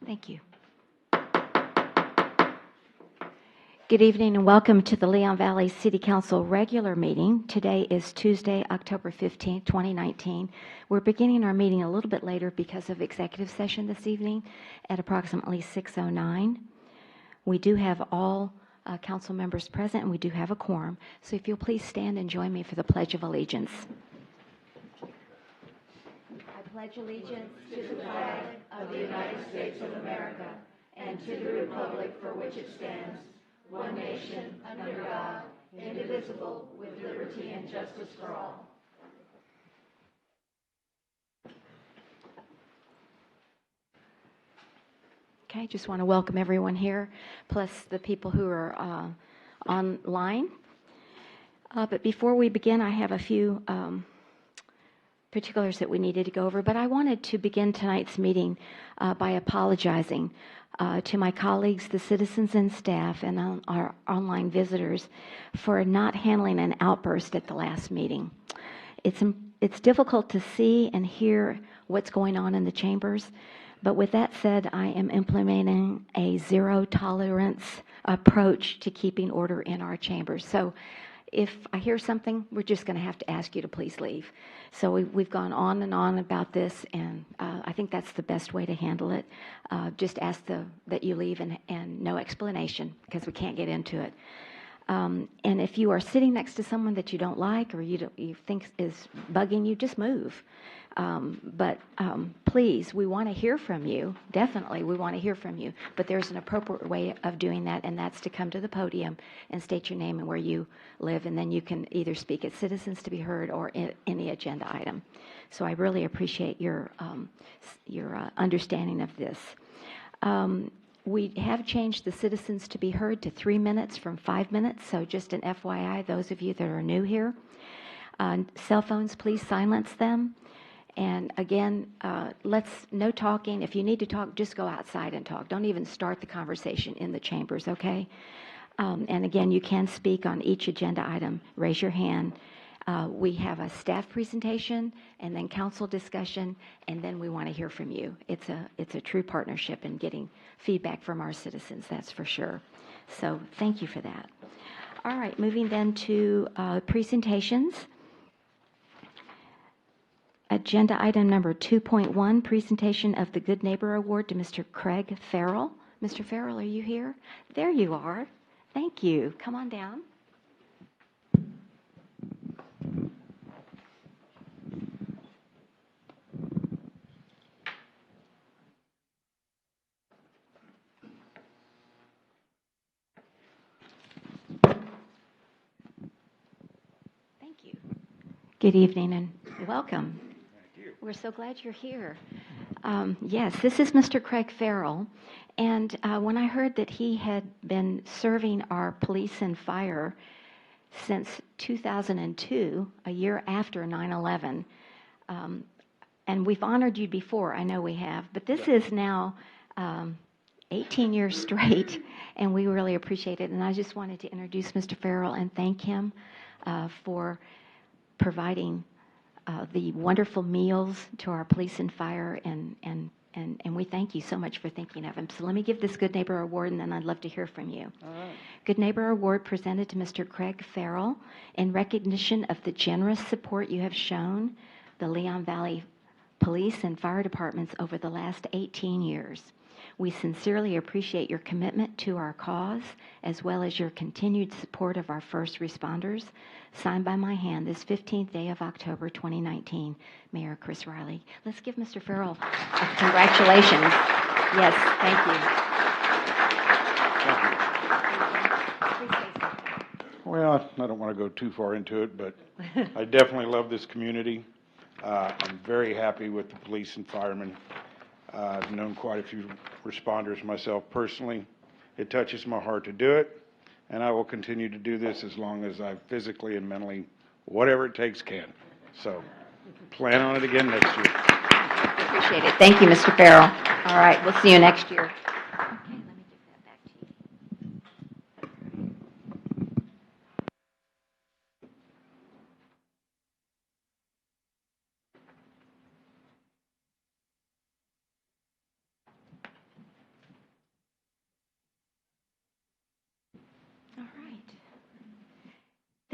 Thank you. Good evening and welcome to the Leon Valley City Council regular meeting. Today is Tuesday, October 15th, 2019. We're beginning our meeting a little bit later because of executive session this evening at approximately 6:09. We do have all council members present and we do have a quorum. So if you'll please stand and join me for the Pledge of Allegiance. I pledge allegiance to the flag of the United States of America and to the republic for which it stands, one nation, under God, indivisible, with liberty and justice for all. Okay, just want to welcome everyone here, plus the people who are online. But before we begin, I have a few particulars that we needed to go over. But I wanted to begin tonight's meeting by apologizing to my colleagues, the citizens and staff, and our online visitors for not handling an outburst at the last meeting. It's difficult to see and hear what's going on in the chambers, but with that said, I am implementing a zero-tolerance approach to keeping order in our chambers. So if I hear something, we're just going to have to ask you to please leave. So we've gone on and on about this, and I think that's the best way to handle it. Just ask that you leave and no explanation, because we can't get into it. And if you are sitting next to someone that you don't like or you think is bugging you, just move. But please, we want to hear from you. Definitely, we want to hear from you. But there's an appropriate way of doing that, and that's to come to the podium and state your name and where you live, and then you can either speak at Citizens to be Heard or any agenda item. So I really appreciate your understanding of this. We have changed the Citizens to be Heard to 3 minutes from 5 minutes, so just an FYI, those of you that are new here. Cell phones, please silence them. And again, no talking. If you need to talk, just go outside and talk. Don't even start the conversation in the chambers, okay? And again, you can speak on each agenda item. Raise your hand. We have a staff presentation and then council discussion, and then we want to hear from you. It's a true partnership in getting feedback from our citizens, that's for sure. So thank you for that. All right, moving then to presentations. Agenda item number 2.1, presentation of the Good Neighbor Award to Mr. Craig Farrell. Mr. Farrell, are you here? There you are. Thank you. Come on down. Thank you. Good evening and welcome. We're so glad you're here. Yes, this is Mr. Craig Farrell, and when I heard that he had been serving our police and fire since 2002, a year after 9/11, and we've honored you before, I know we have, but this is now 18 years straight, and we really appreciate it. And I just wanted to introduce Mr. Farrell and thank him for providing the wonderful meals to our police and fire, and we thank you so much for thinking of him. So let me give this Good Neighbor Award, and then I'd love to hear from you. All right. Good Neighbor Award presented to Mr. Craig Farrell in recognition of the generous support you have shown the Leon Valley Police and Fire Departments over the last 18 years. We sincerely appreciate your commitment to our cause, as well as your continued support of our first responders. Signed by my hand this 15th day of October 2019, Mayor Chris Riley. Let's give Mr. Farrell congratulations. Yes, thank you. Well, I don't want to go too far into it, but I definitely love this community. I'm very happy with the police and firemen. I've known quite a few responders myself personally. It touches my heart to do it, and I will continue to do this as long as I physically and mentally, whatever it takes, can. So plan on it again next year. Appreciate it. Thank you, Mr. Farrell. All right, we'll see you next year. Okay, let me give that back to you.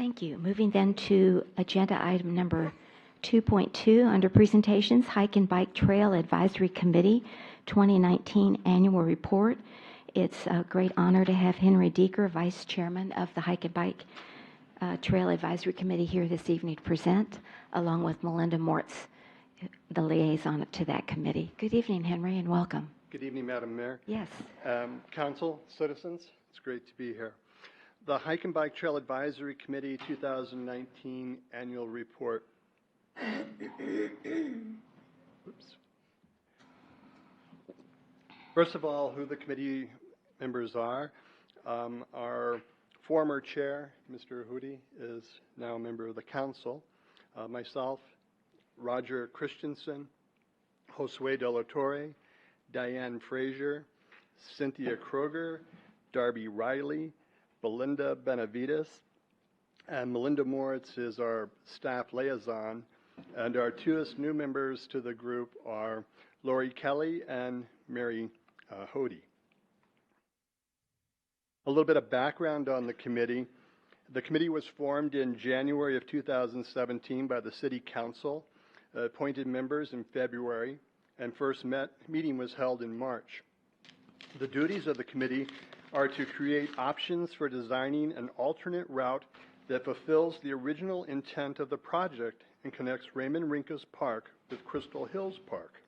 Thank you. Moving then to agenda item number 2.2 under presentations, Hike and Bike Trail Advisory Committee 2019 Annual Report. It's a great honor to have Henry Deeker, Vice Chairman of the Hike and Bike Trail Advisory Committee, here this evening to present, along with Melinda Mortz, the liaison to that committee. Good evening, Henry, and welcome. Good evening, Madam Mayor. Yes. Council, citizens, it's great to be here. The Hike and Bike Trail Advisory Committee 2019 Annual Report. Oops. First of all, who the committee members are. Our former chair, Mr. Hudi, is now a member of the council. Myself, Roger Christensen, Josue De La Torre, Diane Frazier, Cynthia Kroger, Darby Riley, Belinda Benavides, and Melinda Moritz is our staff liaison. And our two new members to the group are Lori Kelly and Mary Hody. A little bit of background on the committee. The committee was formed in January of 2017 by the City Council, appointed members in February, and first meeting was held in March. The duties of the committee are to create options for designing an alternate route that fulfills the original intent of the project and connects Raymond Rinkus Park with Crystal Hills Park.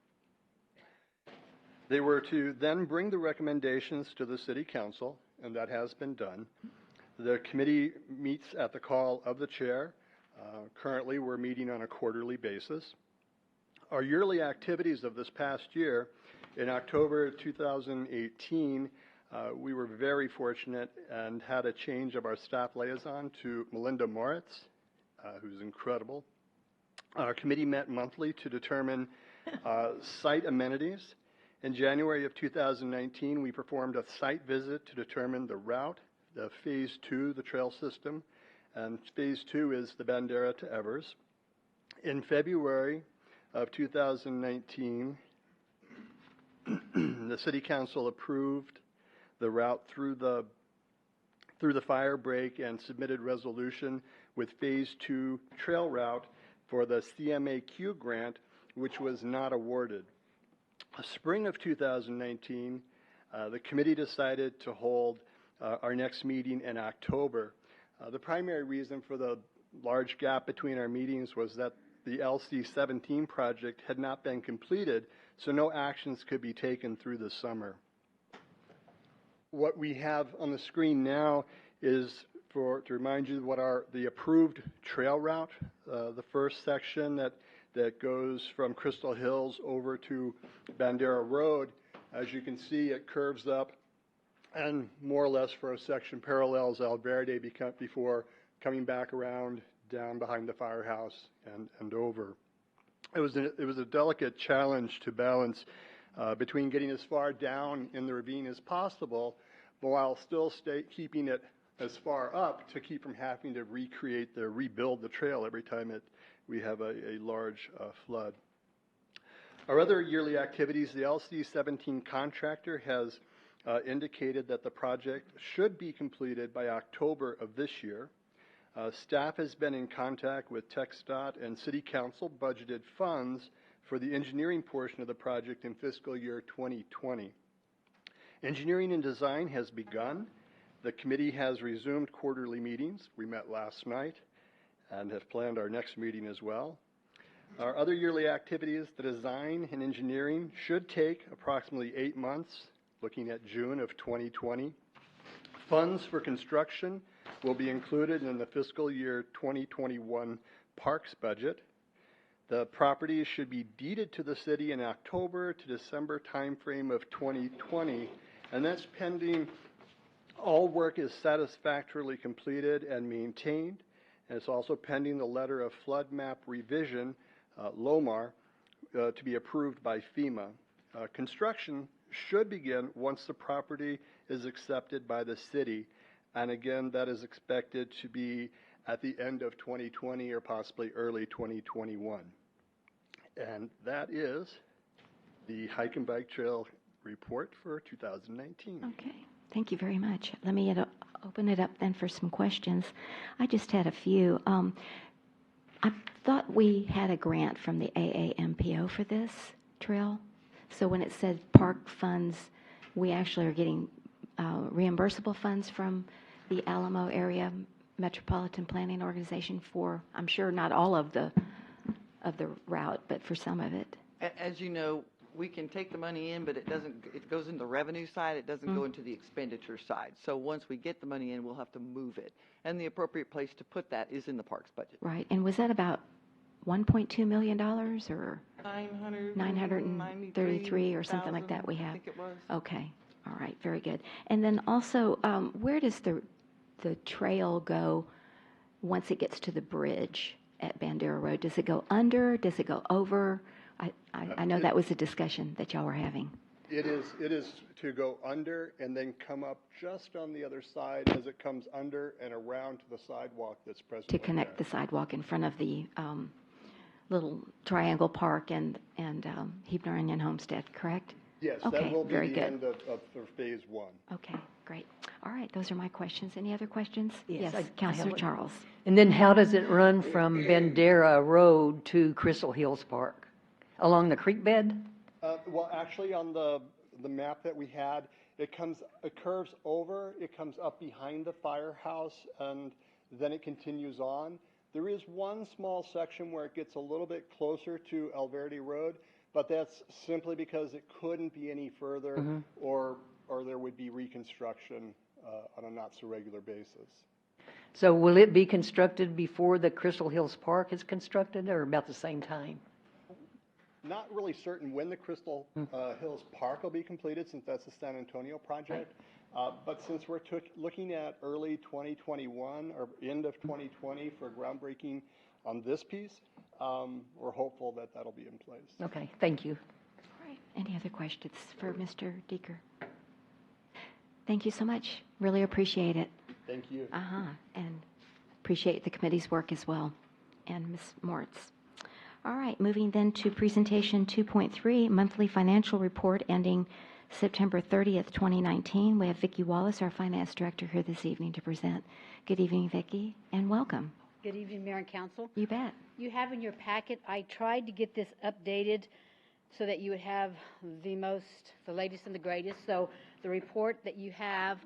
They were to then bring the recommendations to the City Council, and that has been done. The committee meets at the call of the chair. Currently, we're meeting on a quarterly basis. Our yearly activities of this past year, in October 2018, we were very fortunate and had a change of our staff liaison to Melinda Moritz, who's incredible. Our committee met monthly to determine site amenities. In January of 2019, we performed a site visit to determine the route, the Phase 2, the trail system, and Phase 2 is the Bandera to Evers. In February of 2019, the City Council approved the route through the fire break and submitted resolution with Phase 2 trail route for the CMAQ grant, which was not awarded. Spring of 2019, the committee decided to hold our next meeting in October. The primary reason for the large gap between our meetings was that the LC17 project had not been completed, so no actions could be taken through the summer. What we have on the screen now is to remind you what are the approved trail route, the first section that goes from Crystal Hills over to Bandera Road. As you can see, it curves up and more or less for a section parallels Alverde before coming back around down behind the firehouse and over. It was a delicate challenge to balance between getting as far down in the ravine as possible, but while still keeping it as far up to keep from having to rebuild the trail every time we have a large flood. Our other yearly activities, the LC17 contractor has indicated that the project should be completed by October of this year. Staff has been in contact with TxDOT and City Council budgeted funds for the engineering portion of the project in fiscal year 2020. Engineering and design has begun. The committee has resumed quarterly meetings. We met last night and have planned our next meeting as well. Our other yearly activities, the design and engineering, should take approximately 8 months, looking at June of 2020. Funds for construction will be included in the fiscal year 2021 parks budget. The property should be deeded to the city in October to December timeframe of 2020, and that's pending all work is satisfactorily completed and maintained. And it's also pending the letter of flood map revision, LOMAR, to be approved by FEMA. Construction should begin once the property is accepted by the city. And again, that is expected to be at the end of 2020 or possibly early 2021. And that is the Hike and Bike Trail report for 2019. Okay. Thank you very much. Let me open it up then for some questions. I just had a few. I thought we had a grant from the AAMPO for this trail. So when it said park funds, we actually are getting reimbursable funds from the Alamo Area Metropolitan Planning Organization for, I'm sure not all of the route, but for some of it. As you know, we can take the money in, but it goes in the revenue side, it doesn't go into the expenditure side. So once we get the money in, we'll have to move it. And the appropriate place to put that is in the parks budget. Right, and was that about $1.2 million or 933 or something like that we I have? think it was. Okay, all right, very good. And then also, where does the trail go once it gets to the bridge at Bandera Road? Does it go under? Does it go over? I know that was a discussion that y'all were having. It is to go under and then come up just on the other side as it comes under and around to the sidewalk that's presently To connect the sidewalk in front of the little triangle park and Hebner Onion Homestead, correct? Yes, Okay, that will be very the good. end of for phase one. Okay, great. All right, those are my questions. Any other questions? Yes, I have Councilor one. Charles. And then how does it run from Bandera Road to Crystal Hills Park? Along the creek bed? Well, actually, on the map that we had, it curves over, it comes up behind the firehouse, and then it continues on. There is one small section where it gets a little bit closer to El Verde Road, but that's simply because it couldn't be any further, or there would be reconstruction on a not-so-regular basis. So will it be constructed before the Crystal Hills Park is constructed, or about the same time? Not really certain when the Crystal Hills Park will be completed, since that's the San Antonio project. But since we're looking at early 2021 or end of 2020 for groundbreaking on this piece, we're hopeful that that'll be in place. Okay, thank you. All right. Any other questions for Mr. Deeker? Thank you so much. Really appreciate it. Thank you. And appreciate the committee's work as well, and Ms. Moritz. All right, moving then to presentation 2.3, monthly financial report ending September 30th, 2019. We have Vicki Wallace, our finance director, here this evening to present. Good evening, Vicki, and welcome. Good evening, Mayor and Council. You bet. You have in your packet, I tried to get this updated so that you would have the latest and the greatest. So the report that you have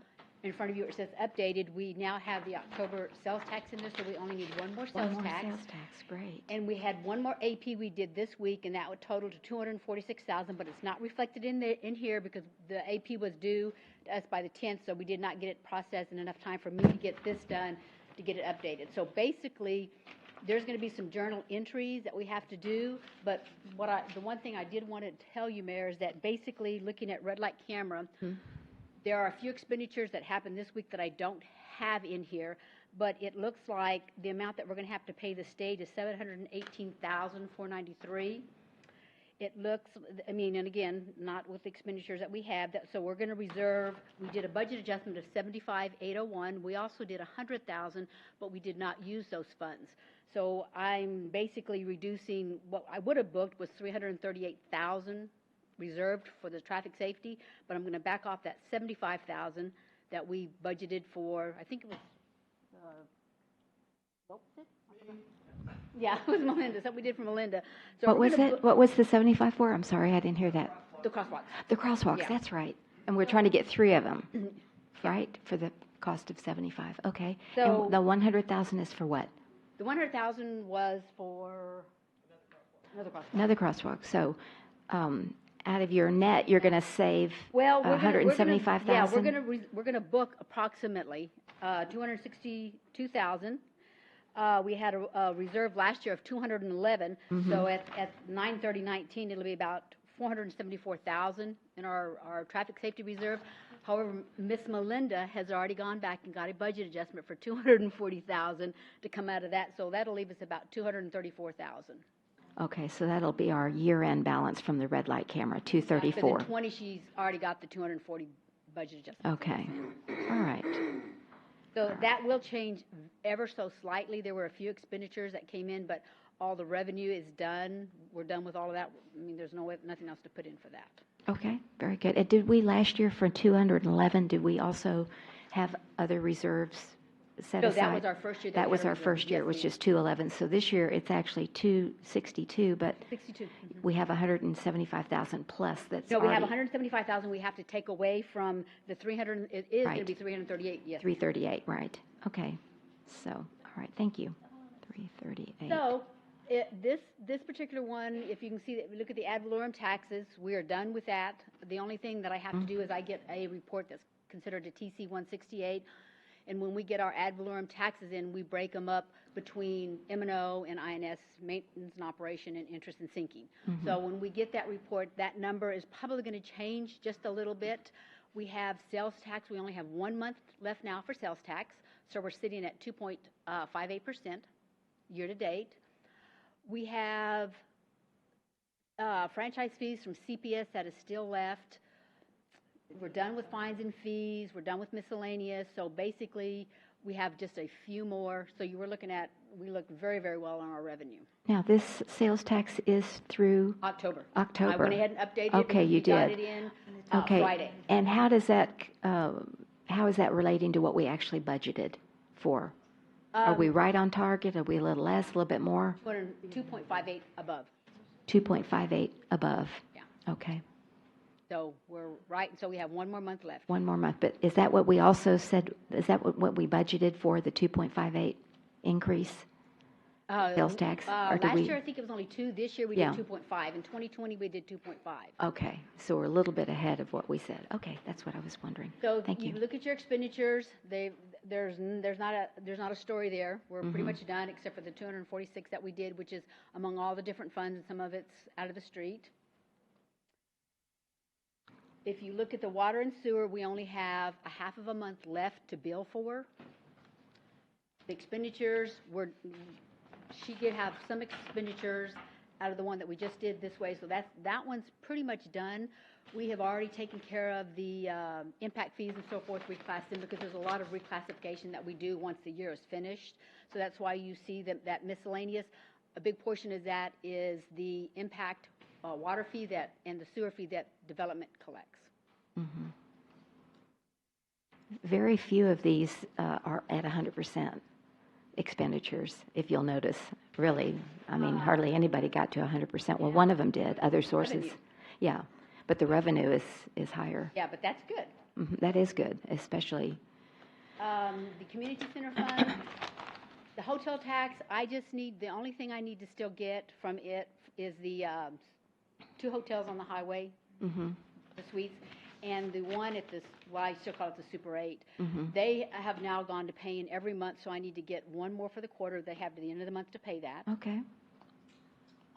in front of you, it says updated. We now have the October sales tax in there, so we only need one more sales tax. Sales tax, great. And we had one more AP we did this week, and that would total to $246,000, but it's not reflected in here because the AP was due to us by the 10th, so we did not get it processed in enough time for me to get this done to get it updated. So basically, there's going to be some journal entries that we have to do, but the one thing I did want to tell you, Mayor, is that basically looking at red light camera, there are a few expenditures that happened this week that I don't have in here, but it looks like the amount that we're going to have to pay the state is $718,493. It looks, and again, not with the expenditures that we have, so we're going to reserve, we did a budget adjustment of $75,801. We also did $100,000, but we did not use those funds. So I'm basically reducing, what I would have booked was $338,000 reserved for the traffic safety, but I'm going to back off that $75,000 that we budgeted for. I think it was, what was it? Yeah, it was Melinda. So we did for Melinda. So What was it? What was the 75 for? I'm sorry, I didn't hear that. The crosswalks. The crosswalks, Yeah. that's right. And we're trying to get 3 of them, right? For the cost of 75. Okay. So- And the 100,000 is for what? The 100,000 was for another crosswalk. Another crosswalk. So, out of your net, you're going to save Well, we're gonna- 175,000? Yeah, we're gonna book approximately 262,000. We had a reserve last year of 211. So at 9/30/19, it'll be about 474,000 in our traffic safety reserve. However, Miss Melinda has already gone back and got a budget adjustment for 240,000 to come out of that. So that'll leave us about 234,000. Okay, so that'll be our year-end balance from the red light camera, But 234. in 20, she's already got the 240 budget adjustment. Okay, all right. So that will change ever so slightly. There were a few expenditures that came in, but all the revenue is done. We're done with all of that. There's nothing else to put in for that. Okay, very good. And did we last year for 211, did we also have other reserves set No, aside? that was our first year. That we was had a our reserve. first year, Yes, which ma'am. is 211. So this year, it's actually 262, but 62. we have 175,000 plus that's No, we have already 175,000 we have to take away from the 300, it is going to Right. be 338, yes. 338, right. Okay. So, all right, thank you. 338. So, this particular one, if you can see, that look at the ad valorem taxes, we are done with that. The only thing that I have to do is I get a report that's considered a TC 168, and when we get our ad valorem taxes in, we break them up between M&O and INS, maintenance and operation, and interest and sinking. So when we get that report, that number is probably going to change just a little bit. We have sales tax. We only have 1 month left now for sales tax, so we're sitting at 2.58% year to date. We have franchise fees from CPS that is still left. We're done with fines and fees. We're done with miscellaneous. So basically, we have just a few more. So you were looking at, we look very, very well on our revenue. Now, this sales tax is through October. October. I went ahead and updated it. Okay, because you we got did. it in Okay. Friday. And how does that, how is that relating to what we actually budgeted for? Are we right on target? Are we a little less, a little bit more? 2.58 above. 2.58 above? Yeah. Okay. So we're right. So we have 1 more month left. 1 more month. But is that what we also said, is that what we budgeted for, the 2.58 increase? Sales tax? Or did Last we? year, I think it was only 2. This year, we Yeah. did 2.5. In 2020, we did 2.5. Okay, so we're a little bit ahead of what we said. Okay, that's what I was wondering. So Thank you you. look at your expenditures, there's not a story there. We're pretty much done, except for the 246 that we did, which is among all the different funds, and some of it's out of the street. If you look at the water and sewer, we only have a half of a month left to bill for. The expenditures she did have some expenditures out of the one that we just did this way, so that one's pretty much done. We have already taken care of the impact fees and so forth, reclassed them, because there's a lot of reclassification that we do once the year is finished. So that's why you see that miscellaneous. A big portion of that is the impact water fee and the sewer fee that development collects. Very few of these are at 100% expenditures, if you'll notice, really. I mean, hardly anybody got to 100%. Well, one of them did, other sources. Revenue. Yeah, but the revenue is higher. Yeah, but that's good. That is good, especially, The community center fund, the hotel tax, the only thing I need to still get from it is the 2 hotels on the highway, the suites, and the one at well, I still call it the Super 8. They have now gone to paying every month, so I need to get 1 more for the quarter. They have to the end of the month to pay that. okay.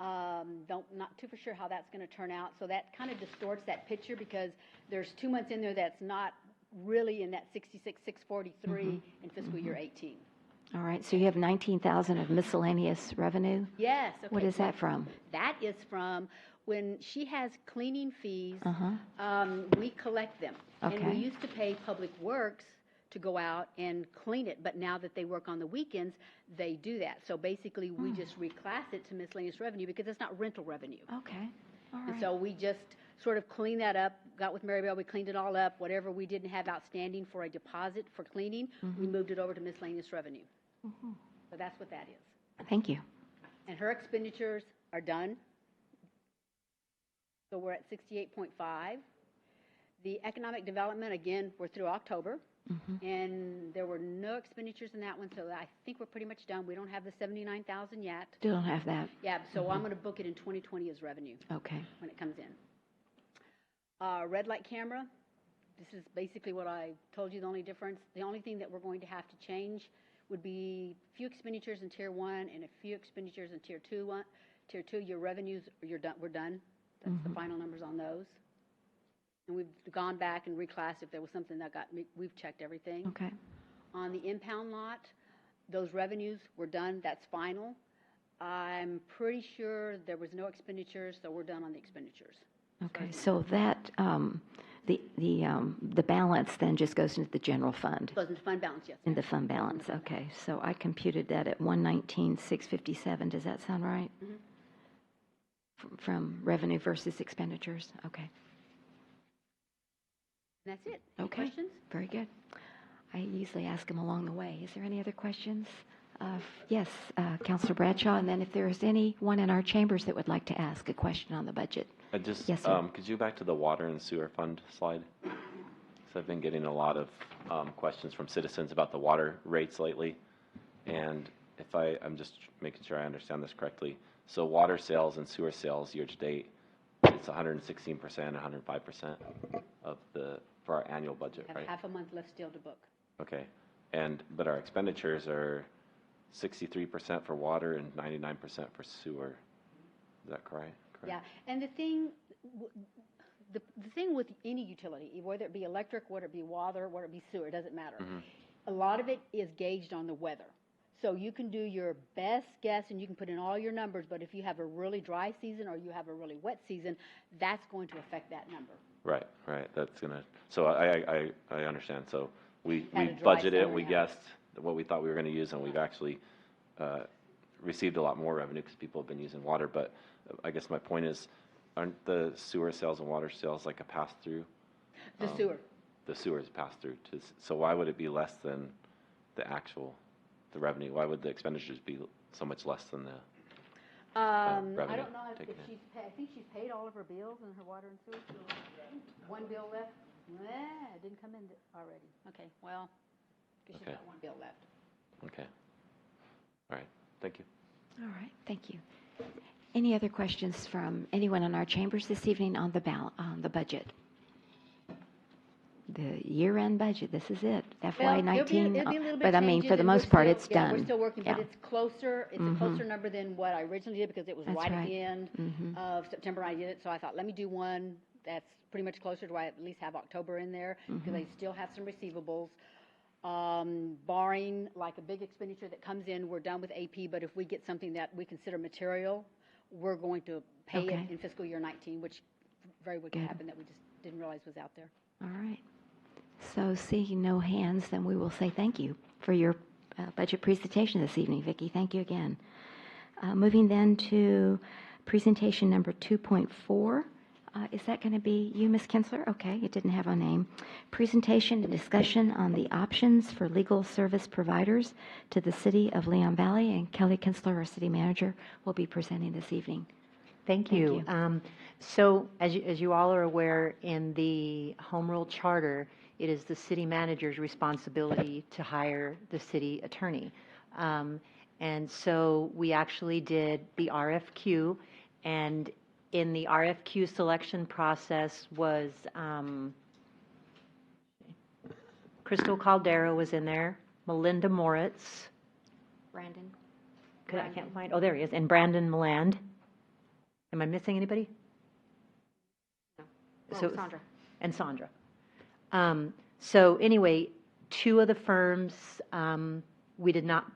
Not too for sure how that's going to turn out. So that kind of distorts that picture, because there's 2 months in there that's not really in that 66,643 in fiscal year 18. All right, so you have 19,000 of miscellaneous revenue? Yes. Okay. What is that from? That is from when she has cleaning fees, we collect them. And Okay. we used to pay Public Works to go out and clean it, but now that they work on the weekends, they do that. So basically, we just reclass it to miscellaneous revenue, because it's not rental revenue. Okay, all And right. so we just sort of cleaned that up, got with Maribel, we cleaned it all up. Whatever we didn't have outstanding for a deposit for cleaning, we moved it over to miscellaneous revenue. So that's what that is. Thank you. And her expenditures are done. So we're at 68.5. The economic development, again, we're through October. And there were no expenditures in that one, so I think we're pretty much done. We don't have the 79,000 yet. Still don't have that. Yeah, so I'm going to book it in 2020 as revenue Okay. when it comes in. Red light camera, this is basically what I told you, the only difference. The only thing that we're going to have to change would be a few expenditures in Tier 1 and a few expenditures in Tier 2. Tier 2, your revenues, we're done. That's the final numbers on those. And we've gone back and reclassed if there was something that we've checked everything. Okay. On the impound lot, those revenues were done, that's final. I'm pretty sure there was no expenditures, so we're done on the expenditures. Okay, so that, the balance then just goes into the general fund, Goes into fund balance, yes. in the fund balance, okay. So I computed that at 119,657, does that sound right? From revenue versus expenditures, okay. And that's it. Any Okay. questions? Very good. I usually ask them along the way. Is there any other questions? Yes, Councilor Bradshaw, and then if there's anyone in our chambers that would like to ask a question on the budget. Yes, sir. Could you go back to the water and sewer fund slide? Because I've been getting a lot of questions from citizens about the water rates lately. And if I'm just making sure I understand this correctly. So water sales and sewer sales year to date, it's 116%, 105% for our annual budget, Have right? half a month left still to book. Okay. But our expenditures are 63% for water and 99% for sewer. Is that correct? Yeah, and the thing with any utility, whether it be electric, whether it be water, whether it be sewer, it doesn't matter. A lot of it is gauged on the weather. So you can do your best guess and you can put in all your numbers, but if you have a really dry season or you have a really wet season, that's going to affect that number. Right. That's gonna. So I understand. So we Had a dry budgeted, summer, we yeah. guessed what we thought we were going to use, and we've actually received a lot more revenue because people have been using water. But I guess my point is, aren't the sewer sales and water sales like a pass through? The sewer. The sewer is passed through. So why would it be less than the revenue? Why would the expenditures be so much less than the? I revenue don't know if taken in. she's paid, I think she's paid all of her bills and her water and sewer. So one bill left. It didn't come in already. Okay, well, guess she's Okay. got one bill left. Okay. All right. Thank you. All right, thank you. Any other questions from anyone in our chambers this evening on the budget? The year-end budget, this is it, FY19. It'll be a little bit But I mean, changes, for the and we're most part, still- it's yeah, done. we're still working, but Yeah. it's closer, it's a closer number than what I originally did because it was That's right at right. the end of September I did it. So I thought, let me do one that's pretty much closer to where I at least have October in there because I still have some receivables. Barring like a big expenditure that comes in, we're done with AP, but if we get something that we consider material, we're going to pay Okay. it in fiscal year 19, which very well could Good. happen that we just didn't realize was out there. All right. So seeing no hands, then we will say thank you for your budget presentation this evening, Vicki. Thank you again. Moving then to presentation number 2.4. Is that going to be you, Ms. Kinsler? Okay, it didn't have a name. Presentation and discussion on the options for legal service providers to the City of Leon Valley, and Kelly Kinsler, our city manager, will be presenting this evening. Thank you. So as you all are aware, in the Home Rule Charter, it is the city manager's responsibility to hire the city attorney. And so we actually did the RFQ, and in the RFQ selection process was Crystal Caldera was in there, Melinda Moritz. Brandon? I can't find, oh, there he is, and Brandon Milland. Am I missing anybody? No. So- Sandra. And Sandra. So anyway, two of the firms we did not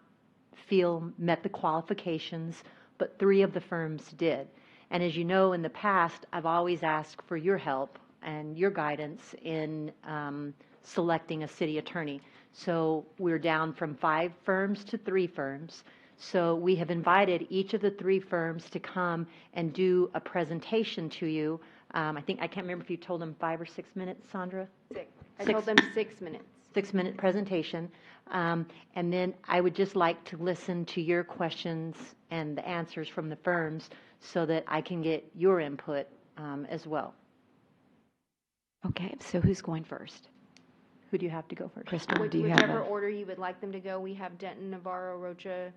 feel met the qualifications, but three of the firms did. And as you know, in the past, I've always asked for your help and your guidance in selecting a city attorney. So we're down from 5 firms to 3 firms. So we have invited each of the 3 firms to come and do a presentation to you. I can't remember if you told them 5 or 6 minutes, Sandra? 6. I Six. told them 6 minutes. 6-minute presentation. And then I would just like to listen to your questions and the answers from the firms so that I can get your input as well. Okay, so who's going first? Who do you have to go first? Crystal, do you have Whichever a... order you would like them to go. We have Denton, Navarro, Rocha,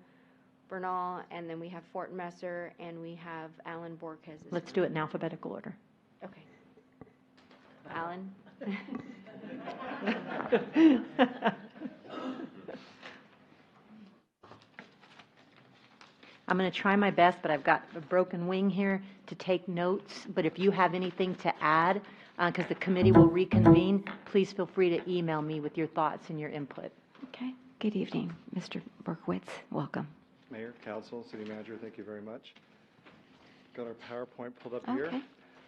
Bernal, and then we have Fort Messer, and we have Alan Borges. Let's do it in alphabetical order. Okay. Alan? I'm going to try my best, but I've got a broken wing here to take notes. But if you have anything to add, because the committee will reconvene, please feel free to email me with your thoughts and your input. Okay, good evening, Mr. Berkowitz. Welcome. Mayor, council, city manager, thank you very much. Got our PowerPoint pulled up here. Okay.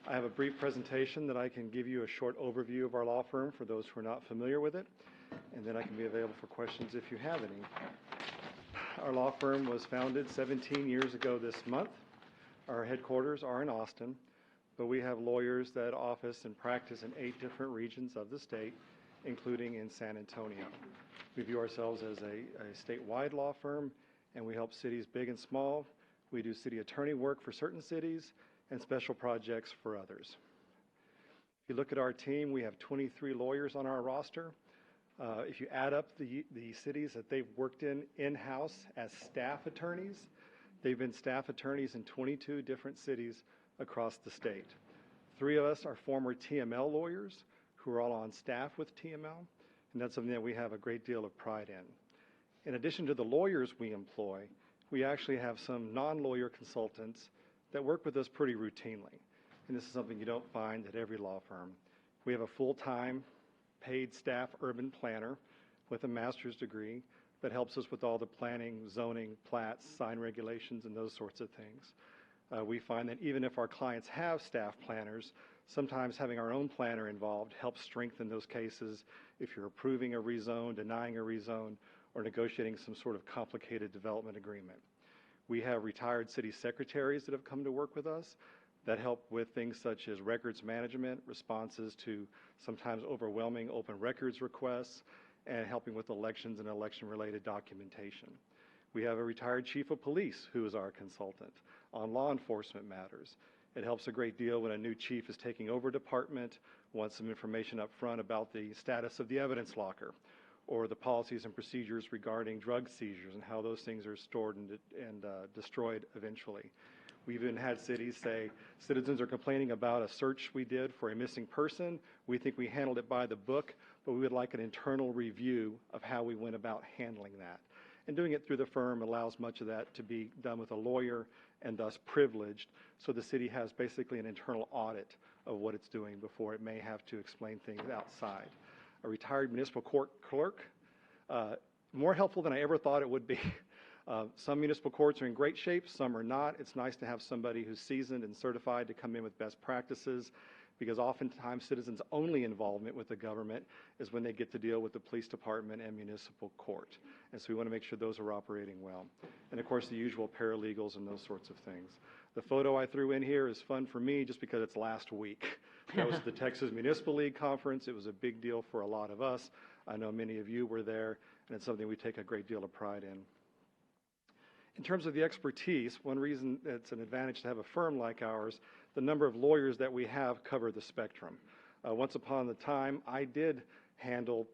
I have a brief presentation that I can give you a short overview of our law firm for those who are not familiar with it, and then I can be available for questions if you have any. Our law firm was founded 17 years ago this month. Our headquarters are in Austin, but we have lawyers that office and practice in 8 different regions of the state, including in San Antonio. We view ourselves as a statewide law firm, and we help cities big and small. We do city attorney work for certain cities and special projects for others. If you look at our team, we have 23 lawyers on our roster. If you add up the cities that they've worked in-house as staff attorneys, they've been staff attorneys in 22 different cities across the state. 3 of us are former TML lawyers who are all on staff with TML, and that's something that we have a great deal of pride in. In addition to the lawyers we employ, we actually have some non-lawyer consultants that work with us pretty routinely. And this is something you don't find at every law firm. We have a full-time paid staff urban planner with a master's degree that helps us with all the planning, zoning, plats, sign regulations, and those sorts of things. We find that even if our clients have staff planners, sometimes having our own planner involved helps strengthen those cases if you're approving a rezone, denying a rezone, or negotiating some sort of complicated development agreement. We have retired city secretaries that have come to work with us that help with things such as records management, responses to sometimes overwhelming open records requests, and helping with elections and election-related documentation. We have a retired chief of police who is our consultant on law enforcement matters. It helps a great deal when a new chief is taking over a department, wants some information up front about the status of the evidence locker, or the policies and procedures regarding drug seizures and how those things are stored and destroyed eventually. We've even had cities say, citizens are complaining about a search we did for a missing person. We think we handled it by the book, but we would like an internal review of how we went about handling that. And doing it through the firm allows much of that to be done with a lawyer and thus privileged, so the city has basically an internal audit of what it's doing before it may have to explain things outside. A retired municipal court clerk, more helpful than I ever thought it would be. Some municipal courts are in great shape, some are not. It's nice to have somebody who's seasoned and certified to come in with best practices, because oftentimes citizens' only involvement with the government is when they get to deal with the police department and municipal court. And so we want to make sure those are operating well. And of course, the usual paralegals and those sorts of things. The photo I threw in here is fun for me just because it's last week. That was the Texas Municipal League Conference. It was a big deal for a lot of us. I know many of you were there, and it's something we take a great deal of pride in. In terms of the expertise, one reason it's an advantage to have a firm like ours, the number of lawyers that we have cover the spectrum. Once upon a time, I did handle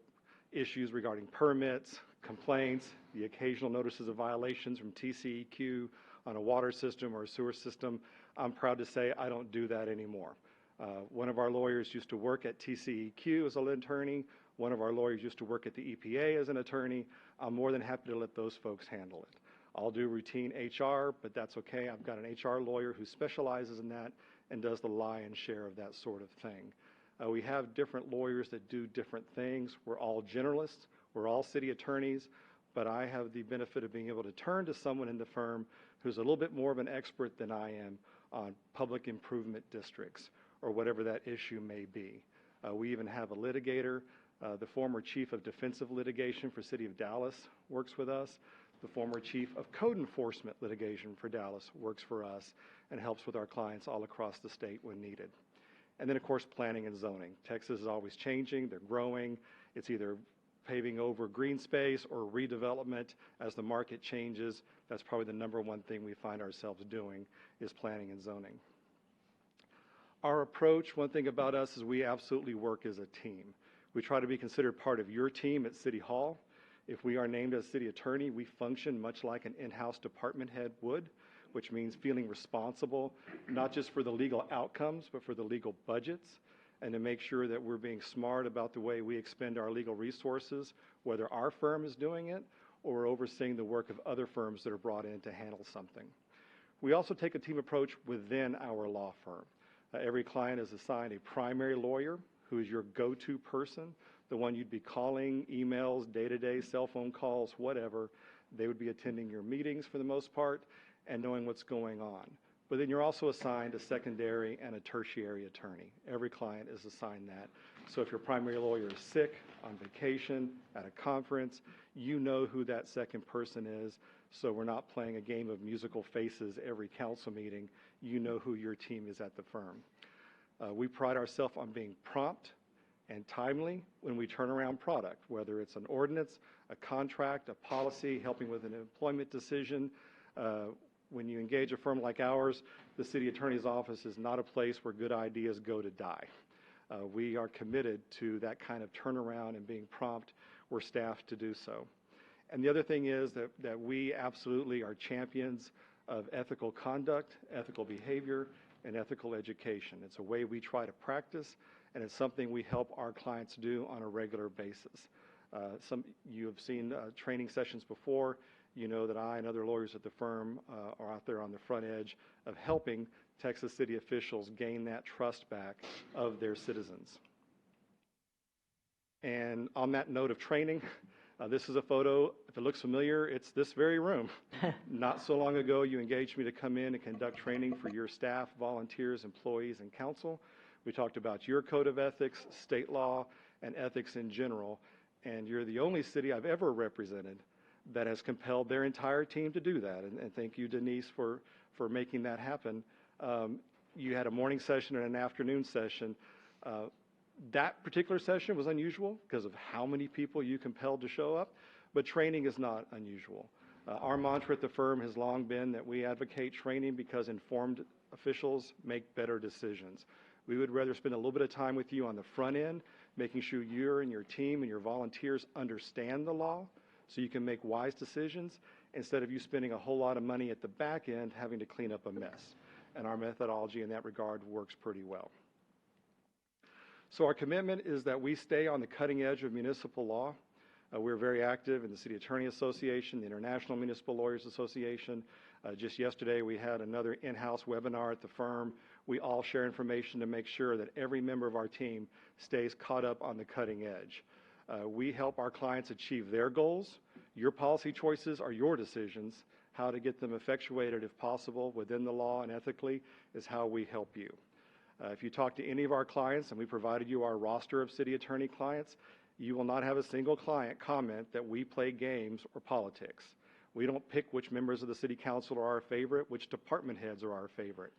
issues regarding permits, complaints, the occasional notices of violations from TCEQ on a water system or a sewer system. I'm proud to say I don't do that anymore. One of our lawyers used to work at TCEQ as an attorney. One of our lawyers used to work at the EPA as an attorney. I'm more than happy to let those folks handle it. I'll do routine HR, but that's okay. I've got an HR lawyer who specializes in that and does the lion's share of that sort of thing. We have different lawyers that do different things. We're all generalists. We're all city attorneys, but I have the benefit of being able to turn to someone in the firm who's a little bit more of an expert than I am on public improvement districts or whatever that issue may be. We even have a litigator. The former chief of defensive litigation for City of Dallas works with us. The former chief of code enforcement litigation for Dallas works for us and helps with our clients all across the state when needed. And then, of course, planning and zoning. Texas is always changing. They're growing. It's either paving over green space or redevelopment as the market changes. That's probably the number one thing we find ourselves doing is planning and zoning. Our approach, one thing about us is we absolutely work as a team. We try to be considered part of your team at City Hall. If we are named as city attorney, we function much like an in-house department head would, which means feeling responsible, not just for the legal outcomes, but for the legal budgets, and to make sure that we're being smart about the way we expend our legal resources, whether our firm is doing it or overseeing the work of other firms that are brought in to handle something. We also take a team approach within our law firm. Every client is assigned a primary lawyer who is your go-to person, the one you'd be calling, emails, day-to-day, cell phone calls, whatever. They would be attending your meetings for the most part and knowing what's going on. But then you're also assigned a secondary and a tertiary attorney. Every client is assigned that. So if your primary lawyer is sick, on vacation, at a conference, you know who that second person is. So we're not playing a game of musical faces every council meeting. You know who your team is at the firm. We pride ourselves on being prompt, and timely when we turn around product, whether it's an ordinance, a contract, a policy, helping with an employment decision. When you engage a firm like ours, the city attorney's office is not a place where good ideas go to die. We are committed to that kind of turnaround and being prompt. We're staffed to do so. And the other thing is that we absolutely are champions of ethical conduct, ethical behavior, and ethical education. It's a way we try to practice, and it's something we help our clients do on a regular basis. You have seen training sessions before. You know that I and other lawyers at the firm are out there on the front edge of helping Texas city officials gain that trust back of their citizens. And on that note of training, this is a photo. If it looks familiar, it's this very room. Not so long ago, you engaged me to come in and conduct training for your staff, volunteers, employees, and council. We talked about your code of ethics, state law, and ethics in general. And you're the only city I've ever represented that has compelled their entire team to do that. And thank you, Denise, for making that happen. You had a morning session and an afternoon session. That particular session was unusual because of how many people you compelled to show up, but training is not unusual. Our mantra at the firm has long been that we advocate training because informed officials make better decisions. We would rather spend a little bit of time with you on the front end, making sure you and your team and your volunteers understand the law so you can make wise decisions, instead of you spending a whole lot of money at the back end having to clean up a mess. And our methodology in that regard works pretty well. So our commitment is that we stay on the cutting edge of municipal law. We're very active in the City Attorney Association, the International Municipal Lawyers Association. Just yesterday, we had another in-house webinar at the firm. We all share information to make sure that every member of our team stays caught up on the cutting edge. We help our clients achieve their goals. Your policy choices are your decisions. How to get them effectuated, if possible, within the law and ethically is how we help you. If you talk to any of our clients, and we provided you our roster of city attorney clients, you will not have a single client comment that we play games or politics. We don't pick which members of the city council are our favorite, which department heads are our favorite.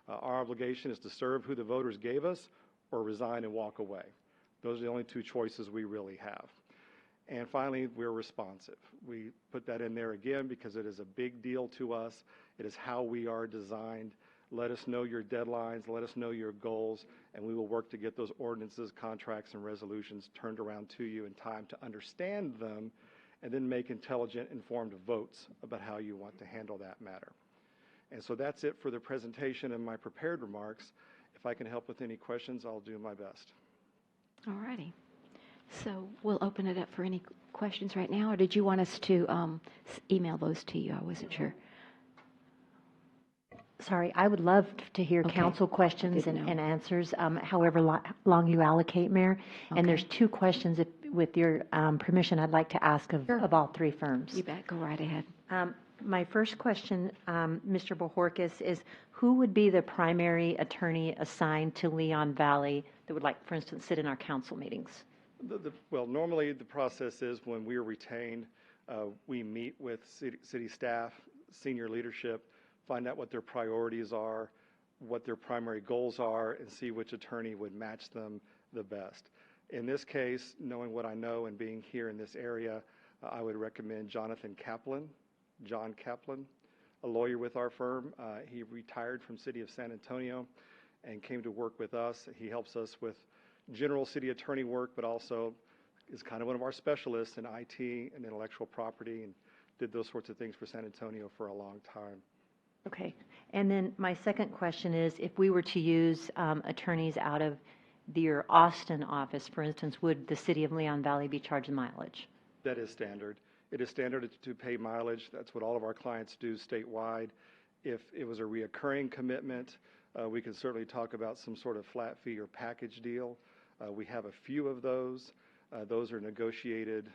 Our obligation is to serve who the voters gave us or resign and walk away. Those are the only two choices we really have. And finally, we're responsive. We put that in there again because it is a big deal to us. It is how we are designed. Let us know your deadlines, let us know your goals, and we will work to get those ordinances, contracts, and resolutions turned around to you in time to understand them and then make intelligent, informed votes about how you want to handle that matter. And so that's it for the presentation and my prepared remarks. If I can help with any questions, I'll do my best. All righty. So we'll open it up for any questions right now, or did you want us to email those to you? I wasn't sure. Sorry, I would love to hear Okay. council questions Didn't know. and answers, however long you allocate, Mayor. Okay. And there's two questions, if, with your permission, I'd like to ask Sure. of all three firms. You bet. Go right ahead. My first question, Mr. Bojorquez, is who would be the primary attorney assigned to Leon Valley that would, like, for instance, sit in our council meetings? Well, normally the process is when we are retained, we meet with city staff, senior leadership, find out what their priorities are, what their primary goals are, and see which attorney would match them the best. In this case, knowing what I know and being here in this area, I would recommend John Kaplan, a lawyer with our firm. He retired from City of San Antonio and came to work with us. He helps us with general city attorney work, but also is kind of one of our specialists in IT and intellectual property, and did those sorts of things for San Antonio for a long time. Okay. And then my second question is, if we were to use attorneys out of your Austin office, for instance, would the city of Leon Valley be charging mileage? That is standard. It is standard to pay mileage. That's what all of our clients do statewide. If it was a reoccurring commitment, we could certainly talk about some sort of flat fee or package deal. We have a few of those. Those are negotiated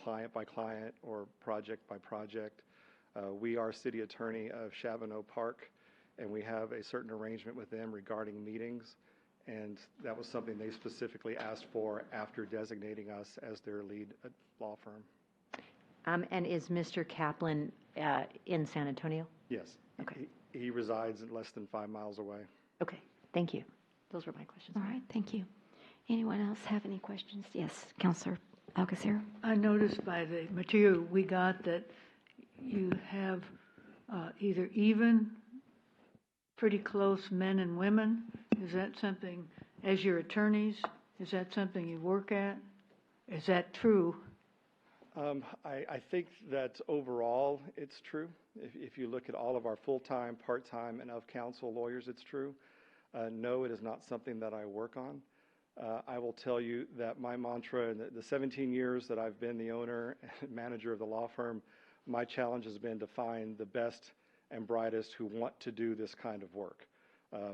client by client or project by project. We are city attorney of Chavano Park, and we have a certain arrangement with them regarding meetings, and that was something they specifically asked for after designating us as their lead law firm. And is Mr. Kaplan in San Antonio? Yes. Okay. He resides less than 5 miles away. Okay, thank you. Those were my questions. All right. Thank you. Anyone else have any questions? Yes, Counselor Alcacer. I noticed by the material we got that you have either even, pretty close men and women. Is that something, as your attorneys, is that something you work at? Is that true? I think that overall it's true. If you look at all of our full-time, part-time, and of-counsel lawyers, it's true. No, it is not something that I work on. I will tell you that my mantra in the 17 years that I've been the owner and manager of the law firm, my challenge has been to find the best and brightest who want to do this kind of work,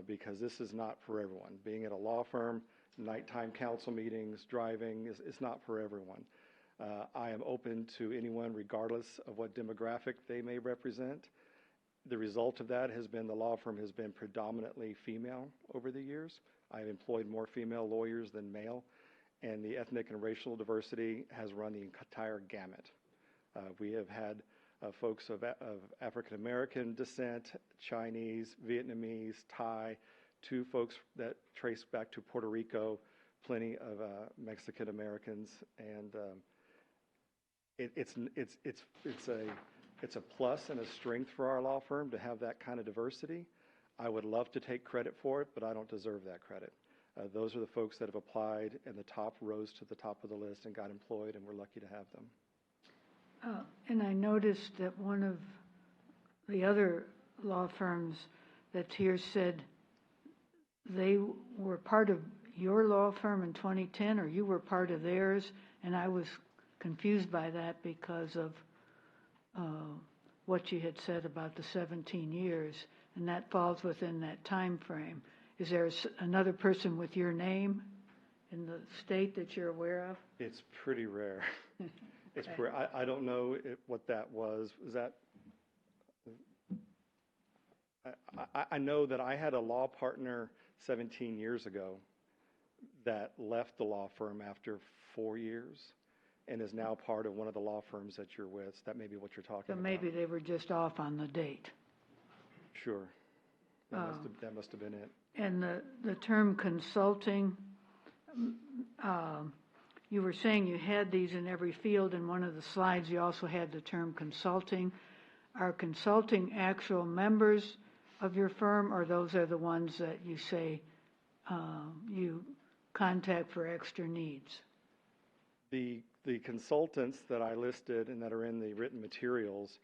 because this is not for everyone. Being at a law firm, nighttime council meetings, driving is not for everyone. I am open to anyone regardless of what demographic they may represent. The result of that has been the law firm has been predominantly female over the years. I've employed more female lawyers than male, and the ethnic and racial diversity has run the entire gamut. We have had folks of African American descent, Chinese, Vietnamese, Thai, to folks that trace back to Puerto Rico, plenty of Mexican Americans, and it's a plus and a strength for our law firm to have that kind of diversity. I would love to take credit for it, but I don't deserve that credit. Those are the folks that have applied, and the top rose to the top of the list and got employed, and we're lucky to have them. And I noticed that one of the other law firms that's here said they were part of your law firm in 2010, or you were part of theirs, and I was confused by that because of what you had said about the 17 years, and that falls within that time frame. Is there another person with your name in the state that you're aware of? It's pretty rare. It's Okay. I don't know what that was. Was that? I know that I had a law partner 17 years ago that left the law firm after 4 years and is now part of one of the law firms that you're with. That may be what you're talking So about. maybe they were just off on the date. Sure. That must have been it. And the term consulting, you were saying you had these in every field. In one of the slides, you also had the term consulting. Are consulting actual members of your firm, or those are the ones that you say you contact for extra needs? The consultants that I listed and that are in the written materials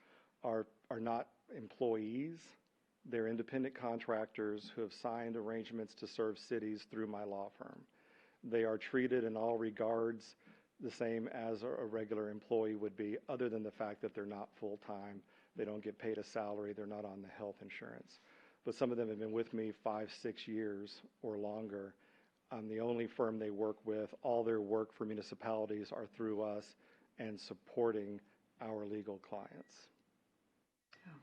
are not employees. They're independent contractors who have signed arrangements to serve cities through my law firm. They are treated in all regards the same as a regular employee would be, other than the fact that they're not full-time, they don't get paid a salary, they're not on the health insurance. But some of them have been with me 5, 6 years or longer. I'm the only firm they work with. All their work for municipalities are through us and supporting our legal clients.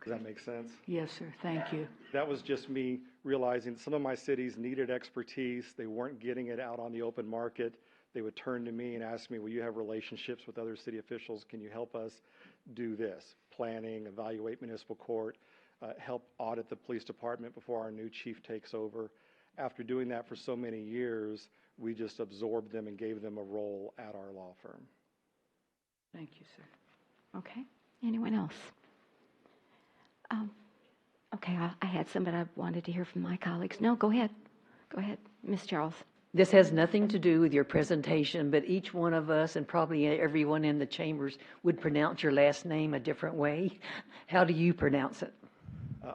Okay. Does that make sense? Yes, sir. Thank you. That was just me realizing some of my cities needed expertise. They weren't getting it out on the open market. They would turn to me and ask me, well, you have relationships with other city officials. Can you help us do this? Planning, evaluate municipal court, help audit the police department before our new chief takes over. After doing that for so many years, we just absorbed them and gave them a role at our law firm. Thank you, sir. Okay. Anyone else? Okay, I had some, but I wanted to hear from my colleagues. No, go ahead. Go ahead, Ms. Charles. This has nothing to do with your presentation, but each one of us, and probably everyone in the chambers, would pronounce your last name a different way. How do you pronounce it?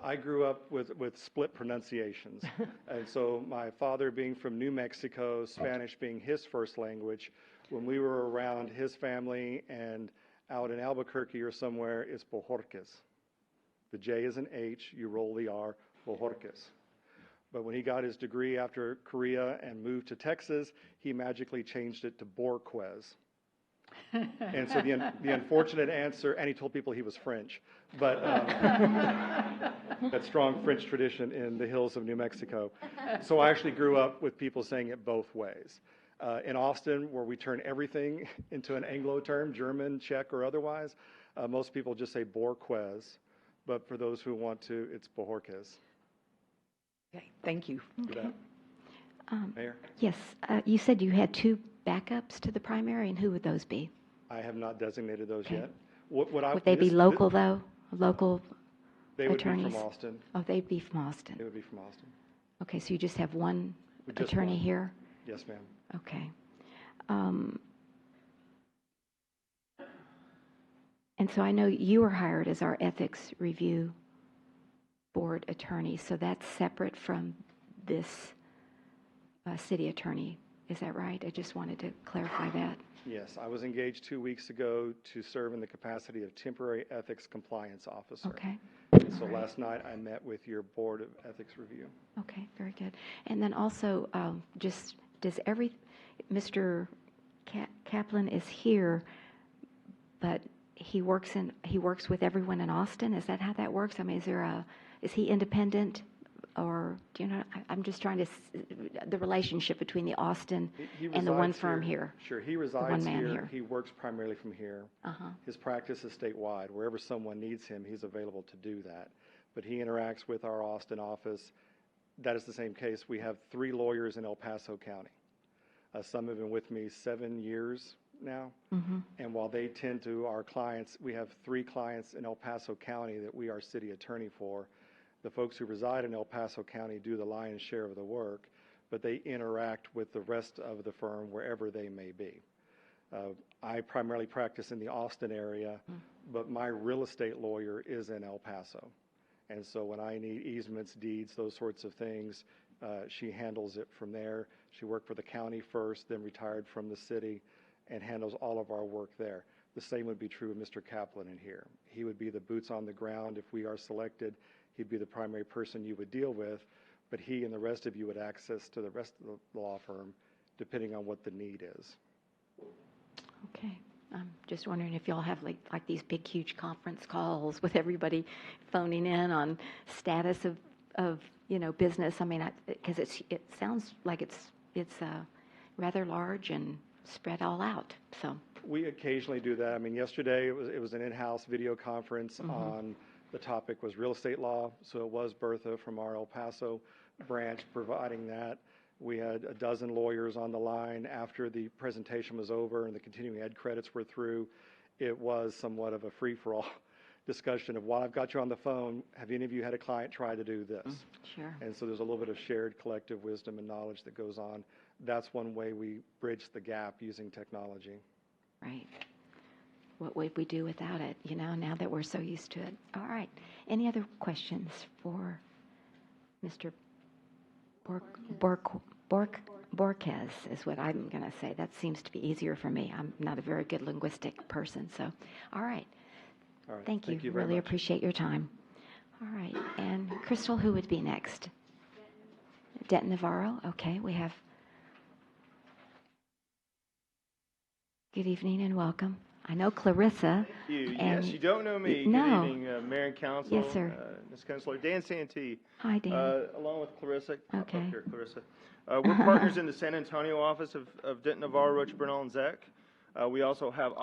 I grew up with split pronunciations. And so my father being from New Mexico, Spanish being his first language, when we were around his family and out in Albuquerque or somewhere, it's Bojorquez. The J is an H, you roll the R, Bojorquez. But when he got his degree after Korea and moved to Texas, he magically changed it to Borquez. And so the unfortunate answer, and he told people he was French, but that strong French tradition in the hills of New Mexico. So I actually grew up with people saying it both ways. In Austin, where we turn everything into an Anglo term, German, Czech, or otherwise, most people just say Borquez. But for those who want to, it's Bojorquez. Okay, thank you. Okay. Mayor? Yes, you said you had two backups to the primary, and who would those be? I have not designated those Okay. yet. What I, Would they be this- local, though? Local They would be attorneys? from Austin. Oh, they'd be from They Austin. would be from Austin. Okay, so you just have one Just attorney one. here? Yes, ma'am. Okay. And so I know you were hired as our ethics review board attorney, so that's separate from this city attorney. Is that right? I just wanted to clarify that. Yes, I was engaged 2 weeks ago to serve in the capacity of temporary ethics compliance officer. Okay. So last night I met with your board of ethics review. Okay, very good. And then also, just does Mr. Kaplan is here, but he works with everyone in Austin? Is that how that works? I mean, is he independent, or do you know? I'm just trying to the relationship between the Austin He and the one resides firm here. Sure, he resides one man here. here. He works primarily from here. Uh-huh. His practice is statewide. Wherever someone needs him, he's available to do that. But he interacts with our Austin office. That is the same case. We have 3 lawyers in El Paso County. Some have been with me 7 years now. Mm-hmm. And while they tend to our clients, we have 3 clients in El Paso County that we are city attorney for. The folks who reside in El Paso County do the lion's share of the work, but they interact with the rest of the firm wherever they may be. I primarily practice in the Austin area, but my real estate lawyer is in El Paso. And so when I need easements, deeds, those sorts of things, she handles it from there. She worked for the county first, then retired from the city, and handles all of our work there. The same would be true of Mr. Kaplan in here. He would be the boots on the ground if we are selected. He'd be the primary person you would deal with, but he and the rest of you would access to the rest of the law firm, depending on what the need is. Okay. I'm just wondering if y'all have like these big, huge conference calls with everybody phoning in on status of business. I mean, because it sounds like it's rather large and spread all out. So We occasionally do that. I mean, yesterday it was an in-house video conference on the topic was real estate law. So it was Bertha from our El Paso branch providing that. We had a dozen lawyers on the line after the presentation was over and the continuing ed credits were through. It was somewhat of a free-for-all discussion of, while I've got you on the phone, have any of you had a client try to do this? Sure. And so there's a little bit of shared collective wisdom and knowledge that goes on. That's one way we bridge the gap using technology. Right. What would we do without it, now that we're so used to it? All right. Any other questions for Mr. Borquez is what I'm going to say. That seems to be easier for me. I'm not a very good linguistic person, so. All right. All right. Thank you. very Really much. appreciate your time. All right. And Crystal, who would be next? Denton Navarro. Okay. We have. Good evening and welcome. I know Clarissa. You. and- Yes, you don't know me. No. Good evening, Mayor and Council. Yes, sir. Ms. Councilor Dan Santee. Hi, Dan. Along with Clarissa. Up Okay. here, Clarissa. We're partners in the San Antonio office of Denton Navarro, Rocha, Bernal, and Zech. We also have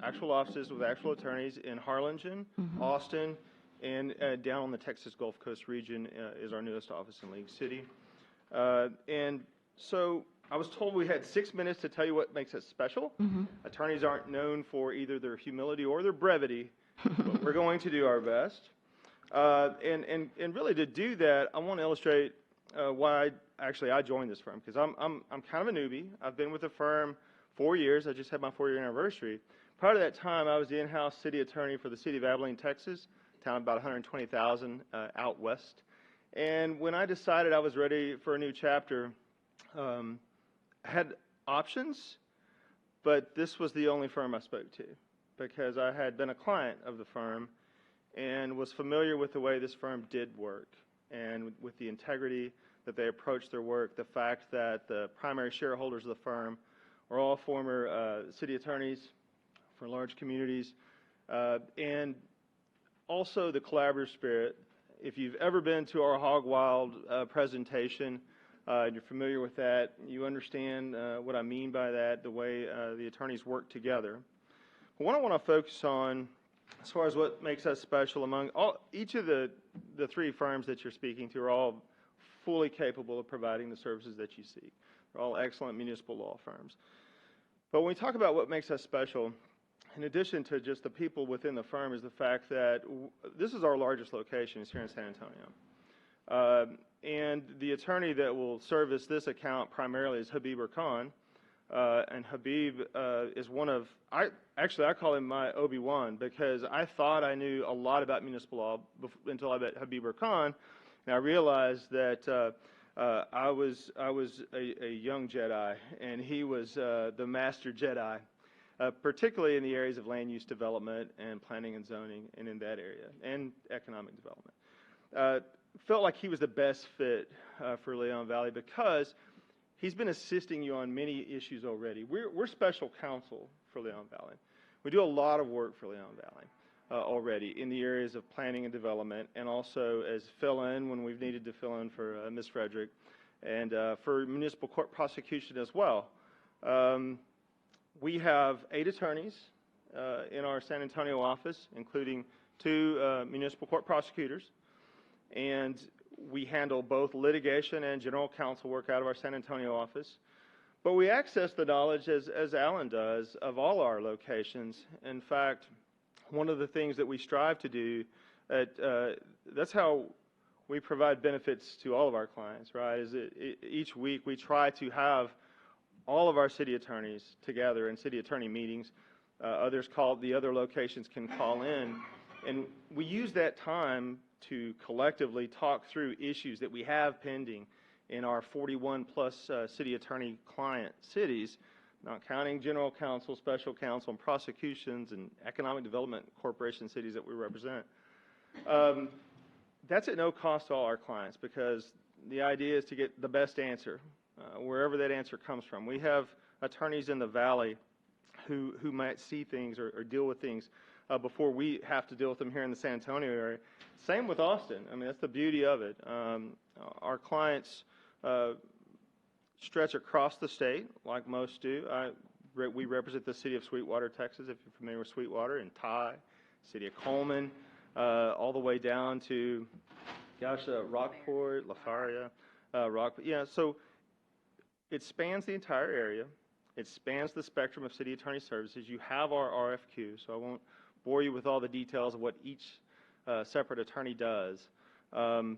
actual offices with actual attorneys in Harlingen, Austin, and down on the Texas Gulf Coast region is our newest office in League City. And so I was told we had 6 minutes to tell you what makes us special. Attorneys aren't known for either their humility or their brevity, but we're going to do our best. And really to do that, I want to illustrate why I joined this firm, because I'm kind of a newbie. I've been with the firm 4 years. I just had my 4-year anniversary. Prior to that time, I was the in-house city attorney for the city of Abilene, Texas, a town of about 120,000 out west. And when I decided I was ready for a new chapter, I had options, but this was the only firm I spoke to because I had been a client of the firm and was familiar with the way this firm did work and with the integrity that they approached their work, the fact that the primary shareholders of the firm are all former city attorneys for large communities, and also the collaborative spirit. If you've ever been to our Hog Wild presentation, and you're familiar with that, you understand what I mean by that, the way the attorneys work together. But what I want to focus on, as far as what makes us special among each of the 3 firms that you're speaking to are all fully capable of providing the services that you seek. They're all excellent municipal law firms. But when we talk about what makes us special, in addition to just the people within the firm, is the fact that this is our largest location, is here in San Antonio. And the attorney that will service this account primarily is Habib Khan. And Habib is one of, I call him my Obi-Wan, because I thought I knew a lot about municipal law until I met Habib Khan, and I realized that I was a young Jedi, and he was the master Jedi, particularly in the areas of land use development and planning and zoning, and in that area, and economic development. Felt like he was the best fit for Leon Valley because he's been assisting you on many issues already. We're special counsel for Leon Valley. We do a lot of work for Leon Valley already in the areas of planning and development, and also as fill-in when we've needed to fill in for Ms. Frederick, and for municipal court prosecution as well. We have 8 attorneys in our San Antonio office, including 2 municipal court prosecutors, and we handle both litigation and general counsel work out of our San Antonio office. But we access the knowledge, as Alan does, of all our locations. In fact, one of the things that we strive to do, that's how we provide benefits to all of our clients, right, is each week we try to have all of our city attorneys together in city attorney meetings. The other locations can call in, and we use that time to collectively talk through issues that we have pending in our 41 plus city attorney client cities, not counting general counsel, special counsel, and prosecutions and economic development corporation cities that we represent. That's at no cost to all our clients, because the idea is to get the best answer, wherever that answer comes from. We have attorneys in the Valley who might see things or deal with things before we have to deal with them here in the San Antonio area. Same with Austin. I mean, that's the beauty of it. Our clients stretch across the state, like most do. We represent the city of Sweetwater, Texas, if you're familiar with Sweetwater, and Tye, city of Coleman, all the way down to, Rockport, La Faria, Rockport. Yeah, so it spans the entire area. It spans the spectrum of city attorney services. You have our RFQ, so I won't bore you with all the details of what each separate attorney does. But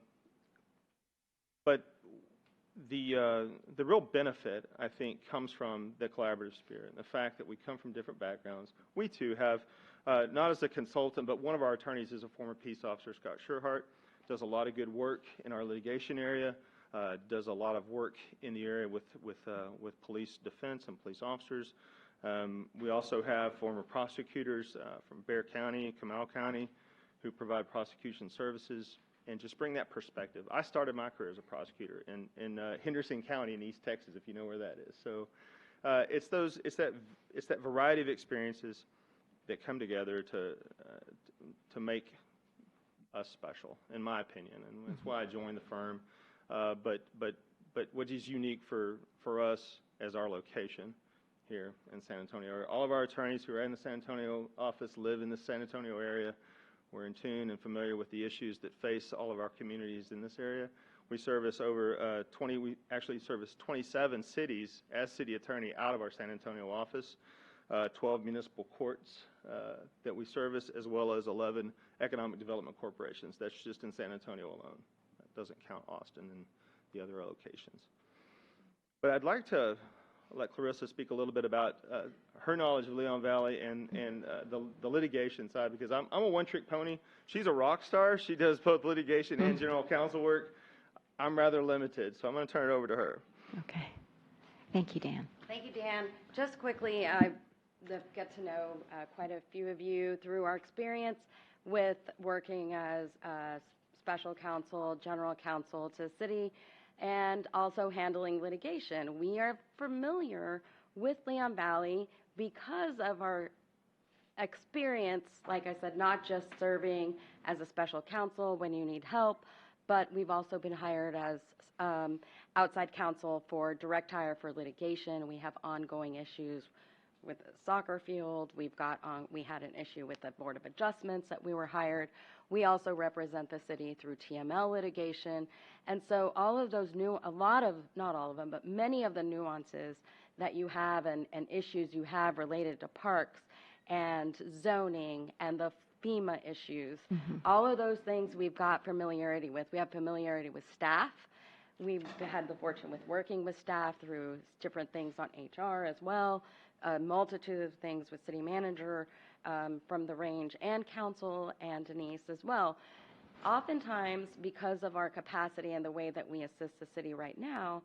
the real benefit, I think, comes from the collaborative spirit and the fact that we come from different backgrounds. We, too, have, not as a consultant, but one of our attorneys is a former peace officer, Scott Sherhart, does a lot of good work in our litigation area, does a lot of work in the area with police defense and police officers. We also have former prosecutors from Bexar County, Comal County, who provide prosecution services and just bring that perspective. I started my career as a prosecutor in Henderson County in East Texas, if you know where that is. So it's that variety of experiences that come together to make us special, in my opinion, and that's why I joined the firm. But what is unique for us as our location here in San Antonio, all of our attorneys who are in the San Antonio office live in the San Antonio area. We're in tune and familiar with the issues that face all of our communities in this area. We service over we actually service 27 cities as city attorney out of our San Antonio office, 12 municipal courts that we service, as well as 11 economic development corporations. That's just in San Antonio alone. That doesn't count Austin and the other locations. But I'd like to let Clarissa speak a little bit about her knowledge of Leon Valley and the litigation side, because I'm a one-trick pony. She's a rock star. She does both litigation and general counsel work. I'm rather limited, so I'm going to turn it over to her. Okay. Thank you, Dan. Thank you, Dan. Just quickly, I've got to know quite a few of you through our experience with working as special counsel, general counsel to city, and also handling litigation. We are familiar with Leon Valley because of our experience, like I said, not just serving as a special counsel when you need help, but we've also been hired as outside counsel for direct hire for litigation. We have ongoing issues with the soccer field. We had an issue with the Board of Adjustments that we were hired. We also represent the city through TML litigation. And so all of those not all of them, but many of the nuances that you have and issues you have related to parks and zoning and the FEMA issues, all of those things we've got familiarity with. We have familiarity with staff. We've had the fortune with working with staff through different things on HR as well, a multitude of things with city manager from the range and council and Denise as well. Oftentimes, because of our capacity and the way that we assist the city right now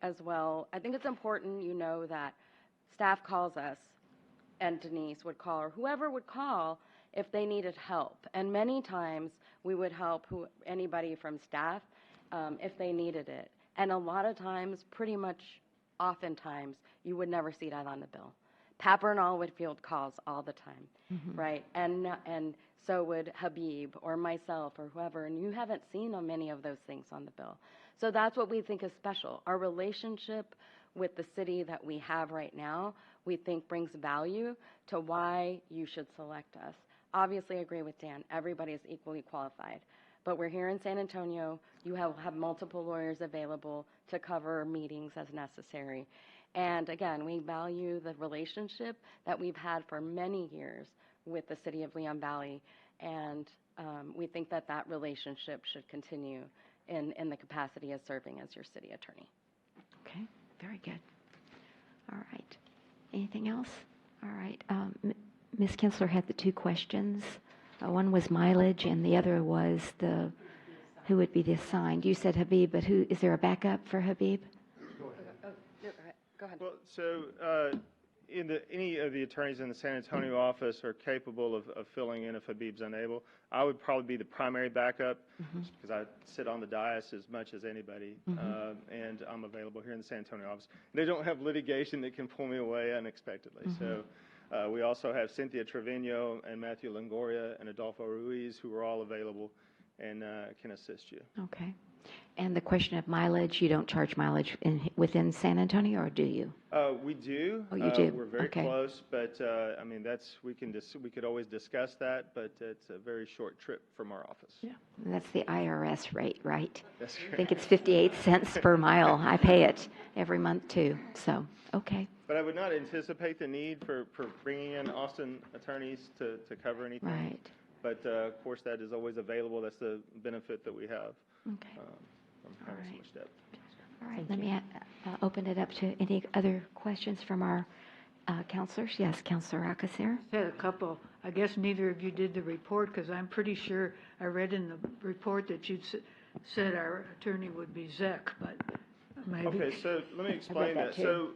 as well, I think it's important you know that staff calls us and Denise would call or whoever would call if they needed help. And many times we would help anybody from staff if they needed it. And a lot of times, pretty much oftentimes, you would never see that on the bill. Pat Bernal would field calls all the time, right? And so would Habib or myself or whoever, and you haven't seen many of those things on the bill. So that's what we think is special. Our relationship with the city that we have right now, we think brings value to why you should select us. Obviously, I agree with Dan. Everybody is equally qualified. But we're here in San Antonio. You have multiple lawyers available to cover meetings as necessary. And again, we value the relationship that we've had for many years with the city of Leon Valley. And we think that that relationship should continue in the capacity of serving as your city attorney. Okay, very good. All right. Anything else? All right. Ms. Kinsler had the two questions. One was mileage, and the other was who would be the assigned. You said Habib, but is there a backup for Habib? Go ahead. Well, so any of the attorneys in the San Antonio office are capable of filling in if Habib's unable. I would probably be the primary backup because I sit on the dais as much as anybody, and I'm available here in the San Antonio office. They don't have litigation that can pull me away unexpectedly. So we also have Cynthia Trevino and Matthew Longoria and Adolfo Ruiz, who are all available and can assist you. Okay. And the question of mileage, you don't charge mileage within San Antonio, or do you? We do. Oh, you do? We're very Okay. close, but I mean, we could always discuss that, but it's a very short trip from our office. Yeah. And that's the IRS rate, right? That's I think it's 58 cents per mile. I pay it every month too. So, okay. But I would not anticipate the need for bringing in Austin attorneys to cover anything. Right. But of course, that is always available. That's the benefit that we have. Okay. From having so much depth. All right. Let me open it up to any other questions from our counselors. Yes, Counselor Alcacer. I had a couple. I guess neither of you did the report because I'm pretty sure I read in the report that you'd said our attorney would be Zek, but maybe. Okay, so let me explain that that. too. So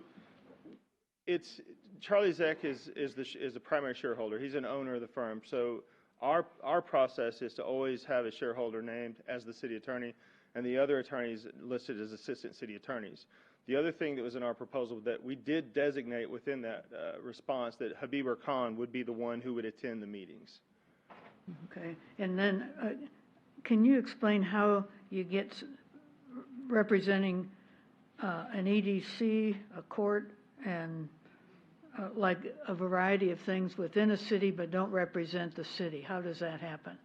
it's Charlie Zek is the primary shareholder. He's an owner of the firm. So our process is to always have a shareholder named as the city attorney, and the other attorneys listed as assistant city attorneys. The other thing that was in our proposal that we did designate within that response that Habib Khan would be the one who would attend the meetings. Okay. And then can you explain how you get representing an EDC, a court, and like a variety of things within a city but don't represent the city? How does that happen?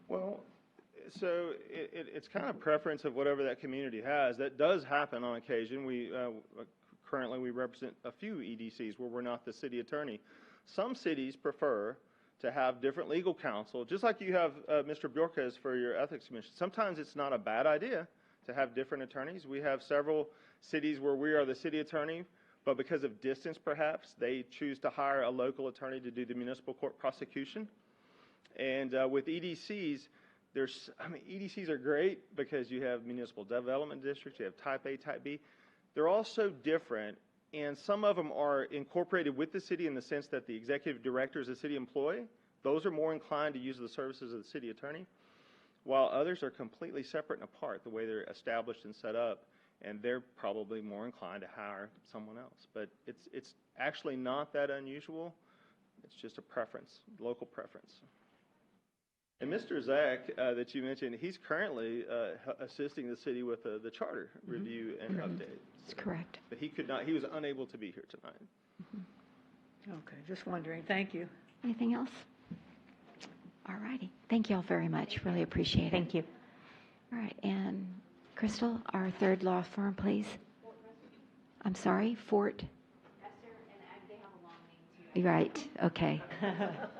Well, so it's kind of preference of whatever that community has. That does happen on occasion. Currently we represent a few EDCs where we're not the city attorney. Some cities prefer to have different legal counsel, just like you have Mr. Bjorkes for your ethics commission. Sometimes it's not a bad idea to have different attorneys. We have several cities where we are the city attorney, but because of distance perhaps, they choose to hire a local attorney to do the municipal court prosecution. And with EDCs, EDCs are great because you have municipal development districts, you have type A, type B. They're all so different, and some of them are incorporated with the city in the sense that the executive director is a city employee. Those are more inclined to use the services of the city attorney, while others are completely separate and apart, the way they're established and set up, and they're probably more inclined to hire someone else. But it's actually not that unusual. It's just a preference, local preference. And Mr. Zach, that you mentioned, he's currently assisting the city with the charter review and update. That's correct. But he was unable to be here tonight. Okay, just wondering. Thank you. Anything else? All righty. Thank you all very much. Really appreciate it. Thank you. All right, and Crystal, our third law firm, please. I'm sorry, Fort? Right, okay.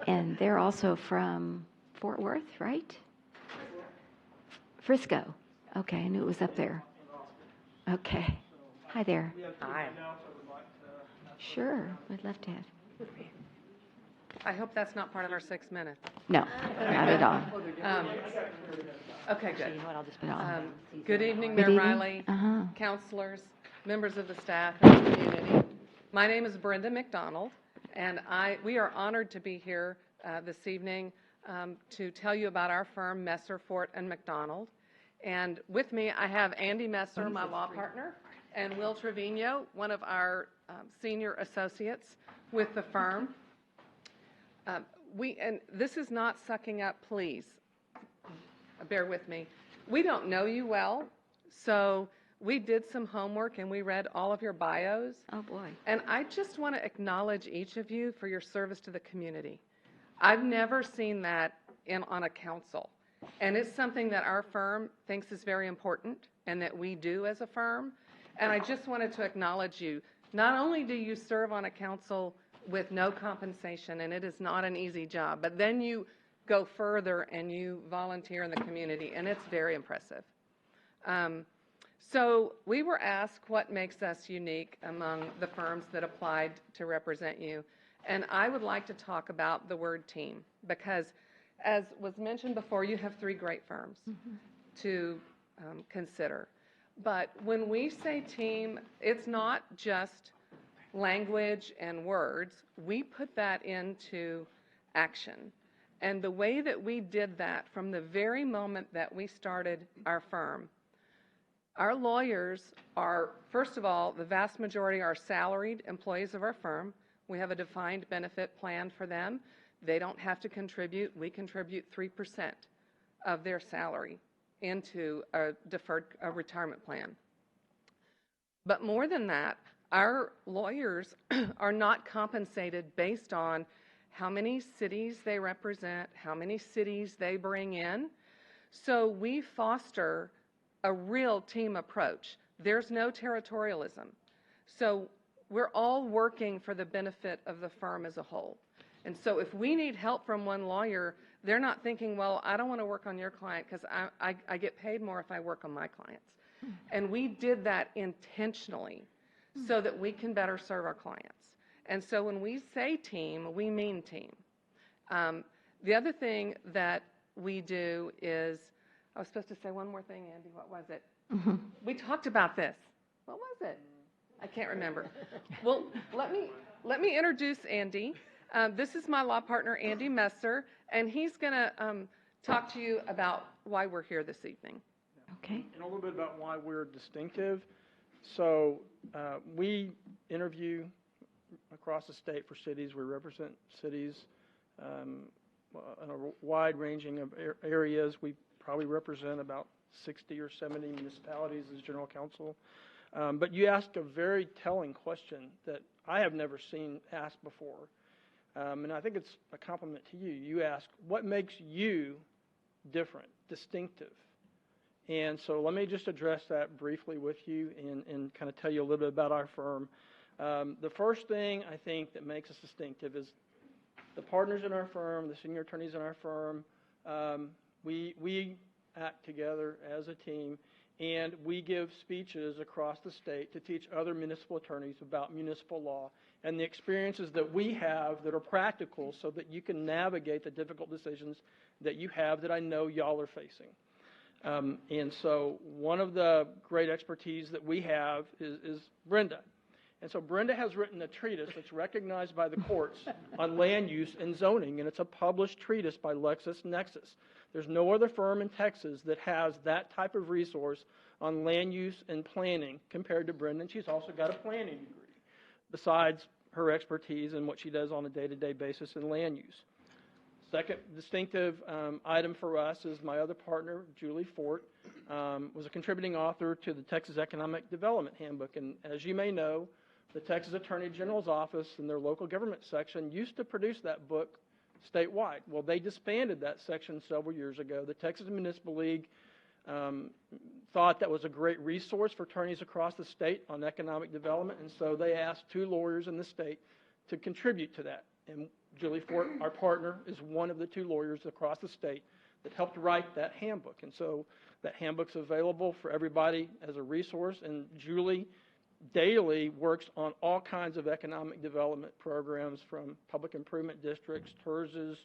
And they're also from Fort Worth, right? Frisco. Okay, I knew it was up there. Okay. Hi there. Hi. Sure, we'd love to have. I hope that's not part of our 6 minutes. No, not at all. Okay, good. You know what, I'll just put it on. Good evening, Good Mayor evening. Riley, Uh-huh. counselors, members of the staff, and the community. My name is Brenda McDonald, and we are honored to be here this evening to tell you about our firm, Messer, Fort, and McDonald. And with me, I have Andy Messer, my law partner, and Will Trevino, one of our senior associates with the firm. And this is not sucking up, please. Bear with me. We don't know you well, so we did some homework and we read all of your bios. Oh, boy. And I just want to acknowledge each of you for your service to the community. I've never seen that on a council. And it's something that our firm thinks is very important and that we do as a firm. And I just wanted to acknowledge you. Not only do you serve on a council with no compensation, and it is not an easy job, but then you go further and you volunteer in the community, and it's very impressive. So we were asked what makes us unique among the firms that applied to represent you, and I would like to talk about the word team, because as was mentioned before, you have 3 great firms to consider. But when we say team, it's not just language and words. We put that into action. And the way that we did that from the very moment that we started our firm, our lawyers are, first of all, the vast majority are salaried employees of our firm. We have a defined benefit plan for them. They don't have to contribute. We contribute 3% of their salary into a deferred retirement plan. But more than that, our lawyers are not compensated based on how many cities they represent, how many cities they bring in. So we foster a real team approach. There's no territorialism. So we're all working for the benefit of the firm as a whole. And so if we need help from one lawyer, they're not thinking, well, I don't want to work on your client because I get paid more if I work on my clients. And we did that intentionally so that we can better serve our clients. And so when we say team, we mean team. The other thing that we do is, I was supposed to say one more thing, Andy. What was it? We talked about this. What was it? I can't remember. Well, let me introduce Andy. This is my law partner, Andy Messer, and he's going to talk to you about why we're here this evening. Okay. And a little bit about why we're distinctive. So we interview across the state for cities. We represent cities in a wide ranging of areas. We probably represent about 60 or 70 municipalities as general counsel. But you asked a very telling question that I have never seen asked before. And I think it's a compliment to you. You asked, what makes you different, distinctive? And so let me just address that briefly with you and kind of tell you a little bit about our firm. The first thing I think that makes us distinctive is the partners in our firm, the senior attorneys in our firm, we act together as a team, and we give speeches across the state to teach other municipal attorneys about municipal law and the experiences that we have that are practical so that you can navigate the difficult decisions that you have that I know y'all are facing. And so one of the great expertise that we have is Brenda. And so Brenda has written a treatise that's recognized by the courts on land use and zoning, and it's a published treatise by LexisNexis. There's no other firm in Texas that has that type of resource on land use and planning compared to Brenda. And she's also got a planning degree, besides her expertise and what she does on a day-to-day basis in land use. Second distinctive item for us is my other partner, Julie Fort, was a contributing author to the Texas Economic Development Handbook. And as you may know, the Texas Attorney General's office and their local government section used to produce that book statewide. Well, they disbanded that section several years ago. The Texas Municipal League thought that was a great resource for attorneys across the state on economic development, and so they asked 2 lawyers in the state to contribute to that. And Julie Fort, our partner, is one of the 2 lawyers across the state that helped write that handbook. And so that handbook's available for everybody as a resource, and Julie daily works on all kinds of economic development programs, from public improvement districts, TERSs,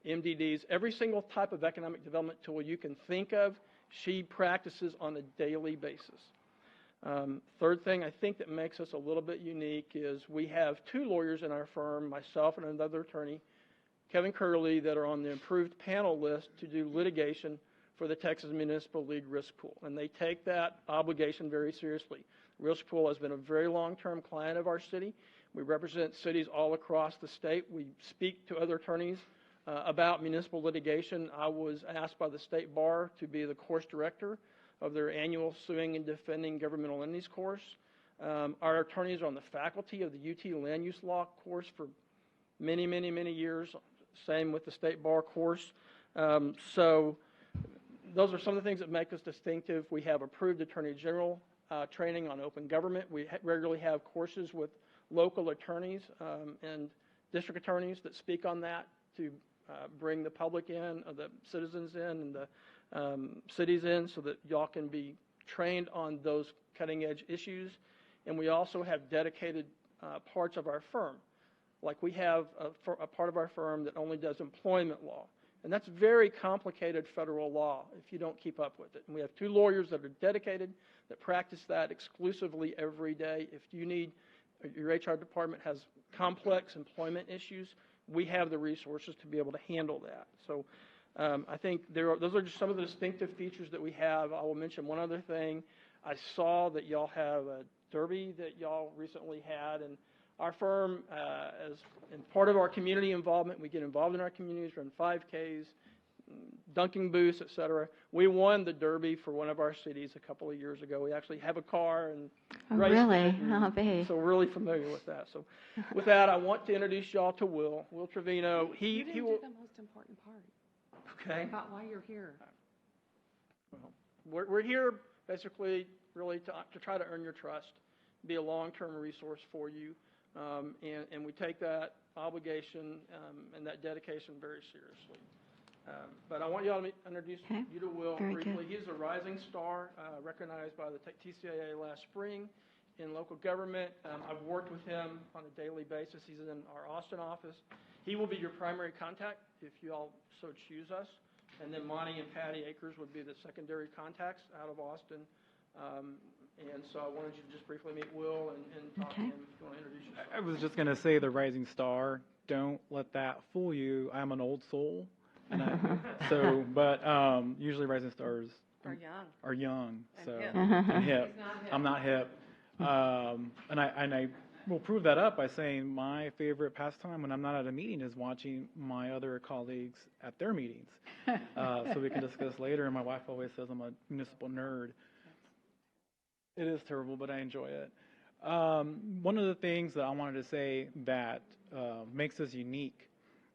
MDDs, every single type of economic development tool you can think of, she practices on a daily basis. Third thing I think that makes us a little bit unique is we have 2 lawyers in our firm, myself and another attorney, Kevin Curley, that are on the approved panel list to do litigation for the Texas Municipal League Risk Pool. And they take that obligation very seriously. Risk Pool has been a very long-term client of our city. We represent cities all across the state. We speak to other attorneys about municipal litigation. I was asked by the State Bar to be the course director of their annual Suing and Defending Governmental Entities course. Our attorneys are on the faculty of the UT Land Use Law course for many, many, many years. Same with the State Bar course. So those are some of the things that make us distinctive. We have approved Attorney General training on open government. We regularly have courses with local attorneys and district attorneys that speak on that to bring the public in, or the citizens in, and the cities in, so that y'all can be trained on those cutting edge issues. And we also have dedicated parts of our firm. Like we have a part of our firm that only does employment law. And that's very complicated federal law if you don't keep up with it. And we have 2 lawyers that are dedicated, that practice that exclusively every day. If you need, your HR department has complex employment issues, we have the resources to be able to handle that. So I think those are just some of the distinctive features that we have. I will mention one other thing. I saw that y'all have a derby that y'all recently had, and our firm, as in part of our community involvement, we get involved in our communities, run 5Ks, dunking booths, et cetera. We won the derby for one of our cities a couple of years ago. We actually have a car and raced really? it, and so we're really familiar with that. So with that, I want to introduce y'all to Will Trevino. You didn't He will. do the most important part. Okay. About why you're here. Well, we're here basically really to try to earn your trust, be a long-term resource for you, and we take that obligation and that dedication very seriously. But I want y'all to introduce you to Will briefly. He's a rising star, recognized by the TCAA last spring in local government. I've worked with him on a daily basis. He's in our Austin office. He will be your primary contact if you all so choose us. And then Monty and Patty Akers would be the secondary contacts out of Austin. And so I wanted you to just briefly meet Will and talk to him if you want to introduce yourself. I was just going to say the rising star. Don't let that fool you. I'm an old soul. And but usually rising stars are young. So I'm hip. I'm not hip. And I will prove that up by saying my favorite pastime when I'm not at a meeting is watching my other colleagues at their meetings. So we can discuss later. And my wife always says I'm a municipal nerd. It is terrible, but I enjoy it. One of the things that I wanted to say that makes us unique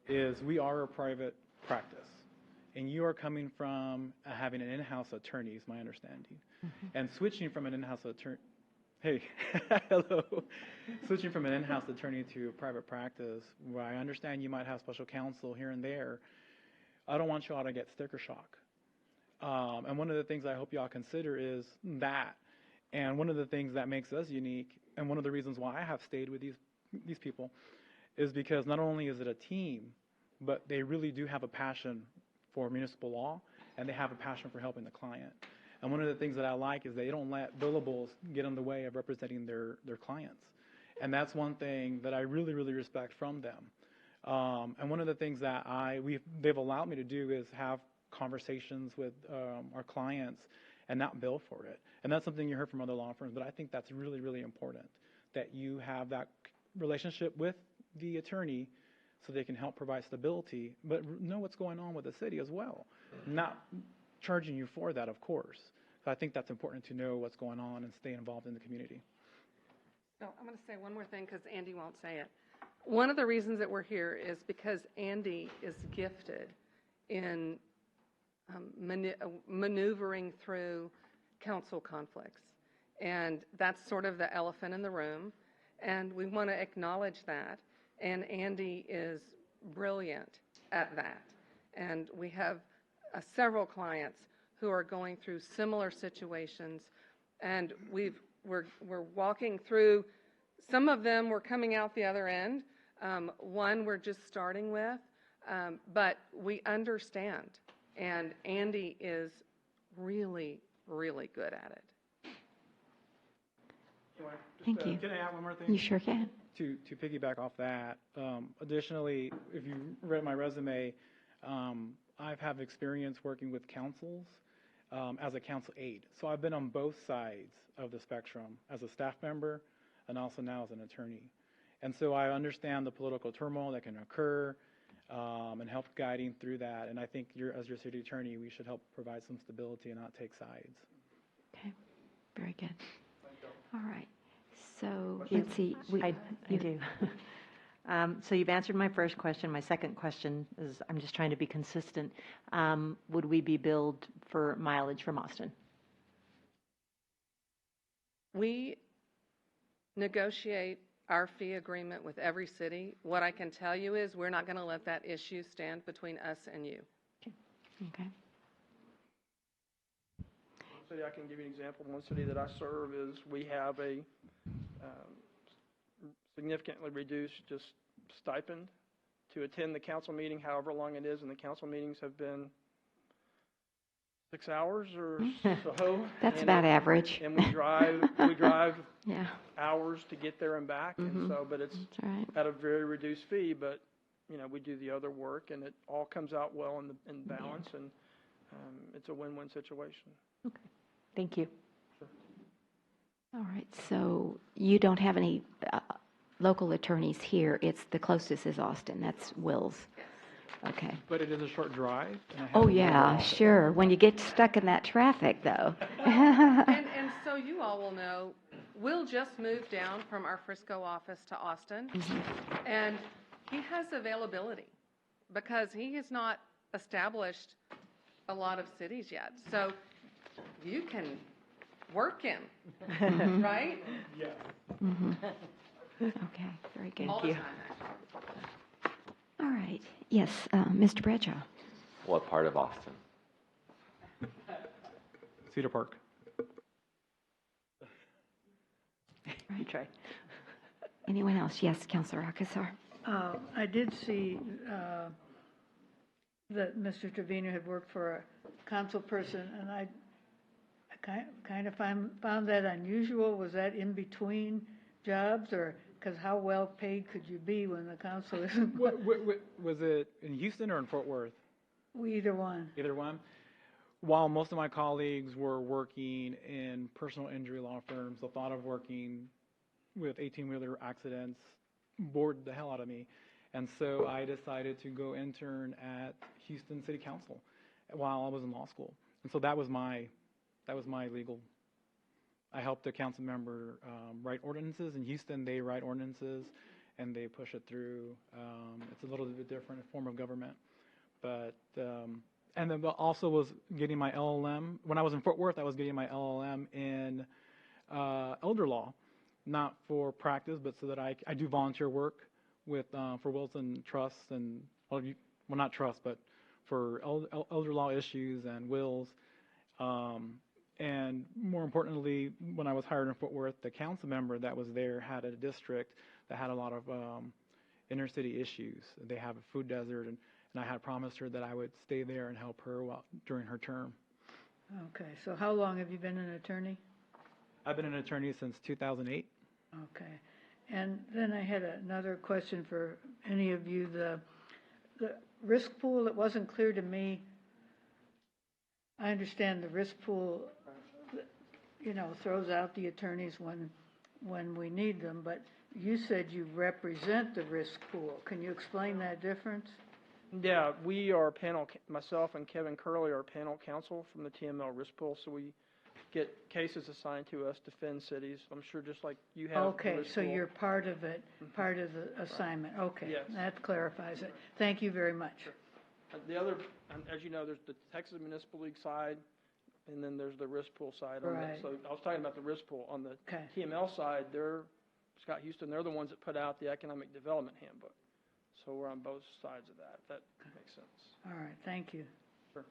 is we are a private practice. And you are coming from having an in-house attorney, is my understanding. And switching from an in-house attorney, hello. Switching from an in-house attorney to a private practice, where I understand you might have special counsel here and there, I don't want you all to get sticker shock. And one of the things I hope y'all consider is that. And one of the things that makes us unique, and one of the reasons why I have stayed with these people, is because not only is it a team, but they really do have a passion for municipal law, and they have a passion for helping the client. And one of the things that I like is they don't let billables get in the way of representing their clients. And that's one thing that I really, really respect from them. And one of the things that they've allowed me to do is have conversations with our clients and not bill for it. And that's something you heard from other law firms, but I think that's really, really important, that you have that relationship with the attorney so they can help provide stability, but know what's going on with the city as well. Not charging you for that, of course. So I think that's important to know what's going on and stay involved in the community. So I'm going to say one more thing because Andy won't say it. One of the reasons that we're here is because Andy is gifted in maneuvering through council conflicts. And that's sort of the elephant in the room. And we want to acknowledge that. And Andy is brilliant at that. And we have several clients who are going through similar situations. And we're walking through. Some of them we're coming out the other end. One we're just starting with. But we understand. And Andy is really, really good at it. Thank you. Can I add one more thing? You sure can. To piggyback off that, additionally, if you read my resume, I've had experience working with councils as a council aide. So I've been on both sides of the spectrum as a staff member and also now as an attorney. And so I understand the political turmoil that can occur and help guiding through that. And I think as your city attorney, we should help provide some stability and not take sides. Okay, very good. All right. So let's see. I do. So you've answered my first question. My second question is, I'm just trying to be consistent. Would we be billed for mileage from Austin? We negotiate our fee agreement with every city. What I can tell you is we're not going to let that issue stand between us and you. Okay. One city, I can give you an example. One city that I serve is we have a significantly reduced just stipend to attend the council meeting, however long it is, and the council meetings have been 6 hours or so. That's about average. And we drive yeah. hours to get there and back, and so, but it's right. at a very reduced fee, but, you know, we do the other work, and it all comes out well in balance, and it's a win-win situation. Okay. Thank you. All right. So you don't have any local attorneys here. It's the closest is Austin. That's Will's. Okay. But it is a short drive. Oh, yeah, sure. When you get stuck in that traffic, though. And so you all will know, Will just moved down from our Frisco office to Austin, and he has availability because he has not established a lot of cities yet. So you can work him, right? Yes. Okay, very good. All the time, actually. All right. Yes, Mr. Bradshaw. What part of Austin? Cedar Park. You try. Anyone else? Yes, Councilor Alcazar. I did see that Mr. Trevino had worked for a council person, and I kind of found that unusual. Was that in between jobs, or because how well paid could you be when the council isn't? Was it in Houston or in Fort Worth? Either one. Either one. While most of my colleagues were working in personal injury law firms, the thought of working with 18-wheeler accidents bored the hell out of me. And so I decided to go intern at Houston City Council while I was in law school. And so that was my legal. I helped a council member write ordinances. In Houston, they write ordinances and they push it through. It's a little bit different form of government. But and then also was getting my LLM. When I was in Fort Worth, I was getting my LLM in elder law, not for practice, but so that I do volunteer work with for Wilson Trust and well, not trust, but for elder law issues and wills. And more importantly, when I was hired in Fort Worth, the council member that was there had a district that had a lot of inner city issues. They have a food desert, and I had promised her that I would stay there and help her during her term. Okay, so how long have you been an attorney? I've been an attorney since 2008. Okay, and then I had another question for any of you. The risk pool, it wasn't clear to me. I understand the risk pool, you know, throws out the attorneys when we need them, but you said you represent the risk pool. Can you explain that difference? Yeah, we are panel, myself and Kevin Curley are panel counsel from the TML risk pool, so we get cases assigned to us, defend cities. I'm sure just like you have. Okay, with so school. you're part of it, part of the assignment, okay. Yes. That clarifies it. Thank you very much. The other, as you know, there's the Texas Municipal League side, and then there's the risk pool side. On Right. So I was talking about the risk pool. On the Okay. TML side, Scott Houston, they're the ones that put out the Economic Development Handbook. So we're on both sides of that, if that makes sense. All right, thank you. Sure.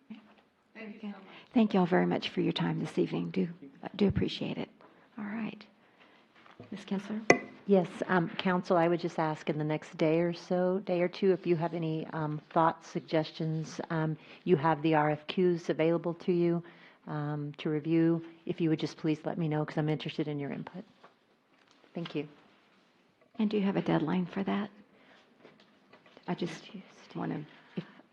Thank you all very much for your time this evening. Do appreciate it. All right. Ms. Kinsler? Yes, council, I would just ask in the next day or two, if you have any thoughts, suggestions. You have the RFQs available to you to review. If you would just please let me know, because I'm interested in your input. Thank you. And do you have a deadline for that? I just want to,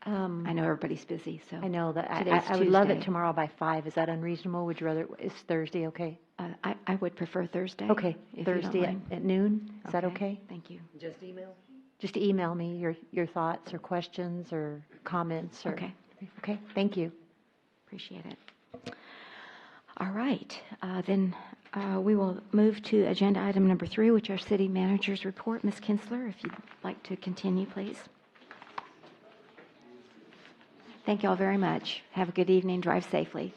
I know everybody's busy, so. I know that Today's I would love it Tuesday. tomorrow by 5. Is that unreasonable? Would you rather, is Thursday okay? I would prefer Thursday. Okay, if you don't Thursday mind. at noon? Is that okay? Thank you. Just email? Just email me your thoughts or questions or comments or. Okay. Okay, thank you. Appreciate it. All right, then we will move to agenda item number 3, which are city managers report. Ms. Kinsler, if you'd like to continue, please. Thank you all very much. Have a good evening. Drive safely.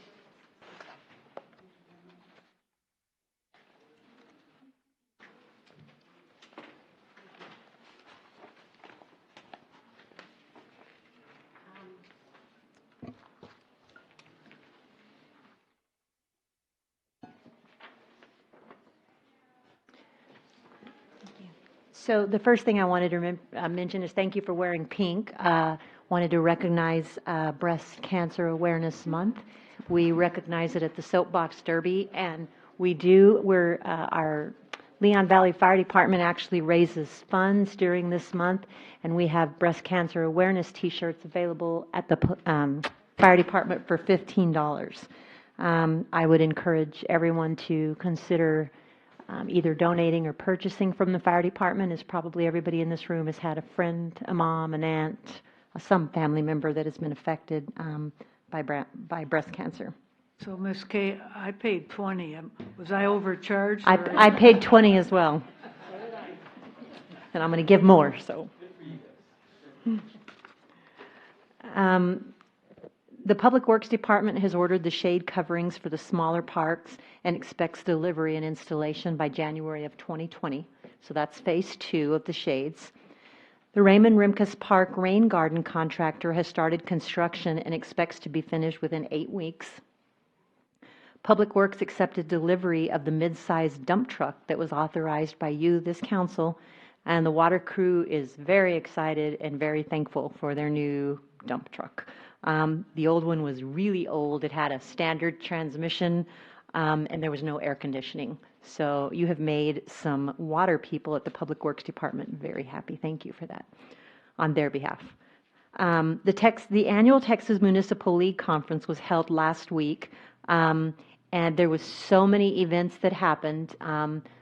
So the first thing I wanted to mention is thank you for wearing pink. Wanted to recognize Breast Cancer Awareness Month. We recognize it at the Soapbox Derby, and our Leon Valley Fire Department actually raises funds during this month, and we have breast cancer awareness T-shirts available at the fire department for $15. I would encourage everyone to consider either donating or purchasing from the fire department, as probably everybody in this room has had a friend, a mom, an aunt, some family member that has been affected by breast cancer. So, Ms. Kay, I paid 20. Was I overcharged? I paid 20 as well. And I'm going to give more, so. The Public Works Department has ordered the shade coverings for the smaller parks and expects delivery and installation by January of 2020. So that's phase 2 of the shades. The Raymond Rimkus Park Rain Garden contractor has started construction and expects to be finished within 8 weeks. Public Works accepted delivery of the mid-sized dump truck that was authorized by you, this council, and the water crew is very excited and very thankful for their new dump truck. The old one was really old. It had a standard transmission, and there was no air conditioning. So you have made some water people at the Public Works Department very happy. Thank you for that on their behalf. The annual Texas Municipal League Conference was held last week, and there was so many events that happened.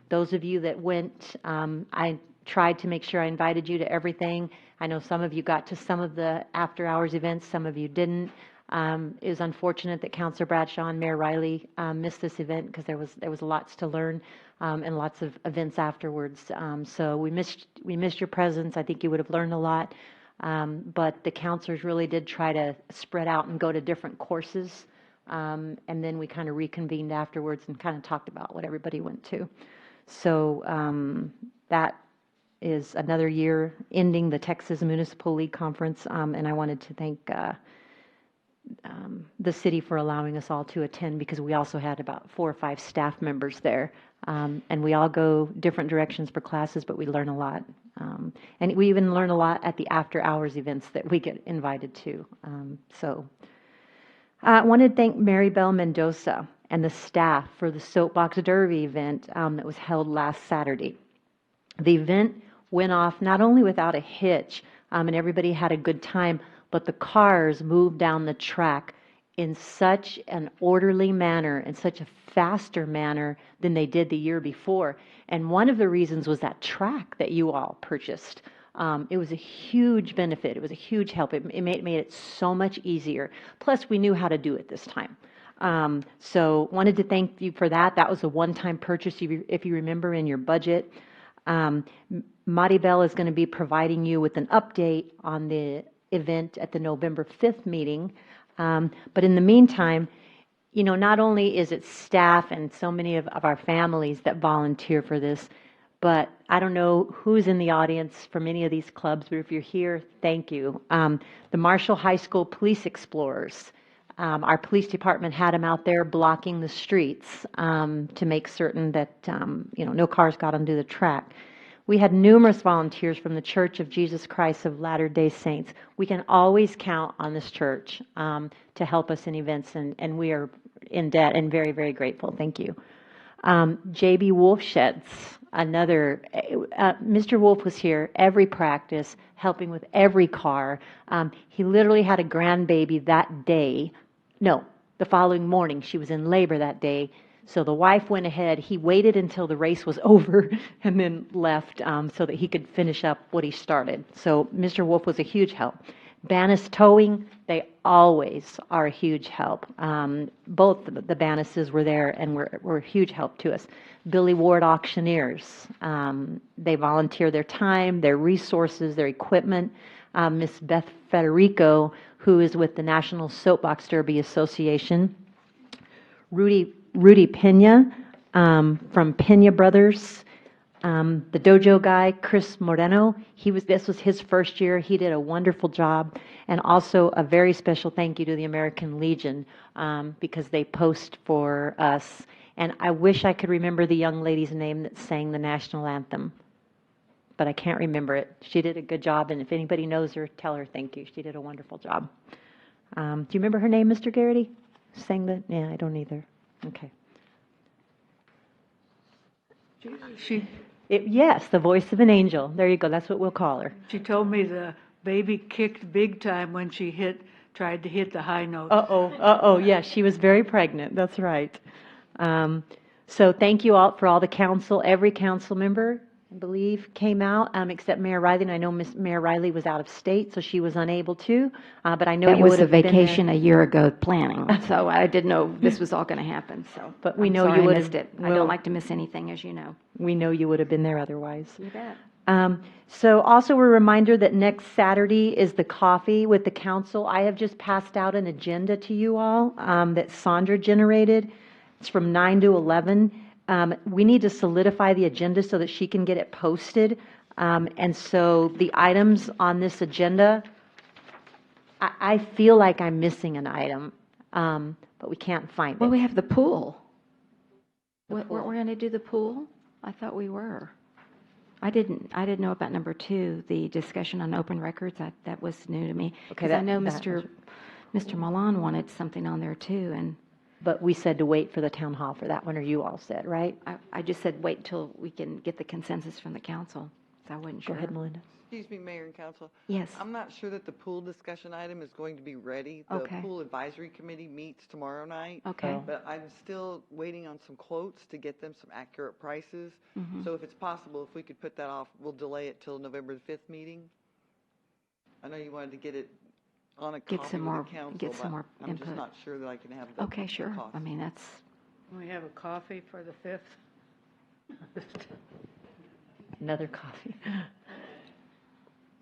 Those of you that went, I tried to make sure I invited you to everything. I know some of you got to some of the after-hours events, some of you didn't. It was unfortunate that Councilor Bradshaw and Mayor Riley missed this event because there was lots to learn and lots of events afterwards. So we missed your presence. I think you would have learned a lot. But the councilors really did try to spread out and go to different courses. And then we kind of reconvened afterwards and kind of talked about what everybody went to. So that is another year ending the Texas Municipal League Conference, and I wanted to thank the city for allowing us all to attend, because we also had about 4 or 5 staff members there, and we all go different directions for classes, but we learn a lot, and we even learn a lot at the after-hours events that we get invited to. So I want to thank Mary Bell Mendoza and the staff for the Soapbox Derby event that was held last Saturday. The event went off not only without a hitch, and everybody had a good time, but the cars moved down the track in such an orderly manner, in such a faster manner than they did the year before. And one of the reasons was that track that you all purchased. It was a huge benefit. It was a huge help. It made it so much easier. Plus, we knew how to do it this time. So wanted to thank you for that. That was a one-time purchase, if you remember, in your budget. Maribel is going to be providing you with an update on the event at the November 5th meeting. But in the meantime, you know, not only is it staff and so many of our families that volunteer for this, but I don't know who's in the audience from any of these clubs, but if you're here, thank you. The Marshall High School Police Explorers. Our police department had them out there blocking the streets to make certain that, you know, no cars got onto the track. We had numerous volunteers from the Church of Jesus Christ of Latter-day Saints. We can always count on this church to help us in events, and we are in debt and very, very grateful. Thank you. J.B. Wolf Sheds, another, Mr. Wolf was here every practice, helping with every car. He literally had a grandbaby that day. No, the following morning. She was in labor that day. So the wife went ahead. He waited until the race was over and then left so that he could finish up what he started. So Mr. Wolf was a huge help. Bannis Towing, they always are a huge help. Both the Bannises were there and were a huge help to us. Billy Ward Auctioneers, they volunteer their time, their resources, their equipment. Miss Beth Federico, who is with the National Soapbox Derby Association. Rudy Pena from Pena Brothers. The dojo guy, Chris Moreno, this was his first year. He did a wonderful job. And also a very special thank you to the American Legion because they post for us. And I wish I could remember the young lady's name that sang the national anthem, but I can't remember it. She did a good job, and if anybody knows her, tell her thank you. She did a wonderful job. Do you remember her name, Mr. Garrity? Sang the, yeah, I don't either. Okay. Yes, the voice of an angel. There you go. That's what we'll call her. She told me the baby kicked big time when she tried to hit the high note. Yeah, she was very pregnant. That's right. So thank you all for all the council. Every council member, I believe, came out, except Mayor Riley. And I know Mayor Riley was out of state, so she was unable to. But I know That you was would a have been there. vacation a year ago planning, so I didn't know this was all going to happen. So, But we I'm know sorry you I would missed it. I don't like to miss anything, as you know. We know you would have been there otherwise. You bet. So also a reminder that next Saturday is the coffee with the council. I have just passed out an agenda to you all that Sandra generated. It's from 9 to 11. We need to solidify the agenda so that she can get it posted. And so the items on this agenda, I feel like I'm missing an item, but we can't find it. Well, we have the pool. Weren't we going to do the pool? I thought we were. I didn't know about number 2, the discussion on open records. That was new to me. Because I know Mr. Milan wanted something on there too, and. But we said to wait for the town hall for that one, or you all said, right? I just said wait until we can get the consensus from the council. So I wasn't sure. Go ahead, Melinda. Excuse me, Mayor and Council. Yes. I'm not sure that the pool discussion item is going to be ready. The Okay. pool advisory committee meets tomorrow night. Okay. But I'm still waiting on some quotes to get them some accurate prices. Mhm. So if it's possible, if we could put that off, we'll delay it till November the 5th meeting. I know you wanted to get it on a Get copy some with more- the council, get some but more I'm input. just not sure that I can have the Okay, sure. cost. I mean, that's. We have a coffee for the 5th. Another coffee.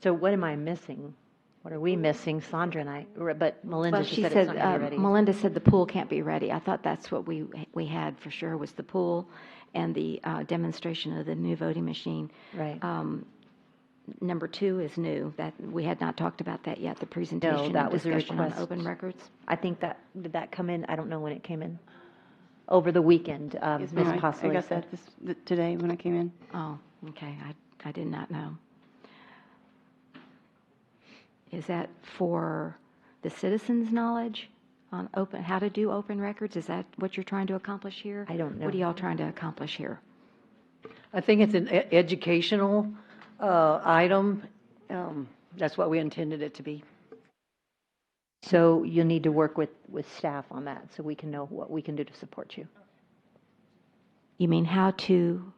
So what am I missing? What are we missing? Sandra and I, but Melinda Well, just she said said, it's not gonna be ready. Melinda said the pool can't be ready. I thought that's what we had for sure, was the pool and the demonstration of the new voting machine. Right. Number 2 is new. That we had not talked about that yet, the presentation No, that and was a discussion on request. open records. I think did that come in? I don't know when it came in. Over the weekend, Yes, Ms. ma'am. I Possiley got said. that today when I came in. Oh, okay. I did not know. Is that for the citizens' knowledge on how to do open records? Is that what you're trying to accomplish here? I don't know. What are y'all trying to accomplish here? I think it's an educational item. That's what we intended it to be. So you'll need to work with staff on that so we can know what we can do to support you. You mean how to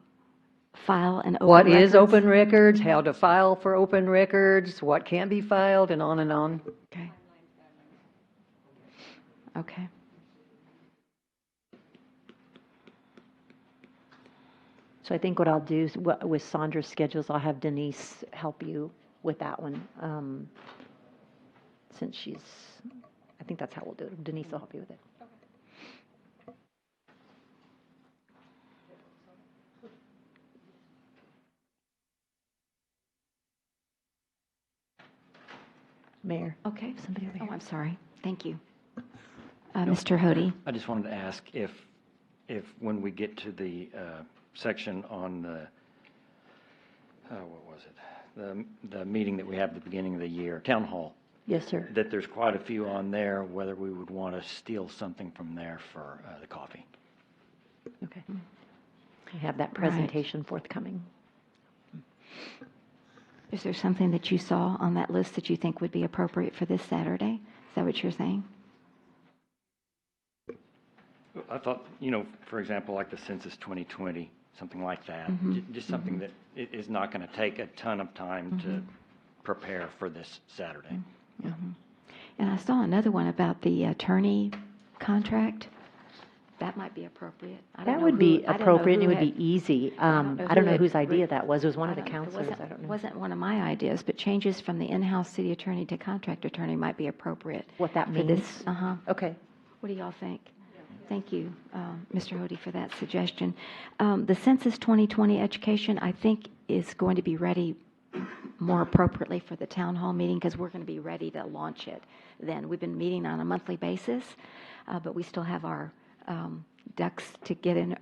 file an open What records? is open records, how to file for open records, what can be filed, and on and on. Okay. Okay. So I think what I'll do is, with Sandra's schedules, I'll have Denise help you with that one, since I think that's how we'll do it. Denise will help you with it. Mayor. Okay. Somebody over here. Oh, I'm sorry. Thank you. Mr. Hody. I just wanted to ask if when we get to the section on the, what was it? The meeting that we have at the beginning of the year, town hall. Yes, sir. That there's quite a few on there, whether we would want to steal something from there for the coffee. Okay. I have that presentation forthcoming. Is there something that you saw on that list that you think would be appropriate for this Saturday? Is that what you're saying? I thought, for example, like the Census 2020, something like that. Just something that is not going to take a ton of time to prepare for this Saturday. Yeah. And I saw another one about the attorney contract. That might be appropriate. That would be appropriate, and it would be easy. I don't know whose idea that was. It was one of the counselors. I don't know. It wasn't one of my ideas, but changes from the in-house city attorney to contract attorney might be appropriate. What that means? For this, Okay. What do y'all think? Thank you, Mr. Hody, for that suggestion. The Census 2020 education, I think, is going to be ready more appropriately for the town hall meeting, because we're going to be ready to launch it then. We've been meeting on a monthly basis, but we still have our ducks to get in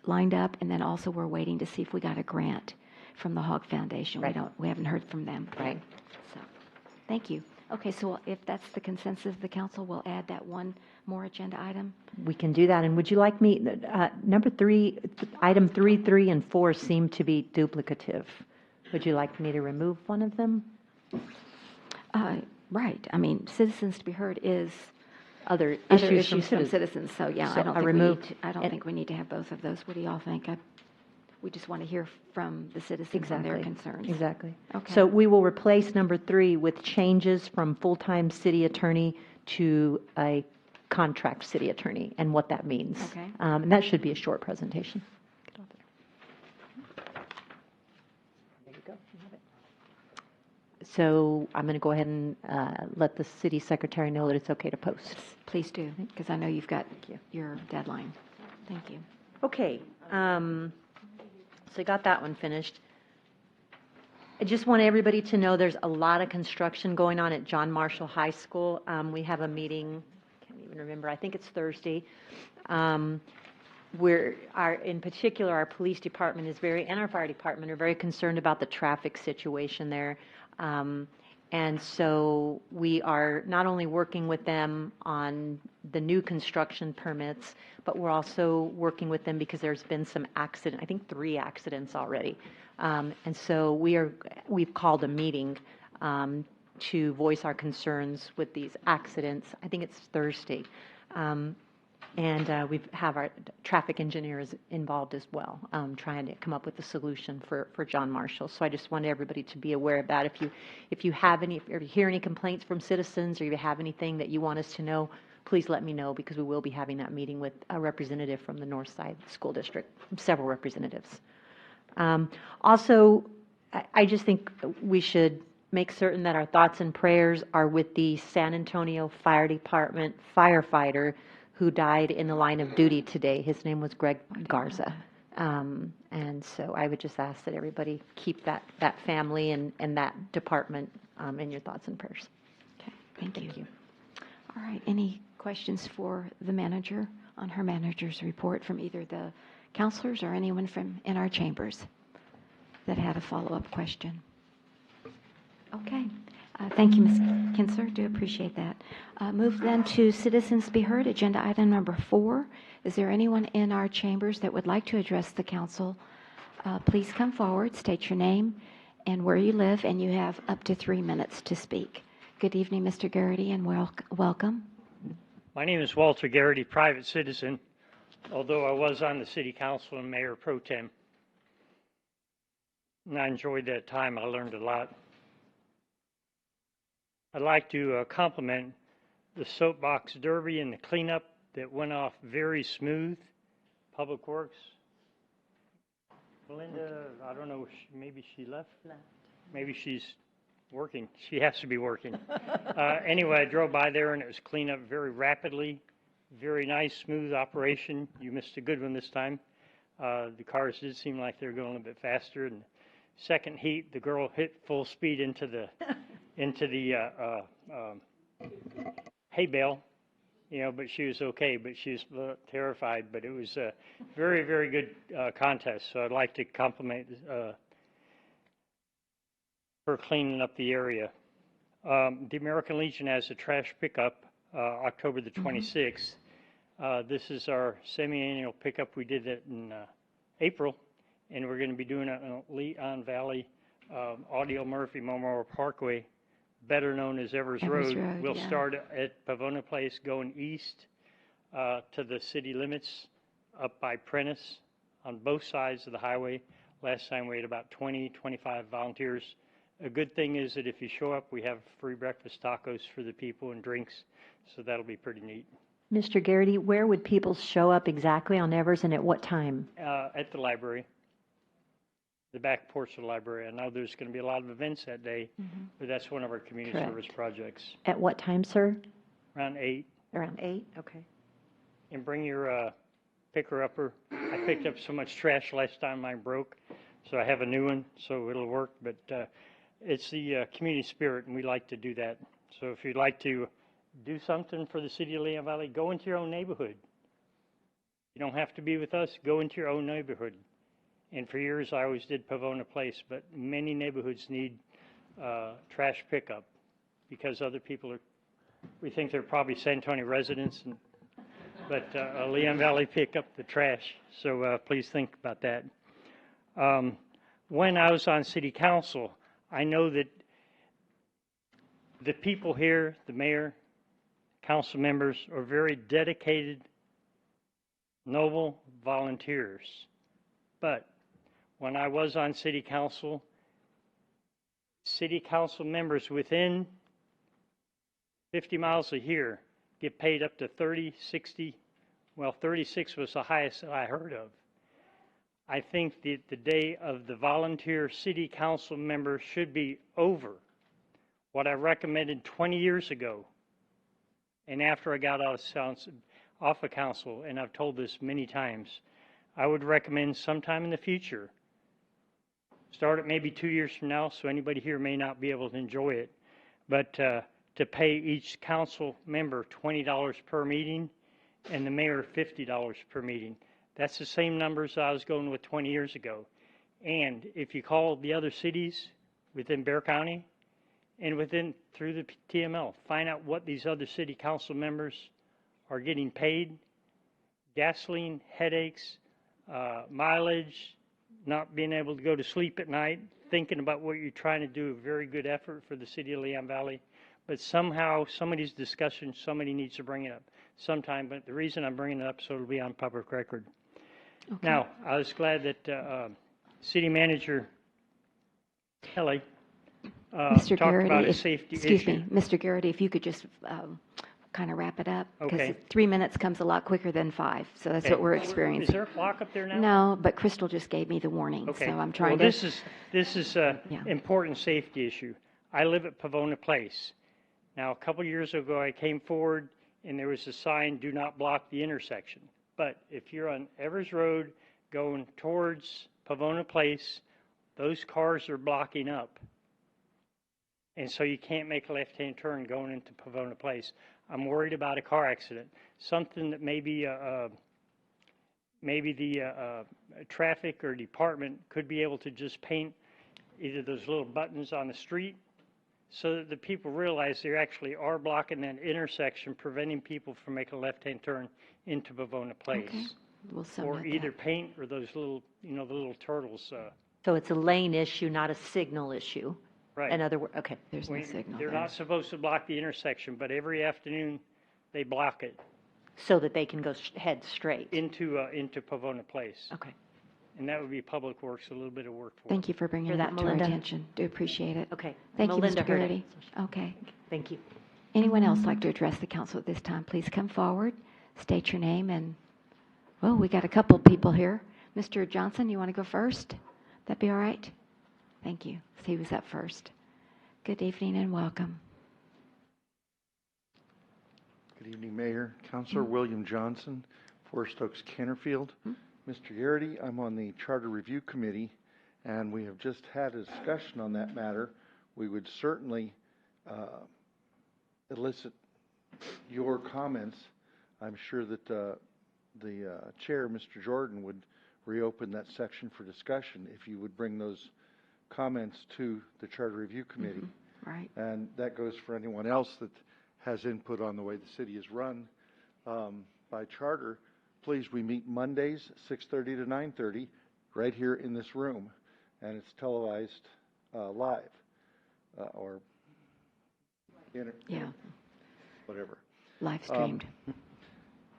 lined up, and then also we're waiting to see if we got a grant from the Hog Foundation. Right. We haven't heard from them. Right. So, thank you. Okay, so if that's the consensus of the council, we'll add that one more agenda item. We can do that. And would you like me, number 3, item 3, 3, and 4 seem to be duplicative. Would you like me to remove one of them? Right. I mean, citizens to be heard is Other issues issues from from citizens. So yeah, So I don't I think removed- I don't think we need to have both of those. What do y'all think? We just want to hear from the citizens and their concerns. Exactly. Okay. So we will replace number 3 with changes from full-time city attorney to a contract city attorney, and what that means. Okay. And that should be a short presentation. There you go. You have it. So I'm going to go ahead and let the city secretary know that it's okay to post. Please do, because I know you've got your deadline. Thank you. Okay. So I got that one finished. I just want everybody to know there's a lot of construction going on at John Marshall High School. We have a meeting, I can't even remember, I think it's Thursday, where in particular, our police department and our fire department are very concerned about the traffic situation there. And so we are not only working with them on the new construction permits, but we're also working with them because there's been some accident, I think 3 accidents already. And so we've called a meeting to voice our concerns with these accidents. I think it's Thursday. And we have our traffic engineers involved as well, trying to come up with a solution for John Marshall. So I just want everybody to be aware of that. If you hear any complaints from citizens, or if you have anything that you want us to know, please let me know, because we will be having that meeting with a representative from the North Side School District, several representatives. Also, I just think we should make certain that our thoughts and prayers are with the San Antonio Fire Department firefighter who died in the line of duty today. His name was Greg Garza. And so I would just ask that everybody keep that family and that department in your thoughts and prayers. Okay, thank you. All right, any questions for the manager on her manager's report from either the counselors or anyone from in our chambers that had a follow-up question? Okay. Thank you, Ms. Kinsler. Do appreciate that. Move then to citizens be heard, agenda item number 4. Is there anyone in our chambers that would like to address the council? Please come forward, state your name and where you live, and you have up to 3 minutes to speak. Good evening, Mr. Garrity, and welcome. My name is Walter Garrity, private citizen, although I was on the city council and mayor pro tem. And I enjoyed that time. I learned a lot. I'd like to compliment the soapbox derby and the cleanup that went off very smooth. Public Works, Melinda, I don't know, maybe she left? Maybe she's working. She has to be working. Anyway, I drove by there and it was cleaned up very rapidly. Very nice, smooth operation. You missed a good one this time. The cars did seem like they were going a little bit faster. And second heat, the girl hit full speed into the hay bale, but she was okay. But she was a little terrified. But it was a very, very good contest. So I'd like to compliment her cleaning up the area. The American Legion has a trash pickup October the 26th. This is our semi-annual pickup. We did it in April, and we're going to be doing it on Leon Valley, Audio Murphy Memorial Parkway, better known as Evers Road. We'll start at Pavona Place going east to the city limits up by Prentice on both sides of the highway. Last time we had about 20, 25 volunteers. A good thing is that if you show up, we have free breakfast tacos for the people and drinks, so that'll be pretty neat. Mr. Garrity, where would people show up exactly on Evers and at what time? At the library, the back porch of the library. I know there's going to be a lot of events that day, but that's one of our community service projects. At what time, sir? Around 8. Around 8, okay. And bring your picker-upper. I picked up so much trash last time mine broke, so I have a new one, so it'll work. But it's the community spirit, and we like to do that. So if you'd like to do something for the city of Leon Valley, go into your own neighborhood. You don't have to be with us. Go into your own neighborhood. And for years, I always did Pavona Place, but many neighborhoods need trash pickup because other people we think they're probably San Antonio residents, but Leon Valley pick up the trash. So please think about that. When I was on city council, I know that the people here, the mayor, council members, are very dedicated, noble volunteers. But when I was on city council members within 50 miles of here get paid up to 30, 60, well, 36 was the highest that I heard of. I think that the day of the volunteer city council member should be over. What I recommended 20 years ago, and after I got off of council, and I've told this many times, I would recommend sometime in the future, start it maybe 2 years from now, so anybody here may not be able to enjoy it, but to pay each council member $20 per meeting and the mayor $50 per meeting. That's the same numbers I was going with 20 years ago. And if you call the other cities within Bexar County, and through the TML, find out what these other city council members are getting paid. Gasoline, headaches, mileage, not being able to go to sleep at night, thinking about what you're trying to do, a very good effort for the city of Leon Valley. But somehow, somebody's discussion, somebody needs to bring it up sometime. But the reason I'm bringing it up, so it'll be on public record. Okay. Now, I was glad that City Manager Kelly Mr. talked Garrity, about a safety issue. Excuse me, Mr. Garrity, if you could just kind of wrap it up. Okay. Because 3 minutes comes a lot quicker than 5, so that's what we're experiencing. Is there a clock up there now? No, but Crystal just gave me the warning, Okay. so I'm trying well, to. This is an important safety issue. I live at Pavona Place. Now, a couple years ago, I came forward and there was a sign, "Do not block the intersection." But if you're on Evers Road going towards Pavona Place, those cars are blocking up. And so you can't make a left-hand turn going into Pavona Place. I'm worried about a car accident, something that maybe the traffic or department could be able to just paint either those little buttons on the street so that the people realize they actually are blocking that intersection, preventing people from making a left-hand turn into Pavona Place. Okay. We'll or either paint or those little, the little turtles. So it's a lane issue, not a signal issue? Right. In other words, okay. There's no signal They're there. not supposed to block the intersection, but every afternoon they block it. So that they can go head straight? Into Pavona Place. Okay. And that would be Public Works, a little bit of work for Thank you for bringing that to our attention. Do appreciate it. Okay. Thank Melinda you, Mr. heard it. Garrity. Okay. Thank you. Anyone else like to address the council at this time? Please come forward, state your name, and, well, we got a couple people here. Mr. Johnson, you want to go first? That'd be all right? Thank you. So he was up first. Good evening and welcome. Good evening, Mayor. Councilor William Johnson, Forest Oaks, Canterfield. Mr. Garrity, I'm on the Charter Review Committee, and we have just had a discussion on that matter. We would certainly elicit your comments. I'm sure that the chair, Mr. Jordan, would reopen that section for discussion if you would bring those comments to the Charter Review Committee. Right. And that goes for anyone else that has input on the way the city is run by charter. Please, we meet Mondays, 6:30 to 9:30, right here in this room, and it's televised live or whatever. Live streamed.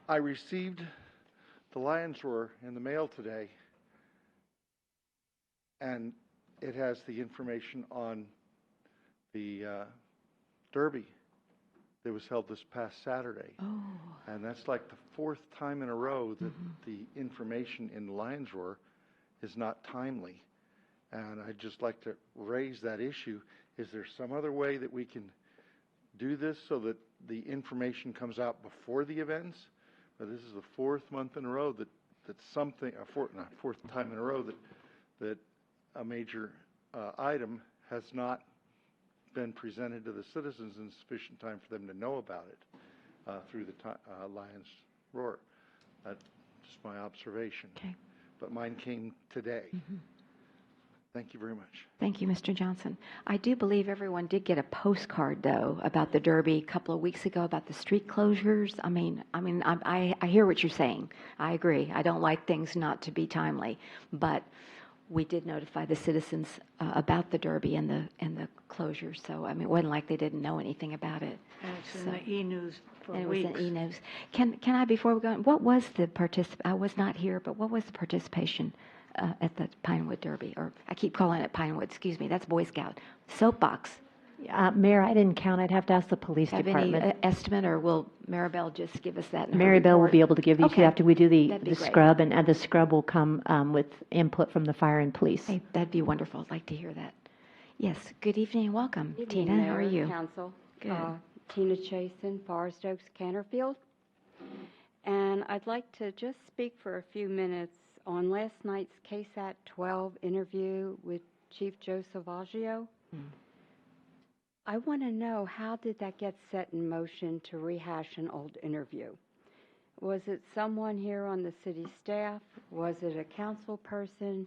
I received the Lions Roar in the mail today, and it has the information on the Derby that was held this past Saturday. Oh. And that's like the fourth time in a row that the information in the Lions Roar is not timely. And I'd just like to raise that issue. Is there some other way that we can do this so that the information comes out before the events? But this is the fourth month in a row that something, fourth time in a row that a major item has not been presented to the citizens in sufficient time for them to know about it through the Lions Roar. That's just my observation. Okay. But mine came today. Thank you very much. Thank you, Mr. Johnson. I do believe everyone did get a postcard, though, about the Derby a couple of weeks ago about the street closures. I hear what you're saying. I agree. I don't like things not to be timely, but we did notify the citizens about the Derby and the closures. So it wasn't like they didn't know anything about it. And it's in the e-news for and weeks. It was in e-news. Can I, before we go on, what was the I was not here, but what was the participation at the Pinewood Derby? Or I keep calling it Pinewood, excuse me, that's Boy Scout. Soapbox. Mayor, I didn't count. I'd have to ask the police Have department. any estimate, or will Maribel just give us that? in her Maribel will report? be able to give you Okay. after we do That'd be the great. scrub, and the scrub will come with input from the fire and police. Hey, that'd be wonderful. I'd like to hear that. Yes. Good evening and welcome, Good evening, Tina. How are Mayor, you? Council. Good. Tina Chasen, Forest Oaks, Canterfield. And I'd like to just speak for a few minutes on last night's KSAT 12 interview with Chief Joe Salvaggio. I want to know, how did that get set in motion to rehash an old interview? Was it someone here on the city staff? Was it a council person?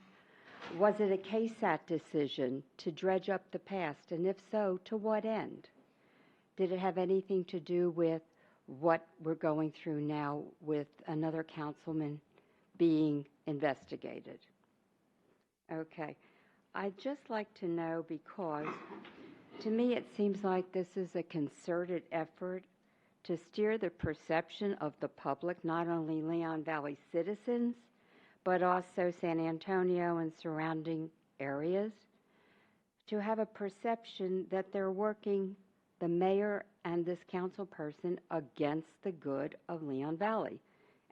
Was it a KSAT decision to dredge up the past? And if so, to what end? Did it have anything to do with what we're going through now with another councilman being investigated? Okay. I'd just like to know, because to me it seems like this is a concerted effort to steer the perception of the public, not only Leon Valley citizens, but also San Antonio and surrounding areas, to have a perception that they're working, the mayor and this council person, against the good of Leon Valley.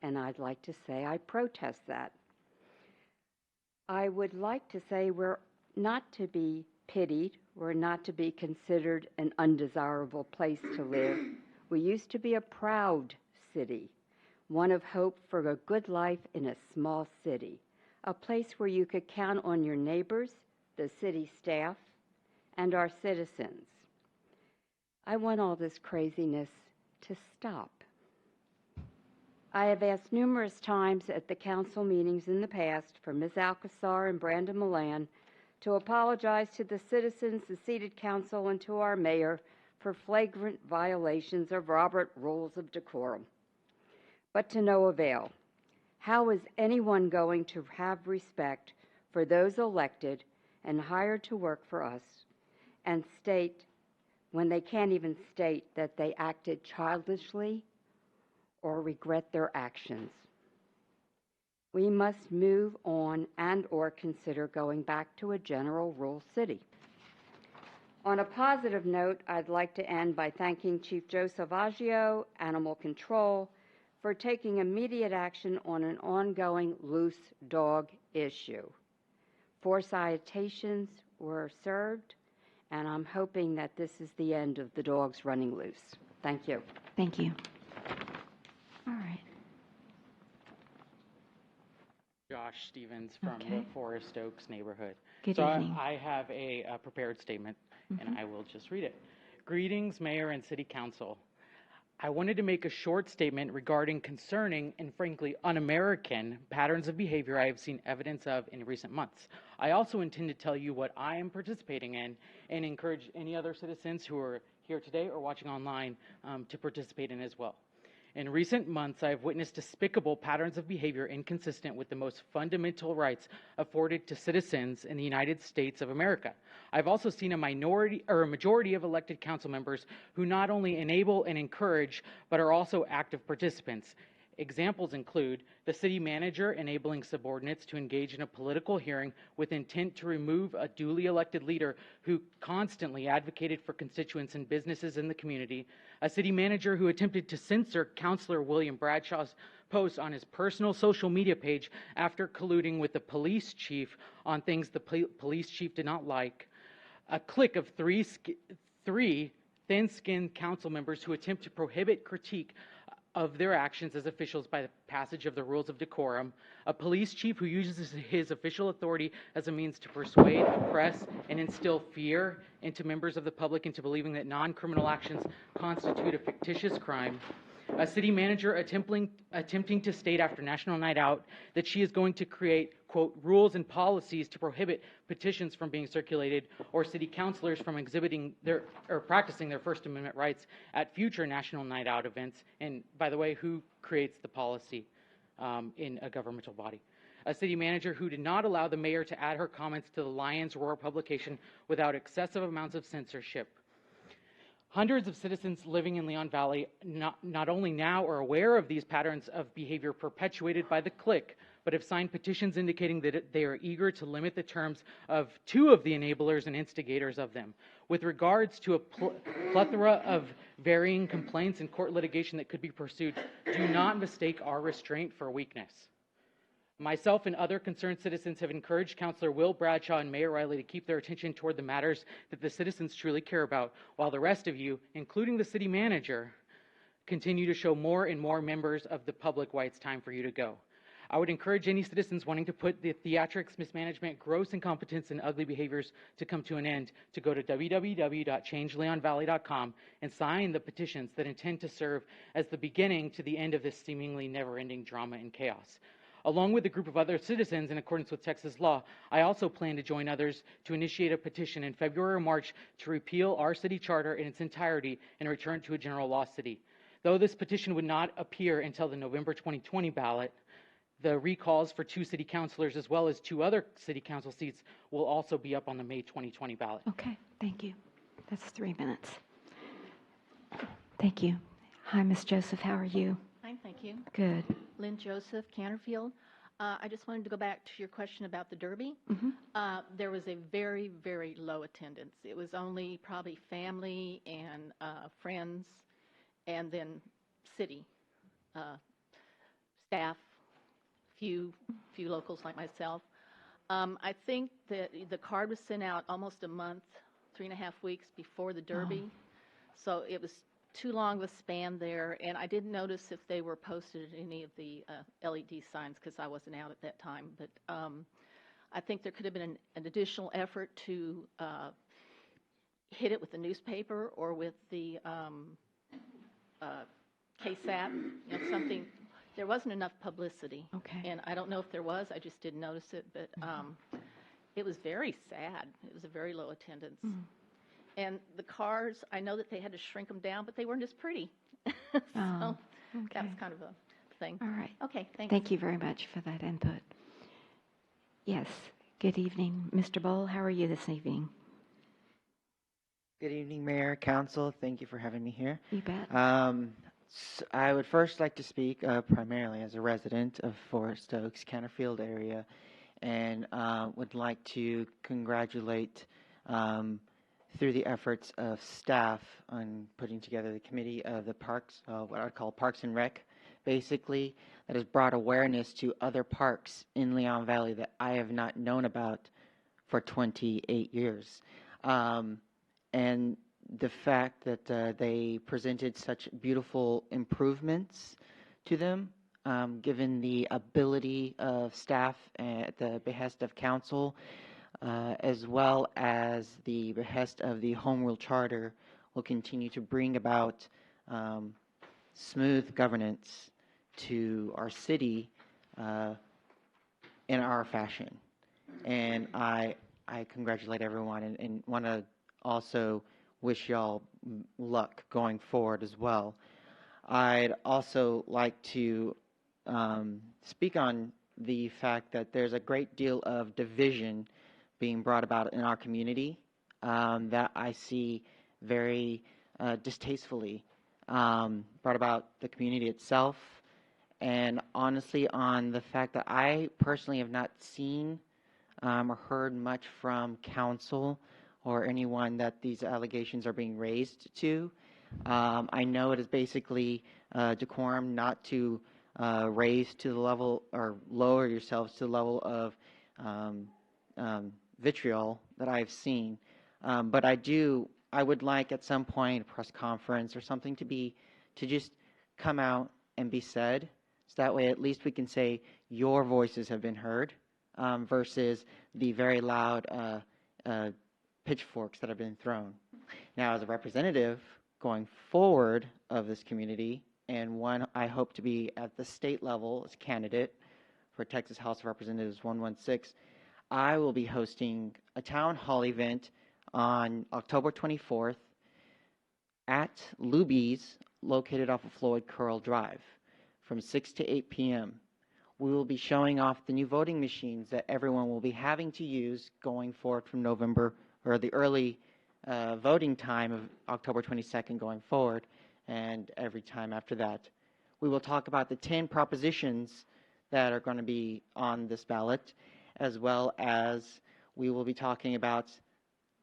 And I'd like to say I protest that. I would like to say we're not to be pitied. We're not to be considered an undesirable place to live. We used to be a proud city, one of hope for a good life in a small city, a place where you could count on your neighbors, the city staff, and our citizens. I want all this craziness to stop. I have asked numerous times at the council meetings in the past for Ms. Alcazar and Brandon Milan to apologize to the citizens, the seated council, and to our mayor for flagrant violations of Robert Rules of Decorum. But to no avail. How is anyone going to have respect for those elected and hired to work for us and state, when they can't even state, that they acted childishly or regret their actions? We must move on and/or consider going back to a general rule city. On a positive note, I'd like to end by thanking Chief Joe Salvaggio, Animal Control, for taking immediate action on an ongoing loose dog issue. 4 citations were served, and I'm hoping that this is the end of the dogs running loose. Thank you. Thank you. All right. Josh Stevens from Okay. the Forest Oaks neighborhood. Good so evening. I have a prepared statement, and I will just read it. Greetings, Mayor and City Council. I wanted to make a short statement regarding concerning and frankly un-American patterns of behavior I have seen evidence of in recent months. I also intend to tell you what I am participating in and encourage any other citizens who are here today or watching online to participate in as well. In recent months, I have witnessed despicable patterns of behavior inconsistent with the most fundamental rights afforded to citizens in the United States of America. I've also seen a majority of elected council members who not only enable and encourage, but are also active participants. Examples include the city manager enabling subordinates to engage in a political hearing with intent to remove a duly elected leader who constantly advocated for constituents and businesses in the community, a city manager who attempted to censor Councilor William Bradshaw's post on his personal social media page after colluding with the police chief on things the police chief did not like, a clique of three thin-skinned council members who attempt to prohibit critique of their actions as officials by the passage of the rules of decorum, a police chief who uses his official authority as a means to persuade, oppress, and instill fear into members of the public into believing that non-criminal actions constitute a fictitious crime, a city manager attempting to state after National Night Out that she is going to create, quote, rules and policies to prohibit petitions from being circulated or city councilors from exhibiting or practicing their First Amendment rights at future National Night Out events. And by the way, who creates the policy in a governmental body? A city manager who did not allow the mayor to add her comments to the Lion's Roar publication without excessive amounts of censorship. Hundreds of citizens living in Leon Valley not only now are aware of these patterns of behavior perpetuated by the clique, but have signed petitions indicating that they are eager to limit the terms of 2 of the enablers and instigators of them. With regards to a plethora of varying complaints and court litigation that could be pursued, do not mistake our restraint for weakness. Myself and other concerned citizens have encouraged Councilor Will Bradshaw and Mayor Riley to keep their attention toward the matters that the citizens truly care about, while the rest of you, including the city manager, continue to show more and more members of the public why it's time for you to go. I would encourage any citizens wanting to put the theatrics, mismanagement, gross incompetence, and ugly behaviors to come to an end to go to www.changeleonvalley.com and sign the petitions that intend to serve as the beginning to the end of this seemingly never-ending drama and chaos. Along with a group of other citizens in accordance with Texas law, I also plan to join others to initiate a petition in February or March to repeal our city charter in its entirety and return to a general law city. Though this petition would not appear until the November 2020 ballot, the recalls for 2 city councilors as well as 2 other city council seats will also be up on the May 2020 ballot. Okay, thank you. That's 3 minutes. Thank you. Hi, Ms. Joseph, how are you? Fine, thank you. Good. Lynn Joseph, Canterfield. I just wanted to go back to your question about the Derby. There was a very, very low attendance. It was only probably family and friends, and then city staff, few locals like myself. I think that the card was sent out almost a month, 3.5 weeks before the Derby, so it was too long of a span there, and I didn't notice if they were posted in any of the LED signs because I wasn't out at that time. But I think there could have been an additional effort to hit it with the newspaper or with the KSAT, something. There wasn't enough publicity. Okay. And I don't know if there was. I just didn't notice it. But it was very sad. It was a very low attendance. And the cars, I know that they had to shrink them down, but they weren't as pretty. So that was kind of a thing. All right. Okay, thanks. Thank you very much for that input. Yes, good evening. Mr. Bowl, how are you this evening? Good evening, Mayor, Council. Thank you for having me here. You bet. I would first like to speak primarily as a resident of Forest Oaks, Canterfield area, and would like to congratulate through the efforts of staff on putting together the committee of the parks, what I call Parks and Rec basically, that has brought awareness to other parks in Leon Valley that I have not known about for 28 years. And the fact that they presented such beautiful improvements to them, given the ability of staff at the behest of council, as well as the behest of the Home Rule Charter, will continue to bring about smooth governance to our city in our fashion. And I congratulate everyone and want to also wish y'all luck going forward as well. I'd also like to speak on the fact that there's a great deal of division being brought about in our community that I see very distastefully brought about the community itself, and honestly on the fact that I personally have not seen or heard much from council or anyone that these allegations are being raised to. I know it is basically decorum not to raise to the level or lower yourselves to the level of vitriol that I've seen. But I would like at some point a press conference or something to just come out and be said. So that way at least we can say your voices have been heard versus the very loud pitchforks that have been thrown. Now, as a representative going forward of this community, and one I hope to be at the state level as candidate for Texas House of Representatives 116, I will be hosting a town hall event on October 24th at Luby's, located off of Floyd Curl Drive, from 6 to 8 p.m. We will be showing off the new voting machines that everyone will be having to use going forward from November, or the early voting time of October 22nd going forward, and every time after that. We will talk about the 10 propositions that are going to be on this ballot, as well as we will be talking about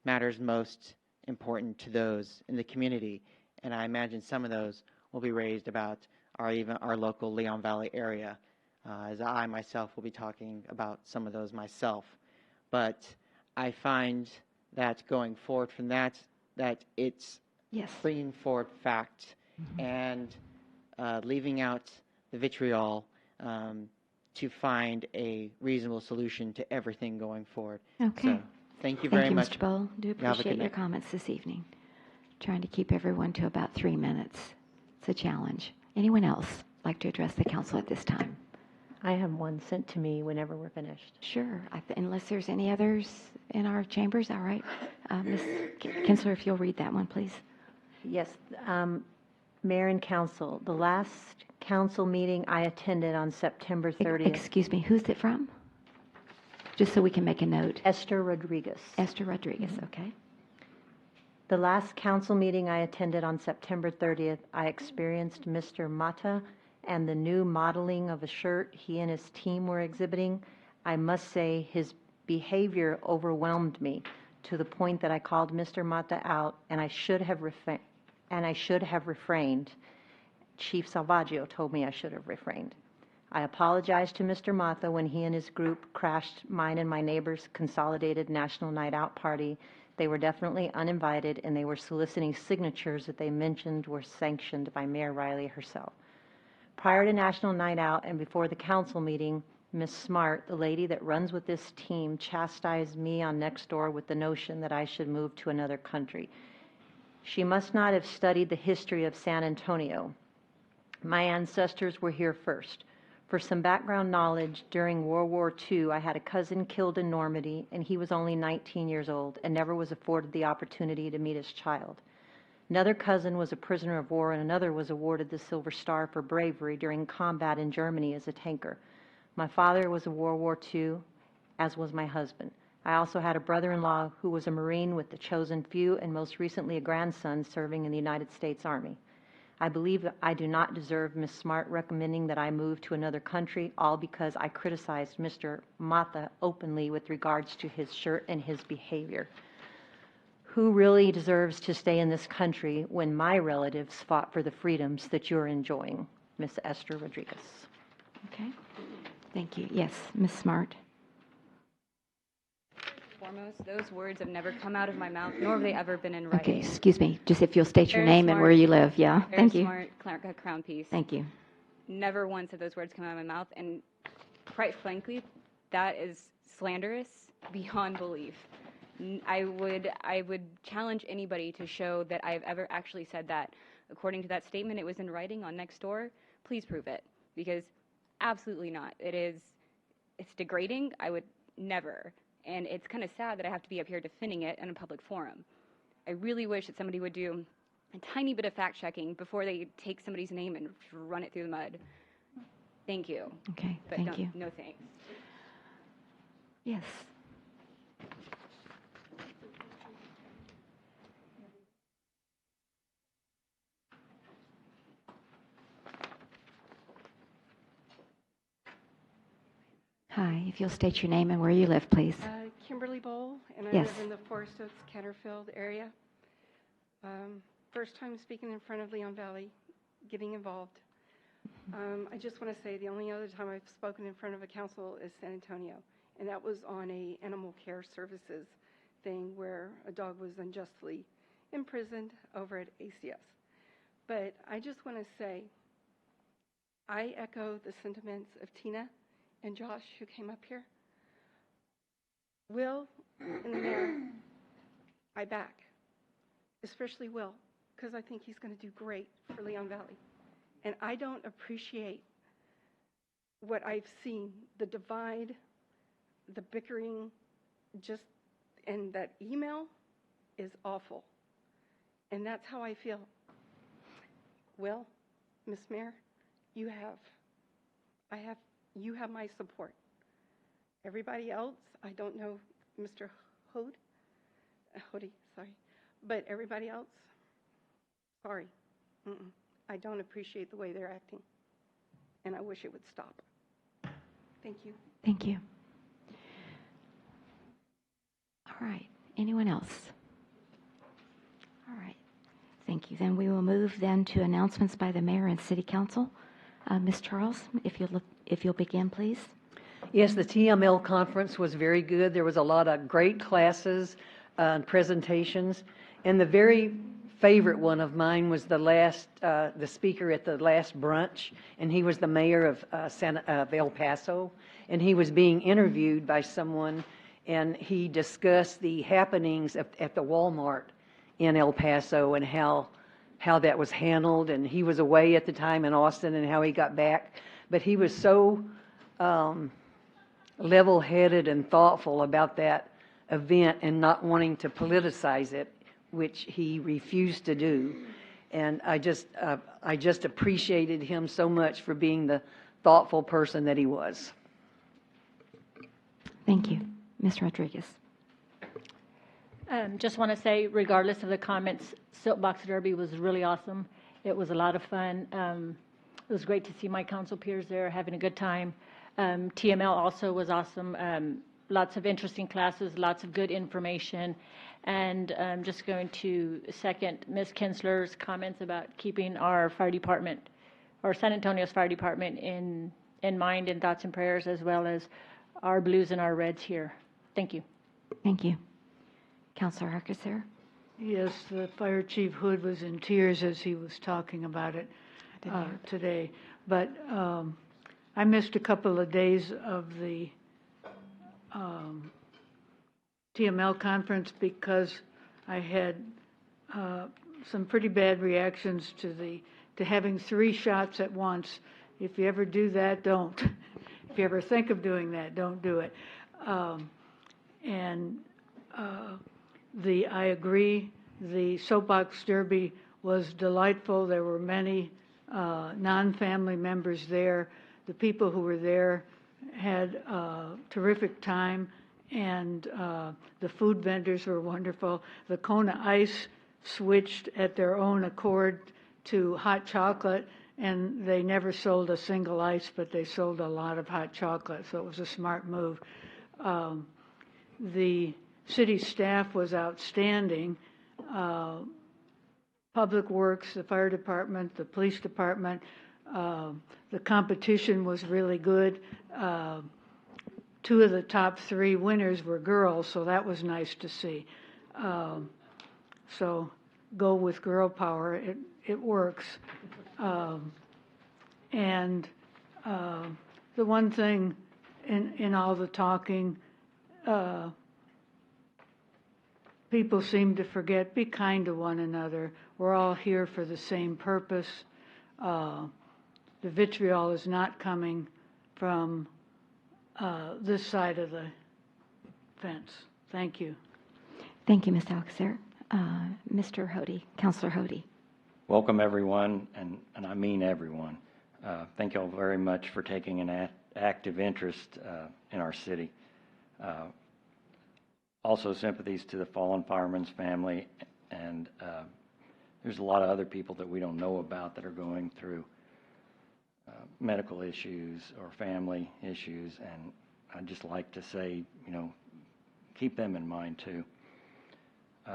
matters most important to those in the community. And I imagine some of those will be raised about our local Leon Valley area, as I myself will be talking about some of those myself. But I find that going forward from that it's bringing forward fact and leaving out the vitriol to find a reasonable solution to everything going forward. Okay. So, thank you very much. Mr. Bowl. Do You have a appreciate good your night. comments this evening. Trying to keep everyone to about 3 minutes. It's a challenge. Anyone else like to address the council at this time? I have one sent to me whenever we're finished. Sure. Unless there's any others in our chambers, all right. Ms. Kinsler, if you'll read that one, please. Yes, Mayor and Council, the last council meeting I attended on September 30th. Excuse me, who's it from? Just so we can make a note. Esther Rodriguez. Esther Rodriguez, okay. The last council meeting I attended on September 30th, I experienced Mr. Mata and the new modeling of a shirt he and his team were exhibiting. I must say his behavior overwhelmed me to the point that I called Mr. Mata out, and I should have refrained. Chief Salvaggio told me I should have refrained. I apologized to Mr. Mata when he and his group crashed mine and my neighbor's consolidated National Night Out party. They were definitely uninvited, and they were soliciting signatures that they mentioned were sanctioned by Mayor Riley herself. Prior to National Night Out and before the council meeting, Ms. Smart, the lady that runs with this team, chastised me on Nextdoor with the notion that I should move to another country. She must not have studied the history of San Antonio. My ancestors were here first. For some background knowledge, during World War II, I had a cousin killed in Normandy, and he was only 19 years old and never was afforded the opportunity to meet his child. Another cousin was a prisoner of war, and another was awarded the Silver Star for bravery during combat in Germany as a tanker. My father was a World War II, as was my husband. I also had a brother-in-law who was a Marine with the chosen few, and most recently a grandson serving in the United States Army. I believe that I do not deserve Ms. Smart recommending that I move to another country, all because I criticized Mr. Mata openly with regards to his shirt and his behavior. Who really deserves to stay in this country when my relatives fought for the freedoms that you're enjoying? Ms. Esther Rodriguez. Okay. Thank you. Yes, Ms. Smart. Foremost, those words have never come out of my mouth, nor have they ever been in Okay, writing. excuse me. Just if you'll state your Very name and where smart, you live. Yeah, very thank you. smart crown piece. Thank you. Never once have those words come out of my mouth, and quite frankly, that is slanderous beyond belief. I would challenge anybody to show that I've ever actually said that. According to that statement, it was in writing on Nextdoor. Please prove it, because absolutely not. It's degrading. I would never. And it's kind of sad that I have to be up here defending it in a public forum. I really wish that somebody would do a tiny bit of fact checking before they take somebody's name and run it through the mud. Thank you. Okay, But thank you. no thanks. Yes. Hi, if you'll state your name and where you live, please. Kimberly Bowl, and I Yes. live in the Forest Oaks, Canterfield area. First time speaking in front of Leon Valley, getting involved. I just want to say the only other time I've spoken in front of a council is San Antonio, and that was on a animal care services thing where a dog was unjustly imprisoned over at ACS. But I just want to say, I echo the sentiments of Tina and Josh, who came up here. Will and the mayor, I back, especially Will, because I think he's going to do great for Leon Valley. And I don't appreciate what I've seen, the divide, the bickering, and that email is awful. And that's how I feel. Will, Miss Mayor, you have my support. Everybody else, I don't know Mr. Hody, sorry. But everybody else, sorry. I don't appreciate the way they're acting. And I wish it would stop. Thank you. Thank you. All right. Anyone else? All right. Thank you. Then we will move then to announcements by the mayor and city council. Ms. Charles, if you'll begin, please. Yes, the TML conference was very good. There was a lot of great classes and presentations. And the very favorite one of mine was the speaker at the last brunch, and he was the mayor of El Paso, and he was being interviewed by someone, and he discussed the happenings at the Walmart in El Paso and how that was handled, and he was away at the time in Austin and how he got back. But he was so level-headed and thoughtful about that event and not wanting to politicize it, which he refused to do. And I just appreciated him so much for being the thoughtful person that he was. Thank you. Ms. Rodriguez. Just want to say, regardless of the comments, Soapbox Derby was really awesome. It was a lot of fun. It was great to see my council peers there having a good time. TML also was awesome. Lots of interesting classes, lots of good information. And I'm just going to second Ms. Kinsler's comments about keeping our fire department, or San Antonio's fire department in mind in thoughts and prayers, as well as our blues and our reds here. Thank you. Thank you. Councilor Harkisser? Yes, the Fire Chief Hood was in tears as he was talking about it today. But I missed a couple of days of the TML conference because I had some pretty bad reactions to having 3 shots at once. If you ever do that, don't. If you ever think of doing that, don't do it. I agree, the Soapbox Derby was delightful. There were many non-family members there. The people who were there had a terrific time, and the food vendors were wonderful. The Kona Ice switched at their own accord to hot chocolate, and they never sold a single ice, but they sold a lot of hot chocolate, so it was a smart move. The city staff was outstanding. Public Works, the fire department, the police department, The competition was really good. Two of the top three winners were girls, so that was nice to see. So go with girl power. It works. And the one thing in all the talking, people seem to forget, be kind to one another. We're all here for the same purpose. The vitriol is not coming from this side of the fence. Thank you. Thank you, Ms. Alexander. Mr. Hody, Councilor Hody. Welcome, everyone, and I mean everyone. Thank you all very much for taking an active interest in our city. Also, sympathies to the fallen fireman's family, and there's a lot of other people that we don't know about that are going through medical issues or family issues, and I'd just like to say, you know, keep them in mind too.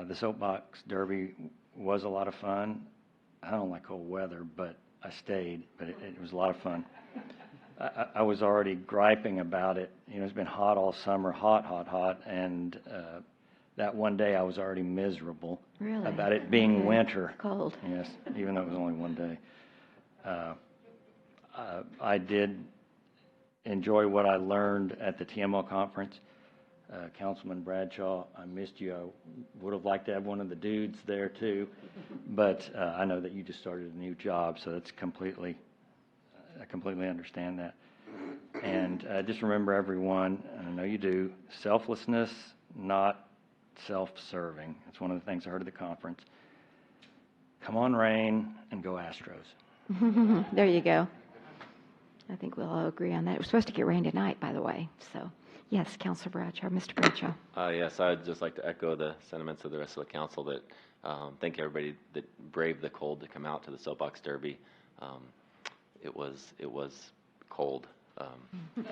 The Soapbox Derby was a lot of fun. I don't like cold weather, but I stayed, but it was a lot of fun. I was already griping about it. You know, it's been hot all summer, hot, and that one day I was already miserable about it being winter. Cold. Yes, even though it was only one day. I did enjoy what I learned at the TML conference. Councilman Bradshaw, I missed you. I would have liked to have one of the dudes there too, but I know that you just started a new job, so that's I completely understand that. And just remember, everyone, and I know you do, selflessness, not self-serving. That's one of the things I heard at the conference. Come on, rain, and go Astros. There you go. I think we'll all agree on that. It was supposed to get rain tonight, by the way. So, yes, Councilor Bradshaw. Mr. Bradshaw. Yes, I'd just like to echo the sentiments of the rest of the council that thank everybody that braved the cold to come out to the Soapbox Derby. It was cold.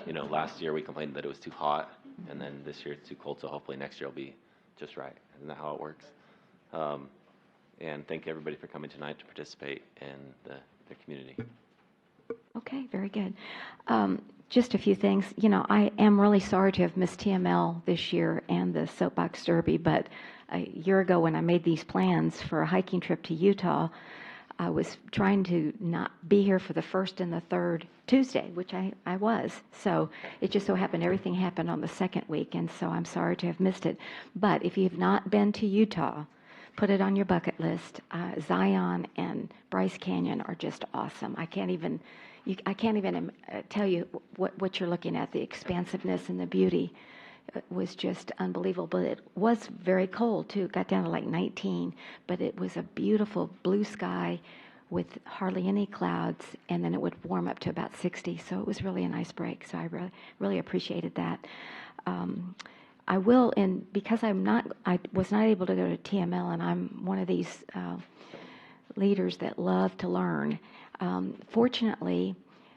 You know, last year we complained that it was too hot, and then this year it's too cold, so hopefully next year will be just right. Isn't that how it works? And thank everybody for coming tonight to participate in the community. Okay, very good. Just a few things. You know, I am really sorry to have missed TML this year and the Soapbox Derby, but a year ago when I made these plans for a hiking trip to Utah, I was trying to not be here for the first and the third Tuesday, which I was. So it just so happened everything happened on the second week, and so I'm sorry to have missed it. But if you've not been to Utah, put it on your bucket list. Zion and Bryce Canyon are just awesome. I can't even tell you what you're looking at. The expansiveness and the beauty was just unbelievable. But it was very cold too. It got down to like 19, but it was a beautiful blue sky with hardly any clouds, and then it would warm up to about 60. So it was really a nice break. So I really appreciated that. I will, and because I was not able to go to TML, and I'm one of these leaders that love to learn. Fortunately,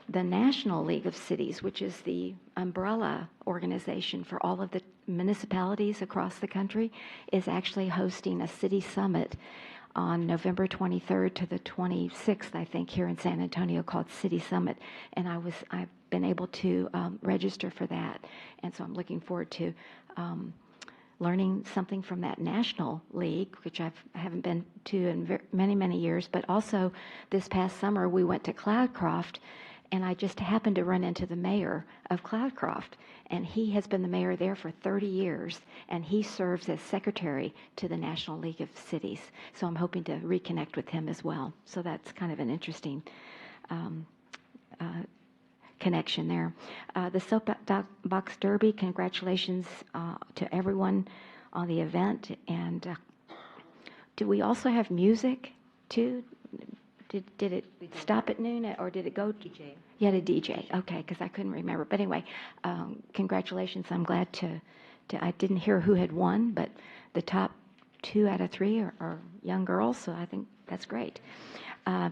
the National League of Cities, which is the umbrella organization for all of the municipalities across the country, is actually hosting a city summit on November 23rd to the 26th, I think, here in San Antonio, called City Summit. And I've been able to register for that, and so I'm looking forward to learning something from that National League, which I haven't been to in many years. But also, this past summer we went to Cloudcroft, and I just happened to run into the mayor of Cloudcroft, and he has been the mayor there for 30 years, and he serves as secretary to the National League of Cities. So I'm hoping to reconnect with him as well. So that's kind of an interesting connection there. The Soapbox Derby, congratulations to everyone on the event. And do we also have music too? Did it stop at noon, or did it go? DJ. Yeah, the DJ. Okay, because I couldn't remember. But anyway, congratulations. I'm glad I didn't hear who had won, but the top 2 out of 3 are young girls, so I think that's great.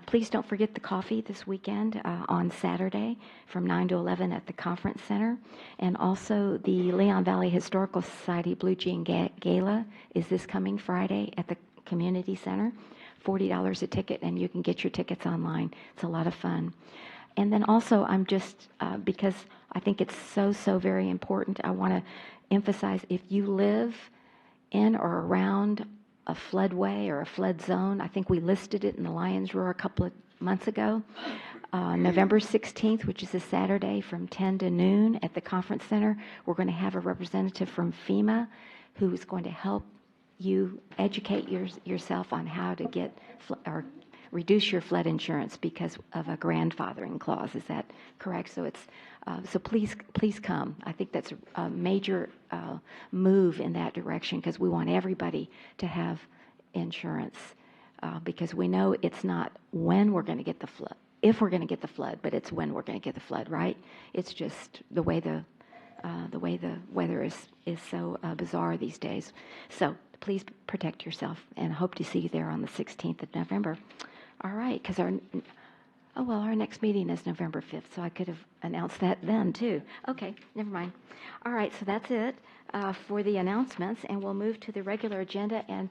Please don't forget the coffee this weekend on Saturday from 9 to 11 at the Conference Center. And also the Leon Valley Historical Society Blue Jean Gala is this coming Friday at the Community Center $40 a ticket, and you can get your tickets online. It's a lot of fun. And then also, I'm just, because I think it's so very important, I want to emphasize, if you live in or around a floodway or a flood zone, I think we listed it in the Lions Roar a couple of months ago, November 16th, which is a Saturday from 10 to noon at the conference center, we're going to have a representative from FEMA who is going to help you educate yourself on how to get or reduce your flood insurance because of a grandfathering clause. Is that correct? So it's so please come. I think that's a major move in that direction because we want everybody to have insurance because we know it's not when we're going to get the flood, if we're going to get the flood, but it's when we're going to get the flood, right? It's just the way the weather is so bizarre these days. So please protect yourself, and hope to see you there on the 16th of November. All right, because our next meeting is November 5th, so I could have announced that then too. Okay, never mind. All right, so that's it for the announcements, and we'll move to the regular agenda, and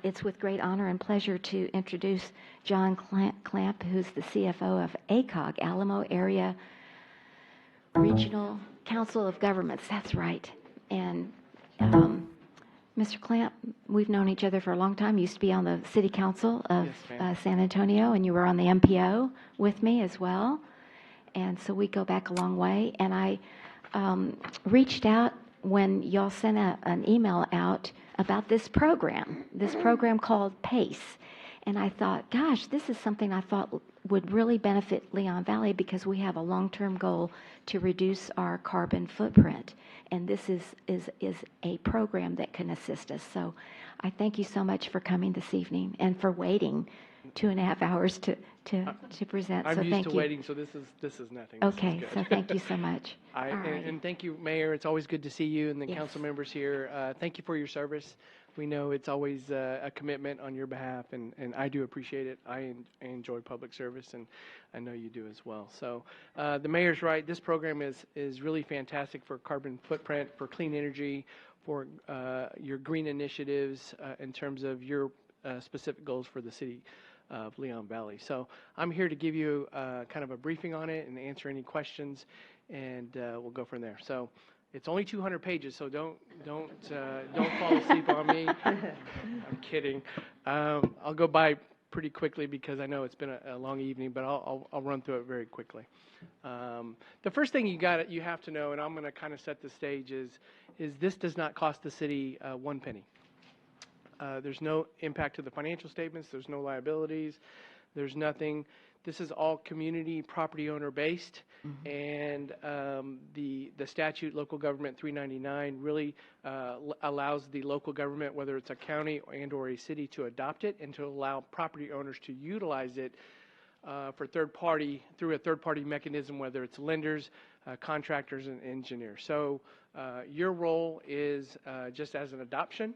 it's with great honor and pleasure to introduce John Clamp, who's the CFO of ACOG, Alamo Area Regional Council of Governments. That's right. And Mr. Clamp, we've known each other for a long time. You used to be on the City Council of San Antonio, and you were on the MPO with me as well. And so we go back a long way. And I reached out when y'all sent an email out about this program called PACE. And I thought, gosh, this is something I thought would really benefit Leon Valley because we have a long-term goal to reduce our carbon footprint. And this is a program that can assist us. So I thank you so much for coming this evening and for waiting 2.5 hours to present. I'm so used thank to you. waiting, so this is nothing. Okay, This is so good. thank you so much. And thank you, Mayor. It's always good to see you and the Yes. council members here. Thank you for your service. We know it's always a commitment on your behalf, and I do appreciate it. I enjoy public service, and I know you do as well. So the mayor's right. This program is really fantastic for carbon footprint, for clean energy, for your green initiatives in terms of your specific goals for the city of Leon Valley. So I'm here to give you kind of a briefing on it and answer any questions, and we'll go from there. So. It's only 200 pages, so don't fall asleep on me. I'm kidding. I'll go by pretty quickly because I know it's been a long evening, but I'll run through it very quickly. The first thing you have to know, and I'm going to kind of set the stage, is this does not cost the city 1 penny. There's no impact to the financial statements. There's no liabilities. There's nothing. This is all community property owner based, and the statute, Local Government 399, really allows the local government, whether it's a county or a city, to adopt it and to allow property owners to utilize it for through a third party mechanism, whether it's lenders, contractors, and engineers. So your role is just as an adoption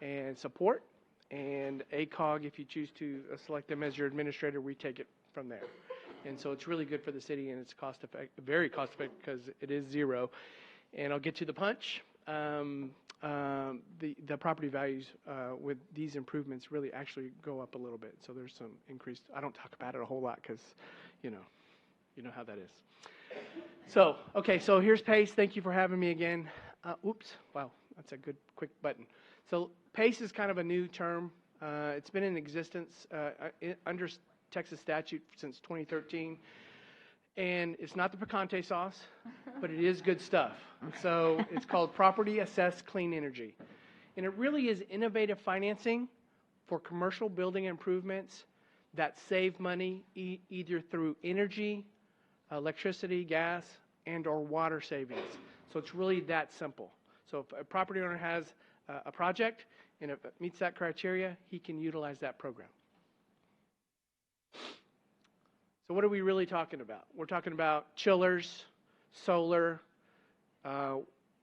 and support. And ACOG, if you choose to select them as your administrator, we take it from there. And so it's really good for the city, and it's very cost effective because it is zero. And I'll get to the punch. The property values with these improvements really actually go up a little bit. So there's some increased. I don't talk about it a whole lot because, you know how that is. So, okay, so here's PACE. Thank you for having me again. Oops, wow, that's a good quick button. So PACE is kind of a new term. It's been in existence under Texas statute since 2013. And it's not the picante sauce, but it is good stuff. So it's called Property Assessed Clean Energy. And it really is innovative financing for commercial building improvements that save money either through energy, electricity, gas, and or water savings. So it's really that simple. So if a property owner has a project and if it meets that criteria, he can utilize that program. So what are we really talking about? We're talking about chillers, solar,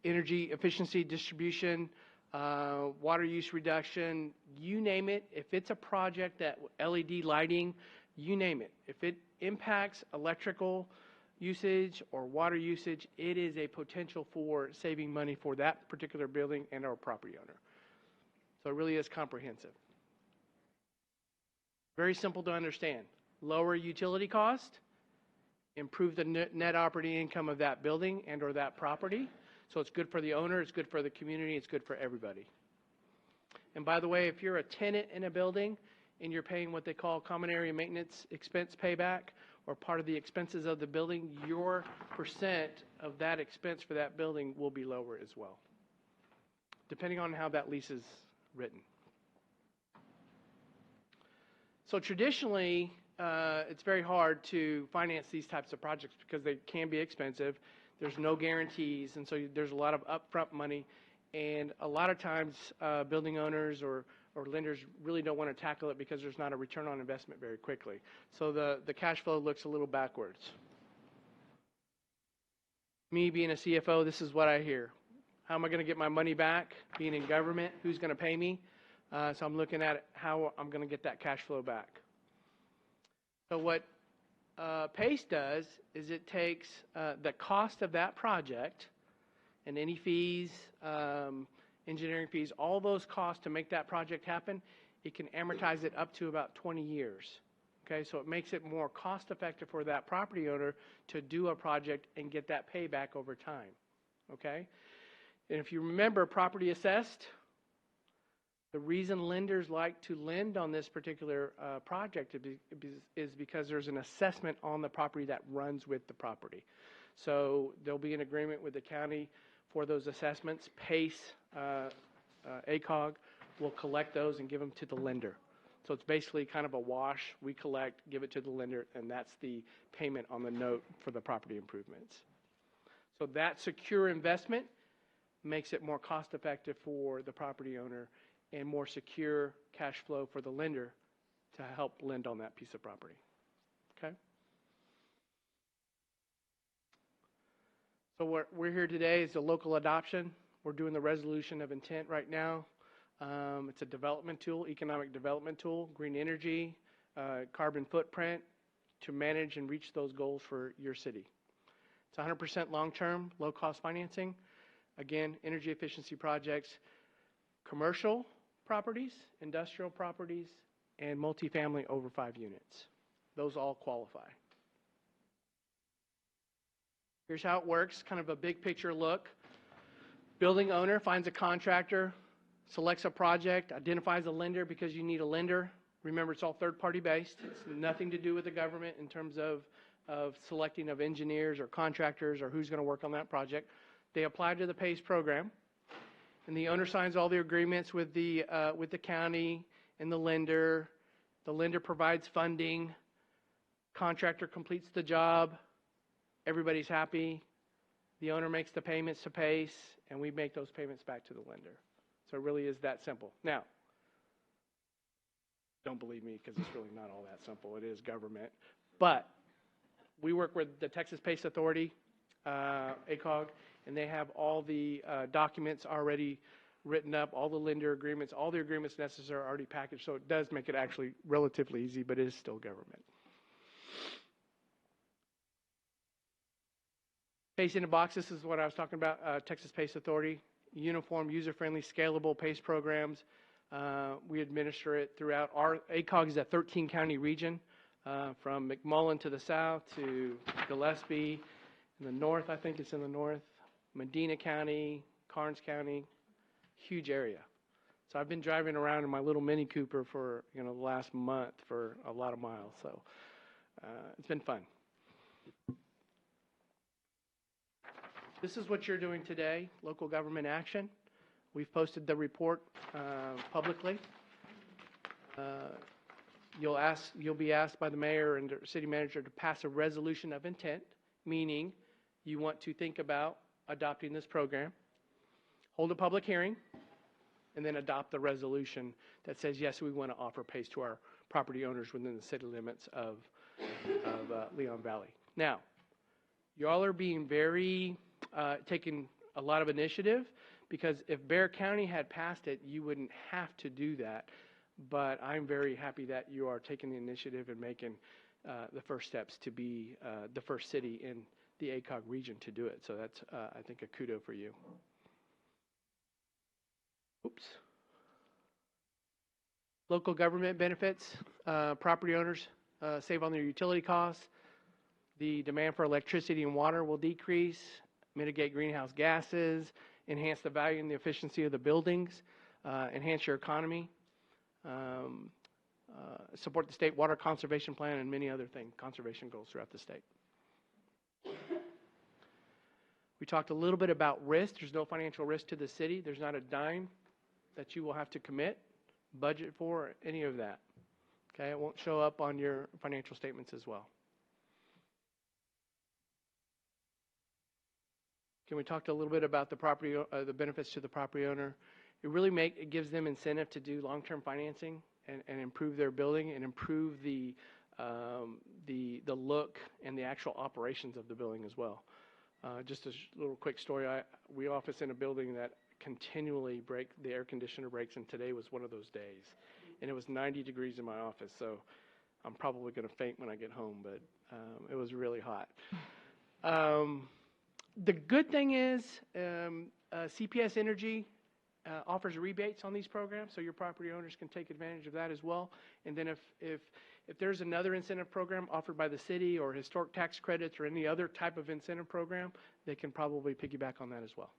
energy efficiency distribution, water use reduction, you name it. If it's a project that LED lighting, you name it. If it impacts electrical usage or water usage, it is a potential for saving money for that particular building and our property owner. So it really is comprehensive. Very simple to understand. Lower utility cost, improve the net operating income of that building and or that property. So it's good for the owner, it's good for the community, it's good for everybody. And by the way, if you're a tenant in a building and you're paying what they call common area maintenance expense payback or part of the expenses of the building, your percent of that expense for that building will be lower as well, depending on how that lease is written. So traditionally, it's very hard to finance these types of projects because they can be expensive. There's no guarantees, and so there's a lot of upfront money. And a lot of times, building owners or lenders really don't want to tackle it because there's not a return on investment very quickly. So the cash flow looks a little backwards. Me being a CFO, this is what I hear. How am I going to get my money back? Being in government, who's going to pay me? So I'm looking at how I'm going to get that cash flow back. So what PACE does is it takes the cost of that project and any fees, engineering fees, all those costs to make that project happen, it can amortize it up to about 20 years. Okay, so it makes it more cost effective for that property owner to do a project and get that payback over time. Okay, and if you remember property assessed, the reason lenders like to lend on this particular project is because there's an assessment on the property that runs with the property. So there'll be an agreement with the county for those assessments. PACE, ACOG will collect those and give them to the lender. So it's basically kind of a wash. We collect, give it to the lender, and that's the payment on the note for the property improvements. So that secure investment makes it more cost effective for the property owner and more secure cash flow for the lender to help lend on that piece of property. Okay? So we're here today is a local adoption. We're doing the resolution of intent right now. It's a development tool, economic development tool, green energy, carbon footprint to manage and reach those goals for your city. It's 100% long-term, low-cost financing. Again, energy efficiency projects, commercial properties, industrial properties, and multifamily over 5 units. Those all qualify. Here's how it works, kind of a big picture look. Building owner finds a contractor, selects a project, identifies a lender because you need a lender. Remember, it's all third-party based. It's nothing to do with the government in terms of selecting of engineers or contractors or who's going to work on that project. They apply to the PACE program, and the owner signs all the agreements with the county and the lender. The lender provides funding. Contractor completes the job. Everybody's happy. The owner makes the payments to PACE, and we make those payments back to the lender. So it really is that simple. Now, don't believe me because it's really not all that simple. It is government. But we work with the Texas PACE Authority, ACOG, and they have all the documents already written up, all the lender agreements, all the agreements necessary are already packaged. So it does make it actually relatively easy, but it is still government. PACE in a box, this is what I was talking about, Texas PACE Authority. Uniform, user-friendly, scalable PACE programs. We administer it throughout. Our ACOG is a 13-county region, from McMullen to the south to Gillespie. In the north, I think it's in the north. Medina County, Karnes County, huge area. So I've been driving around in my little Mini Cooper for the last month for a lot of miles. So it's been fun. This is what you're doing today, local government action. We've posted the report publicly. You'll be asked by the mayor and the city manager to pass a resolution of intent, meaning you want to think about adopting this program, hold a public hearing, and then adopt the resolution that says, yes, we want to offer PACE to our property owners within the city limits of Leon Valley. Now, y'all are being very taking a lot of initiative, because if Bexar County had passed it, you wouldn't have to do that. But I'm very happy that you are taking the initiative and making the first steps to be the first city in the ACOG region to do it. So that's, I think, a kudo for you. Oops. Local government benefits, property owners save on their utility costs. The demand for electricity and water will decrease, mitigate greenhouse gases, enhance the value and the efficiency of the buildings, enhance your economy, support the state water conservation plan, and many other things, conservation goals throughout the state. We talked a little bit about risk. There's no financial risk to the city. There's not a dime that you will have to commit, budget for, or any of that. Okay, it won't show up on your financial statements as well. Can we talk a little bit about the property, the benefits to the property owner? It gives them incentive to do long-term financing and improve their building and improve the look and the actual operations of the building as well. Just a little quick story. We office in a building that continually the air conditioner breaks, and today was one of those days. And it was 90 degrees in my office, so I'm probably going to faint when I get home, but it was really hot. The good thing is CPS Energy offers rebates on these programs, so your property owners can take advantage of that as well. And then if there's another incentive program offered by the city or historic tax credits or any other type of incentive program, they can probably piggyback on that as well.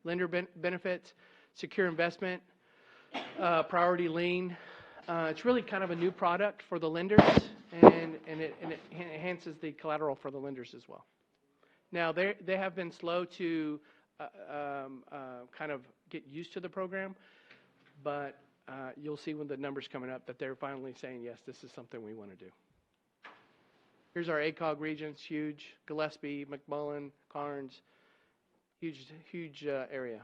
Lender benefits, secure investment, priority lien. It's really kind of a new product for the lenders, and it enhances the collateral for the lenders as well. Now, they have been slow to kind of get used to the program, but you'll see when the numbers coming up that they're finally saying, yes, this is something we want to do. Here's our ACOG regions, huge. Gillespie, McMullen, Carnes, huge area.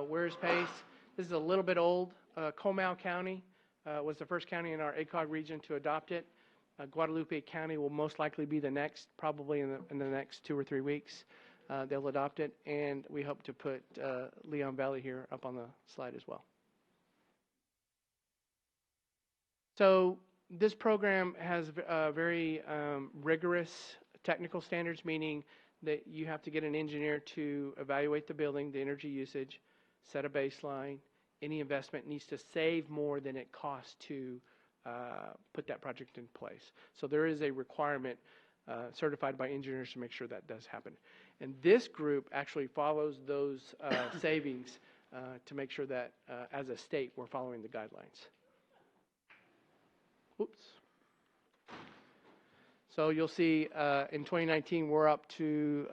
Where's Pace? This is a little bit old. Comal County was the first county in our ACOG region to adopt it. Guadalupe County will most likely be the next, probably in the next 2 or 3 weeks. They'll adopt it, and we hope to put Leon Valley here up on the slide as well. So this program has very rigorous technical standards, meaning that you have to get an engineer to evaluate the building, the energy usage, set a baseline. Any investment needs to save more than it costs to put that project in place. So there is a requirement certified by engineers to make sure that does happen. And this group actually follows those savings to make sure that as a state we're following the guidelines. Oops. So you'll see in 2019 we're up to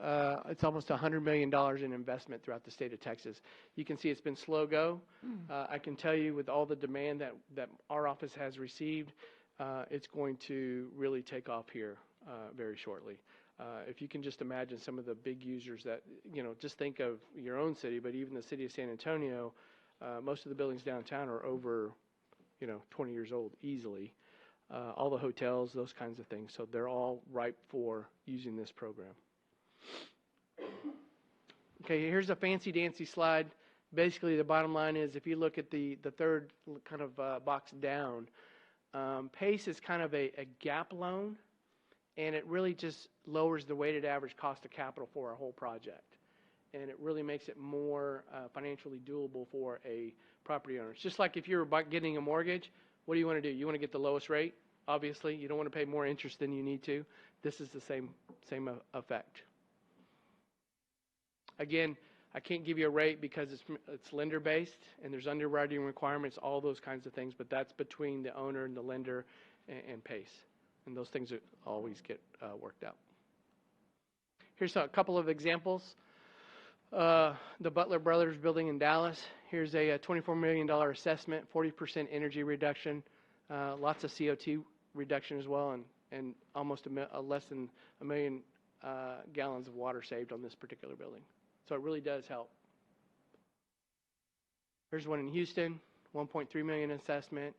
it's almost $100 million in investment throughout the state of Texas. You can see it's been slow go. I can tell you with all the demand that our office has received, it's going to really take off here very shortly. If you can just imagine some of the big users that, just think of your own city, but even the city of San Antonio, most of the buildings downtown are over, 20 years old easily. All the hotels, those kinds of things. So they're all ripe for using this program. Okay, here's a fancy-dancy slide. Basically, the bottom line is if you look at the third kind of box down, PACE is kind of a gap loan, and it really just lowers the weighted average cost of capital for a whole project. And it really makes it more financially doable for a property owner. It's just like if you're getting a mortgage, what do you want to do? You want to get the lowest rate, obviously. You don't want to pay more interest than you need to. This is the same effect. Again, I can't give you a rate because it's lender-based, and there's underwriting requirements, all those kinds of things, but that's between the owner and the lender and PACE. And those things always get worked out. Here's a couple of examples. The Butler Brothers building in Dallas. Here's a $24 million assessment, 40% energy reduction, lots of CO2 reduction as well, and almost less than 1 million gallons of water saved on this particular building. So it really does help. Here's one in Houston, 1.3 million assessment,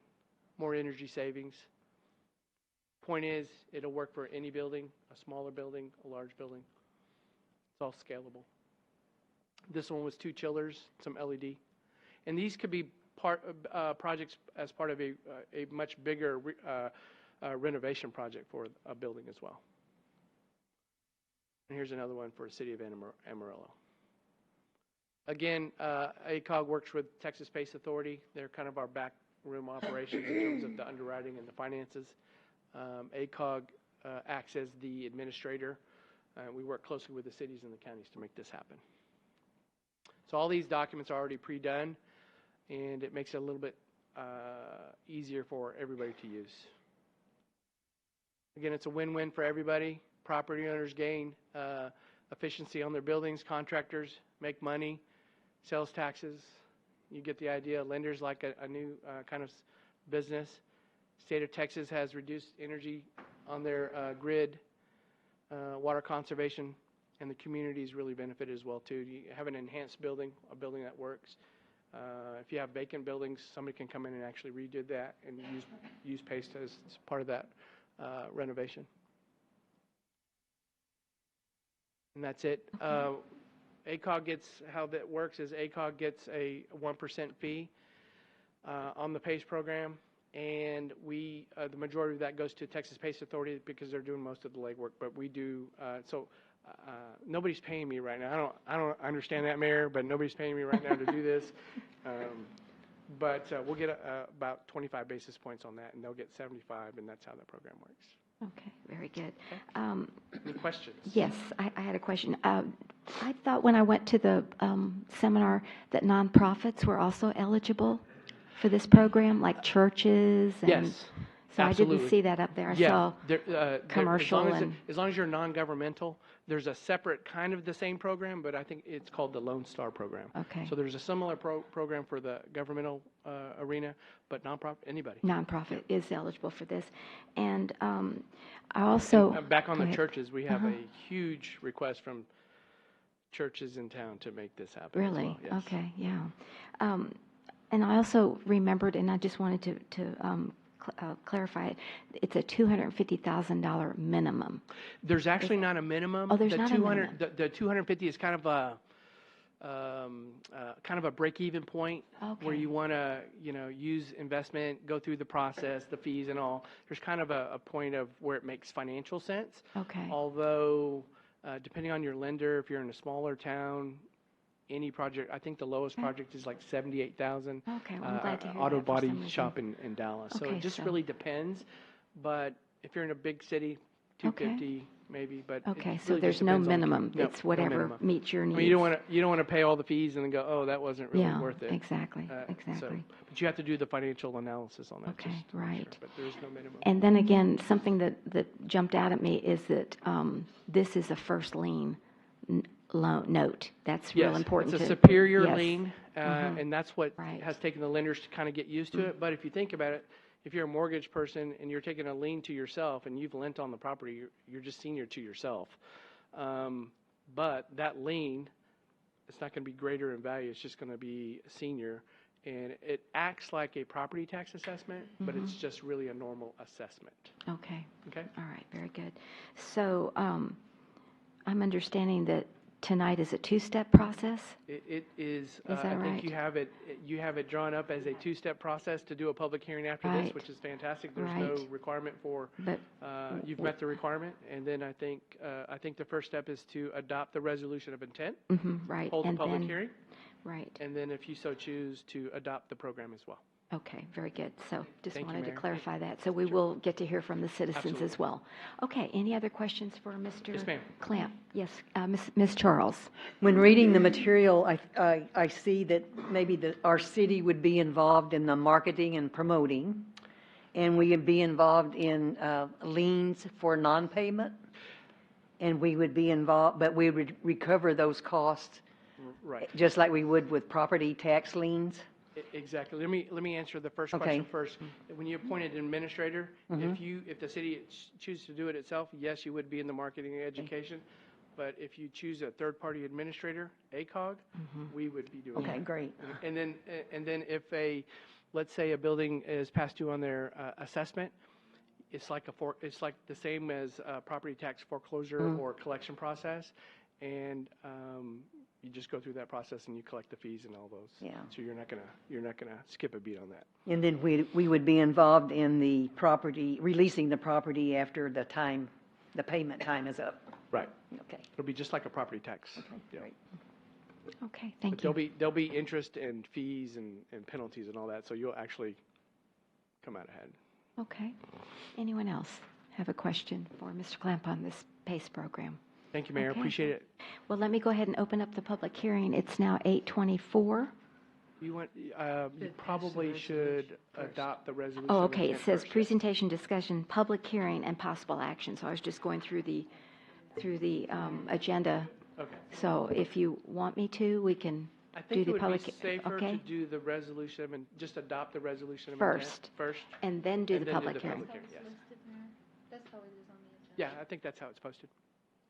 more energy savings. Point is, it'll work for any building, a smaller building, a large building. It's all scalable. This one was 2 chillers, some LED. And these could be projects as part of a much bigger renovation project for a building as well. And here's another one for the city of Amarillo. Again, ACOG works with Texas Space Authority. They're kind of our backroom operations in terms of the underwriting and the finances. ACOG acts as the administrator. We work closely with the cities and the counties to make this happen. So all these documents are already pre-done, and it makes it a little bit easier for everybody to use. Again, it's a win-win for everybody. Property owners gain efficiency on their buildings. Contractors make money. Sales taxes, you get the idea. Lenders like a new kind of business. State of Texas has reduced energy on their grid, water conservation, and the communities really benefit as well too. You have an enhanced building, a building that works. If you have vacant buildings, somebody can come in and actually redo that and use paste as part of that renovation. And that's it. ACOG gets, how that works is ACOG gets a 1% fee on the PACE program, and we, the majority of that goes to Texas Pace Authority because they're doing most of the legwork, but we do, nobody's paying me right now. I don't understand that, Mayor, but nobody's paying me right now to do this. But we'll get about 25 basis points on that, and they'll get 75, and that's how the program works. Okay, very good. Any questions? Yes, I had a question. I thought when I went to the seminar that nonprofits were also eligible for this program, like churches. And Yes, so absolutely. I didn't see that up there. I saw commercial as long as you're non-governmental, there's a separate kind of the same program, but I think it's called the Lone Star program. Okay. So there's a similar program for the governmental arena, but nonprofit, anybody. Nonprofit is eligible for this. And I also... back on go the ahead. churches, we have a huge request from churches in town to make this happen. Really? As well. Yes. Okay, yeah. And I also remembered, and I just wanted to clarify it, it's a $250,000 minimum. There's actually not a minimum. Oh, there's the not a minimum. The 250 is kind of a break-even point where you want to, use investment, go through the process, the fees and all. There's kind of a point of where it makes financial sense. Okay. Although, depending on your lender, if you're in a smaller town, any project, I think the lowest project is like 78,000. Okay, well, I'm glad to hear auto that for body some reason. shop in Dallas. So Okay, it just so- really depends. But if you're in a big city, 250 maybe. But Okay, it so really there's just no depends on the minimum. no, It's no whatever minimum. meets your I needs. mean, you don't want to pay all the fees and then go, oh, that wasn't really Yeah, worth it. exactly, So, exactly. but you have to do the financial analysis on that. Okay, just to make right. Sure, but there's no minimum. And then again, something that jumped out at me is that this is a first lien loan note. That's real important. It's a to- superior yes. lien, and that's what Right. has taken the lenders to kind of get used to it. But if you think about it, if you're a mortgage person and you're taking a lien to yourself and you've lent on the property, you're just senior to yourself. But that lien, it's not going to be greater in value. It's just going to be senior. And it acts like a property tax assessment, but it's just really a normal assessment. Okay. Okay? All right, very good. So I'm understanding that tonight is a two-step process? It is, that I think right? you have it drawn up as a two-step process to do a public hearing after this, Right. which is fantastic. There's Right. no requirement for, But you've met the requirement. And then I think the first step is to adopt the resolution of intent, right. hold a And public then- hearing, Right. and then if you so choose, to adopt the program as well. Okay, very good. So just Thank you, wanted to Mayor. clarify that. So we will get to hear from the citizens as well. Okay, any other questions for Mr. Yes, ma'am. Clamp? Yes, Ms. Charles. When reading the material, I see that maybe our city would be involved in the marketing and promoting, and we would be involved in liens for non-payment, and we would be involved, but we would recover those costs Right. just like we would with property tax liens. Exactly. Let me answer the first Okay. question first. When you appointed an administrator, Mhm. if the city chooses to do it itself, yes, you would be in the marketing and education. But if you choose a third-party administrator, ACOG, we would be doing Okay, that. great. And then if let's say a building is past due on their assessment, it's like the same as property tax foreclosure or collection process, and you just go through that process and you collect the fees and all those. Yeah. So you're not gonna skip a beat on that. And then we would be involved in the property, releasing the property after the payment time is up. Right. Okay. It'll be just like a property tax. Okay, Yeah. great. Okay, thank But you. there'll be interest and fees and penalties and all that, so you'll actually come out ahead. Okay. Anyone else have a question for Mr. Clamp on this PACE program? Thank you, Mayor. Okay. Appreciate it. Well, let me go ahead and open up the public hearing. It's now 8:24. You probably should adopt the resolution. Oh, of okay. It intent says first, yes. presentation, discussion, public hearing, and possible action. So I was just going through the agenda. Okay. So if you want me to, we can I do think it the would public. be safer Okay. to do the resolution and just adopt the resolution of First. intent first. And then do and the then public hearing. yes. That's how it is on the agenda. Yeah, I think that's how it's posted.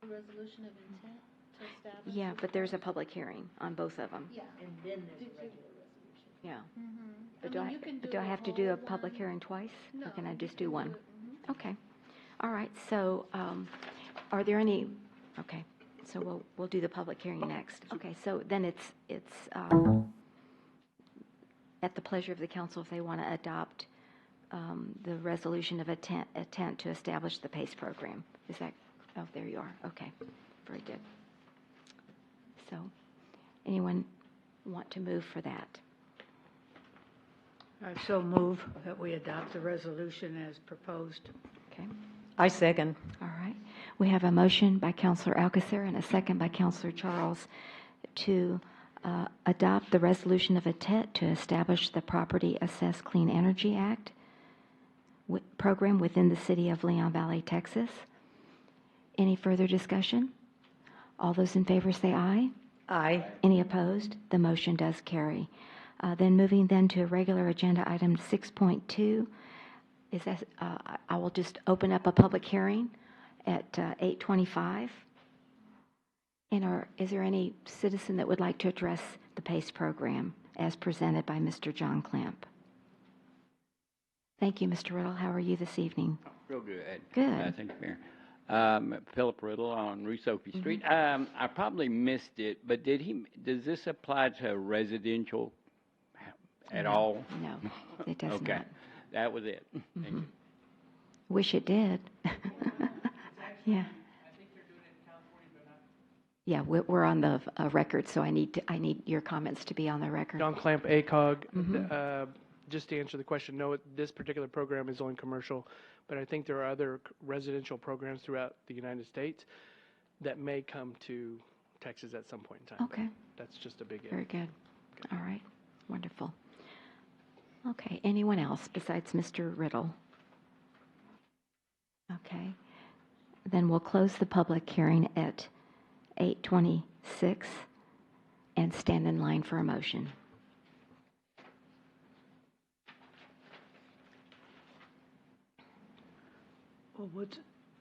The resolution of intent to establish. Yeah, but there's a public hearing on both of them. Yeah. And then there's a regular resolution. Yeah. Mm-hmm. But do I have to do a public hearing twice? Or can I just do one? Okay. All right. So are there any, okay. So we'll do the public hearing next. Okay. So then it's at the pleasure of the council if they want to adopt the resolution of intent to establish the PACE program. Is that, oh, there you are. Okay. Very good. So anyone want to move for that? I so move that we adopt the resolution as proposed. Okay. I second. All right. We have a motion by Councilor Alcacer and a second by Councilor Charles to adopt the resolution of intent to establish the Property Assessed Clean Energy Act program within the city of Leon Valley, Texas. Any further discussion? All those in favor say aye. Aye. Any opposed? The motion does carry. Then moving then to regular agenda item 6.2 is that I will just open up a public hearing at 8:25. And is there any citizen that would like to address the PACE program as presented by Mr. John Clamp? Thank you, Mr. Riddle. How are you this evening? Real good. Good. Thank you, Mayor. Philip Riddle on Rusoke Street. I probably missed it, but does this apply to residential at all? No, it does Okay. not. That was it. Thank you. Wish it did. Yeah. Yeah, we're on the record, so I need your comments to be on the record. John Clamp, ACOG. Just to answer the question, no, this particular program is only commercial, but I think there are other residential programs throughout the United States that may come to Texas at some point in time. Okay. That's just a big if. Very good. All right. Wonderful. Okay. Anyone else besides Mr. Riddle? Okay. Then we'll close the public hearing at 8:26 and stand in line for a motion. Well,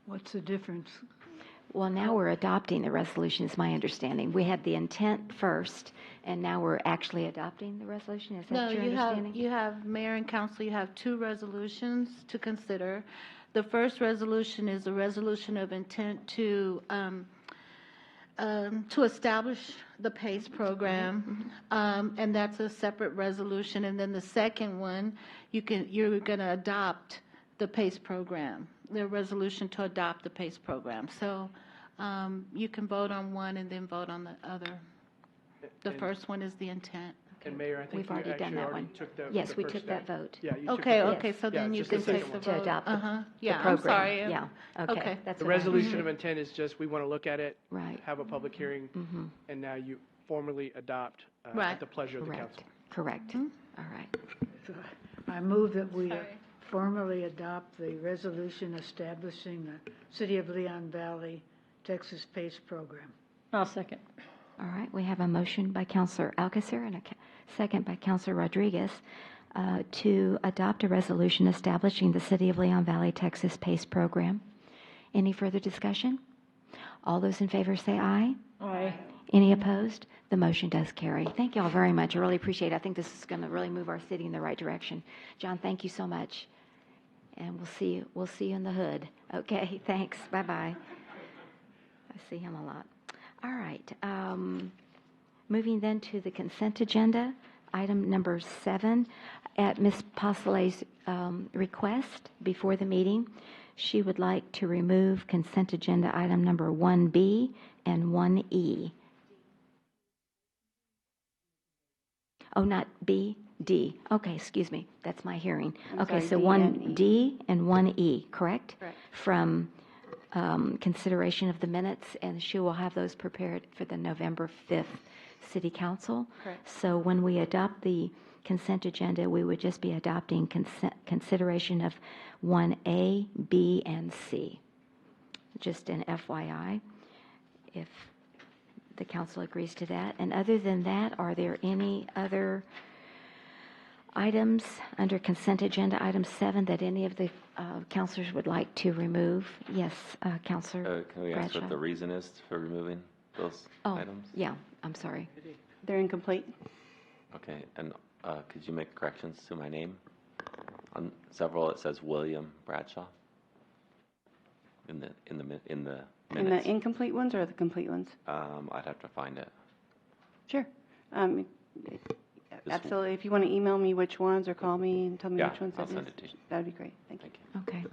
what's the difference? Well, now we're adopting the resolution, is my understanding. We had the intent first, and now we're actually adopting the resolution. Is that No, your understanding? you have, Mayor and Council, you have two resolutions to consider. The first resolution is a resolution of intent to establish the PACE program, and that's a separate resolution. And then the second one, you're going to adopt the PACE program, the resolution to adopt the PACE program. So you can vote on one and then vote on the other. The first one is the intent. And Mayor, I think We've you already actually done that one. took the Yes, we first took that step. vote. Yeah, you took Okay, the- okay, so then yeah, you just the can second take the one. vote. To adopt the Yeah, I'm program. sorry. Yeah, okay. That's The what I- resolution of intent is just, we want to look at it, Right. have a public hearing, and now you formally adopt Right. at the pleasure of the Correct. council. Correct. All right. So I move that we Sorry. formally adopt the resolution establishing the City of Leon Valley, Texas PACE program. I'll second. All right, we have a motion by Councilor Alcacer and a second by Councilor Rodriguez to adopt a resolution establishing the City of Leon Valley, Texas PACE program. Any further discussion? All those in favor say aye. Aye. Any opposed? The motion does carry. Thank you all very much. I really appreciate it. I think this is going to really move our city in the right direction. John, thank you so much. And we'll see you in the hood. Okay, thanks. Bye-bye. I see him a lot. All right. Moving then to the consent agenda, item number 7. At Ms. Posselet's request before the meeting, she would like to remove consent agenda item number 1B and 1E. Oh, not B, D. Okay, excuse me, that's my hearing. I'm Okay, sorry, so D one and E. D and one E, correct? Correct. From consideration of the minutes, and she will have those prepared for the November 5th City Council. Correct. So when we adopt the consent agenda, we would just be adopting consideration of 1A, B, and C. Just an FYI, if the council agrees to that. And other than that, are there any other items under consent agenda, item 7, that any of the councilors would like to remove? Yes, Councilor Can we ask Bradshaw. what the reason is for removing those items? Yeah, I'm sorry. They're incomplete. Okay, and could you make corrections to my name? On several, it says William Bradshaw. In the minutes. And the incomplete ones or the complete ones? I'd have to find it. Sure. Absolutely. If you want to email me which ones or call me and tell me Yeah, which ones I'll that send is, it to you. that'd be great. Thank you. Okay.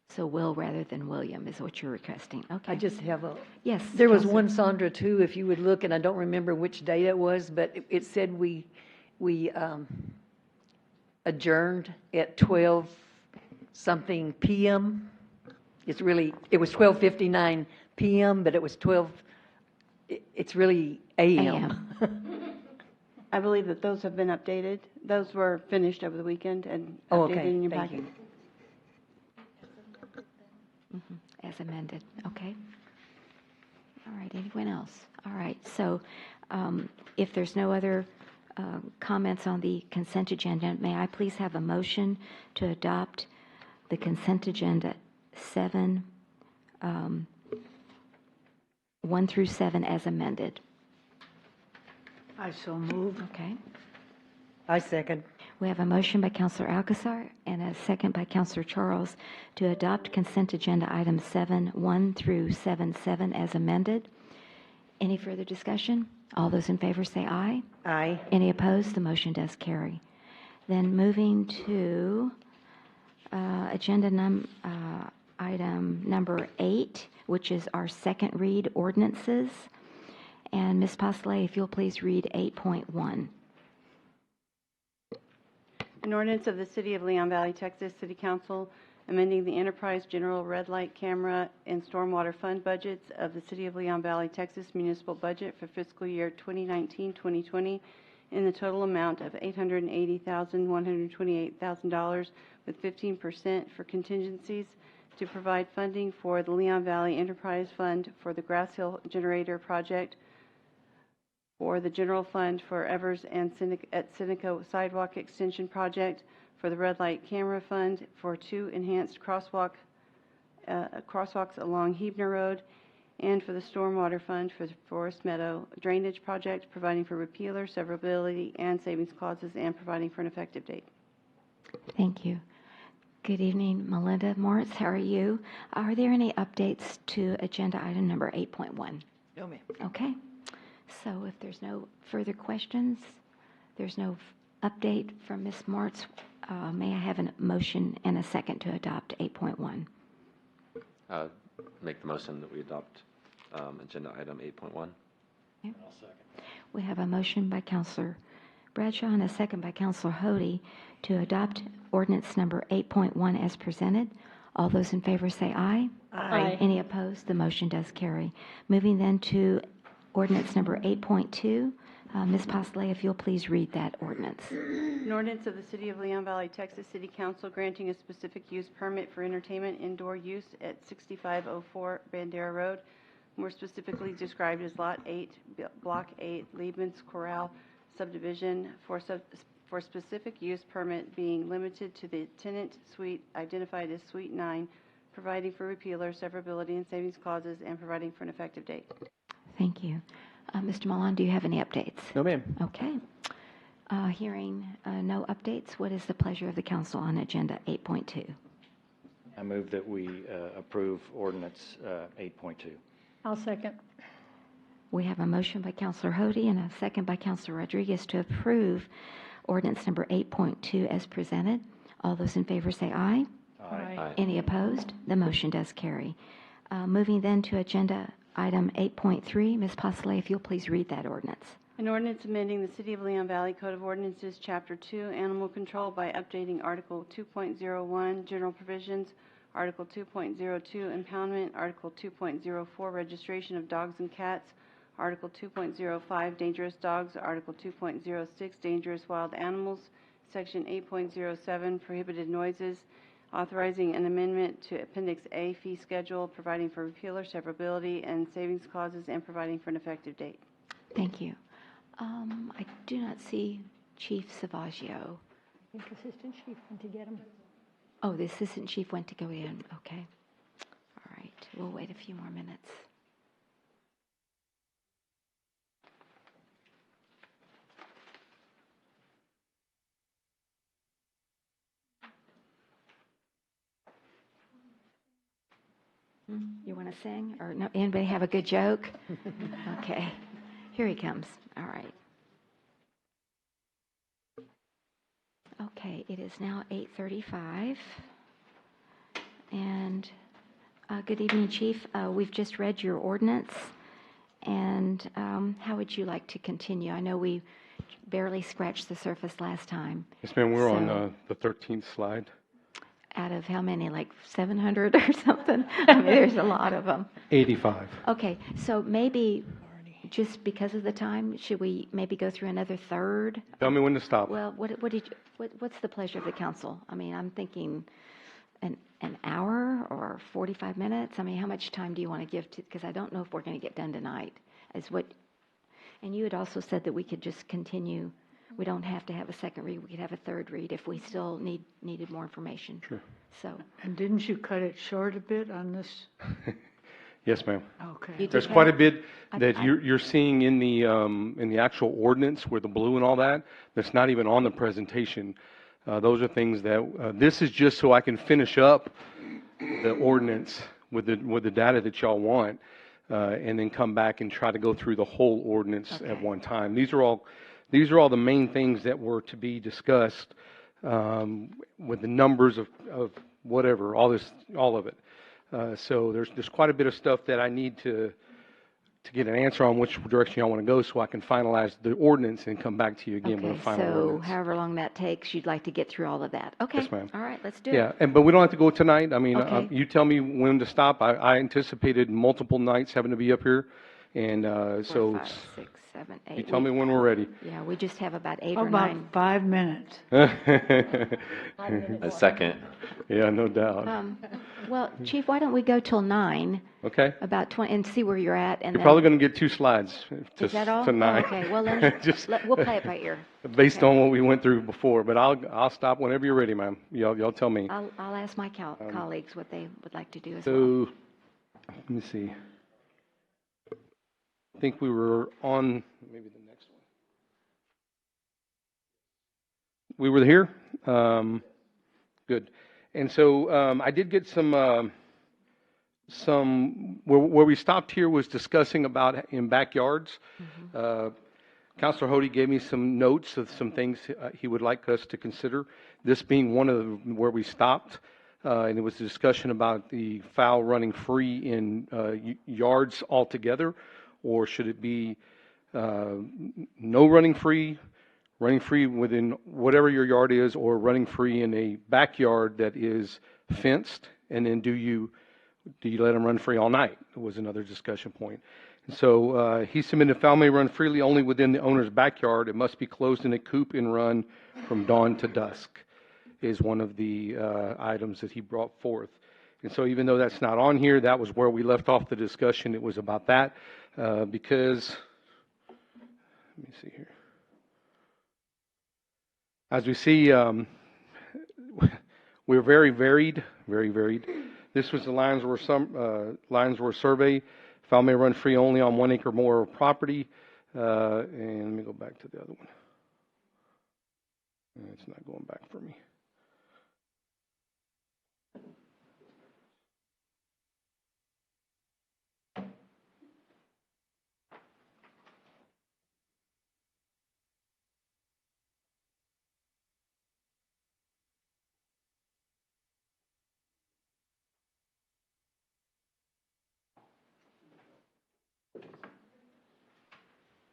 So Will rather than William is what you're requesting. Okay. I just have a. Yes. There was Counselor. one, Sandra, too, if you would look, and I don't remember which date it was, but it said we adjourned at 12-something PM. It was 12:59 PM, but it was it's really AM. I believe that those have been updated. Those were finished over the weekend and Oh, updated okay. in your Thank packet. you. As amended, okay. All right, anyone else? All right, so if there's no other comments on the consent agenda, may I please have a motion to adopt the consent agenda 7, 1 through 7 as amended? I so move. Okay. I second. We have a motion by Councilor Alcazar and a second by Councilor Charles to adopt consent agenda items 7-1 through 7-7 as amended. Any further discussion? All those in favor say aye. Aye. Any opposed? The motion does carry. Then moving to item number 8, which is our second read ordinances. And Ms. Postley, if you'll please read 8.1. An ordinance of the City of Leon Valley, Texas City Council amending the Enterprise General Red Light Camera and Stormwater Fund budgets of the City of Leon Valley, Texas municipal budget for fiscal year 2019-2020 in the total amount of $880,128,000 with 15% for contingencies to provide funding for the Leon Valley Enterprise Fund for the Grass Hill Generator Project, for the General Fund for Evers and Seneca Sidewalk Extension Project, for the Red Light Camera Fund, for 2 enhanced crosswalks along Hebner Road, and for the Stormwater Fund for the Forest Meadow Drainage Project, providing for repealer, severability, and savings clauses, and providing for an effective date. Thank you. Good evening, Melinda Moritz. How are you? Are there any updates to agenda item number 8.1? No, ma'am. Okay. So if there's no further questions, there's no update from Ms. Moritz, may I have a motion and a second to adopt 8.1? Make the motion that we adopt agenda item 8.1. Okay. We have a motion by Councilor Bradshaw and a second by Councilor Hody to adopt ordinance number 8.1 as presented. All those in favor say aye. Aye. Any opposed? The motion does carry. Moving then to ordinance number 8.2. Ms. Postley, if you'll please read that ordinance. An ordinance of the City of Leon Valley, Texas City Council granting a specific use permit for entertainment indoor use at 6504 Bandera Road, more specifically described as Lot 8, Block 8, Liebman's Corral subdivision for specific use permit being limited to the tenant suite identified as Suite 9, providing for repealer, severability, and savings clauses, and providing for an effective date. Thank you. Mr. Milan, do you have any updates? No, ma'am. Okay. Hearing no updates, what is the pleasure of the council on agenda 8.2? I move that we approve ordinance 8.2. I'll second. We have a motion by Councilor Hody and a second by Councilor Rodriguez to approve ordinance number 8.2 as presented. All those in favor say aye. Aye. Aye. Any opposed? The motion does carry. Moving then to agenda item 8.3. Ms. Postley, if you'll please read that ordinance. An ordinance amending the City of Leon Valley Code of Ordinances, Chapter 2, Animal Control by updating Article 2.01, General Provisions, Article 2.02, Impoundment, Article 2.04, Registration of Dogs and Cats, Article 2.05, Dangerous Dogs, Article 2.06, Dangerous Wild Animals, Section 8.07, Prohibited Noises, authorizing an amendment to Appendix A, Fee Schedule, providing for repeal or severability and savings clauses, and providing for an effective date. Thank you. I do not see Chief Savaggio. I think Assistant Chief went to get him. Oh, the Assistant Chief went to go in. Okay. All right. We'll wait a few more minutes. You want to sing? Or no, anybody have a good joke? Okay. Here he comes. All right. Okay, it is now 8:35. And good evening, Chief. We've just read your ordinance. And how would you like to continue? I know we barely scratched the surface last time. Yes, ma'am. We're on the 13th slide. Out of how many, like 700 or something? I mean, there's a lot of them. 85. Okay, so maybe just because of the time, should we maybe go through another third? Tell me when to stop. Well, what's the pleasure of the council? I mean, I'm thinking an hour or 45 minutes. I mean, how much time do you want to give to? Because I don't know if we're going to get done tonight. And you had also said that we could just continue. We don't have to have a second read. We could have a third read if we still needed more information. Sure. So. And didn't you cut it short a bit on this? Yes, ma'am. Okay. There's quite a bit that you're seeing in the actual ordinance where the blue and all that. That's not even on the presentation. Those are things that this is just so I can finish up the ordinance with the data that y'all want, and then come back and try to go through the whole ordinance at one time. These are all the main things that were to be discussed with the numbers of whatever, all of it. So there's quite a bit of stuff that I need to get an answer on which direction y'all want to go so I can finalize the ordinance and come back to you again with a final ordinance. So however long that takes, you'd like to get through all of that. Okay. Yes, ma'am. All right, let's do it. Yeah, but we don't have to go tonight. I mean, Okay. you tell me when to stop. I anticipated multiple nights having to be up here, and 4, 5, 6, 7, 8. you tell me when we're ready. Yeah, we just have about 8 How or about 9. 5 minutes? A second. Yeah, no doubt. Well, Chief, why don't we go till 9? Okay. About 20, and see where you're at. And You're then, probably going to get 2 slides is that all? to 9. Oh, okay. Well, then we'll play it by ear. Based on what we went through before, but I'll stop whenever you're ready, ma'am. Y'all tell me. I'll ask my colleagues what they would like to do as well. So, let me see. I think we were on maybe the next one. We were here? Good. And so I did get some where we stopped here was discussing about in backyards. Councilor Hody gave me some notes of some things he would like us to consider. This being one of where we stopped, and it was a discussion about the fowl running free in yards altogether, or should it be no running free within whatever your yard is, or running free in a backyard that is fenced, and then do you let them run free all night? It was another discussion point. And so he submitted fowl may run freely only within the owner's backyard. It must be closed in a coop and run from dawn to dusk, is one of the items that he brought forth. And so even though that's not on here, that was where we left off the discussion. It was about that because, let me see here. As we see, we're very varied, very varied. This was the lines were survey. Fowl may run free only on 1 acre or more of property. And let me go back to the other one. It's not going back for me.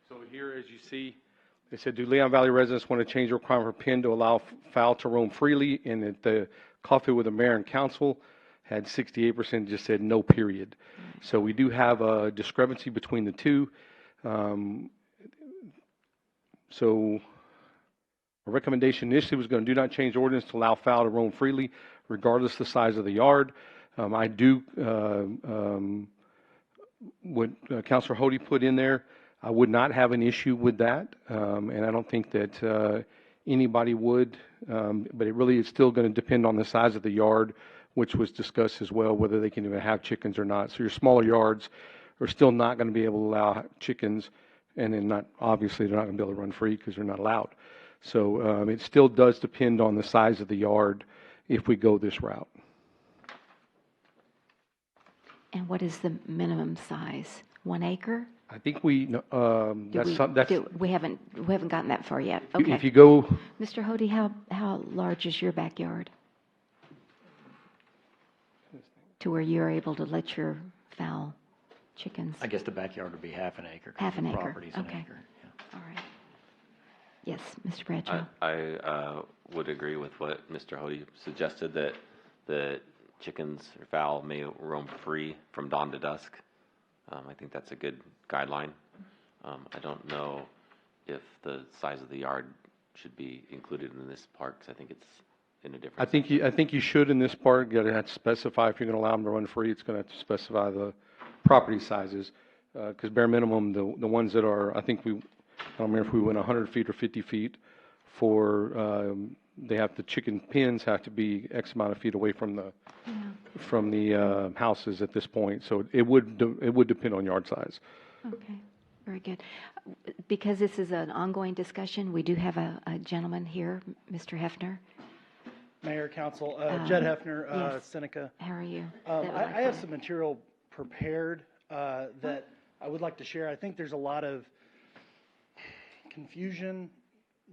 So here, as you see, they said, do Leon Valley residents want to change the requirement for PIN to allow fowl to roam freely? And at the coffee with the mayor and council had 68% just said no, period. So we do have a discrepancy between the two. So a recommendation initially was going to do not change the ordinance to allow fowl to roam freely, regardless of the size of the yard. I do, what Councilor Hody put in there, I would not have an issue with that, and I don't think that anybody would, but it really is still going to depend on the size of the yard, which was discussed as well, whether they can even have chickens or not. So your smaller yards are still not going to be able to allow chickens, and then not, obviously they're not going to be able to run free because they're not allowed. So it still does depend on the size of the yard if we go this route. And what is the minimum size? 1 acre? I think we, that's We haven't gotten that far yet. Okay. If you go, Mr. Hody, how large is your backyard? To where you're able to let your fowl, chickens? I guess the backyard would be half an acre. 'Cause Half an the acre, property's an okay. acre, yeah. All right. Yes, Mr. Bradshaw? I would agree with what Mr. Hody suggested, that the chickens or fowl may roam free from dawn to dusk. I think that's a good guideline. I don't know if the size of the yard should be included in this park, 'cause I think it's in a different. I think you should in this part. You're going to have to specify if you're going to allow them to run free. It's going to have to specify the property sizes, because bare minimum, the ones that are, I don't remember if we went 100 feet or 50 feet for. They have the chicken pens have to be X amount of feet away from the houses at this point. So it would depend on yard size. Okay, very good. Because this is an ongoing discussion, we do have a gentleman here, Mr. Hefner. Mayor, Council, Jed Hefner, yes. Seneca. How are you? I have some material prepared that I would like to share. I think there's a lot of confusion,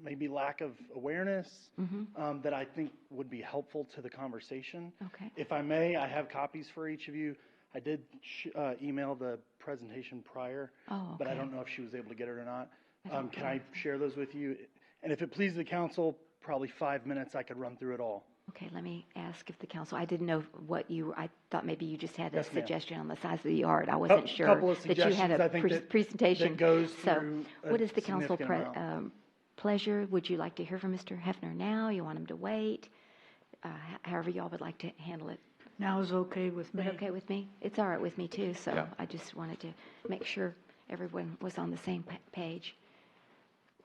maybe lack of awareness, that I think would be helpful to the conversation. Okay. If I may, I have copies for each of you. I did email the presentation prior, but I don't know if she was able to get it or not. Can I share those with you? And if it pleases the council, probably 5 minutes, I could run through it all. Okay, let me ask if the council, I didn't know I thought maybe you just had a Yes, ma'am. suggestion on the size of the yard. I wasn't sure Couple of that you had suggestions, a I think, that presentation. goes So through a what is the council significant amount. pleasure? Would you like to hear from Mr. Hefner now? You want him to wait? However y'all would like to handle it. Now is okay with Is me. that okay with me? It's all right with me too, so Yeah. I just wanted to make sure everyone was on the same page.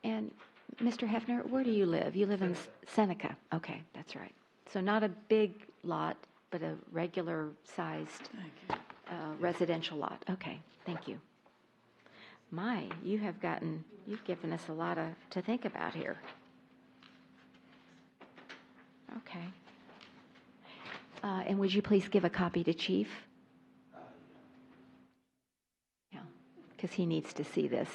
And Mr. Hefner, where do you live? You live in Seneca. Okay, that's right. So not a big lot, but a regular sized residential lot. Okay, thank you. You've given us a lot to think about here. Okay. And would you please give a copy to Chief? Yeah, because he needs to see this.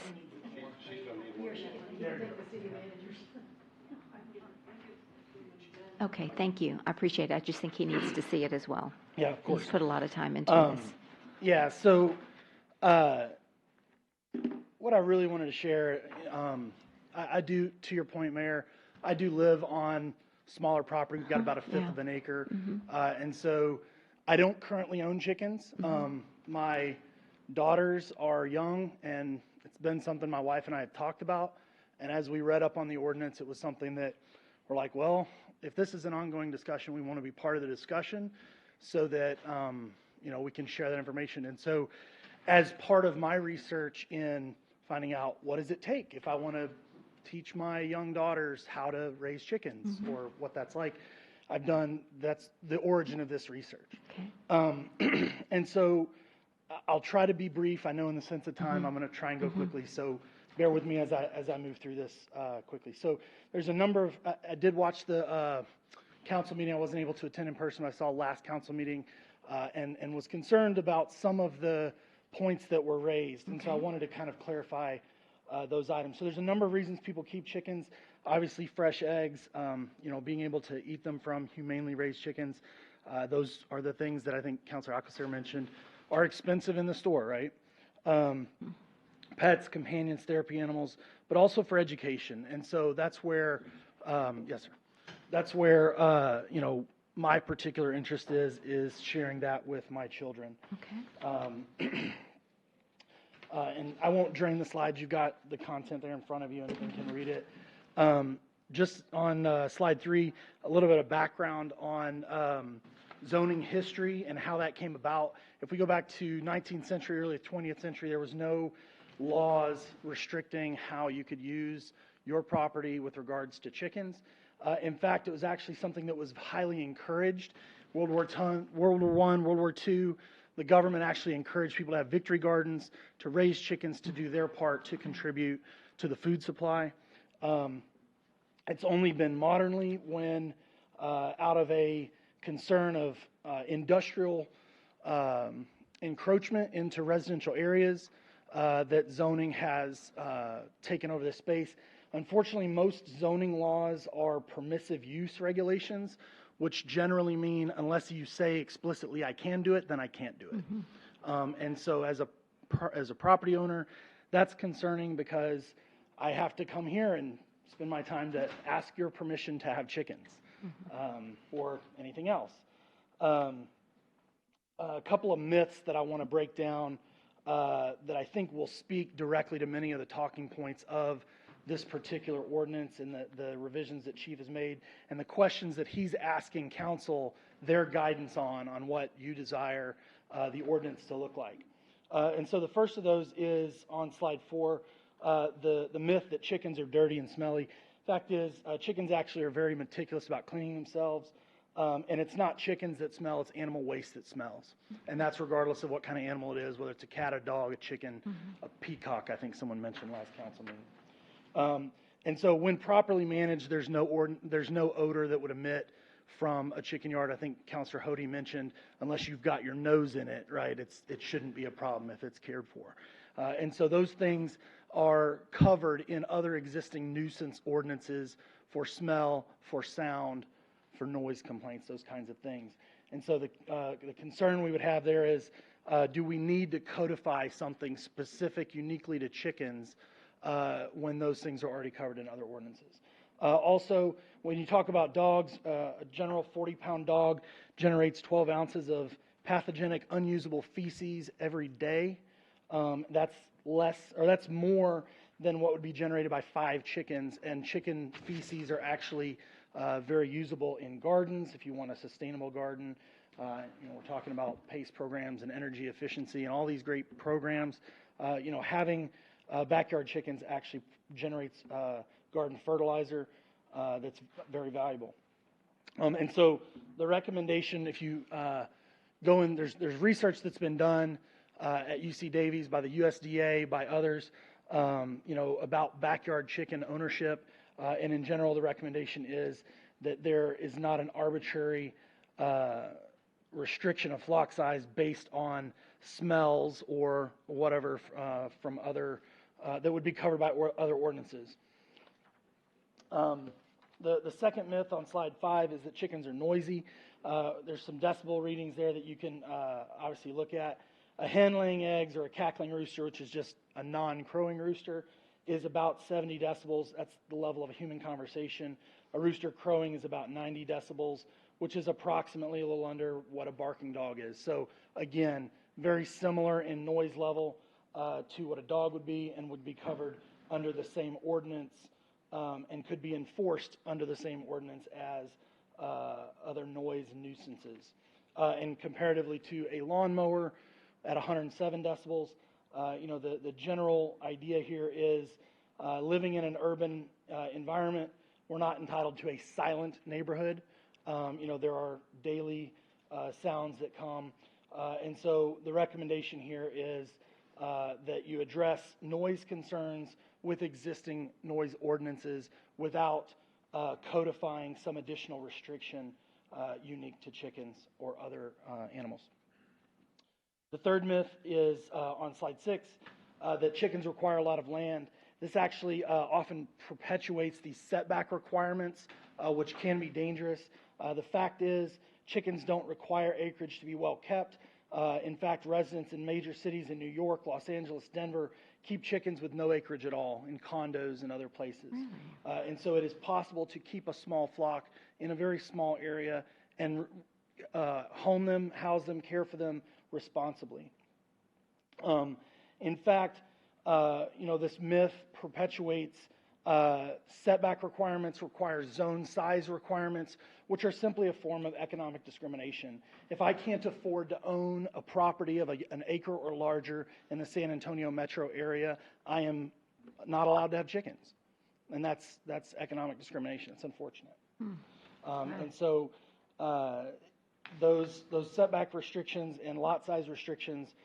Okay, thank you. I appreciate it. I just think he needs to see it as well. Yeah, of course. He's put a lot of time into this. Yeah, so what I really wanted to share, I do, to your point, Mayor, I do live on smaller property. We've got about a fifth of an acre. And so I don't currently own chickens. My daughters are young, and it's been something my wife and I have talked about. And as we read up on the ordinance, it was something that we're like, well, if this is an ongoing discussion, we want to be part of the discussion so that, we can share that information. And so as part of my research in finding out what does it take if I want to teach my young daughters how to raise chickens or what that's like, that's the origin of this research. Okay. And so I'll try to be brief. I know in the sense of time, I'm going to try and go quickly. So bear with me as I move through this quickly. So there's a number of, I did watch the council meeting. I wasn't able to attend in person. I saw last council meeting and was concerned about some of the points that were raised. And so I wanted to kind of clarify those items. So there's a number of reasons people keep chickens. Obviously, fresh eggs, being able to eat them from humanely raised chickens. Those are the things that I think Councilor Alcacer mentioned are expensive in the store, right? pets, companions, therapy animals, but also for education. And so that's where, yes, sir. That's where, my particular interest is sharing that with my children. Okay. And I won't drain the slides. You've got the content there in front of you and can read it. Just on slide 3, a little bit of background on zoning history and how that came about. If we go back to 19th century, early 20th century, there was no laws restricting how you could use your property with regards to chickens. In fact, it was actually something that was highly encouraged. World War I, World War II, the government actually encouraged people to have victory gardens, to raise chickens, to do their part to contribute to the food supply. It's only been modernly when, out of a concern of industrial encroachment into residential areas, that zoning has taken over this space. Unfortunately, most zoning laws are permissive use regulations, which generally mean unless you say explicitly I can do it, then I can't do it. And so as a property owner, that's concerning because I have to come here and spend my time to ask your permission to have chickens or anything else. A couple of myths that I want to break down that I think will speak directly to many of the talking points of this particular ordinance and the revisions that Chief has made and the questions that he's asking council their guidance on what you desire the ordinance to look like. And so the first of those is on slide 4, the myth that chickens are dirty and smelly. Fact is, chickens actually are very meticulous about cleaning themselves. And it's not chickens that smell, it's animal waste that smells. And that's regardless of what kind of animal it is, whether it's a cat, a dog, a chicken, a peacock, I think someone mentioned last council meeting. And so when properly managed, there's no odor that would emit from a chicken yard. I think Councilor Hody mentioned, unless you've got your nose in it, right, it shouldn't be a problem if it's cared for. And so those things are covered in other existing nuisance ordinances for smell, for sound, for noise complaints, those kinds of things. And so the concern we would have there is, do we need to codify something specific uniquely to chickens when those things are already covered in other ordinances? Also, when you talk about dogs, a general 40-pound dog generates 12 ounces of pathogenic, unusable feces every day. That's more than what would be generated by 5 chickens. And chicken feces are actually very usable in gardens if you want a sustainable garden. We're talking about PACE programs and energy efficiency and all these great programs. Having backyard chickens actually generates garden fertilizer that's very valuable. And so the recommendation, if you go in, there's research that's been done at UC Davies by the USDA, by others, about backyard chicken ownership. And in general, the recommendation is that there is not an arbitrary restriction of flock size based on smells or whatever from other that would be covered by other ordinances. The second myth on slide 5 is that chickens are noisy. There's some decibel readings there that you can obviously look at. A hen laying eggs or a cackling rooster, which is just a non-crowing rooster, is about 70 decibels. That's the level of a human conversation. A rooster crowing is about 90 decibels, which is approximately a little under what a barking dog is. So again, very similar in noise level to what a dog would be and would be covered under the same ordinance and could be enforced under the same ordinance as other noise nuisances. And comparatively to a lawnmower at 107 decibels, the general idea here is living in an urban environment, we're not entitled to a silent neighborhood. There are daily sounds that come. And so the recommendation here is that you address noise concerns with existing noise ordinances without codifying some additional restriction unique to chickens or other animals. The third myth is on slide 6, that chickens require a lot of land. This actually often perpetuates these setback requirements, which can be dangerous. The fact is, chickens don't require acreage to be well kept. In fact, residents in major cities in New York, Los Angeles, Denver keep chickens with no acreage at all in condos and other places. Really? And so it is possible to keep a small flock in a very small area and home them, house them, care for them responsibly. In fact, this myth perpetuates setback requirements, requires zone size requirements, which are simply a form of economic discrimination. If I can't afford to own a property of an acre or larger in the San Antonio metro area, I am not allowed to have chickens. And that's economic discrimination. It's unfortunate. And so those setback restrictions and lot size restrictions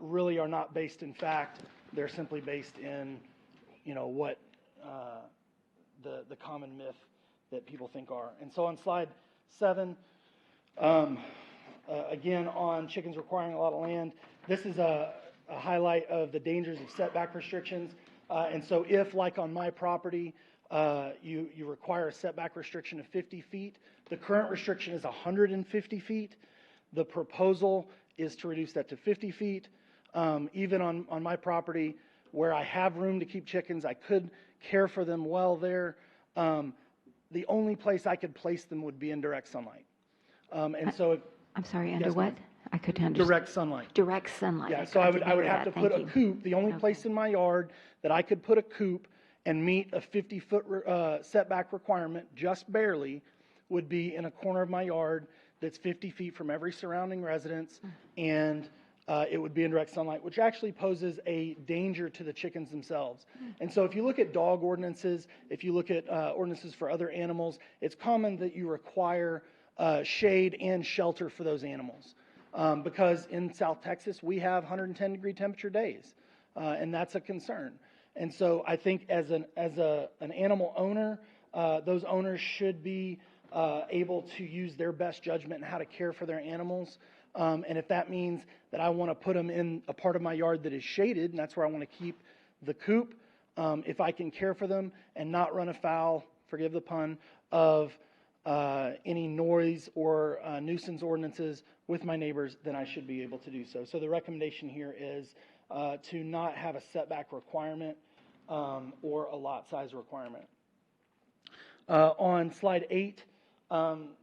really are not based in fact. They're simply based in, what the common myth that people think are. And so on slide 7, again on chickens requiring a lot of land, this is a highlight of the dangers of setback restrictions. And so if, like on my property, you require a setback restriction of 50 feet, the current restriction is 150 feet. The proposal is to reduce that to 50 feet. Even on my property, where I have room to keep chickens, I could care for them well there. The only place I could place them would be in direct sunlight. And so, I'm sorry, under yes, what? ma'am. I couldn't understand. Direct sunlight. Direct sunlight. Yeah, so I would have to Thank put a you. coop. The only place in my yard that I could put a coop and meet a 50-foot setback requirement, just barely, would be in a corner of my yard that's 50 feet from every surrounding residence, and it would be in direct sunlight, which actually poses a danger to the chickens themselves. And so if you look at dog ordinances, if you look at ordinances for other animals, it's common that you require shade and shelter for those animals. Because in South Texas, we have 110-degree temperature days, and that's a concern. And so I think as an animal owner, those owners should be able to use their best judgment in how to care for their animals. And if that means that I want to put them in a part of my yard that is shaded, and that's where I want to keep the coop, if I can care for them and not run afoul, forgive the pun, of any noise or nuisance ordinances with my neighbors, then I should be able to do so. So the recommendation here is to not have a setback requirement or a lot size requirement. On slide 8,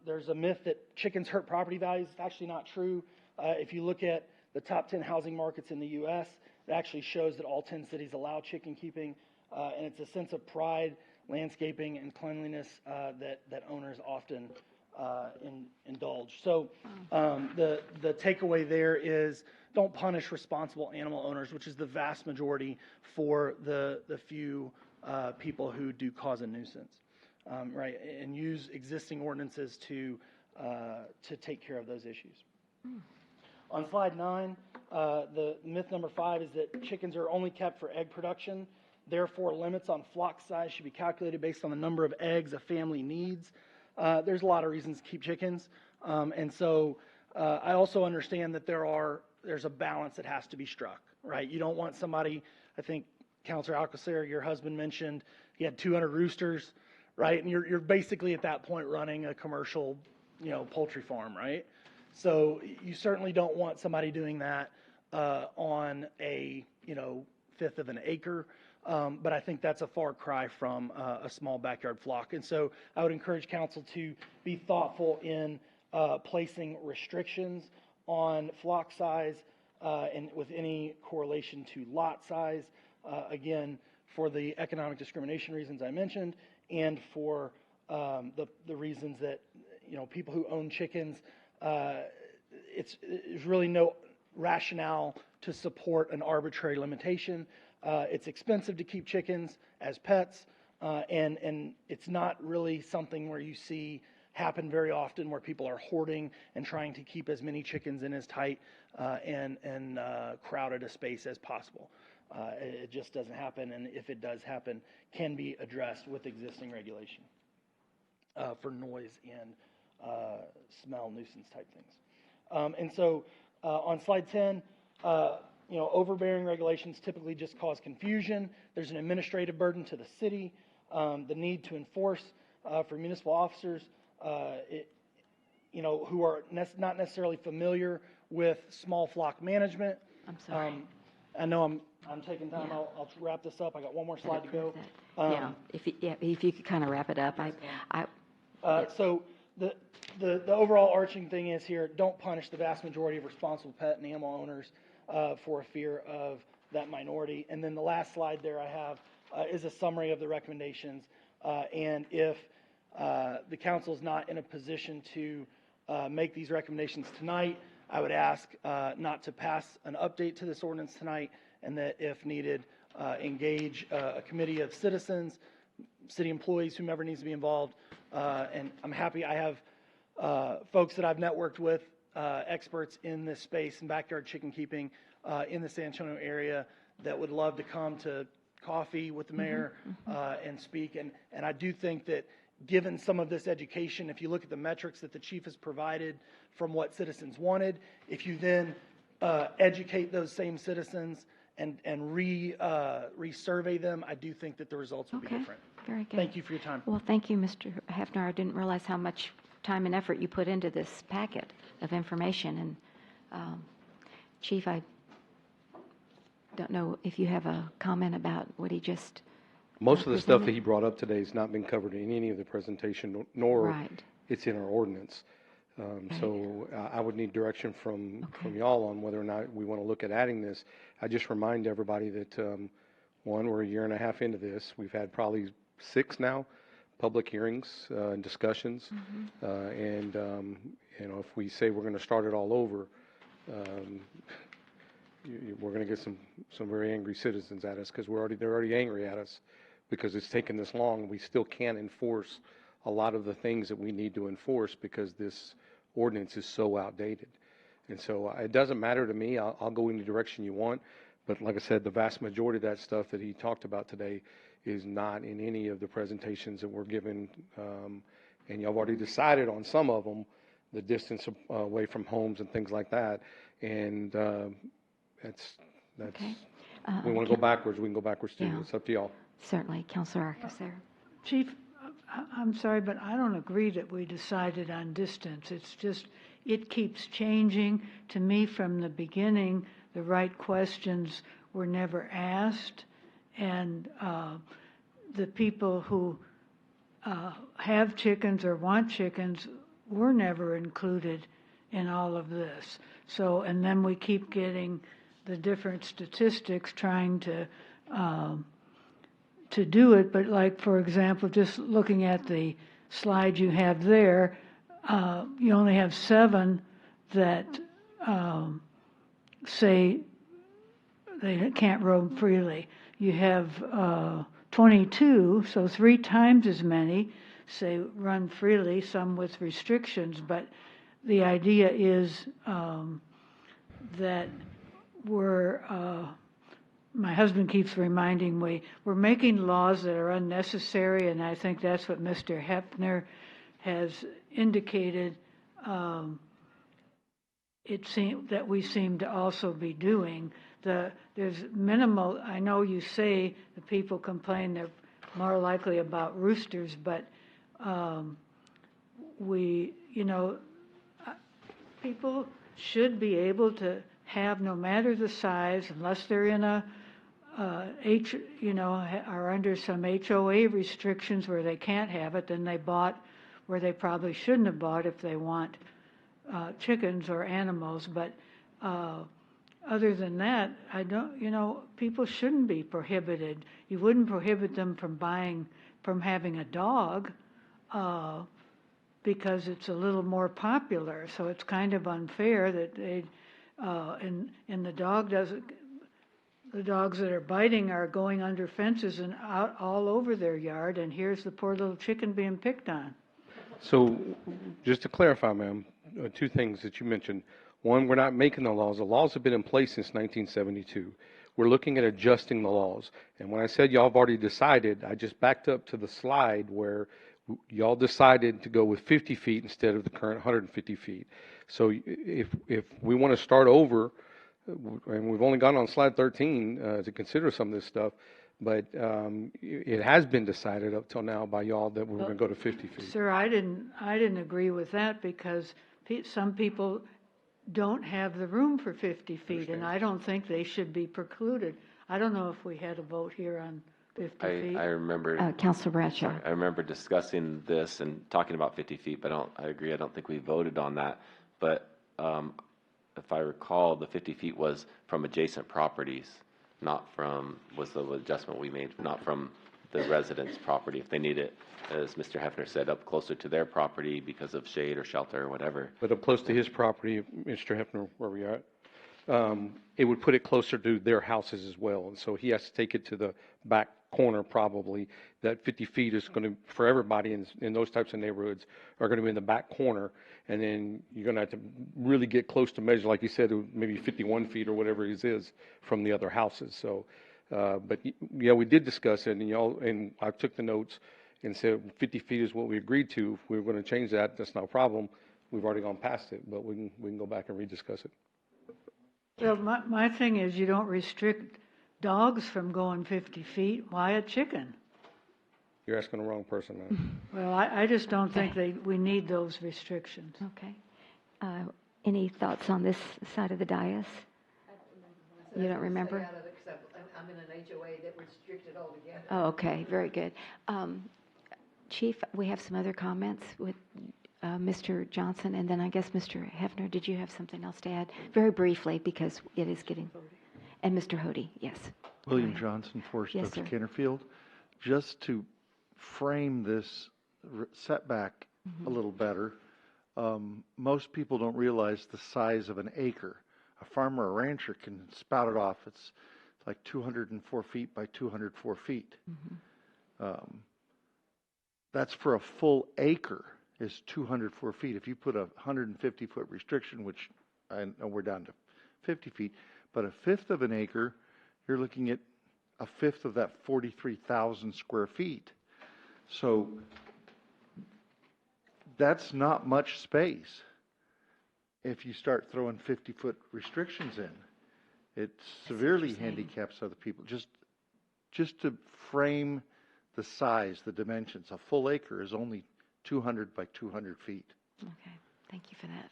there's a myth that chickens hurt property values. It's actually not true. If you look at the top 10 housing markets in the U.S., it actually shows that all 10 cities allow chicken keeping, and it's a sense of pride, landscaping, and cleanliness that owners often indulge. So the takeaway there is don't punish responsible animal owners, which is the vast majority for the few people who do cause a nuisance. Right, and use existing ordinances to take care of those issues. On slide 9, the myth number 5 is that chickens are only kept for egg production. Therefore, limits on flock size should be calculated based on the number of eggs a family needs. There's a lot of reasons to keep chickens, and so I also understand that there's a balance that has to be struck. Right, you don't want somebody. I think Councilor Alcocer, your husband, mentioned he had 200 roosters. Right, and you're basically at that point running a commercial, poultry farm, right? So you certainly don't want somebody doing that on a, fifth of an acre. But I think that's a far cry from a small backyard flock. And so I would encourage council to be thoughtful in placing restrictions on flock size and with any correlation to lot size. Again, for the economic discrimination reasons I mentioned, and for the reasons that people who own chickens, there's really no rationale to support an arbitrary limitation. It's expensive to keep chickens as pets, and it's not really something where you see happen very often, where people are hoarding and trying to keep as many chickens in as tight and crowded a space as possible. It just doesn't happen, and if it does happen, can be addressed with existing regulation for noise and smell nuisance type things. And so on slide 10, overbearing regulations typically just cause confusion. There's an administrative burden to the city. The need to enforce for municipal officers, who are not necessarily familiar with small flock management. I'm sorry. I know I'm taking time. I'll wrap this up. I got one more slide to go. Yeah, if you could kind of wrap it up. So the overall arching thing is here, don't punish the vast majority of responsible pet and animal owners for a fear of that minority. And then the last slide there I have is a summary of the recommendations. And if the council is not in a position to make these recommendations tonight, I would ask not to pass an update to this ordinance tonight, and that if needed, engage a committee of citizens, city employees, whomever needs to be involved. And I'm happy I have folks that I've networked with, experts in this space and backyard chicken keeping in the San Antonio area that would love to come to coffee with the mayor and speak. And I do think that given some of this education, if you look at the metrics that the chief has provided from what citizens wanted, if you then educate those same citizens and re-survey them, I do think that the results will be different. Very good. Thank you for your time. Well, thank you, Mr. Hefner. I didn't realize how much time and effort you put into this packet of information. And Chief, I don't know if you have a comment about what he just Most of the stuff that presented. he brought up today has not been covered in any of the presentation, nor Right. it's in our ordinance. So I would need direction from y'all on whether or not we want to look at adding this. I just remind everybody that, one, we're a year and a half into this. We've had probably 6 now, public hearings and discussions. And, if we say we're going to start it all over, we're going to get some very angry citizens at us, because they're already angry at us because it's taken this long. We still can't enforce a lot of the things that we need to enforce because this ordinance is so outdated. And so it doesn't matter to me. I'll go in the direction you want. But like I said, the vast majority of that stuff that he talked about today is not in any of the presentations that we're given. And y'all already decided on some of them, the distance away from homes and things like that. And that's Okay. we want to go backwards, we can go backwards too. Yeah. It's up to y'all. Certainly. Councilor Arcus. Chief, I'm sorry, but I don't agree that we decided on distance. It's just, it keeps changing. To me, from the beginning, the right questions were never asked. And the people who have chickens or want chickens were never included in all of this. So, and then we keep getting the different statistics trying to do it. But like, for example, just looking at the slide you have there, you only have 7 that say they can't roam freely. You have 22, so 3 times as many say run freely, some with restrictions. But the idea is that my husband keeps reminding me, we're making laws that are unnecessary, and I think that's what Mr. Hefner has indicated. It seems that we seem to also be doing. There's minimal, I know you say the people complain they're more likely about roosters, but people should be able to have, no matter the size, unless they're in are under some HOA restrictions where they can't have it, then they bought where they probably shouldn't have bought if they want chickens or animals. But other than that, people shouldn't be prohibited. You wouldn't prohibit them from having a dog because it's a little more popular. So it's kind of unfair that and the dogs that are biting are going under fences and out all over their yard, and here's the poor little chicken being picked on. So just to clarify, ma'am, 2 things that you mentioned. One, we're not making the laws. The laws have been in place since 1972. We're looking at adjusting the laws. And when I said y'all have already decided, I just backed up to the slide where y'all decided to go with 50 feet instead of the current 150 feet. So if we want to start over, and we've only gone on slide 13 to consider some of this stuff, but it has been decided up till now by y'all that we're going to go to 50 feet. Sir, I didn't agree with that because some people don't have the room for 50 feet, and I don't think they should be precluded. I don't know if we had a vote here on 50 feet. I remember. Councilor Bradshaw. I remember discussing this and talking about 50 feet, but I agree, I don't think we voted on that. But if I recall, the 50 feet was from adjacent properties, was the adjustment we made, not from the residents' property. If they need it, as Mr. Hefner said, up closer to their property because of shade or shelter or whatever. But up close to his property, Mr. Hefner, where we are, it would put it closer to their houses as well. And so he has to take it to the back corner probably. That 50 feet is going to, for everybody in those types of neighborhoods, are going to be in the back corner. And then you're going to have to really get close to measure, like you said, maybe 51 feet or whatever it is from the other houses. So, but yeah, we did discuss it, and I took the notes and said 50 feet is what we agreed to. If we were going to change that, that's no problem. We've already gone past it, but we can go back and rediscuss it. Well, my thing is you don't restrict dogs from going 50 feet. Why a chicken? You're asking the wrong person, man. Well, I just don't think we need those restrictions. Okay. Any thoughts on this side of the dais? You don't remember? I'm in an HOA that restricted altogether. Oh, okay, very good. Chief, we have some other comments with Mr. Johnson, and then I guess Mr. Hefner, did you have something else to add? Very briefly, because it is getting... And Mr. Hody, yes. William Johnson, Forest Yes, Oaks, sir. Canterfield. Just to frame this setback a little better, most people don't realize the size of an acre. A farmer or rancher can spout it off. It's like 204 feet by 204 feet. That's for a full acre is 204 feet. If you put a 150-foot restriction, which I know we're down to 50 feet, but a fifth of an acre, you're looking at a fifth of that 43,000 square feet. So that's not much space if you start throwing 50-foot restrictions in. It severely handicaps other people. Just to frame the size, the dimensions, a full acre is only 200 by 200 feet. Okay, thank you for that.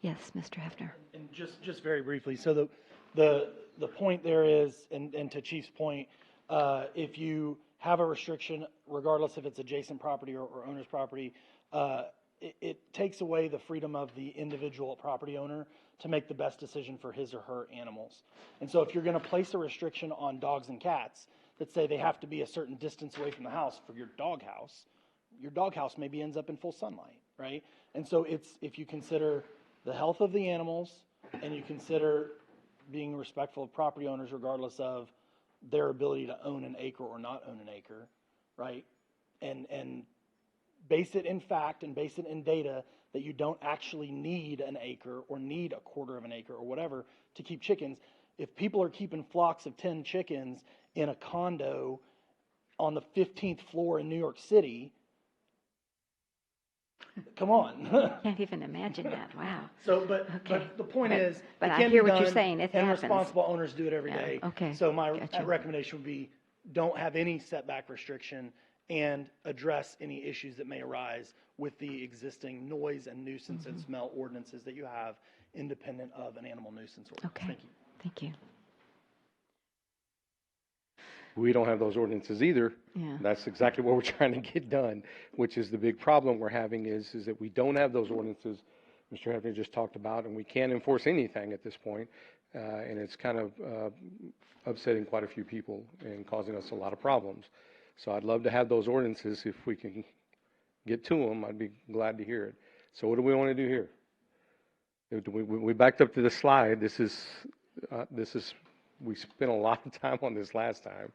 Yes, Mr. Hefner. And just very briefly, so the point there is, and to Chief's point, if you have a restriction, regardless if it's adjacent property or owner's property, it takes away the freedom of the individual property owner to make the best decision for his or her animals. And so if you're going to place a restriction on dogs and cats that say they have to be a certain distance away from the house for your doghouse maybe ends up in full sunlight, right? And so if you consider the health of the animals and you consider being respectful of property owners regardless of their ability to own an acre or not own an acre, right? And base it in fact and base it in data that you don't actually need an acre or need a quarter of an acre or whatever to keep chickens. If people are keeping flocks of 10 chickens in a condo on the 15th floor in New York City, come on. Can't even imagine that. Wow. So, but the point is, but it I can hear be what you're done, saying. It and happens. responsible owners do it every Yeah, day. okay. So my Gotcha. recommendation would be, don't have any setback restriction and address any issues that may arise with the existing noise and nuisance and smell ordinances that you have, independent of an animal nuisance ordinance. Okay. Thank you. Thank you. We don't have those ordinances either. Yeah. That's exactly what we're trying to get done, which is the big problem we're having is that we don't have those ordinances Mr. Hefner just talked about, and we can't enforce anything at this point, and it's kind of upsetting quite a few people and causing us a lot of problems. So I'd love to have those ordinances. If we can get to them, I'd be glad to hear it. So what do we want to do here? We backed up to the slide. This is we spent a lot of time on this last time.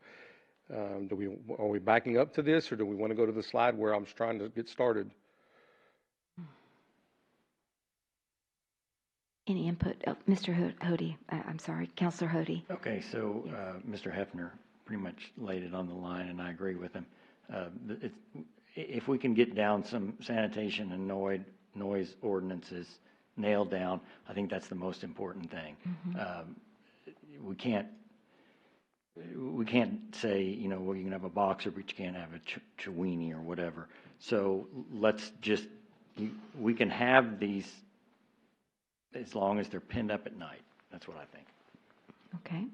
Are we backing up to this, or do we want to go to the slide where I'm trying to get started? Any input? Oh, Mr. Hody, I'm sorry, Councilor Hody. Okay, so Mr. Hefner pretty much laid it on the line, and I agree with him. If we can get down some sanitation and noise ordinances nailed down, I think that's the most important thing. We can't say, you know, well, you can have a boxer, but you can't have a Chiweenie or whatever. So let's just, we can have these as long as they're pinned up at night. That's what I think. Okay.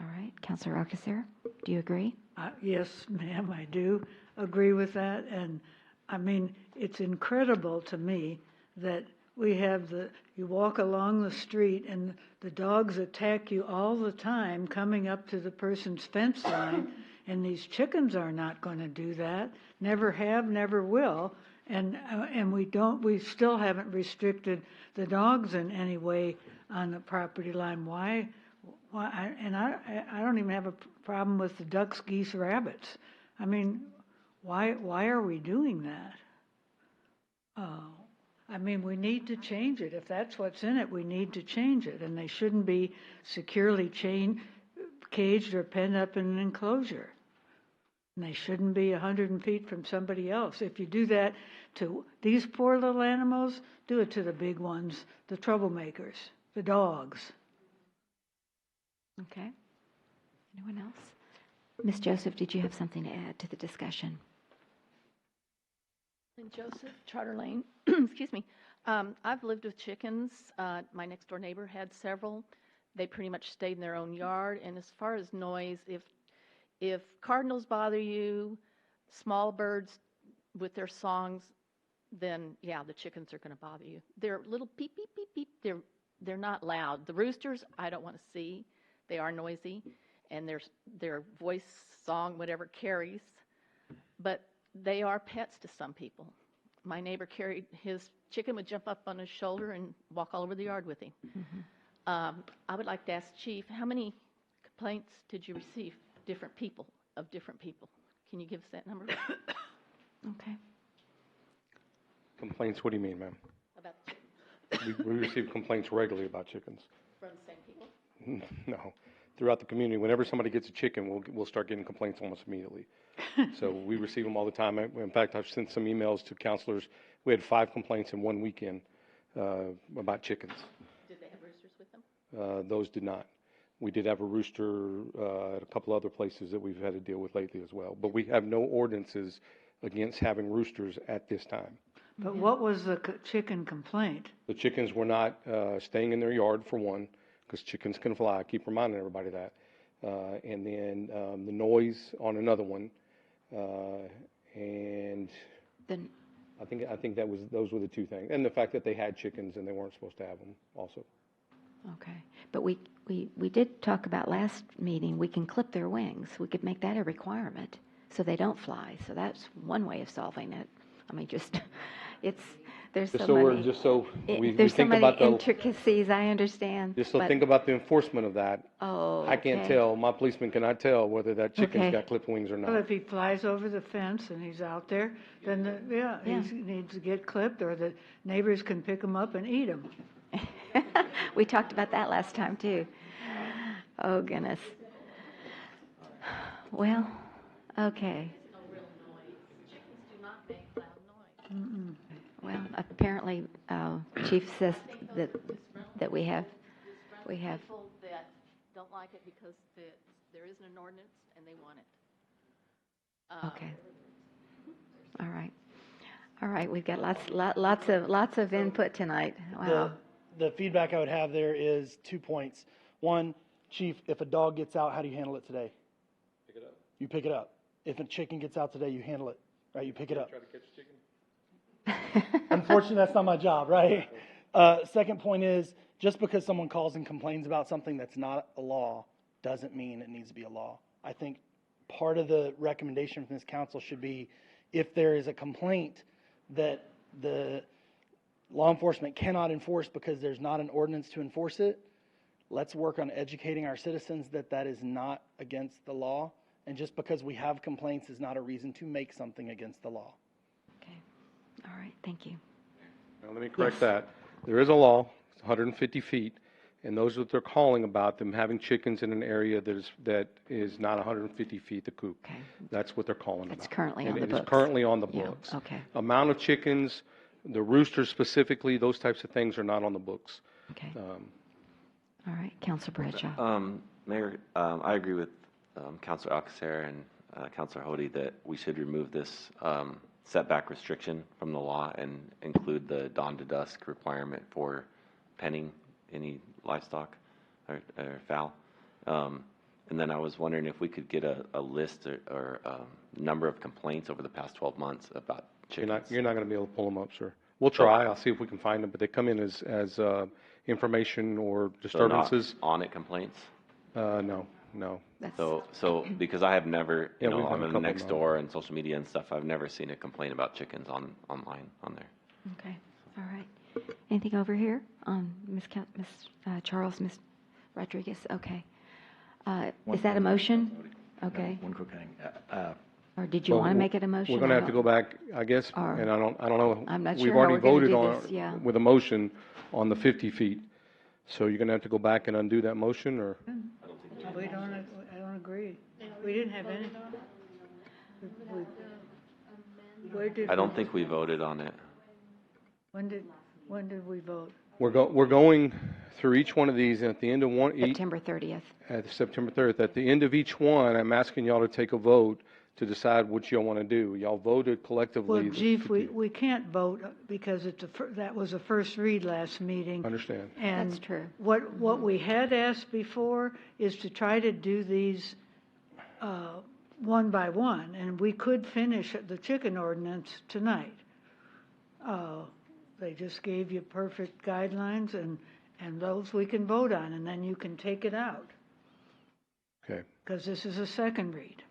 All right. Councilor Alcacer, do you agree? Yes, ma'am, I do agree with that. And I mean, it's incredible to me that we have you walk along the street and the dogs attack you all the time coming up to the person's fence line. And these chickens are not going to do that. Never have, never will. And we still haven't restricted the dogs in any way on the property line. Why? I don't even have a problem with the ducks, geese, rabbits. I mean, why are we doing that? I mean, we need to change it. If that's what's in it, we need to change it. And they shouldn't be securely caged or penned up in an enclosure. And they shouldn't be 100 feet from somebody else. If you do that to these poor little animals, do it to the big ones, the troublemakers, the dogs. Okay. Anyone else? Ms. Joseph, did you have something to add to the discussion? Joseph, Charter Lane. Excuse me. I've lived with chickens. My next door neighbor had several. They pretty much stayed in their own yard. And as far as noise, if cardinals bother you, small birds with their songs, then yeah, the chickens are going to bother you. They're little beep beep beep beep. They're not loud. The roosters, I don't want to see. They are noisy, and their voice, song, whatever carries. But they are pets to some people. My neighbor carried his chicken, would jump up on his shoulder and walk all over the yard with him. Mm-hmm. I would like to ask Chief, how many complaints did you receive? Different people. Can you give us that number? Okay. Complaints, what do you mean, ma'am? About chickens. We receive complaints regularly about chickens. From the same people? No. Throughout the community, whenever somebody gets a chicken, we'll start getting complaints almost immediately. So we receive them all the time. In fact, I've sent some emails to counselors. We had 5 complaints in one weekend about chickens. Did they have roosters with them? Those did not. We did have a rooster at a couple other places that we've had to deal with lately as well. But we have no ordinances against having roosters at this time. But what was the chicken complaint? The chickens were not staying in their yard, for one, because chickens can fly. I keep reminding everybody that. And then the noise on another one. And then I think those were the 2 things. And the fact that they had chickens and they weren't supposed to have them also. Okay. But we did talk about last meeting, we can clip their wings. We could make that a requirement so they don't fly. So that's one way of solving it. I mean, there's so many. There's so many about intricacies, I understand. Think about the enforcement of that. Oh, I can't tell. My policeman cannot tell whether that chicken's got clipped wings or not. Well, if he flies over the fence and he's out there, then he needs to get clipped, or the neighbors can pick him up and eat him. We talked about that last time too. Oh goodness. Well, okay. No real noise. Chickens do not make loud noise. Mm-mm. Well, apparently, Chief says that we have. People that don't like it because there isn't an ordinance and they want it. Okay. All right. We've got lots of input tonight. Wow. The feedback I would have there is 2 points. One, Chief, if a dog gets out, how do you handle it today? Pick it up. You pick it up. If a chicken gets out today, you handle it, right? You pick it up. Try to catch a chicken? Unfortunately, that's not my job, right? Second point is, just because someone calls and complains about something that's not a law doesn't mean it needs to be a law. I think part of the recommendation from this council should be, if there is a complaint that the law enforcement cannot enforce because there's not an ordinance to enforce it, let's work on educating our citizens that is not against the law. And just because we have complaints is not a reason to make something against the law. Okay. All right. Thank you. Now, let me correct that. There is a law, it's 150 feet, and those that they're calling about them having chickens in an area that is not 150 feet the coop. Okay. That's what they're calling about. It's currently on the And books. it's currently on the Yeah, books. okay. Amount of chickens, the roosters specifically, those types of things are not on the books. Okay. All right. Councilor Bradshaw. Mayor, I agree with Councilor Alcacer and Councilor Hody that we should remove this setback restriction from the law and include the dawn to dusk requirement for penning any livestock or fowl. And then I was wondering if we could get a list or number of complaints over the past 12 months about chickens. You're not going to be able to pull them up, sir. We'll try. I'll see if we can find them, but they come in as information or disturbances. So not on it complaints? No. So because I have never, Yeah, we've had I'm a in couple next now. door and social media and stuff, I've never seen a complaint about chickens online on there. Okay, all right. Anything over here? Charles, Ms. Rodriguez, okay. Is that a motion? Okay. One quick thing. Or did you want to make it a motion? We're going to have to go back, I guess, Or- and I don't know. I'm not We've sure how already we're gonna voted do on this, yeah. with a motion on the 50 feet. So you're going to have to go back and undo that motion, or? I don't agree. We didn't have any. Where did I don't we- think we voted on it. When did we vote? We're going through each one of these, and at the end of September 30th. At September 30th, at the end of each one, I'm asking y'all to take a vote to decide what y'all want to do. Y'all voted collectively. Well, Chief, we can't vote because that was a first read last meeting. Understand. And That's true. What we had asked before is to try to do these one by one, and we could finish the chicken ordinance tonight. They just gave you perfect guidelines, and those we can vote on, and then you can take it out. Okay. Because this is a second read.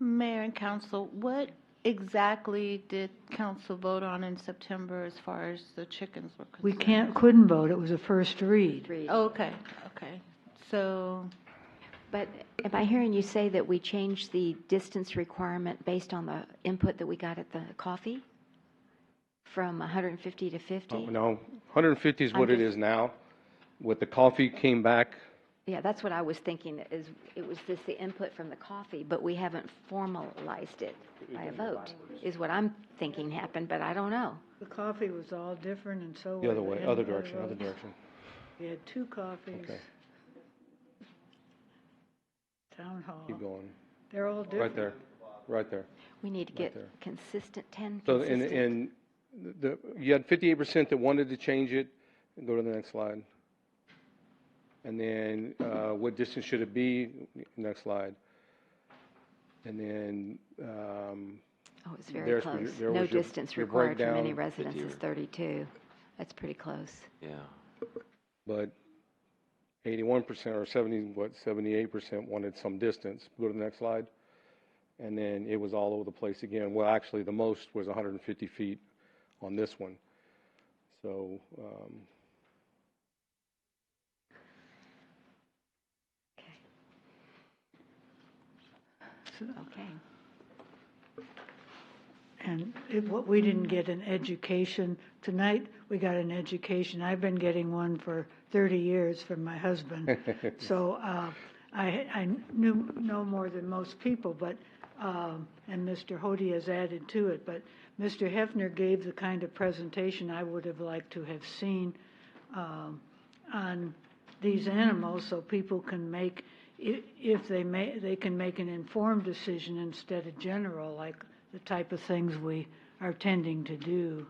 Mayor and council, what exactly did council vote on in September as far as the chickens were concerned? We couldn't vote, it was a first read. Okay. So, But am I hearing you say that we changed the distance requirement based on the input that we got at the coffee? From 150 to 50? Oh, no, 150 is what it is now. With the coffee came back, Yeah, that's what I was thinking, is it was just the input from the coffee, but we haven't formalized it by a vote, is what I'm thinking happened, but I don't know. The coffee was all different, and so the other were way, the other votes. direction. We had two coffees. Okay. Town hall. Keep going. They're all different. Right there. We need to Right get there. consistent, 10 So, consistent. you had 58% that wanted to change it. Go to the next slide. And then, what distance should it be? Next slide. And then, Oh, it's very there's close. there No was your- distance your required from any breakdown. residence is 32. That's pretty close. Yeah. But 81% or 78% wanted some distance. Go to the next slide. And then it was all over the place again. Well, actually, the most was 150 feet on this one. So, Okay. And we didn't get an education. Tonight, we got an education. I've been getting one for 30 years from my husband. So I know more than most people, but, and Mr. Hody has added to it, but Mr. Hefner gave the kind of presentation I would have liked to have seen on these animals, so people can make, if they can make an informed decision instead of general, like the type of things we are tending to do.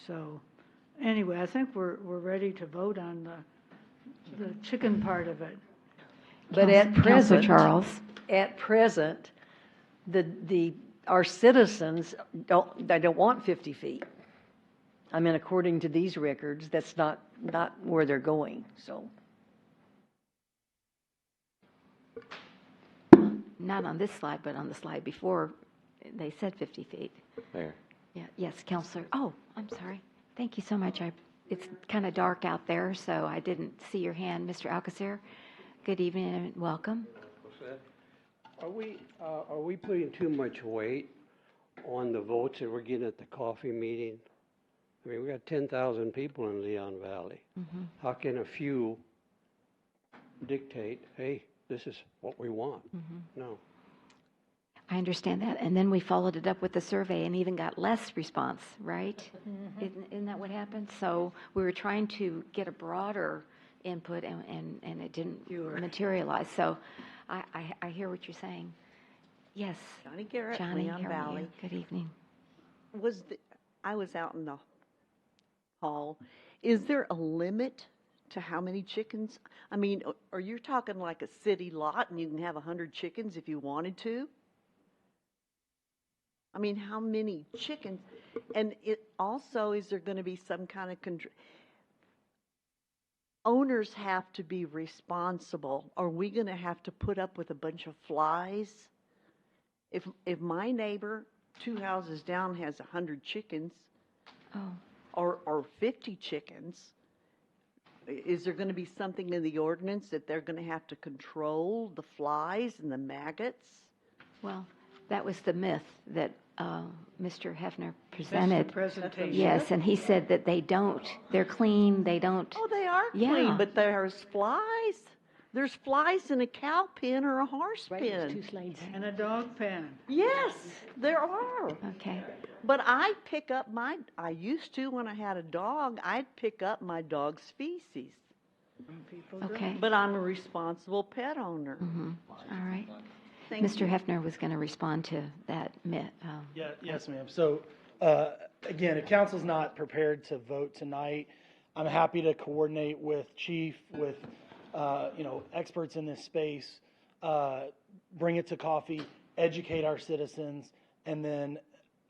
So, anyway, I think we're ready to vote on the chicken part of it. But at Counselor present, Charles. At present, our citizens don't want 50 feet. I mean, according to these records, that's not where they're going, so. Not on this slide, but on the slide before, they said 50 feet. Mayor. Yeah, yes, Counselor. Oh, I'm sorry. Thank you so much. It's kind of dark out there, so I didn't see your hand. Mr. Alcacer, good evening and welcome. Are we putting too much weight on the votes that we're getting at the coffee meeting? I mean, we got 10,000 people in Leon Valley. Mm-hmm. How can a few dictate, hey, this is what we want? Mm-hmm. No. I understand that. And then we followed it up with the survey and even got less response, right? Mm-hmm. Isn't that what happened? So we were trying to get a broader input and it didn't materialize. So I hear what you're saying. Yes. Johnny Garrett, Johnny, Leon how are Valley. you? Good evening. I was out in the hall, is there a limit to how many chickens? I mean, are you talking like a city lot and you can have 100 chickens if you wanted to? I mean, how many chickens? And it also, is there going to be some kind of control? Owners have to be responsible. Are we going to have to put up with a bunch of flies? If my neighbor 2 houses down has 100 chickens, or 50 chickens, is there going to be something in the ordinance that they're going to have to control the flies and the maggots? Well, that was the myth that Mr. Hefner presented. presentation. Yes, and he said that they don't. They're clean. They don't. Oh, they are Yeah. clean, but there's flies. There's flies in a cow pen or a horse pen. 2 slides. And a dog pen. Yes, there are. Okay. But I used to when I had a dog, I'd pick up my dog's feces. Okay. But I'm a responsible pet owner. All right. Thank Mr. you. Hefner was going to respond to that myth. Yes, ma'am. So, again, if council's not prepared to vote tonight, I'm happy to coordinate with Chief, with, experts in this space, bring it to coffee, educate our citizens, and then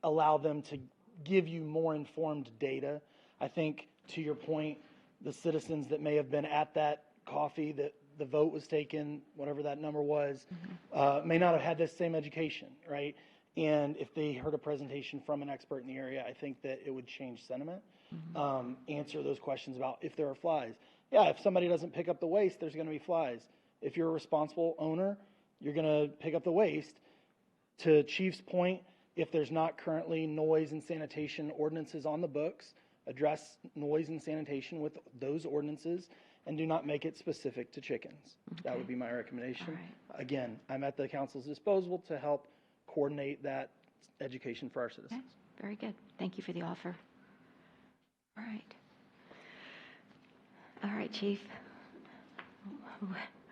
allow them to give you more informed data. I think, to your point, the citizens that may have been at that coffee that the vote was taken, whatever that number was, may not have had this same education, right? And if they heard a presentation from an expert in the area, I think that it would change sentiment, answer those questions about if there are flies. Yeah, if somebody doesn't pick up the waste, there's going to be flies. If you're a responsible owner, you're going to pick up the waste. To Chief's point, if there's not currently noise and sanitation ordinances on the books, address noise and sanitation with those ordinances, and do not make it specific to chickens. That would be my recommendation. Again, I'm at the council's disposal to help coordinate that education for our citizens. Okay. Very good. Thank you for the offer. All right. All right, Chief.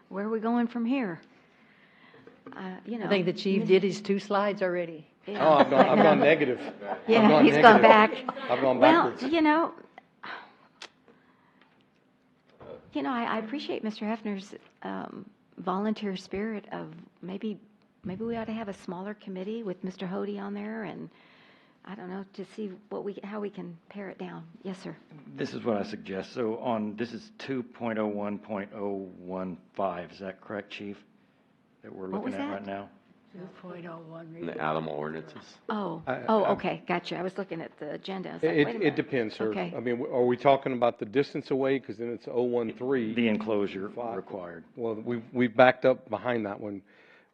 Where are we going from here? I think the chief did his 2 slides already. Yeah, Oh, I've gone negative. Yeah, he's gone back. I've gone backwards. Well, I appreciate Mr. Hefner's volunteer spirit of maybe we ought to have a smaller committee with Mr. Hody on there, and I don't know, to see how we can pare it down. Yes, sir. This is what I suggest. So this is 2.01.015, is that correct, Chief? That we're What was looking at that? right now? 2.01. The animal ordinances. Okay, gotcha. I was looking at the agenda. I was like, wait a minute. It depends, sir. Okay. I mean, are we talking about the distance away? Because then it's 013. The enclosure required. Well, we've backed up behind that one.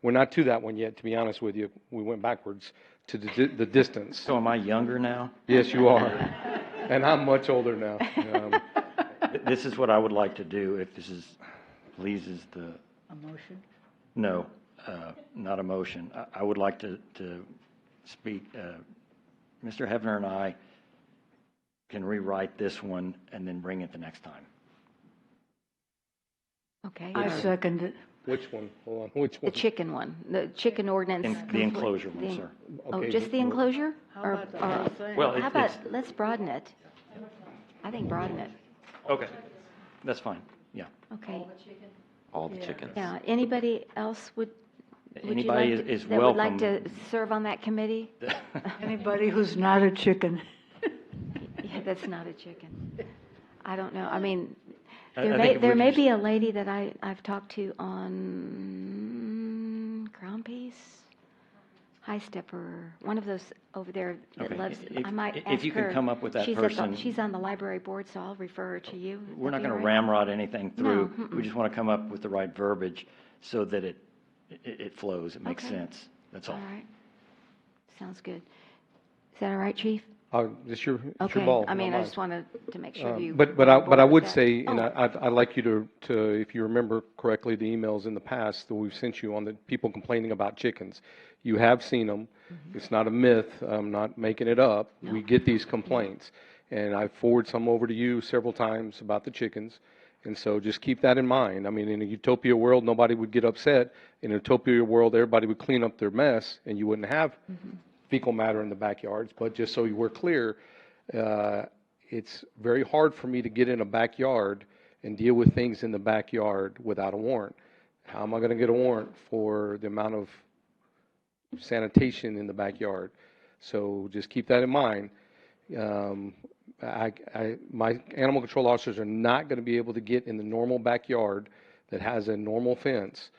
We're not to that one yet, to be honest with you. We went backwards to the distance. So am I younger now? Yes, you are. And I'm much older now. This is what I would like to do, if this pleases the... A motion? No, not a motion. I would like to speak, Mr. Hefner and I can rewrite this one and then bring it the next time. Okay. I second it. Which one? Hold on. Which one? The chicken one, the chicken ordinance. The enclosure one, sir. Oh, Okay, just the enclosure? How about the whole thing? Well, How about, let's broaden it. I think broaden it. Okay, that's fine, yeah. Okay. All the chickens. Yeah, anybody else would you Anybody like is that would like welcome. to serve on that committee? Anybody who's not a chicken. Yeah, that's not a chicken. I don't know. I mean, I there think if we may just- be a lady that I've talked to on Crown Piece, High Stepper, one of those over there that Okay, loves. if- I might if ask you can her. come up with that She's person- she's on the library board, so I'll refer her to you. We're not That'd going be to all right? ramrod anything through. No, We just want to come up with the right verbiage so that it flows, it makes Okay. sense, that's all. All right. Sounds good. Is that all right, Chief? It's your Okay. ball. I mean, not I mine. just wanted to make sure you. But were on I board with would that. say, and Oh. I'd like you to, if you remember correctly, the emails in the past that we've sent you on the people complaining about chickens. You have seen them. It's not a myth. I'm not making it up. We get these complaints. And I forward some over to you several times about the chickens. And so just keep that in mind. I mean, in a utopia world, nobody would get upset. In a utopia world, everybody would clean up their mess and you wouldn't have fecal matter in the backyards. But just so you were clear, it's very hard for me to get in a backyard and deal with things in the backyard without a warrant. How am I going to get a warrant for the amount of sanitation in the backyard? So just keep that in mind. My animal control officers are not going to be able to get in the normal backyard that has a normal fence,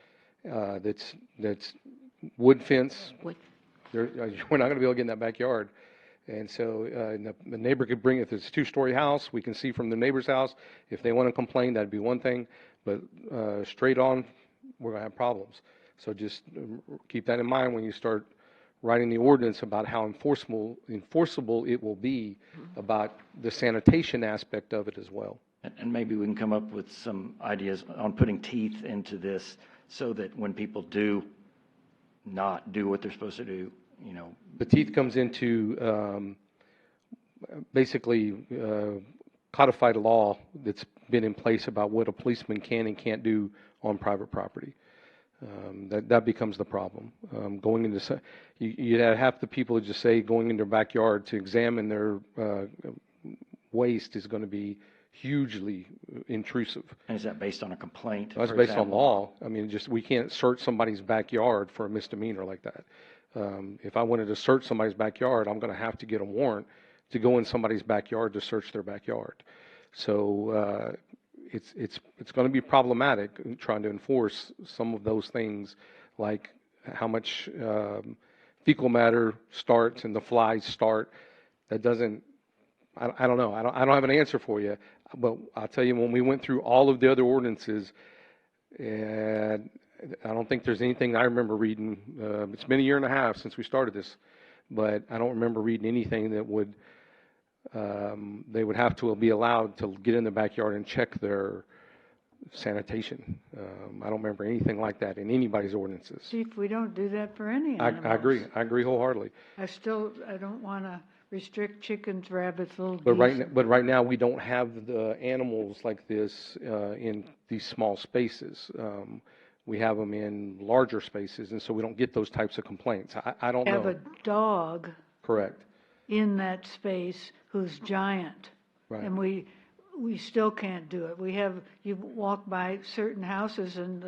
that's wood fence. We're not going to be able to get in that backyard. And so the neighbor could bring, if it's a two-story house, we can see from the neighbor's house. If they want to complain, that'd be one thing. But straight on, we're going to have problems. So just keep that in mind when you start writing the ordinance about how enforceable it will be about the sanitation aspect of it as well. And maybe we can come up with some ideas on putting teeth into this so that when people do not do what they're supposed to do, you know. The teeth comes into basically codified law that's been in place about what a policeman can and can't do on private property. That becomes the problem. Going into, you have half the people just say going in their backyard to examine their waste is going to be hugely intrusive. And is that based on a complaint? That's based on law. I mean, just we can't search somebody's backyard for a misdemeanor like that. If I wanted to search somebody's backyard, I'm going to have to get a warrant to go in somebody's backyard to search their backyard. So it's going to be problematic trying to enforce some of those things, like how much fecal matter starts and the flies start. That doesn't. I don't know. I don't have an answer for you. But I'll tell you, when we went through all of the other ordinances, and I don't think there's anything I remember reading. It's been a year and a half since we started this, but I don't remember reading anything that would they would have to be allowed to get in the backyard and check their sanitation. I don't remember anything like that in anybody's ordinances. Chief, we don't do that for any I animals. agree. I agree wholeheartedly. I don't want to restrict chickens, rabbits, little But geese. right now we don't have the animals like this in these small spaces. We have them in larger spaces, and so we don't get those types of complaints. I don't know. Have a dog Correct. in that space who's giant. Right. And we still can't do it. You walk by certain houses and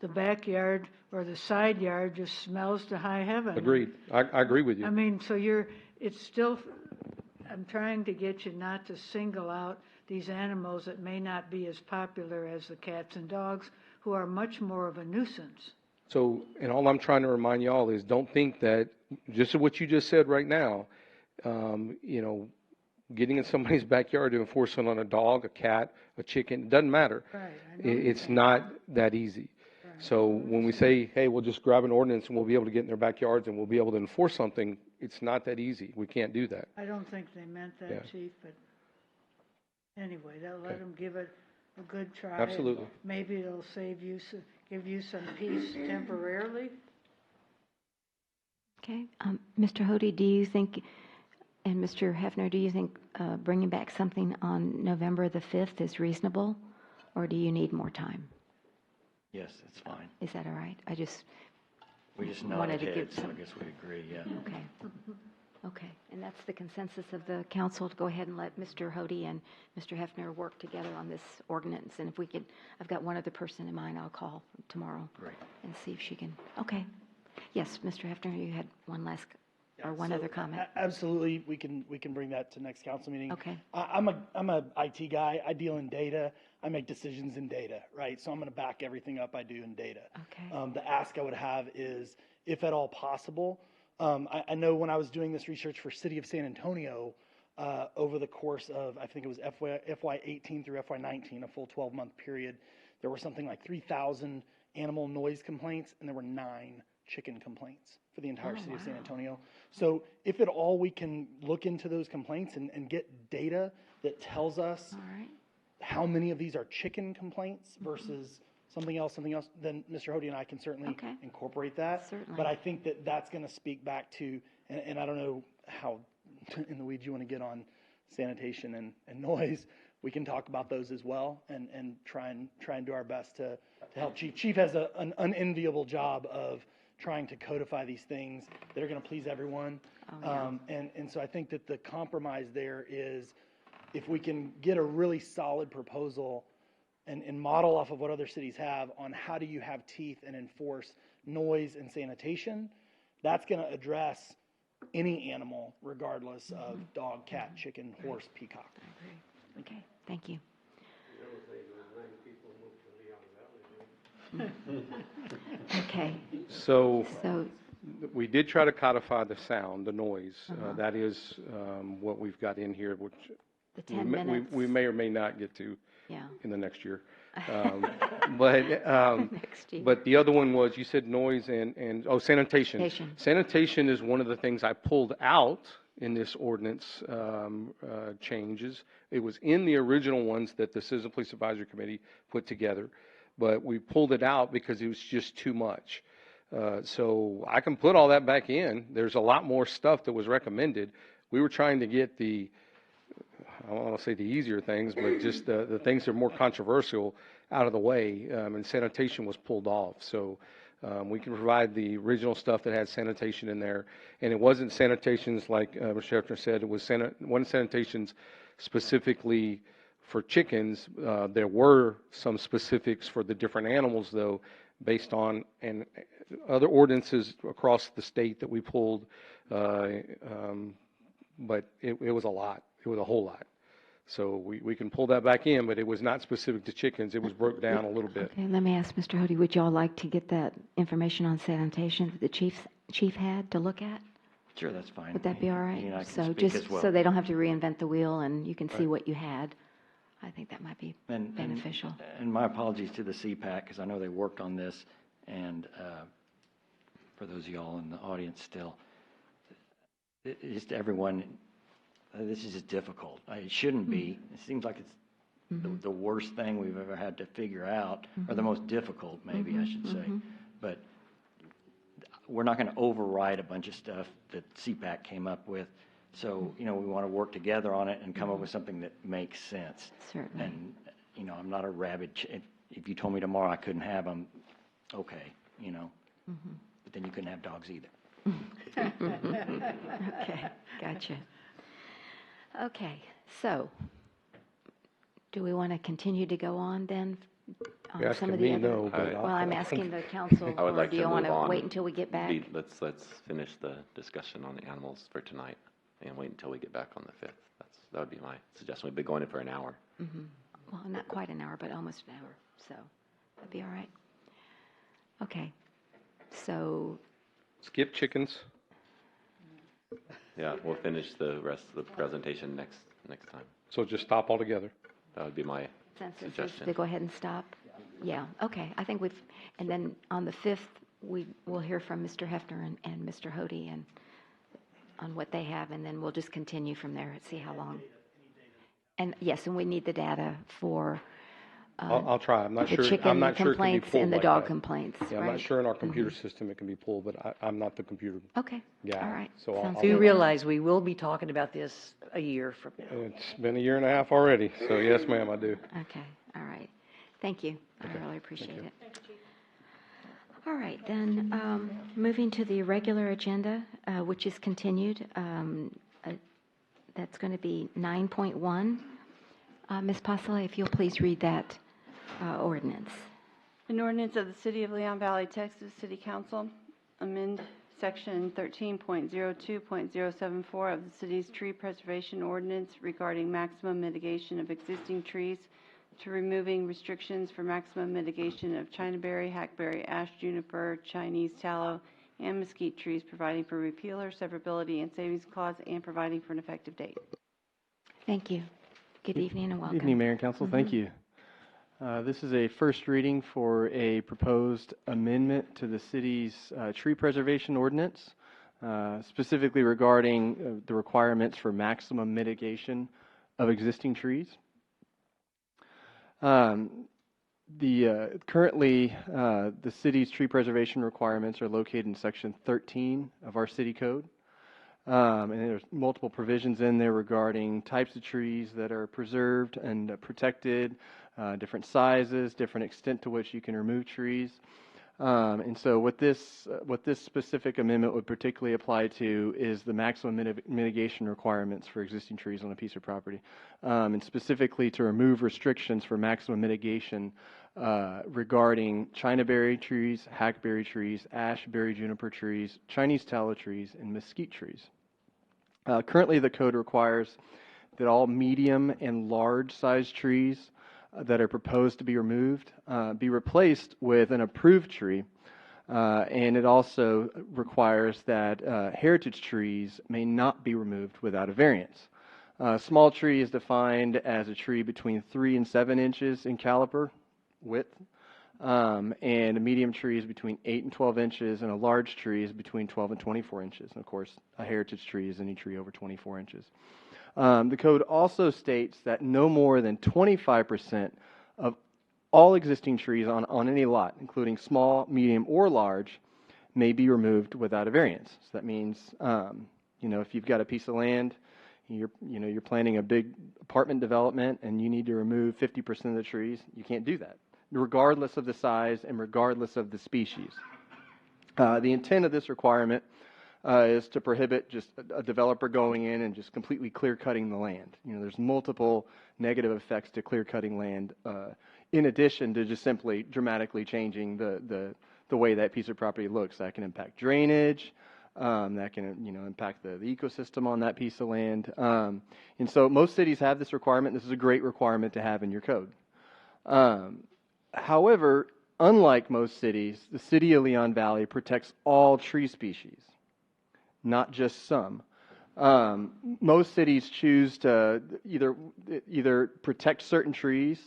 the backyard or the side yard just smells to high heaven. Agreed. I agree with you. I mean, so it's still, I'm trying to get you not to single out these animals that may not be as popular as the cats and dogs, who are much more of a nuisance. So, and all I'm trying to remind y'all is don't think that just what you just said right now, getting in somebody's backyard to enforce it on a dog, a cat, a chicken, it doesn't matter. Right. It's not that easy. Right. So when we say, hey, we'll just grab an ordinance and we'll be able to get in their backyards and we'll be able to enforce something, it's not that easy. We can't do that. I don't think they meant that, Yeah. Chief, but anyway, they'll let them give it a good try. Absolutely. And maybe it'll give you some peace temporarily. Okay. Mr. Hody, do you think, and Mr. Hefner, do you think bringing back something on November the 5th is reasonable, or do you need more time? Yes, it's fine. Is that all right? We just wanted nodded to give heads, so some. I guess we agree, yeah. Okay. Okay. And that's the consensus of the council, to go ahead and let Mr. Hody and Mr. Hefner work together on this ordinance. And if we could, I've got one other person in mind I'll call tomorrow. Great. And see if she can. Okay. Yes, Mr. Hefner, you had one other comment. Absolutely, we can bring that to next council meeting. Okay. I'm a IT guy. I deal in data. I make decisions in data, right? So I'm going to back everything up I do in data. Okay. The ask I would have is, if at all possible, I know when I was doing this research for City of San Antonio, over the course of, I think it was FY18 through FY19, a full 12-month period, there were something like 3,000 animal noise complaints, and there were 9 chicken complaints for the entire city of San Antonio. So if at all we can look into those complaints and get data that tells us how many of these are chicken complaints versus something else, then Mr. Hody and I can certainly incorporate that. Certainly. But I think that that's going to speak back to, and I don't know how in the weeds you want to get on sanitation and noise. We can talk about those as well and try and do our best to help Chief. Chief has an unenviable job of trying to codify these things that are going to please everyone. And so I think that the compromise there is if we can get a really solid proposal and model off of what other cities have on how do you have teeth and enforce noise and sanitation, that's going to address any animal, regardless of dog, cat, chicken, horse, peacock. Okay, thank you. Okay. So So, we did try to codify the sound, the noise. Uh-huh. That is what we've got in here, which the 10 we minutes. may or may not get to Yeah. in the next year. But Next year. but the other one was, you said noise and sanitation. Sanitation. Sanitation is one of the things I pulled out in this ordinance changes. It was in the original ones that the Citizen Police Advisory Committee put together, but we pulled it out because it was just too much. So I can put all that back in. There's a lot more stuff that was recommended. We were trying to get I don't want to say the easier things, but just the things that are more controversial out of the way, and sanitation was pulled off. So we can provide the original stuff that had sanitation in there, and it wasn't sanitations like Mr. Hefner said. It was one sanitations specifically for chickens. There were some specifics for the different animals, though, based on and other ordinances across the state that we pulled, but it was a lot. It was a whole lot. So we can pull that back in, but it was not specific to chickens. It was broke down a little bit. Okay, let me ask Mr. Hody, would y'all like to get that information on sanitation that the chief had to look at? Sure, that's fine. Would that be all right? He and I can So speak just as well. so they don't have to reinvent the wheel and you can see Right. what you had. I think that might be beneficial. And my apologies to the CPAC, because I know they worked on this, and for those of y'all in the audience still, just everyone, this is just difficult. It shouldn't be. It seems like it's the worst thing we've ever had to figure out, or the most difficult, maybe I should say. But we're not going to override a bunch of stuff that CPAC came up with. So, we want to work together on it and come up with something that makes sense. Certainly. And, I'm not a rabid, if you told me tomorrow I couldn't have them, okay, but then you couldn't have dogs either. Okay, gotcha. Okay, so do we want to continue to go on then? On You're some asking of the me, other- no, but Well, I'm I'll- asking the council, I would or like do to you want move to on. wait until we get back? Let's finish the discussion on the animals for tonight and wait until we get back on the 5th. That would be my suggestion. We've been going in for an hour. Well, not quite an hour, but almost an hour, so that'd be all right. Okay, so, Skip chickens. Yeah, we'll finish the rest of the presentation next time. So just stop altogether. That would be my census is suggestion. to go ahead and stop? Yeah, okay, I think and then on the 5th, we'll hear from Mr. Hefner and Mr. Hody and on what they have, and then we'll just continue from there and see how long. And yes, and we need the data for I'll try. I'm not the sure. chicken I'm not sure it can be complaints pulled and the like dog that. complaints, Yeah, I'm right? not sure in our computer system it can be pulled, but I'm not the computer Okay, guy. all right. So Sounds Do good. realize we will be talking about this a year from now. It's been a year and a half already. So yes, ma'am, I do. Okay, all right. Thank you. I really appreciate it. All right, then, moving to the regular agenda, which is continued. That's going to be 9.1. Ms. Pasale, if you'll please read that ordinance. An ordinance of the City of Leon Valley, Texas City Council, amend Section 13.02.074 of the city's tree preservation ordinance regarding maximum mitigation of existing trees to removing restrictions for maximum mitigation of chinaberry, hackberry, ash, juniper, Chinese tallow, and mesquite trees, providing for repeal or severability and savings clause, and providing for an effective date. Thank you. Good evening and welcome. Good evening, Mayor and Council. Thank you. This is a first reading for a proposed amendment to the city's tree preservation ordinance, specifically regarding the requirements for maximum mitigation of existing trees. Currently, the city's tree preservation requirements are located in Section 13 of our city code. And there's multiple provisions in there regarding types of trees that are preserved and protected, different sizes, different extent to which you can remove trees. And so what this specific amendment would particularly apply to is the maximum mitigation requirements for existing trees on a piece of property, and specifically to remove restrictions for maximum mitigation regarding Chinaberry trees, hackberry trees, ash, berry juniper trees, Chinese tallow trees, and mesquite trees. Currently, the code requires that all medium and large sized trees that are proposed to be removed be replaced with an approved tree, and it also requires that heritage trees may not be removed without a variance. Small tree is defined as a tree between 3 and 7 inches in caliper width, and a medium tree is between 8 and 12 inches, and a large tree is between 12 and 24 inches. And of course, a heritage tree is any tree over 24 inches. The code also states that no more than 25% of all existing trees on any lot, including small, medium, or large, may be removed without a variance. So that means, if you've got a piece of land, you're planning a big apartment development, and you need to remove 50% of the trees, you can't do that, regardless of the size and regardless of the species. The intent of this requirement is to prohibit just a developer going in and just completely clear-cutting the land. There's multiple negative effects to clear-cutting land, in addition to just simply dramatically changing the way that piece of property looks. That can impact drainage, that can impact the ecosystem on that piece of land. And so most cities have this requirement. This is a great requirement to have in your code. However, unlike most cities, the city of Leon Valley protects all tree species, not just some. Most cities choose to either protect certain trees,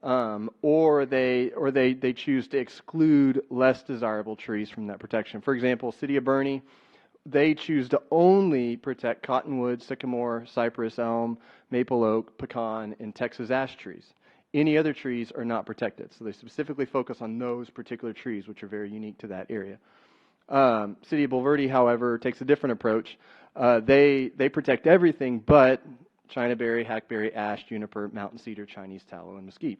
or they choose to exclude less desirable trees from that protection. For example, City of Bernie, they choose to only protect cottonwood, sycamore, cypress, elm, maple oak, pecan, and Texas ash trees. Any other trees are not protected, so they specifically focus on those particular trees, which are very unique to that area. City of Bulverde, however, takes a different approach. They protect everything but Chinaberry, hackberry, ash, juniper, mountain cedar, Chinese tallow, and mesquite.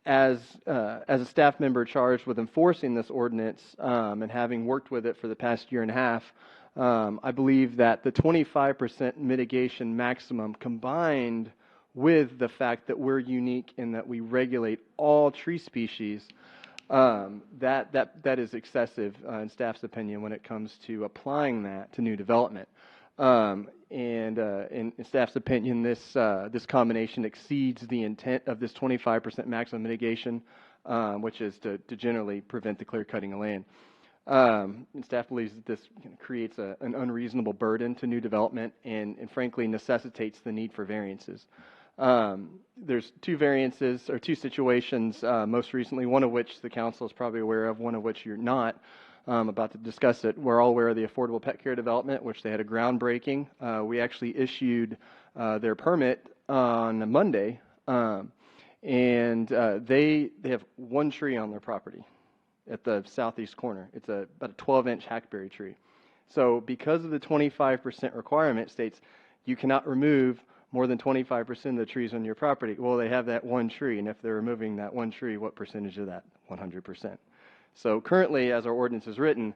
As a staff member charged with enforcing this ordinance, and having worked with it for the past year and a half, I believe that the 25% mitigation maximum, combined with the fact that we're unique in that we regulate all tree species, that is excessive in staff's opinion when it comes to applying that to new development. And in staff's opinion, this combination exceeds the intent of this 25% maximum mitigation, which is to generally prevent the clear cutting of land. And staff believes that this creates an unreasonable burden to new development and frankly necessitates the need for variances. There's two variances or two situations, most recently, one of which the council is probably aware of, one of which you're not. About to discuss it. We're all aware of the Affordable Pet Care Development, which they had a groundbreaking. We actually issued their permit on Monday, and they have one tree on their property at the southeast corner. It's about a 12-inch hackberry tree. So because of the 25% requirement, states you cannot remove more than 25% of the trees on your property. Well, they have that one tree, and if they're removing that one tree, what percentage of that? 100%. So currently, as our ordinance is written,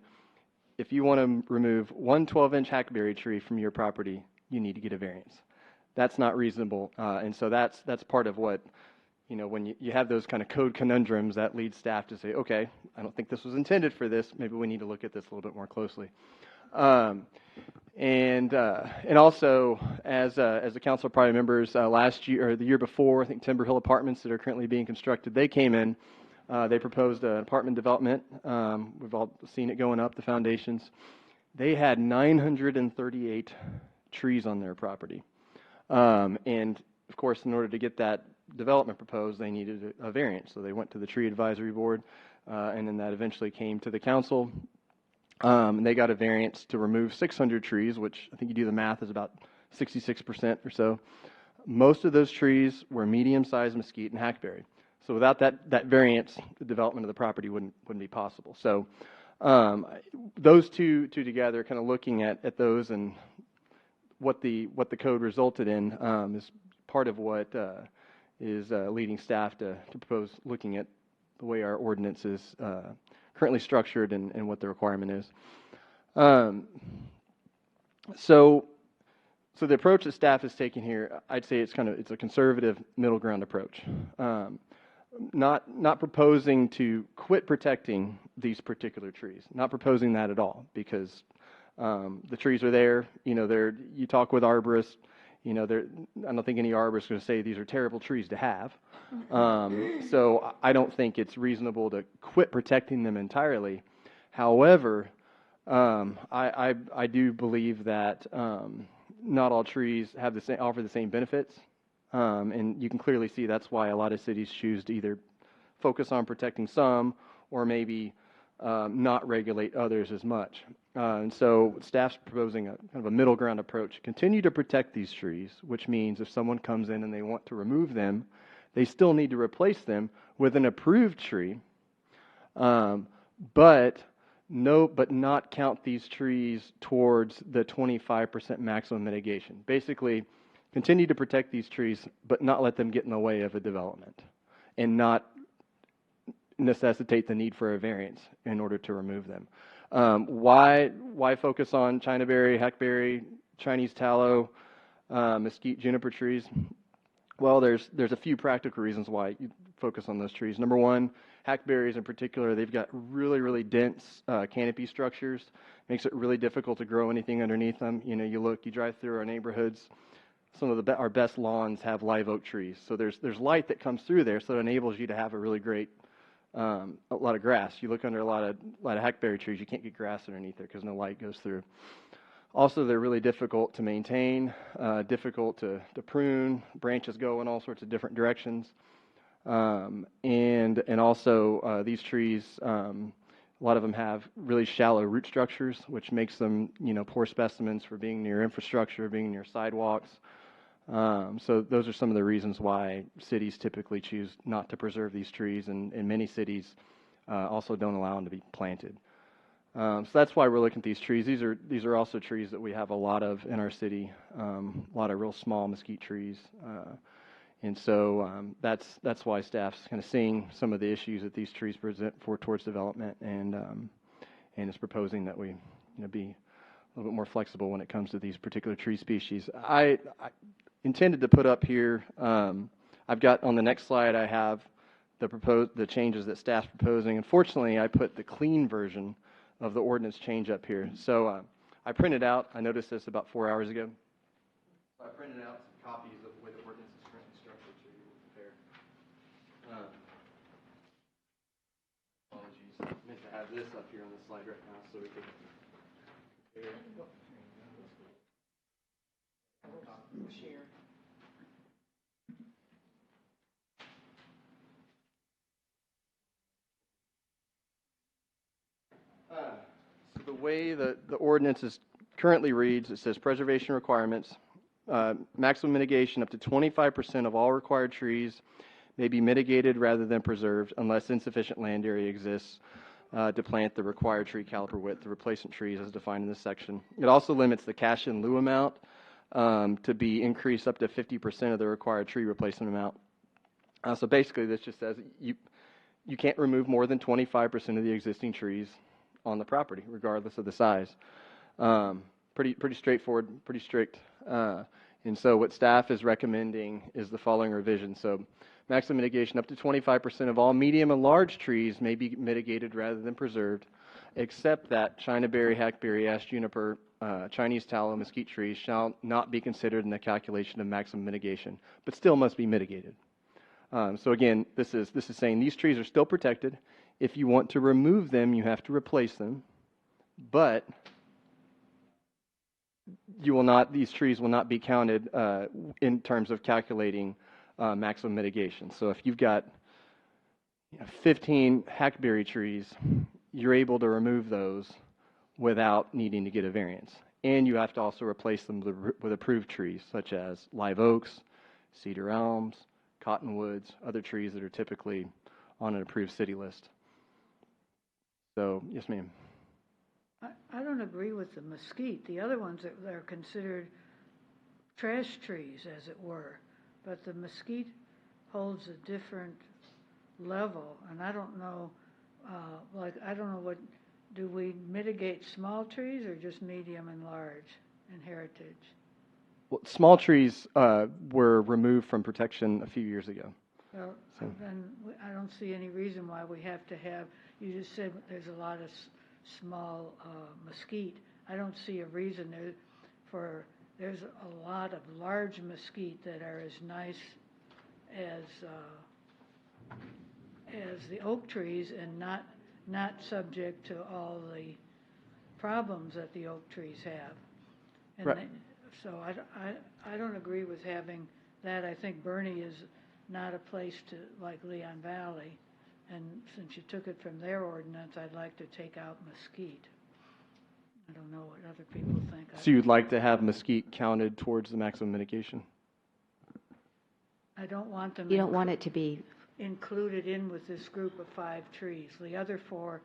if you want to remove one 12-inch hackberry tree from your property, you need to get a variance. That's not reasonable, and so that's part of what, when you have those kind of code conundrums, that leads staff to say, okay, I don't think this was intended for this. Maybe we need to look at this a little bit more closely. And also, as the council probably remembers, last year or the year before, I think Timber Hill Apartments that are currently being constructed, they came in. They proposed an apartment development. We've all seen it going up, the foundations. They had 938 trees on their property. And, of course, in order to get that development proposed, they needed a variance. So they went to the Tree Advisory Board, and then that eventually came to the council. And they got a variance to remove 600 trees, which I think you do the math is about 66% or so. Most of those trees were medium-sized mesquite and hackberry. So without that variance, the development of the property wouldn't be possible. So those two together, kind of looking at those and what the code resulted in, is part of what is leading staff to propose looking at the way our ordinance is currently structured and what the requirement is. So the approach that staff is taking here, I'd say it's a conservative middle ground approach. Not proposing to quit protecting these particular trees, not proposing that at all, because the trees are there. You talk with arborists. I don't think any arborist is going to say these are terrible trees to have. So I don't think it's reasonable to quit protecting them entirely. However, I do believe that not all trees offer the same benefits, and you can clearly see that's why a lot of cities choose to either focus on protecting some or maybe not regulate others as much. And so staff's proposing a kind of a middle ground approach. Continue to protect these trees, which means if someone comes in and they want to remove them, they still need to replace them with an approved tree, but not count these trees towards the 25% maximum mitigation. Basically, continue to protect these trees, but not let them get in the way of a development, and not necessitate the need for a variance in order to remove them. Why focus on Chinaberry, hackberry, Chinese tallow, mesquite, juniper trees? Well, there's a few practical reasons why you focus on those trees. Number one, hackberries in particular, they've got really, really dense canopy structures. Makes it really difficult to grow anything underneath them. You drive through our neighborhoods, some of our best lawns have live oak trees. So there's light that comes through there, so it enables you to have a really great a lot of grass. You look under a lot of hackberry trees, you can't get grass underneath there because no light goes through. Also, they're really difficult to maintain, difficult to prune. Branches go in all sorts of different directions. And also these trees, a lot of them have really shallow root structures, which makes them poor specimens for being near infrastructure, being near sidewalks. So those are some of the reasons why cities typically choose not to preserve these trees, and many cities also don't allow them to be planted. So that's why we're looking at these trees. These are also trees that we have a lot of in our city, a lot of real small mesquite trees. And so that's why staff's kind of seeing some of the issues that these trees present towards development, and is proposing that we be a little bit more flexible when it comes to these particular tree species. I intended to put up here, I've got on the next slide, I have the changes that staff's proposing. Unfortunately, I put the clean version of the ordinance change up here. So I printed out, I noticed this about 4 hours ago. So I printed out some copies of the way the ordinance is currently structured so you will compare. Apologies, I meant to have this up here on the slide right now so we could compare. Share. So the way the ordinance is currently reads, it says preservation requirements, maximum mitigation up to 25% of all required trees may be mitigated rather than preserved unless insufficient land area exists to plant the required tree caliper width, the replacement trees as defined in this section. It also limits the cash in lieu amount to be increased up to 50% of the required tree replacement amount. So basically this just says you can't remove more than 25% of the existing trees on the property, regardless of the size. Pretty straightforward, pretty strict. And so what staff is recommending is the following revision. So maximum mitigation up to 25% of all medium and large trees may be mitigated rather than preserved, except that Chinaberry, hackberry, ash juniper, Chinese tallow, mesquite trees shall not be considered in the calculation of maximum mitigation, but still must be mitigated. So again, this is saying these trees are still protected. If you want to remove them, you have to replace them, but these trees will not be counted in terms of calculating maximum mitigation. So if you've got 15 hackberry trees, you're able to remove those without needing to get a variance. And you have to also replace them with approved trees, such as live oaks, cedar elms, cottonwoods, other trees that are typically on an approved city list. So, yes, ma'am. I don't agree with the mesquite. The other ones that are considered trash trees, as it were. But the mesquite, holds a different level, and I don't know, I don't know do we mitigate small trees or just medium and large in heritage? Well, small trees were removed from protection a few years ago. Well, So- then I don't see any reason why we have to have, you just said there's a lot of small mesquite. I don't see a reason there's a lot of large mesquite that are as nice as the oak trees and not subject to all the problems that the oak trees have. And Right. so I don't agree with having that. I think Bernie is not a place like Leon Valley. And since you took it from their ordinance, I'd like to take out mesquite. I don't know what other people think. So you'd like to have mesquite counted towards the maximum mitigation? I don't want them. You don't want it to be, included in with this group of 5 trees. The other 4,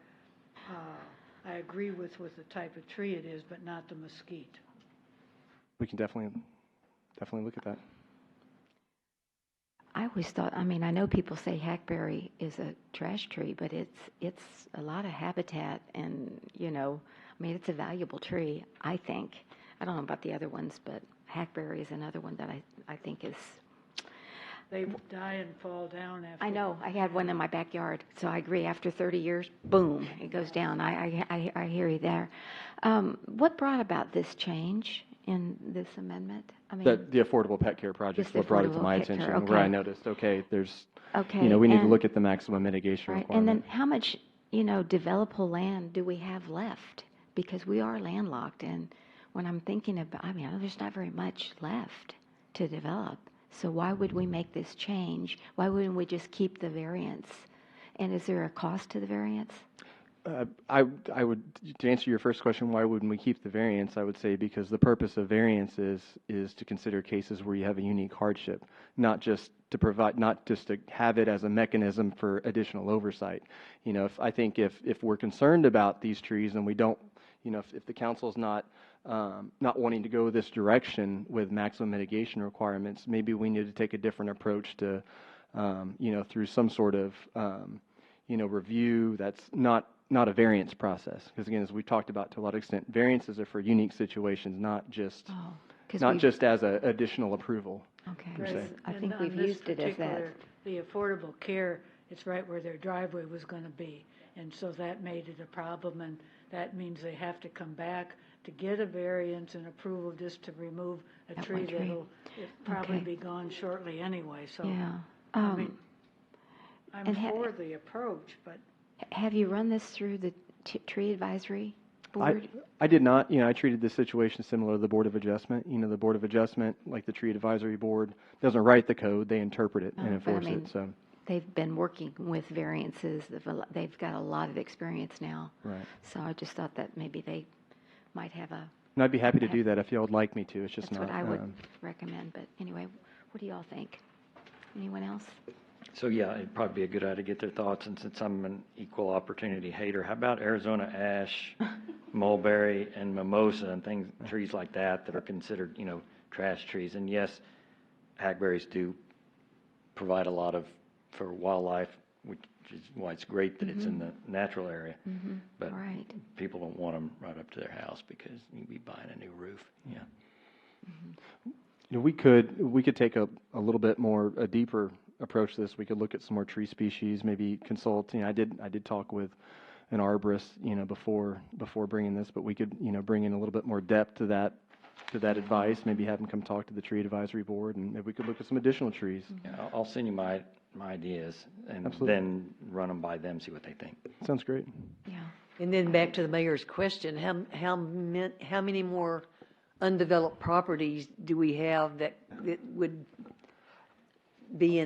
I agree with the type of tree it is, but not the mesquite. We can definitely look at that. I always thought, I mean, I know people say hackberry is a trash tree, but it's a lot of habitat and, I mean, it's a valuable tree, I think. I don't know about the other ones, but hackberry is another one that I think is... They die and fall down after... I know. I had one in my backyard, so I agree. After 30 years, boom, it goes down. I hear you there. What brought about this change in this amendment? I mean, The Affordable Pet Care Project Just is the what brought it to Affordable my Pet Care, attention, where I okay. noticed, there's, Okay, we need to and- look at the maximum mitigation right. requirement. And then how much, developable land do we have left? Because we are landlocked, and when I'm thinking about, I mean, there's not very much left to develop. So why would we make this change? Why wouldn't we just keep the variance? And is there a cost to the variance? I would, to answer your first question, why wouldn't we keep the variance? I would say because the purpose of variance is to consider cases where you have a unique hardship, not just to have it as a mechanism for additional oversight. I think if we're concerned about these trees and we don't, if the council's not wanting to go this direction with maximum mitigation requirements, maybe we need to take a different approach to, through some sort of, review that's not a variance process. Because again, as we talked about to a lot of extent, variances are for unique situations, not just as an additional approval. Okay. per se. I think And we've on this used it as that. particular, the affordable care, it's right where their driveway was going to be. And so that made it a problem, and that means they have to come back to get a variance and approval just to remove a That tree one tree. that'll probably Okay. be gone shortly anyway. So, Yeah. I mean, I'm and for the approach, but Have you run this through the tree advisory board? I did not. I treated this situation similar to the Board of Adjustment. The Board of Adjustment, like the Tree Advisory Board, doesn't write the code; they interpret it and But I enforce mean, it. So, they've been working with variances. They've got a lot of experience now. right. So I just thought that maybe they might have a. And I'd be happy to do that if y'all would like me to. It's just That's not. what I would recommend. But anyway, what do y'all think? Anyone else? So, yeah, it'd probably be a good idea to get their thoughts, and since I'm an equal opportunity hater, how about Arizona ash, mulberry, and mimosa, and trees like that are considered, trash trees? And yes, hackberries do provide a lot for wildlife, which is why it's great that it's in the natural area. But Right. people don't want them right up to their house because you'd be buying a new roof. Yeah. We could take a little bit more, a deeper approach to this. We could look at some more tree species, maybe consult. I did talk with an arborist, before bringing this, but we could, bring in a little bit more depth to that advice. Maybe have them come talk to the Tree Advisory Board, and maybe we could look at some additional trees. Yeah, I'll send you my ideas and Absolutely. then run them by them, see what they think. Sounds great. Yeah. And then back to the mayor's question, how many more undeveloped properties do we have that would be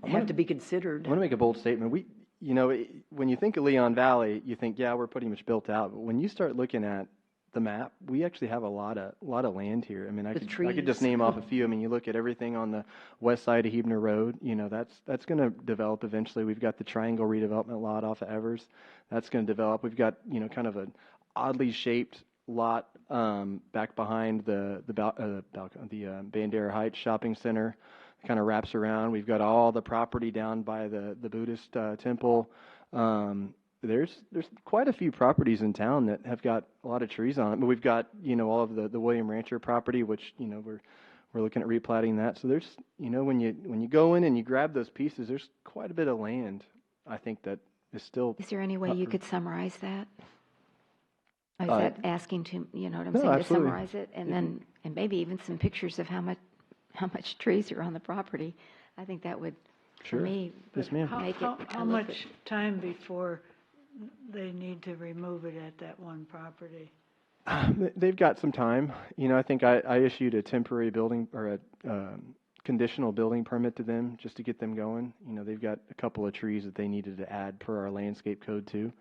have to be considered? I'm going to make a bold statement. When you think of Leon Valley, you think, yeah, we're pretty much built out. But when you start looking at the map, we actually have a lot of land here. I mean, I could just name off a few. I mean, you look at everything on the west side of Huebner Road. That's going to develop eventually. We've got the Triangle redevelopment lot off of Evers. That's going to develop. We've got kind of an oddly shaped lot back behind the Bandera Heights Shopping Center. kind of wraps around. We've got all the property down by the Buddhist temple. There's quite a few properties in town that have got a lot of trees on it. But we've got, all of the William Rancher property, which, we're looking at replatting that. So there's, when you go in and you grab those pieces, there's quite a bit of land, I think, that is still. Is there any way you could summarize that? Or is Uh, that asking to, you know what I'm no, saying, to absolutely. summarize it? And maybe even some pictures of how much trees are on the property. I think that would, for Sure. me, Yes, ma'am. make How it. how much time before they need to remove it at that one property? They've got some time. I think I issued a temporary building or a conditional building permit to them just to get them going. They've got a couple of trees that they needed to add per our landscape code too.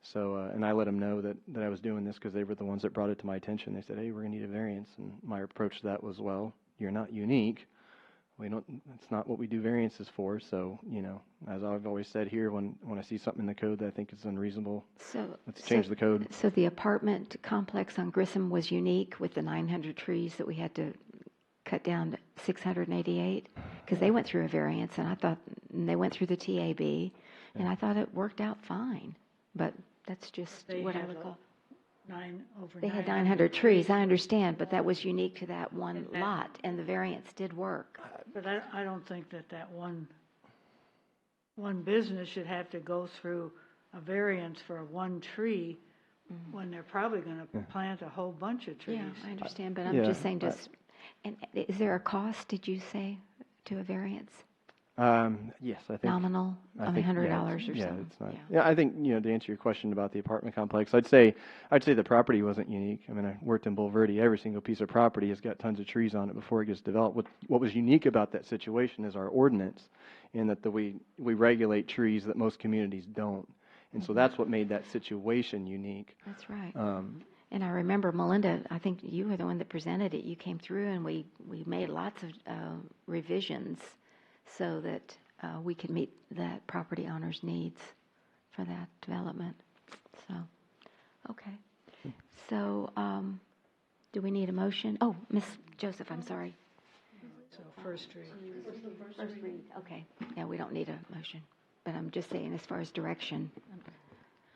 So, and I let them know that I was doing this because they were the ones that brought it to my attention. They said, "Hey, we're going to need a variance." And my approach to that was, well, you're not unique. It's not what we do variances for. So, as I've always said here, when I see something in the code that I think is unreasonable, let's change the code. So the apartment complex on Grissom was unique with the 900 trees that we had to cut down to 688? Because they went through a variance, and they went through the TAB, and I thought it worked out fine. But that's just They what I had recall. Over They had 900 900 trees, I understand, but that was unique to that one lot, and the variance did work. But I don't think that one business should have to go through a variance for one tree when they're probably going to plant a whole bunch of trees. Yeah, I understand, but I'm just saying, and is there a cost, did you say, to a variance? Yes, I think. Nominal? I mean, $100 or it's something? not. Yeah, I think, to answer your question about the apartment complex, I'd say the property wasn't unique. I mean, I worked in Bulverde. Every single piece of property has got tons of trees on it before it gets developed. What was unique about that situation is our ordinance, in that we regulate trees that most communities don't. And so that's what made that situation unique. That's right. And I remember, Melinda, I think you were the one that presented it. You came through, and we made lots of revisions so that we could meet that property owner's needs for that development. So, okay. So, do we need a motion? Oh, Ms. Joseph, I'm sorry. So first read. First read. Okay. Yeah, we don't need a motion. But I'm just saying, as far as direction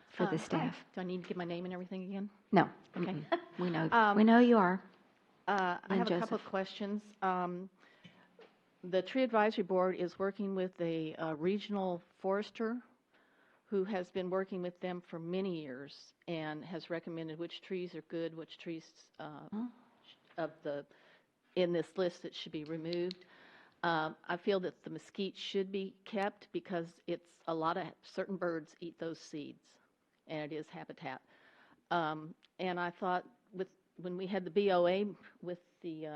for the staff. Do I need to give my name and everything again? No. Okay. We know you are. I have a couple Joseph. of questions. The Tree Advisory Board is working with a regional forester who has been working with them for many years and has recommended which trees are good, which trees in this list that should be removed. I feel that the mesquite should be kept because it's a lot of certain birds eat those seeds, and it is habitat. And I thought when we had the BOA with the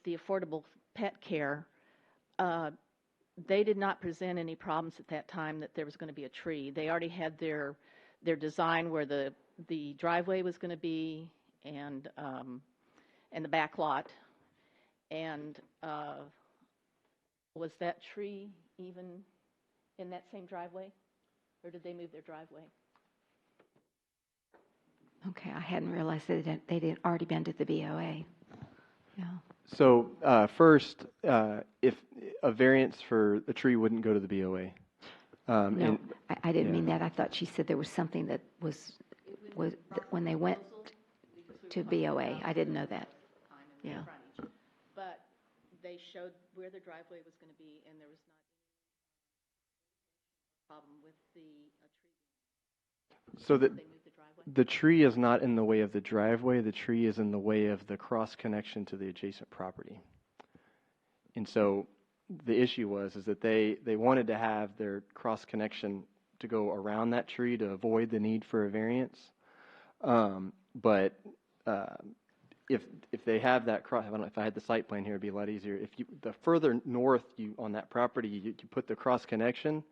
affordable pet care, they did not present any problems at that time that there was going to be a tree. They already had their design where the driveway was going to be and the back lot. And was that tree even in that same driveway, or did they move their driveway? Okay, I hadn't realized that they'd already been to the BOA. Yeah. So first, if a variance for a tree wouldn't go to the BOA. No, I didn't mean that. I thought she said there was something that was when they went to BOA. I didn't know that. Yeah. But they showed where the driveway was going to be, and there was not any problem with the tree. So They moved the driveway? the tree is not in the way of the driveway. The tree is in the way of the cross connection to the adjacent property. And so the issue was that they wanted to have their cross connection to go around that tree to avoid the need for a variance. But if they have that cross, I don't know if I had the site plan here, it'd be a lot easier. If the further north on that property you put the cross connection,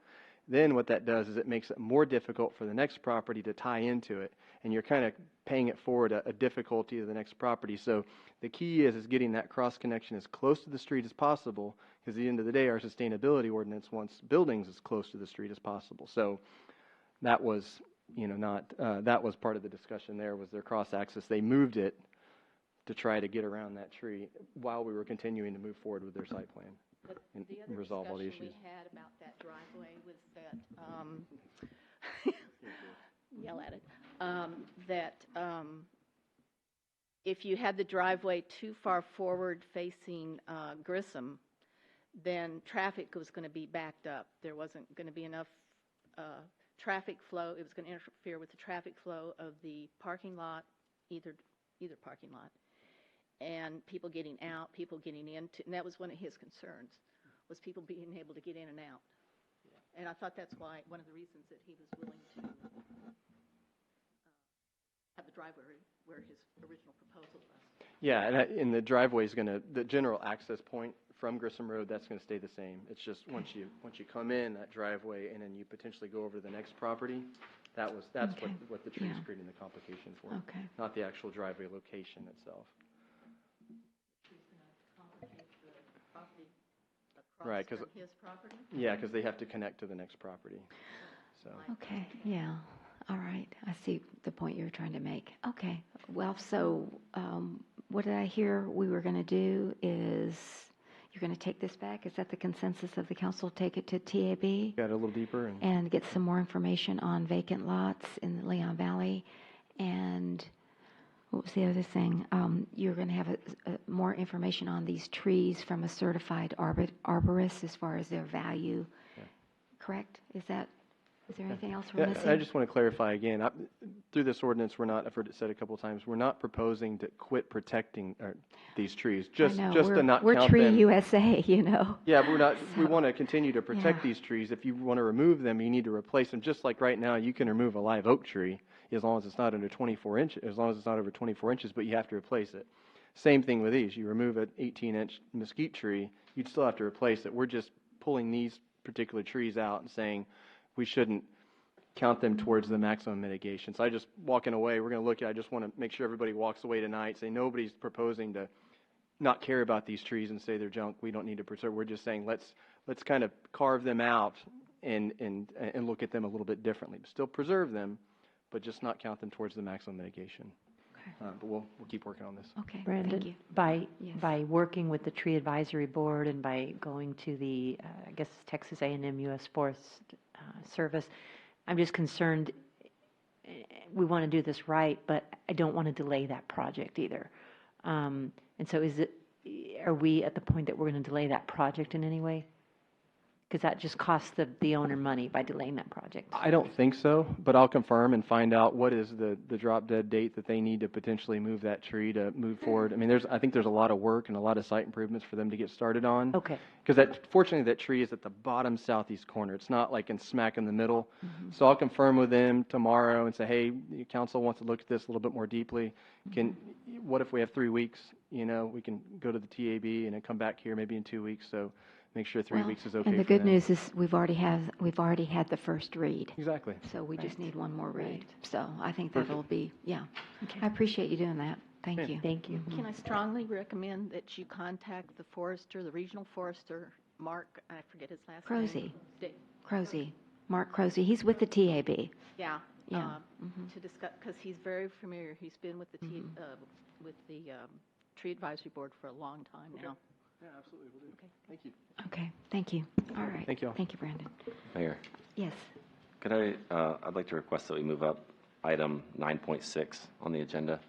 then what that does is it makes it more difficult for the next property to tie into it, and you're kind of paying it forward a difficulty to the next property. So the key is getting that cross connection as close to the street as possible, because at the end of the day, our sustainability ordinance wants buildings as close to the street as possible. So that was, that was part of the discussion there, was their cross access. They moved it to try to get around that tree while we were continuing to move forward with their site plan and The other resolve all the discussion issues. we had about that driveway was that, yell at it, if you had the driveway too far forward facing Grissom, then traffic was going to be backed up. There wasn't going to be enough traffic flow. It was going to interfere with the traffic flow of the parking lot, either parking lot, and people getting out, people getting in. And that was one of his concerns, was people being able to get in and out. And I thought that's why, one of the reasons that he was willing to have the driveway where his original proposal was. Yeah, and the driveway is going to, the general access point from Grissom Road, that's going to stay the same. It's just once you come in that driveway and then you potentially go over to the next property, that's Okay. what the tree is Yeah. creating the complication for. Okay. Not the actual driveway location itself. Right, because his property? yeah, because they have to connect to the next property. So Okay, yeah, all right. I see the point you're trying to make. Okay, well, so what did I hear we were going to do is, you're going to take this back? Is that the consensus of the council? Take it to TAB? got a little deeper And get some more information on vacant lots in the Leon Valley? And what was the other thing? You're going to have more information on these trees from a certified arborist as far as their value, correct? Is there anything else we're missing? I just want to clarify again, through this ordinance, we're not, I've heard it said a couple of times, we're not proposing to quit protecting these trees, just I know, to not count we're them. Tree USA, you know. Yeah, but we're not, we want to continue to protect Yeah. these trees. If you want to remove them, you need to replace them, just like right now, you can remove a live oak tree as long as it's not under 24 inches, as long as it's not over 24 inches, but you have to replace it. Same thing with these. You remove an 18-inch mesquite tree, you'd still have to replace it. We're just pulling these particular trees out and saying we shouldn't count them towards the maximum mitigation. So I just, walking away, we're going to look at, I just want to make sure everybody walks away tonight, say nobody's proposing to not care about these trees and say they're junk, we don't need to preserve. We're just saying let's kind of carve them out and look at them a little bit differently. Still preserve them, but just not count them towards the maximum mitigation. But we'll keep working on this. Okay, Brandon, thank you. Yes. by working with the Tree Advisory Board and by going to the, I guess, Texas A&M U.S. Forest Service, I'm just concerned, we want to do this right, but I don't want to delay that project either. And so are we at the point that we're going to delay that project in any way? Because that just costs the owner money by delaying that project. I don't think so, but I'll confirm and find out what is the drop dead date that they need to potentially move that tree to move forward. I mean, I think there's a lot of work and a lot of site improvements for them to get started on. Okay. Because fortunately, that tree is at the bottom southeast corner. It's not like smack in the middle. So I'll confirm with them tomorrow and say, hey, the council wants to look at this a little bit more deeply. What if we have 3 weeks? You know, we can go to the TAB and then come back here maybe in 2 weeks. So make sure 3 weeks is okay. And the for good them. news is we've already had the first read. Exactly. So we just need one more read. Right. So I think Perfect. that'll be, yeah. Okay. I appreciate you doing that. Thank you. Thank you. Can I strongly recommend that you contact the forester, the regional forester, Mark, I forget his last Crozy. name. Crozy, Mark Crozy. He's with the TAB. Yeah. Yeah. To discuss, because he's very familiar. He's been with the Tree Advisory Board for a long time now. Yeah, absolutely. We'll do. Okay. Thank you. Okay, thank you. All right. Thank you all. Thank you, Brandon. Mayor, Yes. could I'd like to request that we move up item 9.6 on the agenda,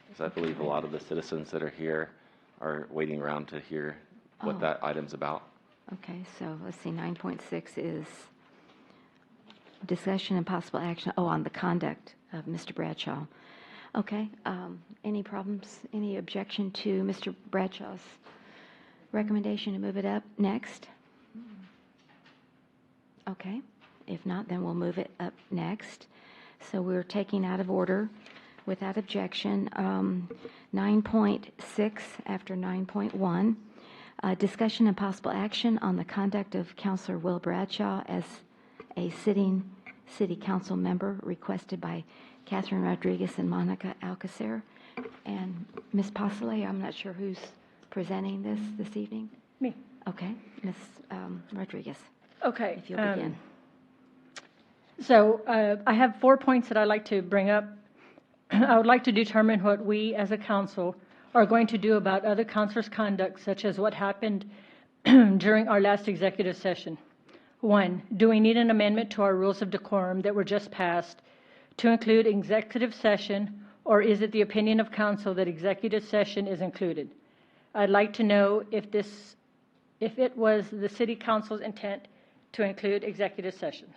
because I believe a lot of the citizens that are here are waiting around to hear what Oh. that item's about. Okay, so let's see, 9.6 is discussion and possible action, on the conduct of Mr. Bradshaw. Okay, any problems, any objection to Mr. Bradshaw's recommendation to move it up next? Okay, if not, then we'll move it up next. So we're taking out of order without objection 9.6 after 9.1. Discussion and possible action on the conduct of Counselor Will Bradshaw as a sitting city council member requested by Catherine Rodriguez and Monica Alcacer. And Ms. Postle, I'm not sure who's presenting this evening. Me. Okay, Ms. Rodriguez, Okay. if you'll begin. So I have 4 points that I'd like to bring up. I would like to determine what we as a council are going to do about other counselors' conduct, such as what happened during our last executive session. 1, do we need an amendment to our rules of decorum that were just passed to include executive session, or is it the opinion of council that executive session is included? I'd like to know if it was the city council's intent to include executive sessions.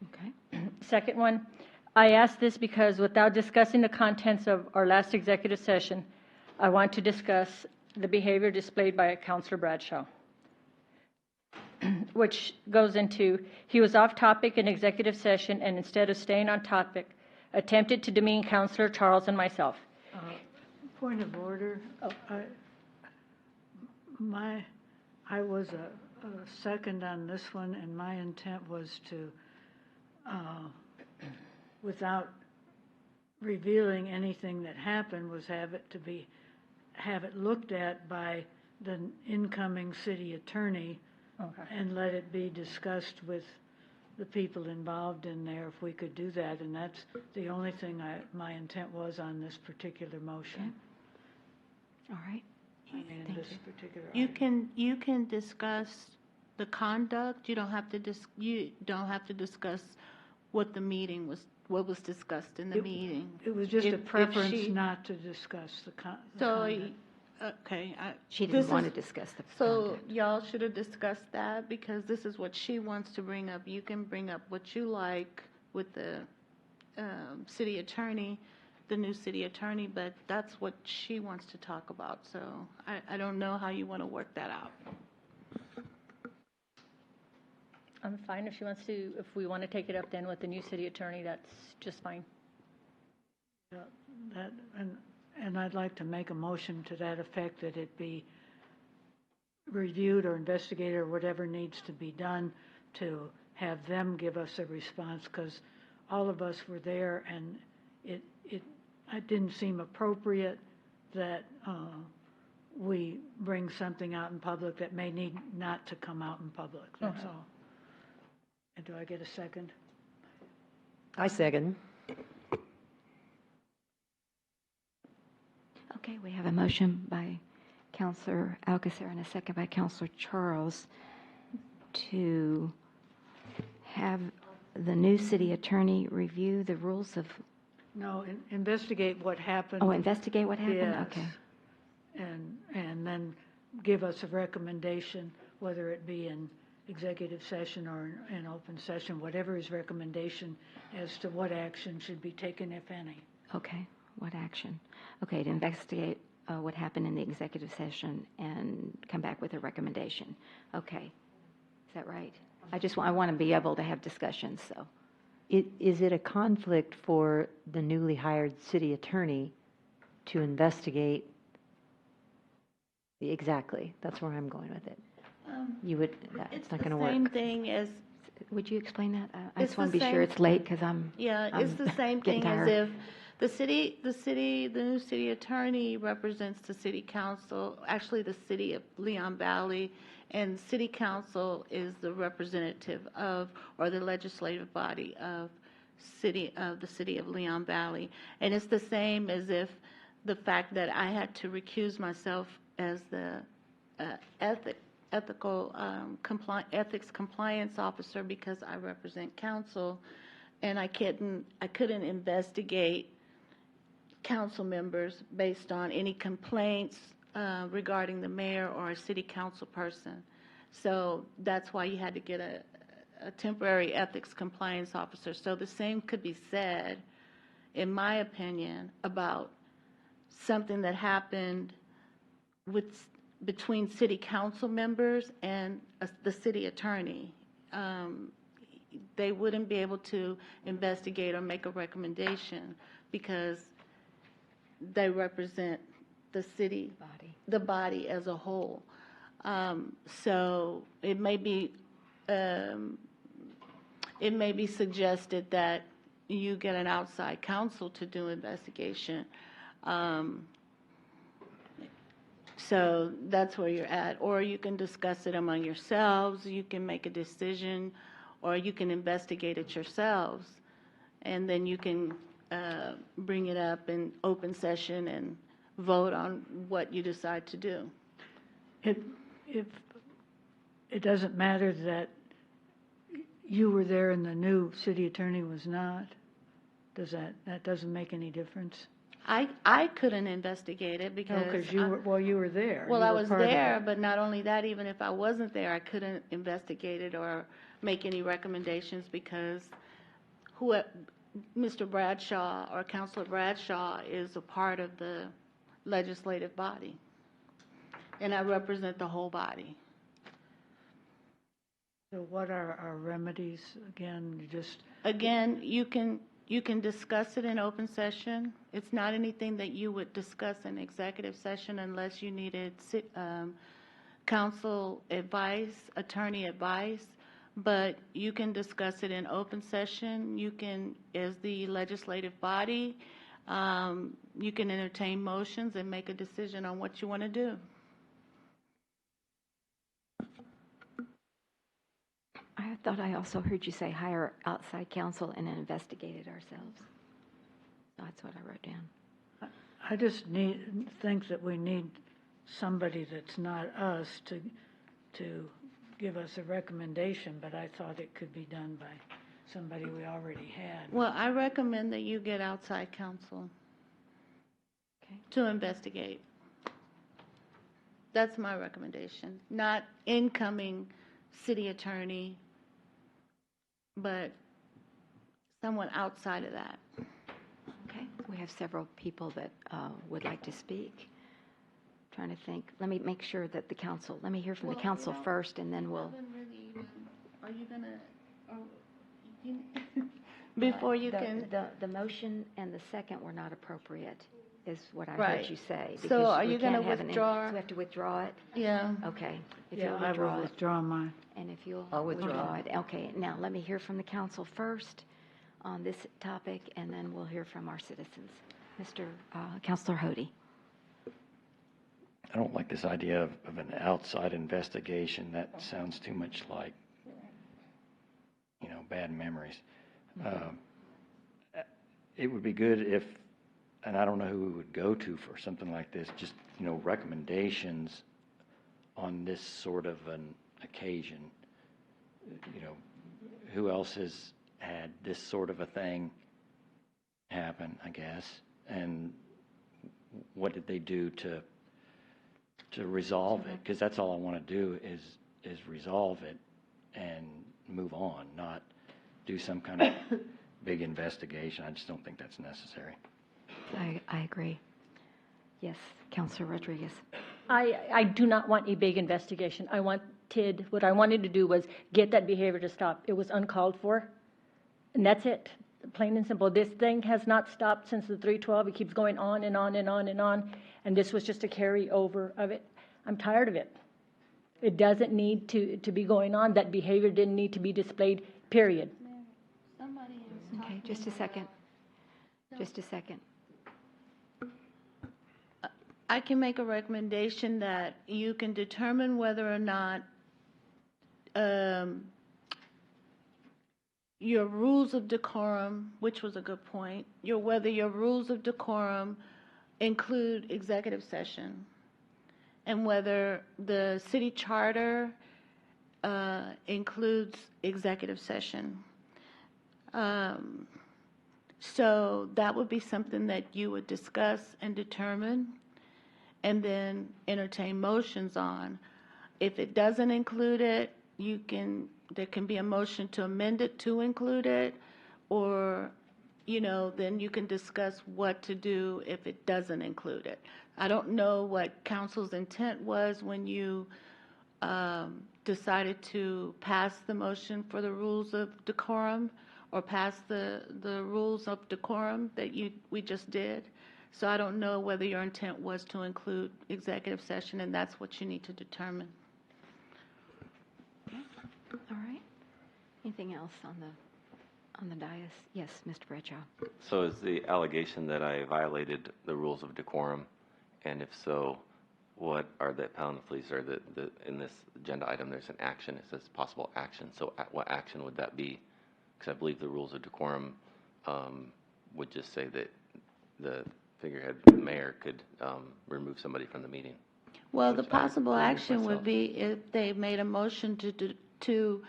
Okay. Second one, I ask this because without discussing the contents of our last executive session, I want to discuss the behavior displayed by Councilor Bradshaw, which goes into, he was off topic in executive session and instead of staying on topic, attempted to demean Councilor Charles and myself. Point of order. I was a second on this one, and my intent was to, without revealing anything that happened, was have it looked at by the incoming city attorney. Okay. And let it be discussed with the people involved in there, if we could do that. And that's the only thing my intent was on this particular motion. Okay. All right. I mean, Thank this you. particular You can discuss the conduct. You don't have to discuss what the meeting was, what was discussed in the meeting. It was just a If preference she- not to discuss the So, conduct. okay. She didn't want to discuss the So conduct. y'all should have discussed that, because this is what she wants to bring up. You can bring up what you like with the city attorney, the new city attorney, but that's what she wants to talk about. So I don't know how you want to work that out. I'm fine if she wants to, if we want to take it up then with the new city attorney, that's just fine. And I'd like to make a motion to that effect, that it be reviewed or investigated or whatever needs to be done to have them give us a response, because all of us were there, and it didn't seem appropriate that we bring something out in public that may need not to come out in public, that's all. And do I get a second? I second. Okay, we have a motion by Councilor Alcacer and a second by Councilor Charles to have the new city attorney review the rules of... No, investigate what happened. Oh, investigate what happened? Yes. Okay. And then give us a recommendation, whether it be in executive session or in open session, whatever his recommendation as to what action should be taken, if any. Okay, what action? Okay, to investigate what happened in the executive session and come back with a recommendation. Okay, is that right? I want to be able to have discussions, so. Is it a conflict for the newly hired city attorney to investigate? Exactly, that's where I'm going with it. You would, it's not going to work. It's the same thing as... Would you explain that? I It's just want the to be sure same- it's late, because Yeah, I'm it's the same getting thing as tired. if the new city attorney represents the city council, actually the city of Leon Valley, and city council is the representative of, or the legislative body of the city of Leon Valley. And it's the same as if the fact that I had to recuse myself as the ethics compliance officer because I represent council, and I couldn't investigate council members based on any complaints regarding the mayor or a city council person. So that's why you had to get a temporary ethics compliance officer. So the same could be said, in my opinion, about something that happened between city council members and the city attorney. They wouldn't be able to investigate or make a recommendation because they represent the city, the body as a whole. So it may be suggested that you get an outside counsel to do investigation. So that's where you're at. Or you can discuss it among yourselves, you can make a decision, or you can investigate it yourselves. And then you can bring it up in open session and vote on what you decide to do. If it doesn't matter that you were there and the new city attorney was not, that doesn't make any difference? I couldn't investigate it No, because. because you were there. Well, You I were was part of there, it. but not only that, even if I wasn't there, I couldn't investigate it or make any recommendations because Mr. Bradshaw or Councilor Bradshaw is a part of the legislative body. And I represent the whole body. So what are our remedies again? Again, you can discuss it in open session. It's not anything that you would discuss in executive session unless you needed counsel advice, attorney advice, but you can discuss it in open session. You can, as the legislative body, you can entertain motions and make a decision on what you want to do. I thought I also heard you say hire outside counsel and investigate it ourselves. That's what I wrote down. I just think that we need somebody that's not us to give us a recommendation, but I thought it could be done by somebody we already had. Well, I recommend that you get outside counsel to investigate. That's my recommendation. Not incoming city attorney, but someone outside of that. Okay, we have several people that would like to speak. Trying to think. Let me make sure that the council, let me hear from the council first, and then we'll. Are you going to, before you can. The motion and the second were not appropriate, is what I Right. heard you say. So because are we you gonna can't have an withdraw? So we have to withdraw it? Yeah. Okay. If Yeah, you'll I withdraw will it. withdraw mine. And if you'll I'll withdraw. it. Okay, now let me hear from the council first on this topic, and then we'll hear from our citizens. Mr. Councilor Hody. I don't like this idea of an outside investigation. That sounds too much like, bad memories. It would be good if, and I don't know who we would go to for something like this, just, recommendations on this sort of an occasion. Who else has had this sort of a thing happen, I guess, and what did they do to resolve it? Because that's all I want to do is resolve it and move on, not do some kind of big investigation. I just don't think that's necessary. I agree. Yes, Councilor Rodriguez. I do not want a big investigation. What I wanted to do was get that behavior to stop. It was uncalled for, and that's it. Plain and simple. This thing has not stopped since the 312. It keeps going on and on and on and on, and this was just a carryover of it. I'm tired of it. It doesn't need to be going on. That behavior didn't need to be displayed, period. Okay, just a second. Just a second. I can make a recommendation that you can determine whether or not your rules of decorum, which was a good point, whether your rules of decorum include executive session, and whether the city charter includes executive session. So that would be something that you would discuss and determine, and then entertain motions on. If it doesn't include it, there can be a motion to amend it to include it, or, then you can discuss what to do if it doesn't include it. I don't know what council's intent was when you decided to pass the motion for the rules of decorum, or pass the rules of decorum that we just did. So I don't know whether your intent was to include executive session, and that's what you need to determine. All right. Anything else on the dais? Yes, Mr. Bradshaw. So is the allegation that I violated the rules of decorum? And if so, what are the penalties? Or in this agenda item, there's an action. It says possible action. So what action would that be? Because I believe the rules of decorum would just say that the figurehead, the mayor could remove somebody from the meeting. Well, the Which I possible removed action would myself. be if they made a motion to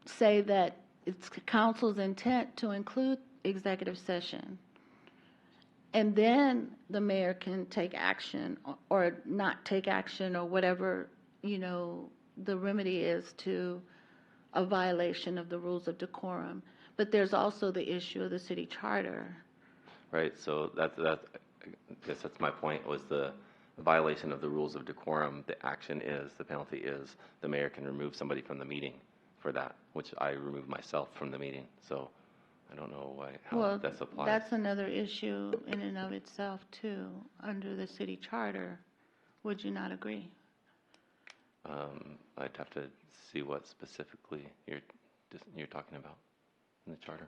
say that it's council's intent to include executive session. And then the mayor can take action or not take action or whatever, the remedy is to a violation of the rules of decorum. But there's also the issue of the city charter. Right, so I guess that's my point, was the violation of the rules of decorum. The penalty is the mayor can remove somebody from the meeting for that, which I removed myself from the meeting. So I don't know how Well, this applies. that's another issue in and of itself too, under the city charter. Would you not agree? I'd have to see what specifically you're talking about in the charter.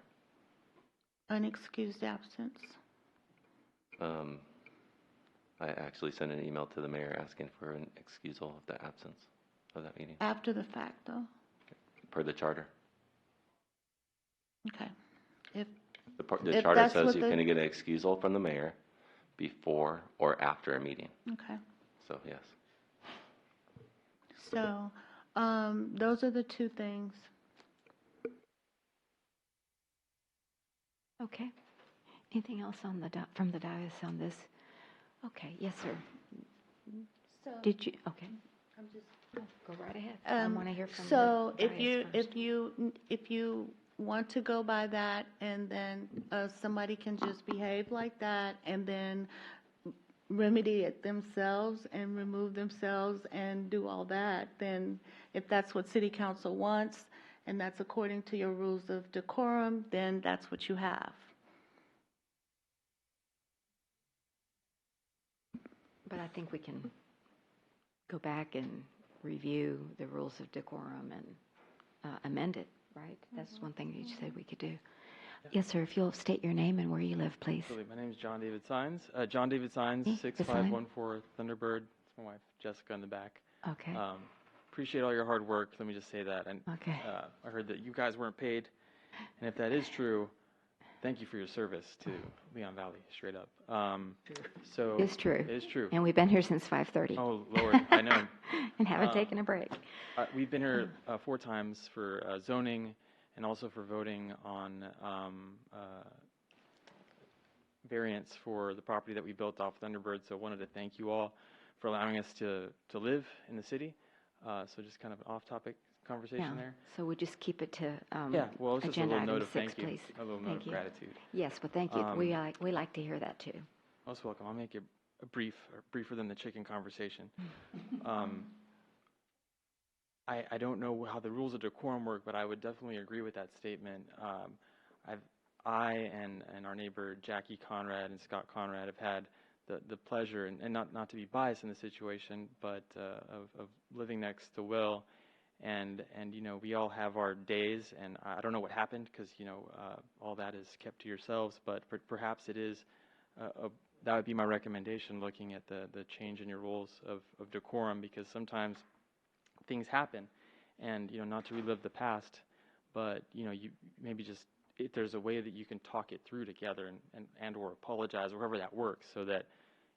Unexcused absence. I actually sent an email to the mayor asking for an excusal of the absence of that meeting, After the fact, though? per the charter. Okay. If The if charter that's says what you the- can get an excusal from the mayor before or after a meeting. Okay. So, yes. So, those are the two things. Okay. Anything else on from the dais on this? Okay, yes, sir. So, Did you, okay. I'm just. Go right ahead. I want to hear from So the if dais you, first. if you want to go by that and then somebody can just behave like that and then remedy it themselves and remove themselves and do all that, then if that's what city council wants and that's according to your rules of decorum, then that's what you have. But I think we can go back and review the rules of decorum and amend it, right? That's one thing that you said we could do. Yes, sir, if you'll state your name and where you live, please. Absolutely. My name is John David Signs. John David Signs, Okay, the sign. 6514 Thunderbird. It's my wife, Jessica, in the back. Okay. Appreciate all your hard work. Let me just say that. And Okay. I heard that you guys weren't paid. And if that is true, thank you for your service to Leon Valley, straight up. So It's true. It is true. And we've been here since 5:30. Oh, Lord, I know. And haven't taken a break. We've been here 4 times for zoning and also for voting on variance for the property that we built off Thunderbird. So I wanted to thank you all for allowing us to live in the city. So just kind of an off-topic conversation Yeah. there. So we'll just keep it to Yeah, well, it's just a agenda little item note of 6, thank you, please. a little note Thank of you. gratitude. Yes, well, thank you. We like to hear that too. Most welcome. I'll make it briefer than the chicken conversation. I don't know how the rules of decorum work, but I would definitely agree with that statement. I and our neighbor Jackie Conrad and Scott Conrad have had the pleasure, and not to be biased in the situation, but of living next to Will, and we all have our days, and I don't know what happened because all that is kept to yourselves, but perhaps it is that would be my recommendation, looking at the change in your rules of decorum, because sometimes things happen, and not to relive the past, but you maybe just, if there's a way that you can talk it through together and or apologize, or however that works, so that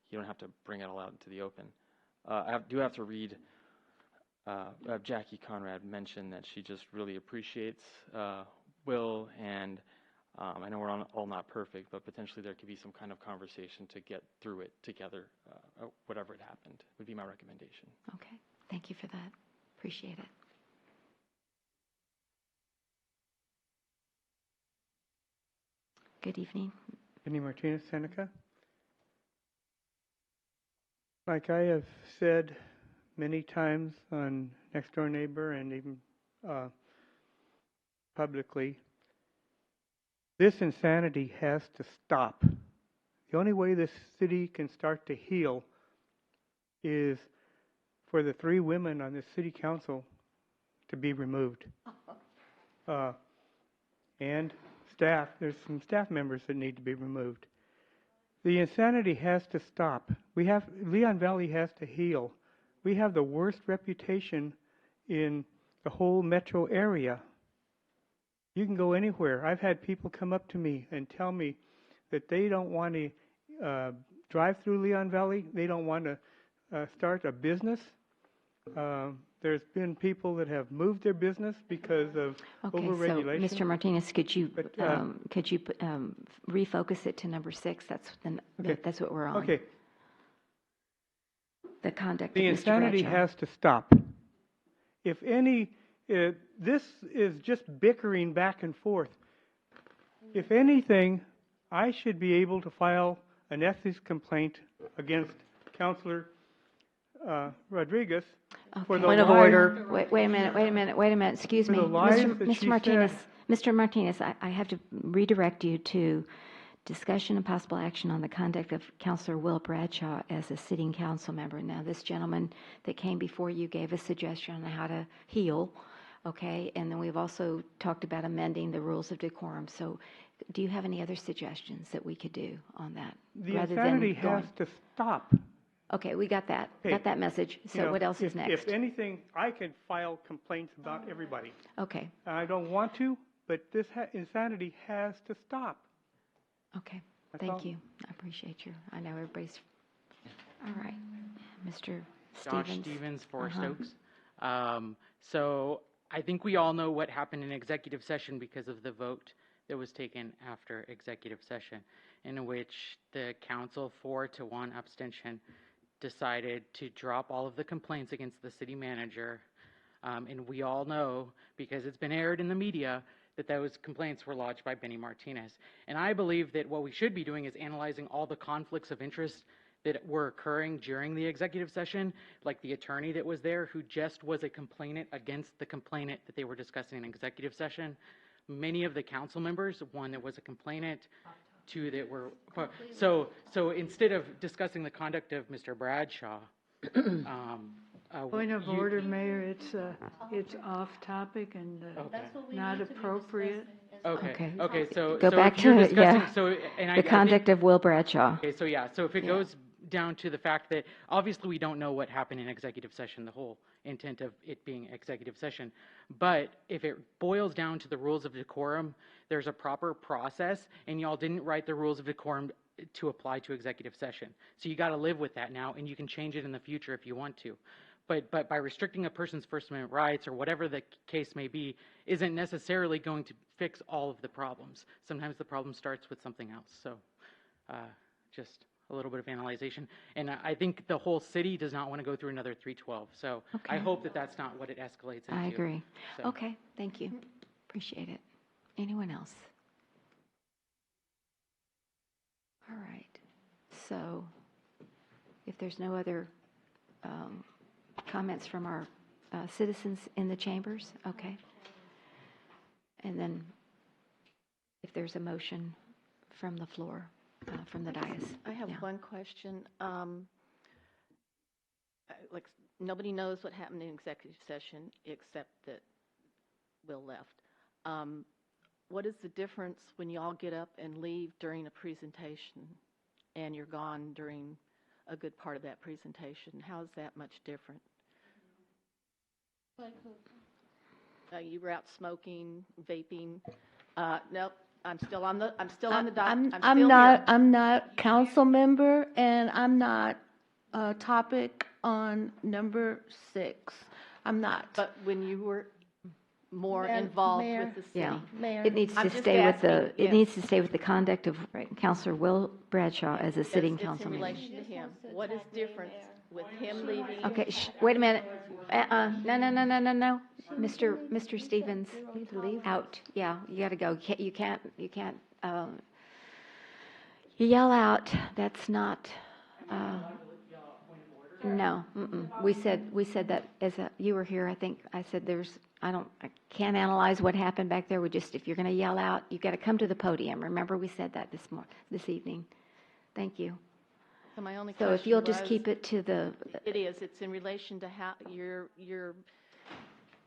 you don't have to bring it all out into the open. I do have to read. Jackie Conrad mentioned that she just really appreciates Will, and I know we're all not perfect, but potentially there could be some kind of conversation to get through it together, whatever it happened, would be my recommendation. Okay. Thank you for that. Appreciate it. Good evening. Benny Martinez, Seneca. Like I have said many times on Next Door Neighbor and even publicly, this insanity has to stop. The only way this city can start to heal is for the 3 women on the city council to be removed. And staff, there's some staff members that need to be removed. The insanity has to stop. Leon Valley has to heal. We have the worst reputation in the whole metro area. You can go anywhere. I've had people come up to me and tell me that they don't want to drive through Leon Valley. They don't want to start a business. There's been people that have moved their business because of overregulation. So, Mr. Martinez, could you But, refocus it to number 6? That's what we're on. Okay. The conduct The of Mr. insanity Bradshaw. has to stop. If any, this is just bickering back and forth. If anything, I should be able to file an ethics complaint against Councilor Rodriguez for the Point of lies- order. Wait a minute. Excuse For me. the lies that Mr. she Martinez, said. Mr. Martinez, I have to redirect you to discussion and possible action on the conduct of Councilor Will Bradshaw as a sitting council member. Now, this gentleman that came before you gave a suggestion on how to heal, okay? And then we've also talked about amending the rules of decorum. So do you have any other suggestions that we could do on that? The rather insanity than going? has to stop. Okay, we got that. Okay. Got that message. So You know, what else is if, next? If anything, I can file complaints about everybody. Okay. I don't want to, but this insanity has to stop. Okay. That's Thank all. you. I appreciate you. I know everybody's. All right. Mr. Josh Stevens. Stevens for Uh-huh. Stokes. So I think we all know what happened in executive session because of the vote that was taken after executive session, in which the council 4-1 abstention decided to drop all of the complaints against the city manager. And we all know, because it's been aired in the media, that those complaints were lodged by Benny Martinez. And I believe that what we should be doing is analyzing all the conflicts of interest that were occurring during the executive session, like the attorney that was there who just was a complainant against the complainant that they were discussing in executive session. Many of the council members, one that was a complainant, two that were, so instead of discussing the conduct of Mr. Bradshaw, Point of order, Mayor, it's off topic and not appropriate. Okay, so Go so back if you're to it, discussing, yeah. so, and The conduct of Will Bradshaw. Okay, so yeah, so if it goes down to the fact that obviously we don't know what happened in executive session, the whole intent of it being executive session, but if it boils down to the rules of decorum, there's a proper process, and y'all didn't write the rules of decorum to apply to executive session. So you got to live with that now, and you can change it in the future if you want to. But by restricting a person's First Amendment rights or whatever the case may be isn't necessarily going to fix all of the problems. Sometimes the problem starts with something else. So just a little bit of analyzation. And I think the whole city does not want to go through another 312. So I hope that that's not what it escalates into. I agree. So. Okay, thank you. Appreciate it. Anyone else? All right. So if there's no other comments from our citizens in the chambers, okay. And then if there's a motion from the floor, from the dais. I have one question. Like, nobody knows what happened in executive session except that Will left. What is the difference when y'all get up and leave during a presentation and you're gone during a good part of that presentation? How is that much different? You were out smoking, vaping. Nope. I'm still on the dock. I'm not council member, and I'm not topic on number 6. I'm not. But when you were more involved with the city. Yeah, Mayor. it needs I'm to just stay with asking, the, it yes. needs to stay with the conduct of Councilor Will Bradshaw as a sitting It's in councilman. relation to him. What is different with him leaving? Okay, wait a minute. No. Mr. Stevens, out. Yeah, you gotta go. You can't, you yell out. That's not, no, We said that you were here, I think, I said I can't analyze what happened back there. If you're gonna yell out, you gotta come to the podium. Remember, we said that this evening. Thank you. So my only So if question you'll just was- keep it to the, It is. It's in relation to how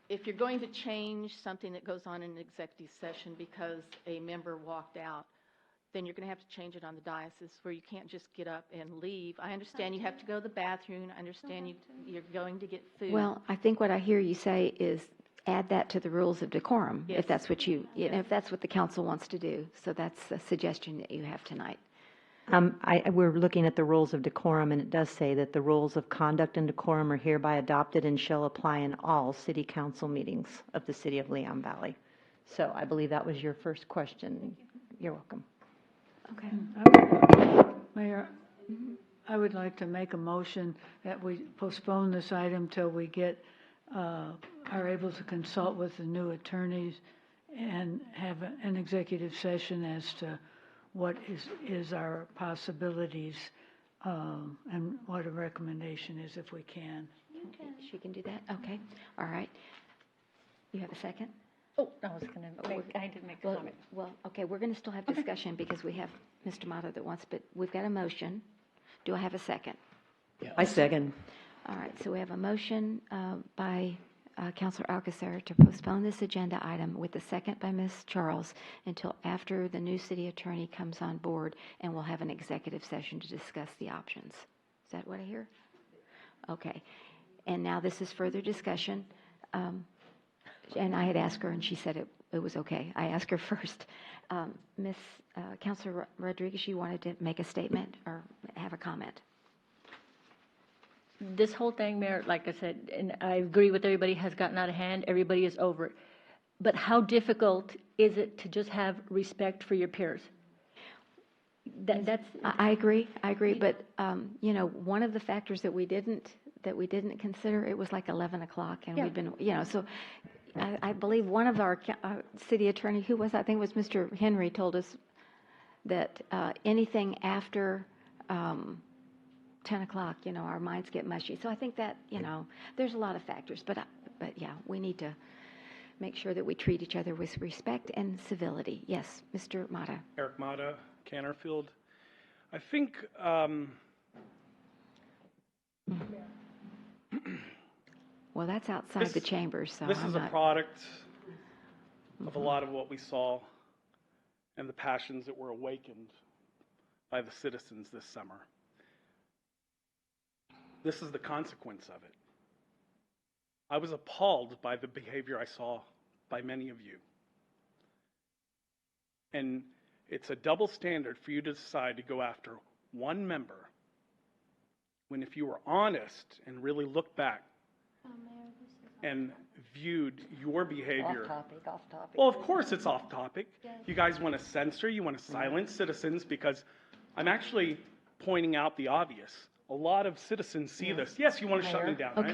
if you're going to change something that goes on in an executive session because a member walked out, then you're going to have to change it on the diocese where you can't just get up and leave. I understand you have to go to the bathroom. I understand you're going to get food. well, I think what I hear you say is add that to the rules of decorum, Yes. if that's what if that's what the council wants to do. So that's a suggestion that you have tonight. We're looking at the rules of decorum, and it does say that the rules of conduct and decorum are hereby adopted and shall apply in all city council meetings of the city of Leon Valley. So I believe that was your first question. You're welcome. Okay. Mayor, I would like to make a motion that we postpone this item till we are able to consult with the new attorneys and have an executive session as to what is our possibilities and what a recommendation is if we can. She can do that? Okay. All right. You have a second? Oh, I was going to make, I didn't make a comment. Well, okay, we're going to still have discussion because we have Mr. Mata that wants, but we've got a motion. Do I have a second? I second. All right, so we have a motion by Councilor Alcacer to postpone this agenda item with a second by Ms. Charles until after the new city attorney comes on board, and we'll have an executive session to discuss the options. Is that what I hear? Okay. And now this is further discussion. And I had asked her, and she said it was okay. I asked her first. Ms. Councilor Rodriguez, you wanted to make a statement or have a comment? This whole thing, Mayor, like I said, and I agree with everybody, has gotten out of hand. Everybody is over it. But how difficult is it to just have respect for your peers? That's. I agree. But one of the factors that we didn't consider, it was like 11 o'clock, and we've been, so. I believe one of our city attorney, who was, I think it was Mr. Henry, told us that anything after 10 o'clock, our minds get mushy. So I think that, there's a lot of factors. But yeah, we need to make sure that we treat each other with respect and civility. Yes, Mr. Mata. Eric Mata, Canterfield. I think well, that's outside the chambers, so this is a product of a lot of what we saw and the passions that were awakened by the citizens this summer. This is the consequence of it. I was appalled by the behavior I saw by many of you. And it's a double standard for you to decide to go after one member when, if you were honest and really looked back and viewed your behavior. Off topic. Well, of course it's off topic. You guys want to censor, you want to silence citizens, because I'm actually pointing out the obvious. A lot of citizens see this. Yes, you want to shut me down. Okay.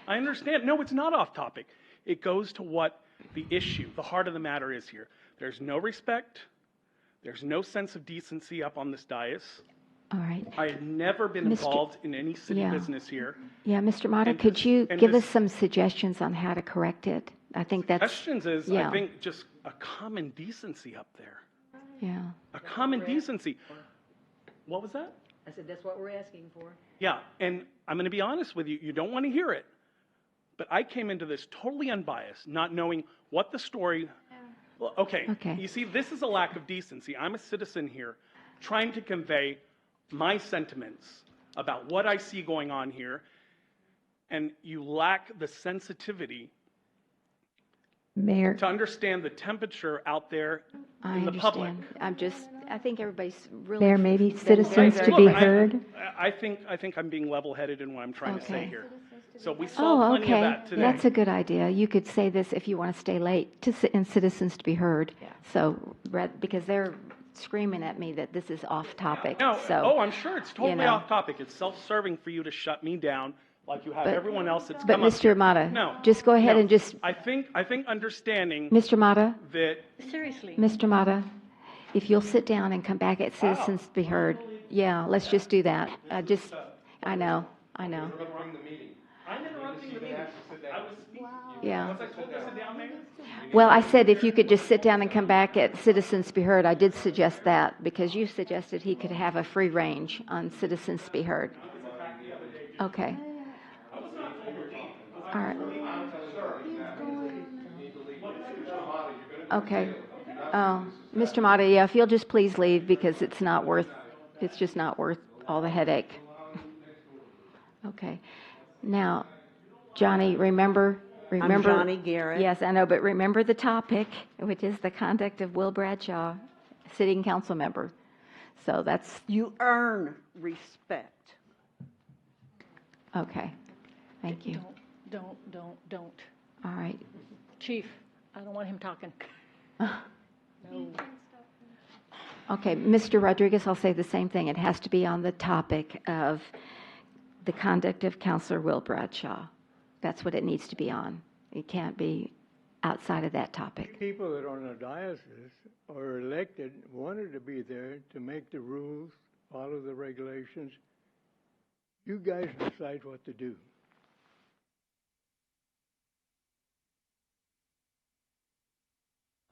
I understand. No, it's not off topic. It goes to what the issue, the heart of the matter is here. There's no respect. There's no sense of decency up on this dais. All right. I had never been involved in any city business here. Yeah, Mr. Mata, could you give us some suggestions on how to correct it? I think that's... Suggestions is, I think, just a common decency up there. Yeah. A common decency. What was that? I said, that's what we're asking for. Yeah, and I'm going to be honest with you. You don't want to hear it. But I came into this totally unbiased, not knowing what the story... Well, okay. You see, this is a lack of decency. I'm a citizen here trying to convey my sentiments about what I see going on here, and you lack the sensitivity Mayor, to understand the temperature out there I in the public. I think everybody's really... Mayor, maybe citizens to be heard? I think I'm being level-headed in what I'm trying to say here. So we saw plenty of that today. That's a good idea. You could say this if you want to stay late, and citizens to be heard. Yeah. So, because they're screaming at me that this is off topic. No, so, I'm sure it's totally off topic. It's self-serving for you to shut me down like you have everyone else that's come up Mr. here. Mata, No, just go ahead and just... I think understanding... Mr. Mata? That... Seriously. Mr. Mata, if you'll sit down and come back at citizens to be heard. Yeah, let's just do that. I know. I'm interrupting the meeting. I was speaking. Yeah. Was I told to sit down, Mayor? Well, I said if you could just sit down and come back at Citizens Be Heard. I did suggest that because you suggested he could have a free range on Citizens Be Heard. Okay. All right. Okay. Mr. Mata, yeah, if you'll just please leave because it's just not worth all the headache. Okay. Now, Johnny, remember. I'm Johnny Garrett. Yes, I know, but remember the topic, which is the conduct of Will Bradshaw, sitting council member. So that's, You earn respect. okay. Thank you. Don't. All right. Chief, I don't want him talking. No. Okay, Mr. Rodriguez, I'll say the same thing. It has to be on the topic of the conduct of Counselor Will Bradshaw. That's what it needs to be on. It can't be outside of that topic. People that are on the diocese or elected wanted to be there to make the rules, follow the regulations. You guys decide what to do.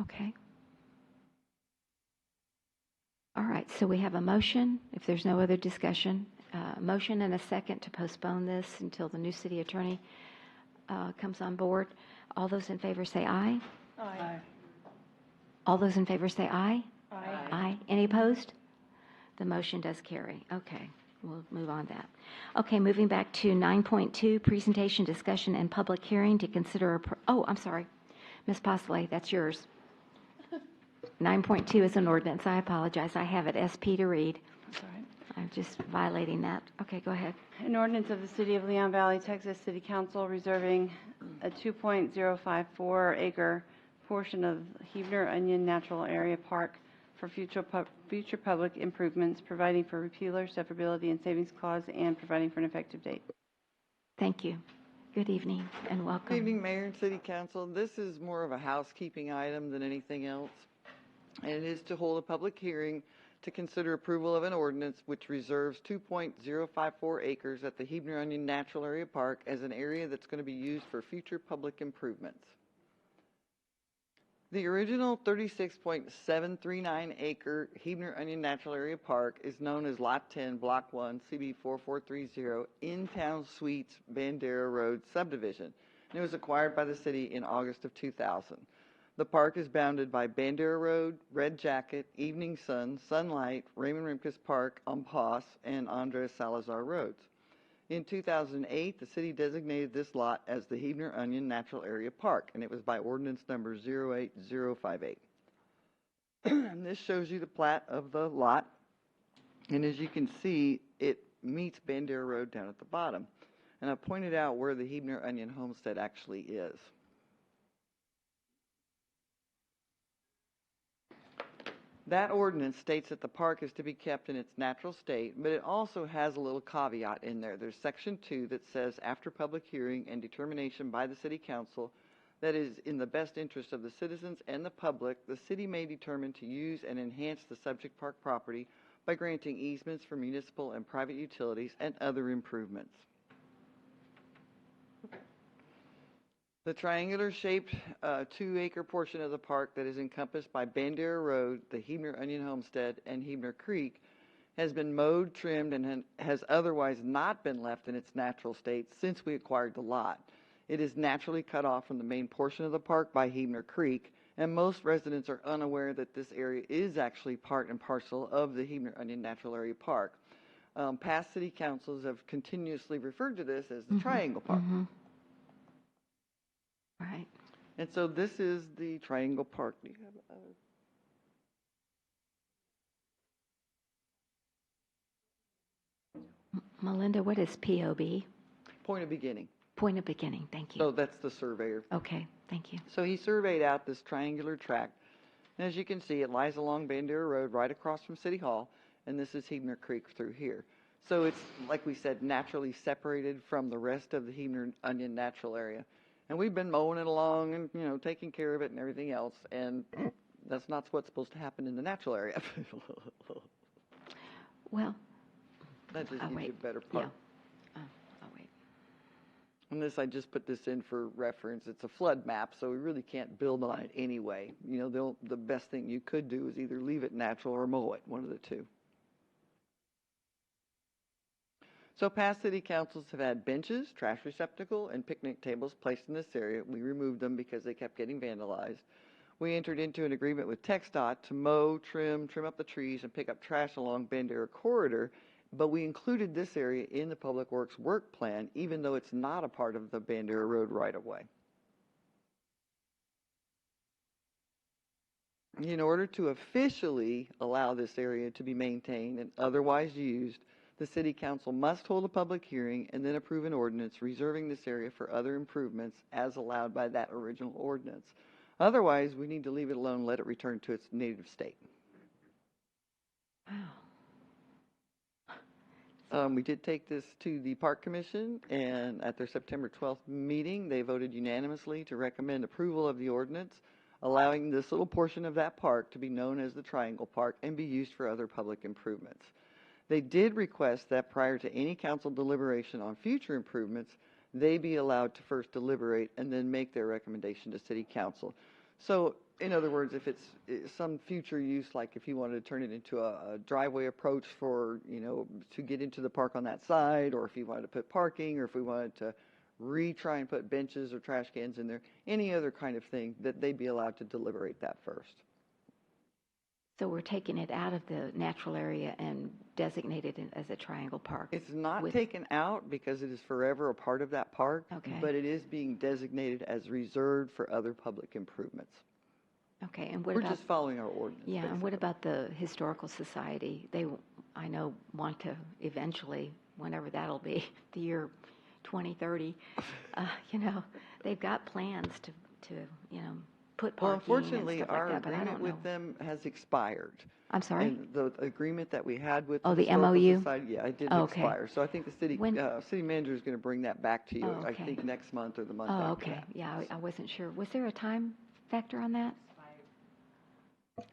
Okay. All right, so we have a motion, if there's no other discussion, motion and a second to postpone this until the new city attorney comes on board. All those in favor say aye. Aye. All those in favor say aye. Aye. Aye. Any opposed? The motion does carry. Okay, we'll move on that. Okay, moving back to 9.2, presentation, discussion, and public hearing to consider, oh, I'm sorry. Ms. Posley, that's yours. 9.2 is an ordinance. I apologize. I have it SP to read. That's all right. I'm just violating that. Okay, go ahead. An ordinance of the City of Leon Valley, Texas City Council reserving a 2.054 acre portion of Hebner Onion Natural Area Park for future public improvements, providing for repealer, severability, and savings clause, and providing for an effective date. Thank you. Good evening and welcome. Good evening, Mayor and City Council. This is more of a housekeeping item than anything else. And it is to hold a public hearing to consider approval of an ordinance which reserves 2.054 acres at the Hebner Onion Natural Area Park as an area that's going to be used for future public improvements. The original 36.739 acre Hebner Onion Natural Area Park is known as Lot 10, Block 1, CB 4430, In-Town Suites, Bandera Road subdivision. And it was acquired by the city in August of 2000. The park is bounded by Bandera Road, Red Jacket, Evening Sun, Sunlight, Raymond Rimkus Park, Paz, and Andres Salazar Roads. In 2008, the city designated this lot as the Hebner Onion Natural Area Park, and it was by ordinance number 08058. And this shows you the plat of the lot, and as you can see, it meets Bandera Road down at the bottom. And I pointed out where the Hebner Onion Homestead actually is. That ordinance states that the park is to be kept in its natural state, but it also has a little caveat in there. There's section 2 that says, after public hearing and determination by the city council that is in the best interest of the citizens and the public, the city may determine to use and enhance the subject park property by granting easements for municipal and private utilities and other improvements. The triangular-shaped 2-acre portion of the park that is encompassed by Bandera Road, the Hebner Onion Homestead, and Hebner Creek has been mowed, trimmed, and has otherwise not been left in its natural state since we acquired the lot. It is naturally cut off from the main portion of the park by Hebner Creek, and most residents are unaware that this area is actually part and parcel of the Hebner Onion Natural Area Park. Past city councils have continuously referred to this as the Triangle Park. Right. And so this is the Triangle Park. Do you have other? Melinda, what is POB? Point of beginning. Point of beginning, thank you. So that's the surveyor. Okay, thank you. So he surveyed out this triangular tract. And as you can see, it lies along Bandera Road right across from City Hall, and this is Hebner Creek through here. So it's, like we said, naturally separated from the rest of the Hebner Onion natural area. And we've been mowing it along and, you know, taking care of it and everything else, and that's not what's supposed to happen in the natural area. Well, that just gives you a better yeah. part. Oh, wait. And this, I just put this in for reference. It's a flood map, so we really can't build on it anyway. You know, the best thing you could do is either leave it natural or mow it, one of the two. So past city councils have had benches, trash receptacle, and picnic tables placed in this area. We removed them because they kept getting vandalized. We entered into an agreement with TxDOT to mow, trim up the trees, and pick up trash along Bandera Corridor, but we included this area in the Public Works work plan, even though it's not a part of the Bandera Road right-of-way. In order to officially allow this area to be maintained and otherwise used, the City Council must hold a public hearing and then approve an ordinance reserving this area for other improvements as allowed by that original ordinance. Otherwise, we need to leave it alone and let it return to its native state. Wow. We did take this to the Park Commission, and at their September 12th meeting, they voted unanimously to recommend approval of the ordinance, allowing this little portion of that park to be known as the Triangle Park and be used for other public improvements. They did request that prior to any council deliberation on future improvements, they be allowed to first deliberate and then make their recommendation to City Council. So, in other words, if it's some future use, like if you wanted to turn it into a driveway approach for, to get into the park on that side, or if you wanted to put parking, or if we wanted to try and put benches or trash cans in there, any other kind of thing, that they'd be allowed to deliberate that first. So we're taking it out of the natural area and designated it as a triangle park. It's not taken out because it is forever a part of that park, but it is being designated as reserved for other public improvements. Okay, and what We're about... just following our ordinance. Yeah, basically. and what about the Historical Society? They, I know, want to eventually, whenever that'll be, the year 2030, they've got plans to put parking. Well, unfortunately, and stuff our like that, but I agreement don't with know. them has expired. I'm sorry? And the agreement that we had with Oh, the Historical MOU? Society, yeah, it did Okay. expire. So I think the city When- city manager is going to bring that back to you, Oh, I okay. think next month or the month Oh, after okay. that. Yeah, I wasn't sure. Was there a time factor on that?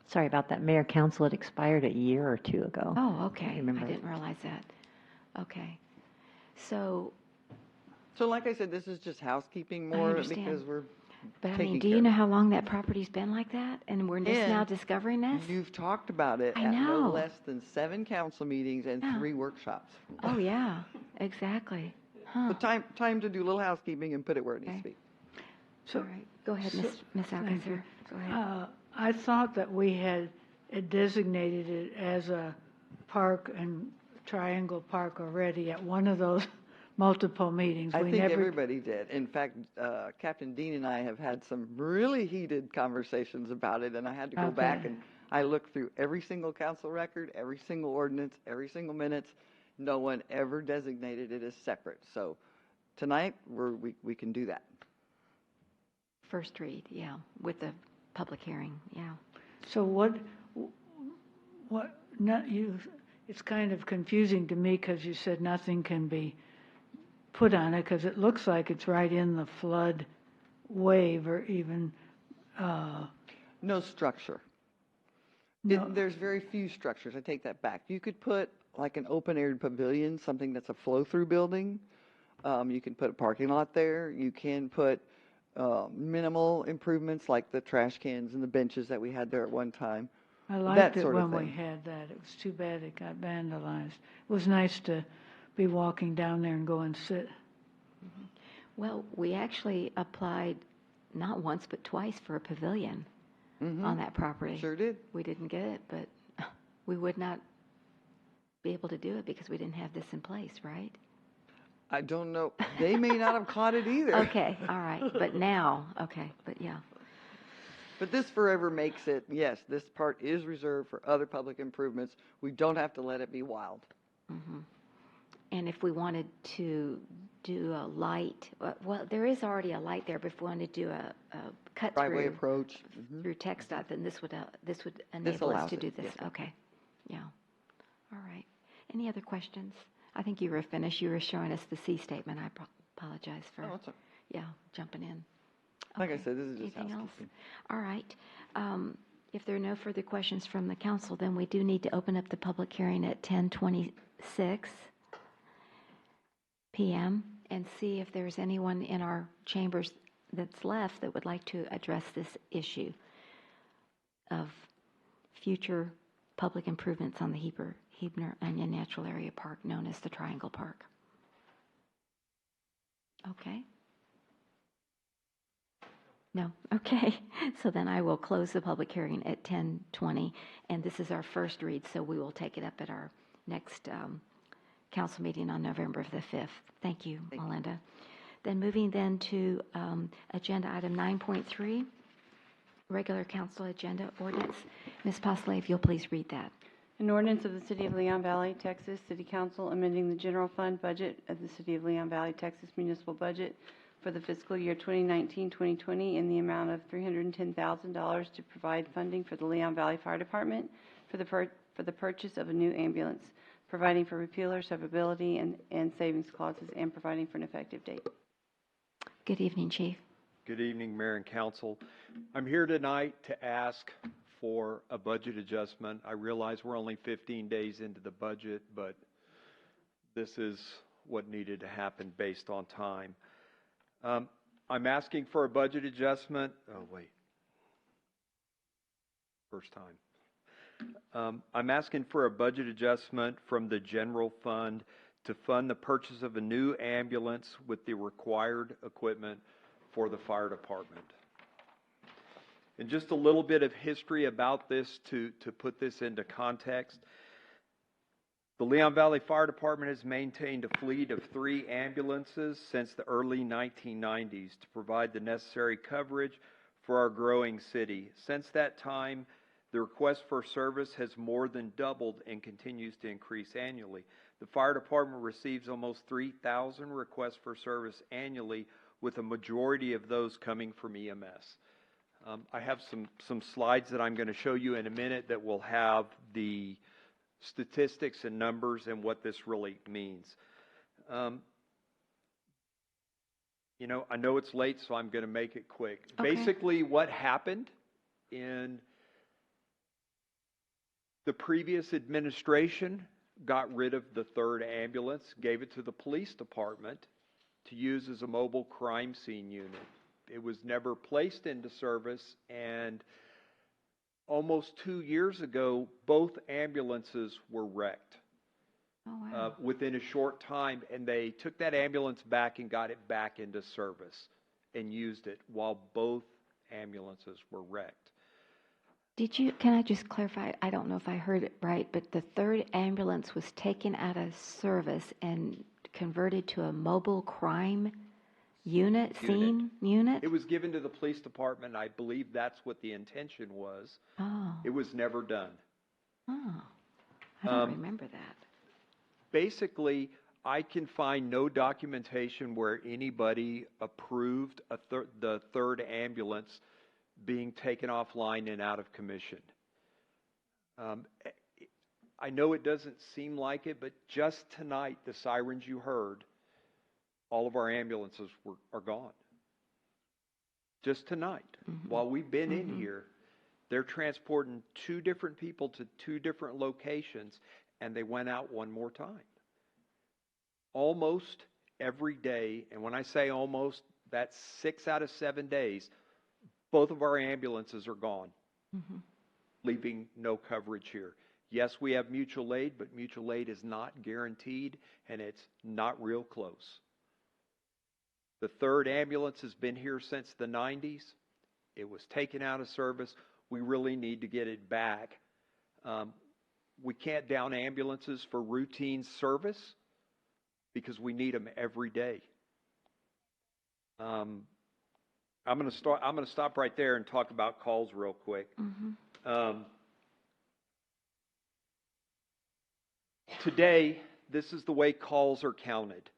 Sorry about that, Mayor Council, it expired a year or two ago. Oh, okay. I remember. didn't realize that. Okay. So, So like I said, this is just housekeeping more understand. because we're but I taking mean, do care you of know it. how long that property's been like that? And we're just now And discovering this? You've talked about it I at no know. less than 7 council meetings and Yeah. 3 workshops. Oh, yeah, exactly. Huh. So time to do a little housekeeping and put it where it needs to be. So, All right. Go ahead, so- Miss thank you. Alcazar. Go ahead. I thought that we had designated it as a park and Triangle Park already at one of those multiple meetings. I We think never, everybody did. In fact, Captain Dean and I have had some really heated conversations about it, and I had to go back Okay. and I looked through every single council record, every single ordinance, every single minutes. No one ever designated it as separate. So tonight, we can do that. First read, yeah, with the public hearing, yeah. So it's kind of confusing to me because you said nothing can be put on it because it looks like it's right in the flood wave or even, No structure. No. There's very few structures. I take that back. You could put like an open-air pavilion, something that's a flow-through building. You can put a parking lot there. You can put minimal improvements like the trash cans and the benches that we had there at one time. I liked That it sort of when we thing. had that. It was too bad it got vandalized. It was nice to be walking down there and go and sit. Well, we actually applied not once but twice for a pavilion Mhm. on that property. Sure did. We didn't get it, but we would not be able to do it because we didn't have this in place, right? I don't know. They may not have caught it either. Okay, all right, but now, okay, but yeah. But this forever makes it, yes, this part is reserved for other public improvements. We don't have to let it be wild. Mm-hmm. And if we wanted to do a light, well, there is already a light there, but if we wanted to do a cut Driveway through approach. Mhm. through TxDOT, then this would enable us allows to it, do this. yes, ma'am. Okay, yeah. All right. Any other questions? I think you were finished. You were showing us the C statement. I apologize for, Oh, it's okay. yeah, jumping in. Like I Okay. said, this is just Anything else? housekeeping. All right. If there are no further questions from the council, then we do need to open up the public hearing at 10:26 p.m. and see if there's anyone in our chambers that's left that would like to address this issue of future public improvements on the Hebner Onion Natural Area Park, known as the Triangle Park. Okay. No, okay. So then I will close the public hearing at 10:20, and this is our first read, so we will take it up at our next council meeting on November the 5th. Thank you, Melinda. Then moving then to agenda item 9.3, regular council agenda ordinance. Ms. Posley, if you'll please read that. An ordinance of the City of Leon Valley, Texas, City Council amending the general fund budget of the City of Leon Valley, Texas municipal budget for the fiscal year 2019-2020 in the amount of $310,000 to provide funding for the Leon Valley Fire Department for the purchase of a new ambulance, providing for repeal or severability and savings clauses, and providing for an effective date. Good evening, Chief. Good evening, Mayor and Council. I'm here tonight to ask for a budget adjustment. I realize we're only 15 days into the budget, but this is what needed to happen based on time. I'm asking for a budget adjustment. Oh, wait. First time. I'm asking for a budget adjustment from the general fund to fund the purchase of a new ambulance with the required equipment for the fire department. And just a little bit of history about this to put this into context. The Leon Valley Fire Department has maintained a fleet of 3 ambulances since the early 1990s to provide the necessary coverage for our growing city. Since that time, the request for service has more than doubled and continues to increase annually. The fire department receives almost 3,000 requests for service annually, with a majority of those coming from EMS. I have some slides that I'm going to show you in a minute that will have the statistics and numbers and what this really means. You know, I know it's late, so I'm going to make it quick. Okay. Basically, what happened in the previous administration got rid of the 3rd ambulance, gave it to the police department to use as a mobile crime scene unit. It was never placed into service, and almost 2 years ago, both ambulances were wrecked. Oh, wow. Within a short time, and they took that ambulance back and got it back into service and used it while both ambulances were wrecked. Can I just clarify? I don't know if I heard it right, but the 3rd ambulance was taken out of service and converted to a mobile crime scene unit? It was given to the police department. I believe that's what the intention was. Oh. It was never done. Oh. I don't remember that. Basically, I can find no documentation where anybody approved the 3rd ambulance being taken offline and out of commission. I know it doesn't seem like it, but just tonight, the sirens you heard, all of our ambulances are gone. Just tonight, while we've been in here, they're transporting 2 different people to 2 different locations, and they went out one more time. Almost every day, and when I say almost, that's 6 out of 7 days, both of our ambulances are gone, leaving no coverage here. Yes, we have mutual aid, but mutual aid is not guaranteed, and it's not real close. The 3rd ambulance has been here since the 90s. It was taken out of service. We really need to get it back. We can't down ambulances for routine service because we need them every day. I'm going to stop right there and talk about calls real quick. Today, this is the way calls are counted.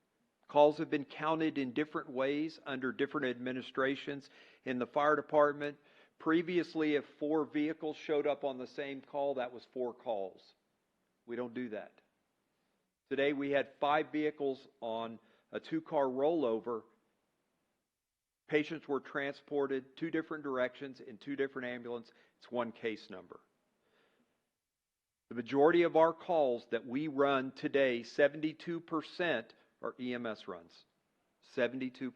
Calls have been counted in different ways under different administrations in the fire department. Previously, if 4 vehicles showed up on the same call, that was 4 calls. We don't do that. Today, we had 5 vehicles on a 2-car rollover. Patients were transported 2 different directions in 2 different ambulances. It's 1 case number. The majority of our calls that we run today, 72%, are EMS runs. 72%.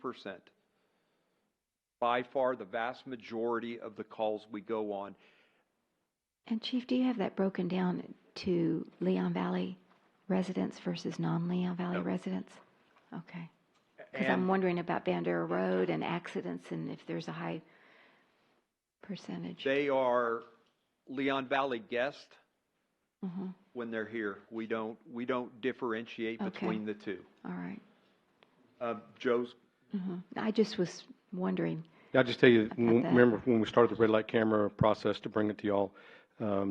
By far, the vast majority of the calls we go on. And Chief, do you have that broken down to Leon Valley residents versus non-Leon Valley residents? Okay. Because I'm wondering about Bandera Road and accidents and if there's a high percentage. They are Leon Valley guests when they're here. We don't differentiate between the two. All right. Joe's. I just was wondering I'll just tell you, that. remember when we started the red light camera process to bring it to y'all,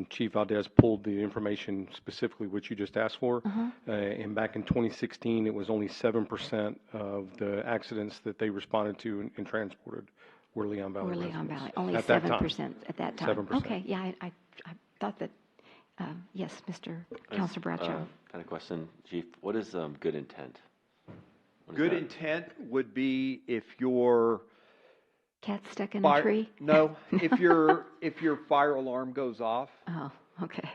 Chief Valdez pulled the information specifically what you just asked for. And back in 2016, it was only 7% of the accidents that they responded to and transported were Leon Valley Or Leon residents. Valley, only At that time. 7% at that time. 7%. Okay, yeah, I thought that, yes, Mr. Counselor Bradshaw. Kind of question, Chief. What is good intent? What is Good that? intent would be if your Cat stuck in a tree? No, if your fire alarm goes off. Oh, okay.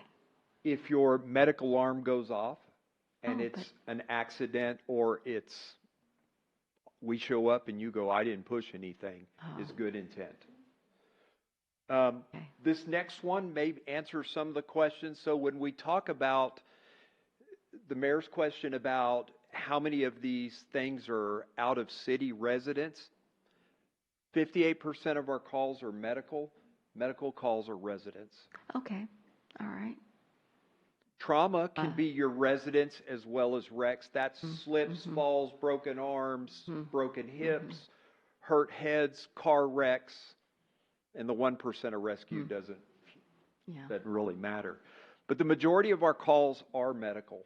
If your medical alarm goes off, and Oh, it's an accident, or we show up and you go, I didn't push anything, is good intent. This next one may answer some of the questions. So when we talk about the mayor's question about how many of these things are out of city residents, 58% of our calls are medical. Medical calls are residents. Okay, all right. Trauma can be your residents as well as wrecks. That's slips, falls, broken arms, broken hips, hurt heads, car wrecks, and the 1% of rescue doesn't really matter. But the majority of our calls are medical.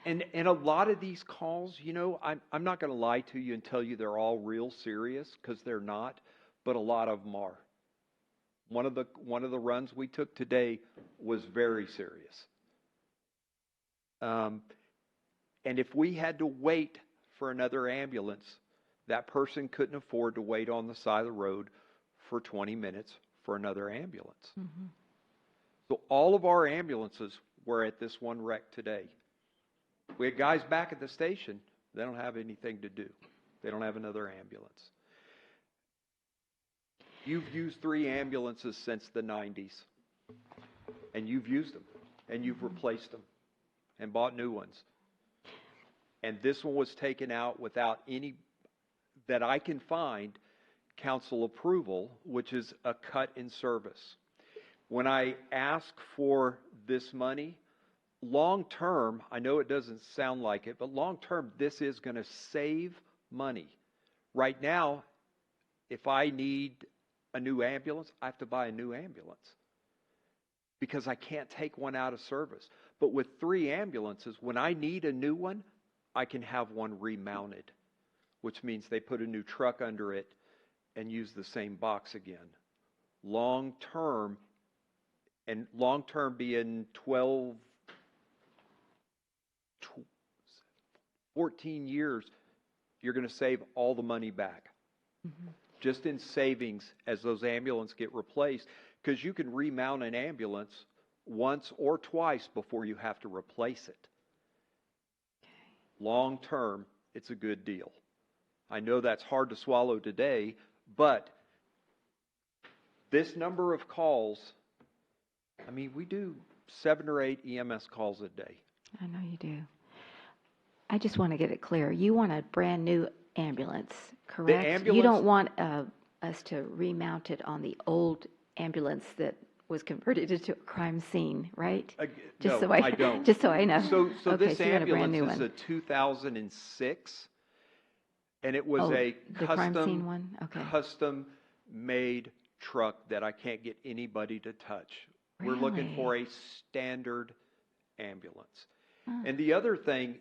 And a lot of these calls, you know, I'm not going to lie to you and tell you they're all real serious, because they're not, but a lot of them are. One of the runs we took today was very serious. And if we had to wait for another ambulance, that person couldn't afford to wait on the side of the road for 20 minutes for another ambulance. So all of our ambulances were at this one wreck today. We had guys back at the station. They don't have anything to do. They don't have another ambulance. You've used 3 ambulances since the 90s. And you've used them. And you've replaced them. And bought new ones. And this one was taken out without any, that I can find, council approval, which is a cut in service. When I ask for this money, long term, I know it doesn't sound like it, but long term, this is going to save money. Right now, if I need a new ambulance, I have to buy a new ambulance because I can't take one out of service. But with 3 ambulances, when I need a new one, I can have one remounted, which means they put a new truck under it and use the same box again. Long term, and long term being 14 years, you're going to save all the money back. Just in savings as those ambulances get replaced, because you can remount an ambulance once or twice before you have to replace it. Long term, it's a good deal. I know that's hard to swallow today, but this number of calls, I mean, we do 7 or 8 EMS calls a day. I know you do. I just want to get it clear. You want a brand new ambulance, correct? You don't want us to remount it on the old ambulance that was converted into a crime scene, right? No, I don't. Just so I know. So Okay, this so you got a brand new ambulance is one. a 2006, and it was the crime scene one? Okay. custom made truck that I can't get anybody to touch. We're looking for a standard ambulance. And the other thing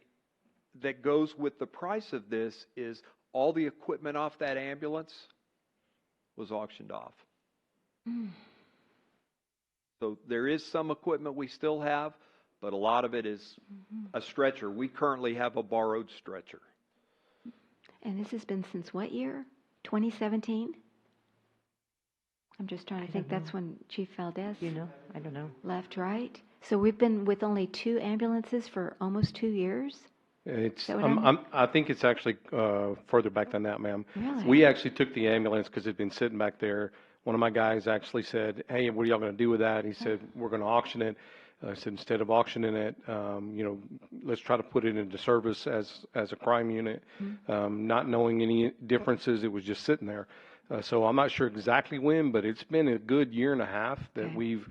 that goes with the price of this is all the equipment off that ambulance was auctioned off. So there is some equipment we still have, but a lot of it is a stretcher. We currently have a borrowed stretcher. And this has been since what year? 2017? I'm just trying to think. That's when Chief Valdez I don't know. left, right? So we've been with only 2 ambulances for almost 2 years? It's. that what I mean? I think it's actually further back than that, ma'am. Really? We actually took the ambulance because it'd been sitting back there. One of my guys actually said, "Hey, what are y'all going to do with that?" He said, "We're going to auction it." I said, "Instead of auctioning it, let's try to put it into service as a crime unit." Not knowing any differences, it was just sitting there. So I'm not sure exactly when, but it's been a good 1.5 years that we've,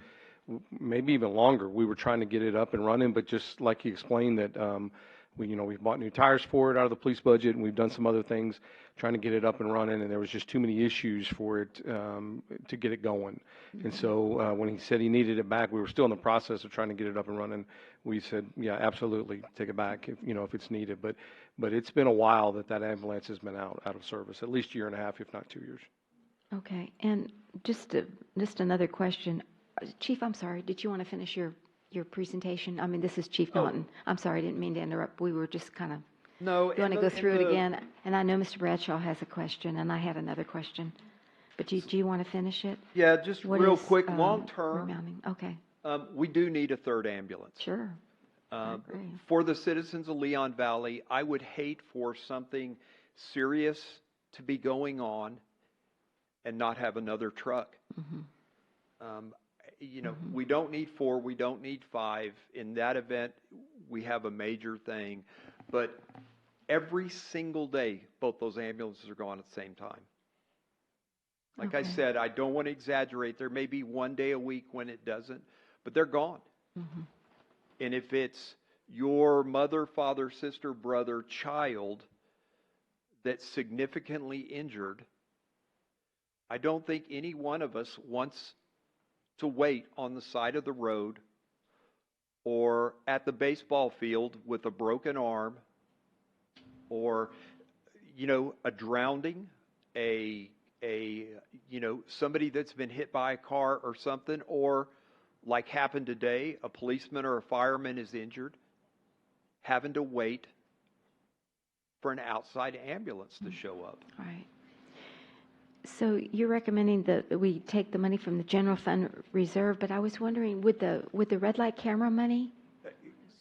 maybe even longer. We were trying to get it up and running, but just like you explained that We've bought new tires for it out of the police budget, and we've done some other things trying to get it up and running, and there was just too many issues for it to get it going. And so when he said he needed it back, we were still in the process of trying to get it up and running. We said, yeah, absolutely, take it back if it's needed. But it's been a while that ambulance has been out of service, at least a year and a half, if not 2 years. Okay, and just another question. Chief, I'm sorry, did you want to finish your presentation? I mean, this is Chief Naughton. I'm sorry, I didn't mean to interrupt. We were just kind of, No. you want to go through it again? And I know Mr. Bradshaw has a question, and I had another question. But do you want to finish it? Yeah, just What real is, quick, long term, remounting? Okay, we do need a third ambulance. sure. I agree. For the citizens of Leon Valley, I would hate for something serious to be going on and not have another truck. We don't need 4, we don't need 5. In that event, we have a major thing. But every single day, both those ambulances are gone at the same time. Like I said, I don't want to exaggerate. There may be one day a week when it doesn't, but they're gone. And if it's your mother, father, sister, brother, child that's significantly injured, I don't think any one of us wants to wait on the side of the road or at the baseball field with a broken arm or, a drowning, somebody that's been hit by a car or something, or like happened today, a policeman or a fireman is injured, having to wait for an outside ambulance to show up. Right. So you're recommending that we take the money from the general fund reserve, but I was wondering, would the red light camera money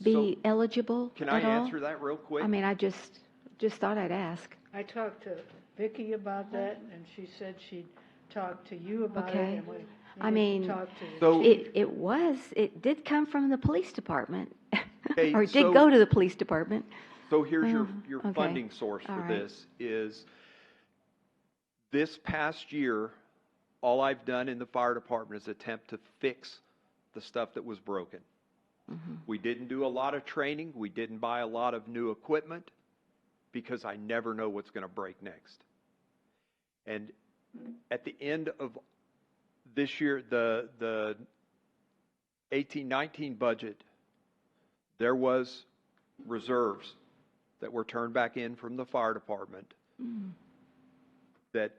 be eligible Can at I all? answer that real quick? I mean, I just thought I'd ask. I talked to Vicki about that, and she said she'd talk to you about it. Okay. And we I need to mean, talk to the it did come from the police department, Okay, or it did so- go to the police department. So here's your okay. funding source for All right. this is this past year, all I've done in the fire department is attempt to fix the stuff that was broken. We didn't do a lot of training. We didn't buy a lot of new equipment because I never know what's going to break next. And at the end of this year, the 18-19 budget, there was reserves that were turned back in from the fire department that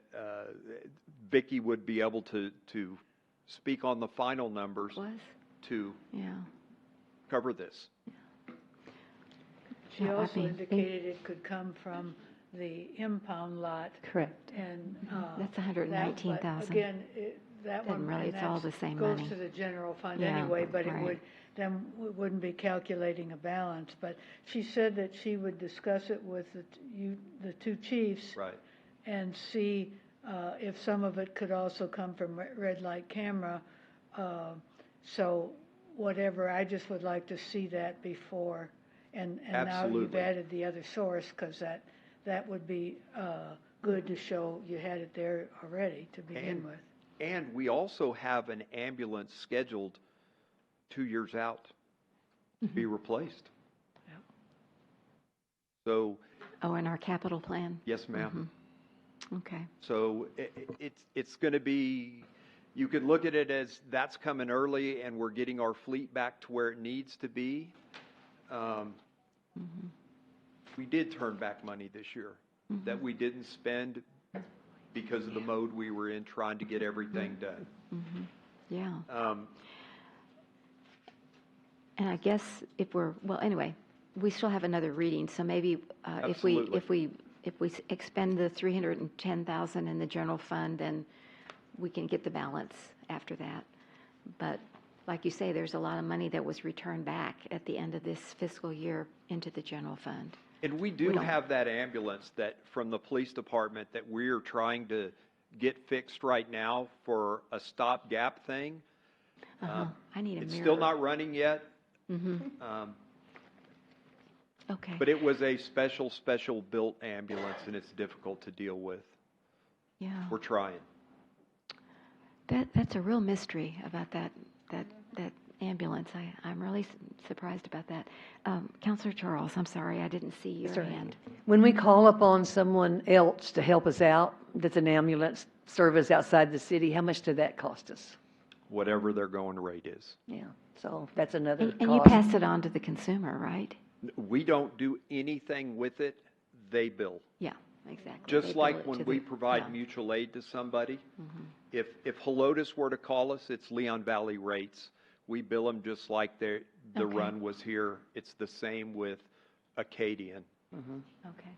Vicki would be able to speak on the final numbers to cover this. She Yeah, I also mean, indicated it could come from the impound lot. Correct. And. That's $119,000. But again, that Doesn't one. really- and it's all that's- the same goes money. to the general fund Yeah, anyway, but it right. then we wouldn't be calculating a balance. But she said that she would discuss it with the two chiefs. Right. And see if some of it could also come from red light camera. So whatever, I just would like to see that before. And now you've Absolutely. added the other source, because that would be good to show you had it there already to begin with. And we also have an ambulance scheduled 2 years out to be replaced. Yep. So, Oh, in our capital plan? yes, ma'am. Okay. So it's going to be, you could look at it as that's coming early and we're getting our fleet back to where it needs to be. We did turn back money this year that we didn't spend because of the mode we were in trying to get everything done. Yeah. And I guess anyway, we still have another reading, so maybe if we expend the $310,000 in the general fund, then we can get the balance after that. But like you say, there's a lot of money that was returned back at the end of this fiscal year into the general fund. And we do have that ambulance that from the police department that we're trying to get fixed right now for a stopgap thing. I need a mirror. It's still not running yet. Okay. But it was a special built ambulance, and it's difficult to deal with. Yeah. We're trying. That's a real mystery about that ambulance. I'm really surprised about that. Counselor Charles, I'm sorry, I didn't see your Sorry. hand. When we call upon someone else to help us out, that's an ambulance service outside the city, how much did that cost us? Whatever their going rate is. Yeah, so that's another cost. And you pass it on to the consumer, right? We don't do anything with it, they bill. Yeah, exactly. Just They like bill it when to we the- provide yeah. mutual aid to somebody, Mhm. if Helotes were to call us, it's Leon Valley rates. We bill them just like the Okay. run was here. It's the same with Acadian. Okay.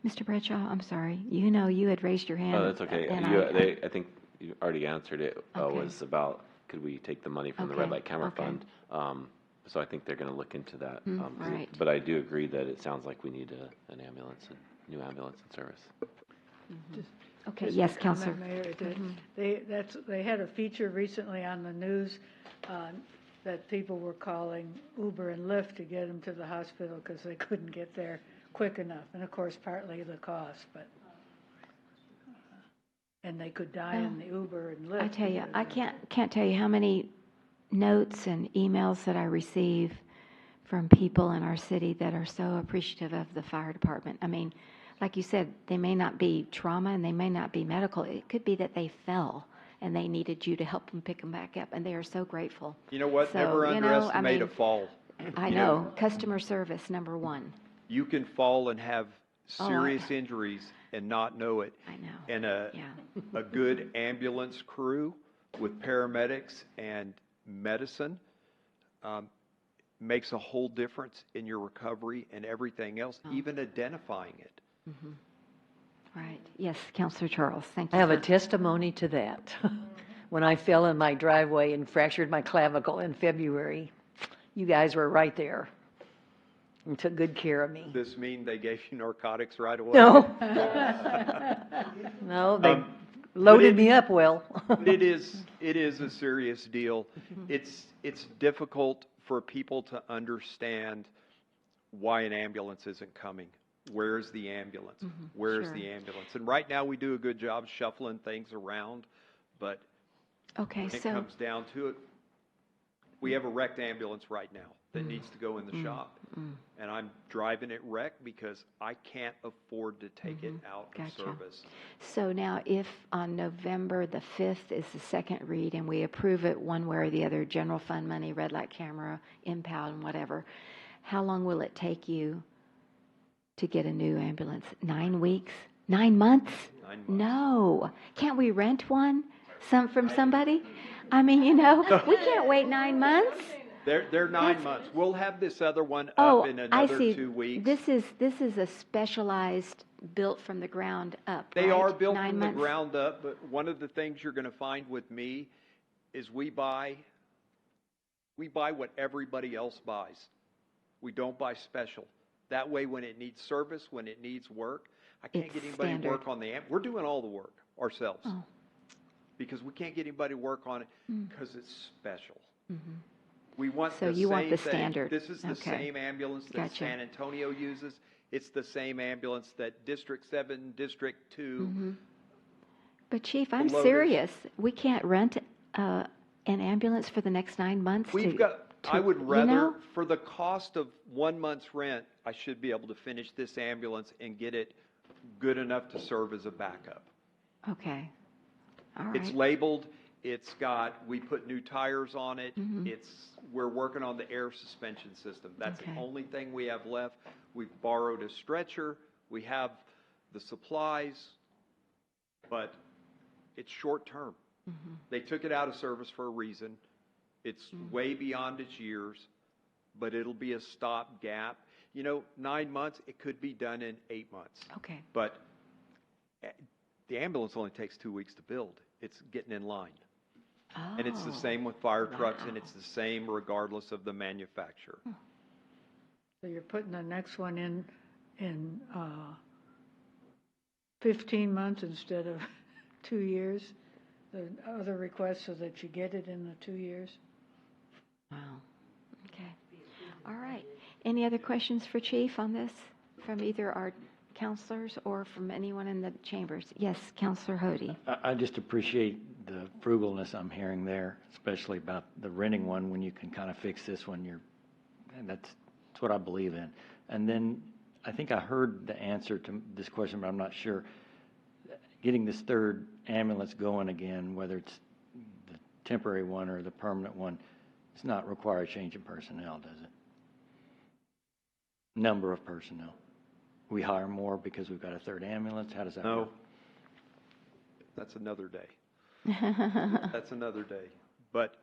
Mr. Bradshaw, I'm sorry. You know, you had raised your hand. Oh, that's okay. and I think you already answered it. Okay. Was about, could we take the money from the Okay, Red Light Camera okay. Fund? So I think they're going to look into that. Right. But I do agree that it sounds like we need an ambulance, a new ambulance in service. Okay, Just yes, a comment, Counselor. Mayor, that they had a feature recently on the news that people were calling Uber and Lyft to get them to the hospital because they couldn't get there quick enough. And of course, partly the cost, but, and they could die in the Uber and Lyft. I tell you, because I of- can't tell you how many notes and emails that I receive from people in our city that are so appreciative of the fire department. I mean, like you said, they may not be trauma and they may not be medical. It could be that they fell and they needed you to help them pick them back up, and they are so grateful. You know what? So, Never you know, underestimate I a mean, fall. I You know. Customer service, number one. You can fall and have Oh, serious injuries and not know it. I know. And a good ambulance crew with paramedics and medicine makes a whole difference in your recovery and everything else, even identifying it. Mhm. Right. Yes, Counselor Charles, thank you. I have a for- testimony to that. When I fell in my driveway and fractured my clavicle in February, you guys were right there and took good care of me. This mean they gave you narcotics right away? No. No, they loaded me up well. it is a serious deal. It's difficult for people to understand why an ambulance isn't coming. Where's the ambulance? Where's Sure. the ambulance? And right now we do a good job shuffling things around, but Okay, when it so comes down to it, we have a wrecked ambulance right now that needs to go in the shop. And I'm driving it wrecked because I can't afford to take it out of Gotcha. service. So now, if on November the 5th is the second read and we approve it one way or the other, general fund money, red light camera, impound, whatever, how long will it take you to get a new ambulance? 9 weeks? 9 months? 9 months. No. Can't we rent one from somebody? I mean, you know, we can't wait 9 months. They're 9 months. We'll have this other one Oh, up in I another see. 2 weeks. This is a specialized, built from the ground up, They right? are built 9 from months? the ground up, but one of the things you're going to find with me is we buy what everybody else buys. We don't buy special. That way, when it needs service, when it needs work, I can't It's get anybody to standard. work on the amp. We're doing all the work ourselves Oh. because we can't get anybody to work on it because it's special. Mhm. We want So the you same want the thing. standard. This is the Okay. same ambulance that Gotcha. San Antonio uses. It's the same ambulance that District 7, District 2. Mhm. But Chief, I'm Lotus. serious. We can't rent an ambulance for the next 9 months. I would rather, know? for the cost of 1 month's rent, I should be able to finish this ambulance and get it good enough to serve as a backup. Okay. All right. It's labeled, we put new tires on it. Mhm. We're working on the air suspension system. That's the Okay. only thing we have left. We've borrowed a stretcher. We have the supplies, but it's short term. Mhm. They took it out of service for a reason. It's way beyond its years, but it'll be a stopgap. 9 months, it could be done in 8 months. Okay. But the ambulance only takes 2 weeks to build. It's getting in line. And it's the Oh, same with fire trucks, and wow. it's the same regardless of the manufacturer. So you're putting the next one in 15 months instead of 2 years? The other request so that you get it in the 2 years? Wow. Okay. All right. Any other questions for Chief on this from either our counselors or from anyone in the chambers? Yes, Counselor Hody. I just appreciate the frugalness I'm hearing there, especially about the renting one when you can kind of fix this one. And that's what I believe in. And then I think I heard the answer to this question, but I'm not sure. Getting this third ambulance going again, whether it's the temporary one or the permanent one, does not require a change in personnel, does it? Number of personnel. We hire more because we've got a third ambulance? How does that work? No. That's another day. That's another day. But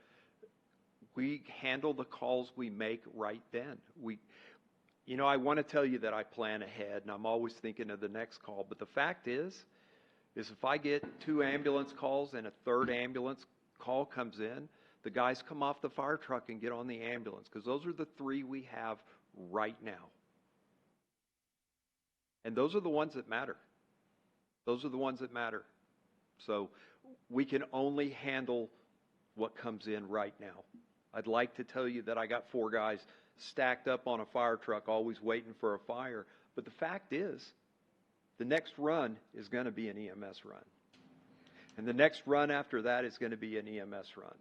we handle the calls we make right then. I want to tell you that I plan ahead, and I'm always thinking of the next call. But the fact is if I get 2 ambulance calls and a third ambulance call comes in, the guys come off the fire truck and get on the ambulance, because those are the 3 we have right now. And those are the ones that matter. Those are the ones that matter. So we can only handle what comes in right now. I'd like to tell you that I got 4 guys stacked up on a fire truck, always waiting for a fire. But the fact is, the next run is going to be an EMS run. And the next run after that is going to be an EMS run.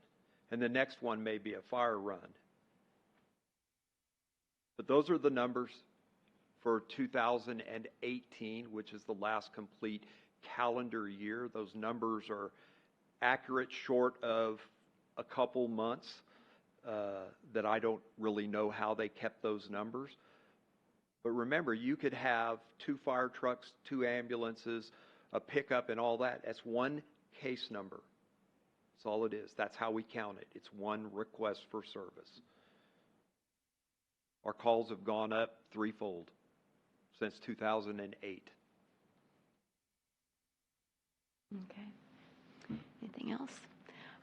And the next one may be a fire run. But those are the numbers for 2018, which is the last complete calendar year. Those numbers are accurate, short of a couple months that I don't really know how they kept those numbers. But remember, you could have 2 fire trucks, 2 ambulances, a pickup, and all that. That's one case number. That's all it is. That's how we count it. It's one request for service. Our calls have gone up 3-fold since 2008. Okay. Anything else?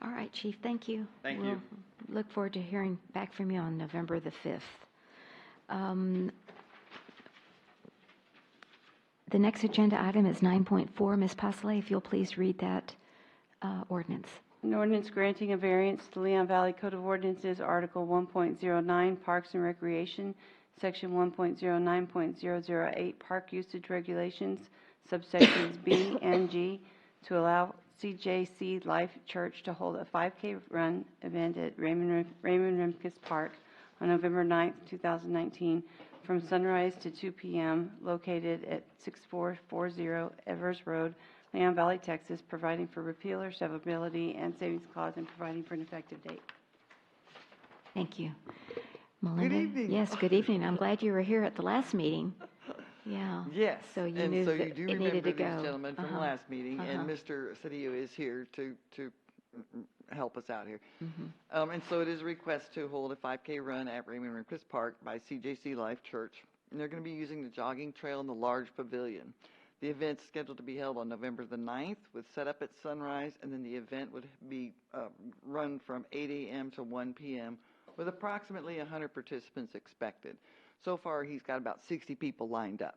All right, Chief, thank you. Thank we'll you. Look forward to hearing back from you on November the 5th. The next agenda item is 9.4. Ms. Pasley, if you'll please read that ordinance. An ordinance granting a variance to Leon Valley Code of Ordinances, Article 1.09, Parks and Recreation, Section 1.09.008, Park Usage Regulations, subsections B and G, to allow CJC Life Church to hold a 5K run event at Raymond Rimkus Park on November 9th, 2019, from sunrise to 2 p.m., located at 6440 Evers Road, Leon Valley, Texas, providing for repeal or severability and savings clause, and providing for an effective date. Thank you. Melinda? Good evening. Yes, good evening. I'm glad you were here at the last meeting. Yeah. Yes. So you and knew so that you do it remember needed to these go. gentlemen from the last meeting, and Mr. Cedillo is here to help us out here. And so it is a request to hold a 5K run at Raymond Rimkus Park by CJC Life Church. And they're going to be using the jogging trail in the large pavilion. The event's scheduled to be held on November the 9th with setup at sunrise, and then the event would be run from 8 a.m. to 1 p.m. with approximately 100 participants expected. So far, he's got about 60 people lined up.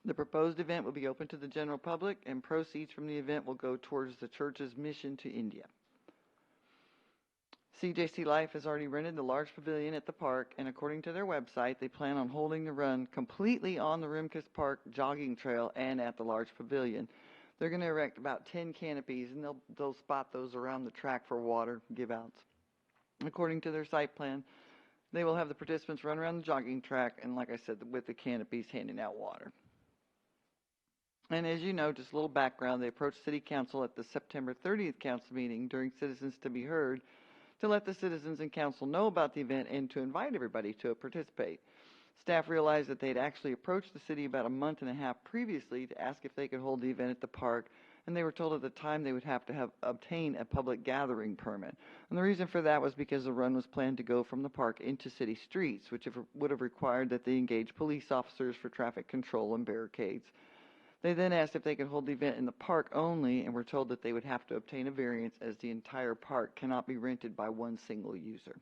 The proposed event will be open to the general public, and proceeds from the event will go towards the church's mission to India. CJC Life has already rented the large pavilion at the park, and according to their website, they plan on holding the run completely on the Rimkus Park jogging trail and at the large pavilion. They're going to erect about 10 canopies, and they'll spot those around the track for water give-outs. According to their site plan, they will have the participants run around the jogging track, and like I said, with the canopies handing out water. And as you know, just a little background, they approached City Council at the September 30th council meeting during Citizens to be Heard to let the citizens and council know about the event and to invite everybody to participate. Staff realized that they'd actually approached the city about a month and a half previously to ask if they could hold the event at the park, and they were told at the time they would have to obtain a public gathering permit. And the reason for that was because the run was planned to go from the park into city streets, which would have required that they engage police officers for traffic control and barricades. They then asked if they could hold the event in the park only, and were told that they would have to obtain a variance as the entire park cannot be rented by one single user.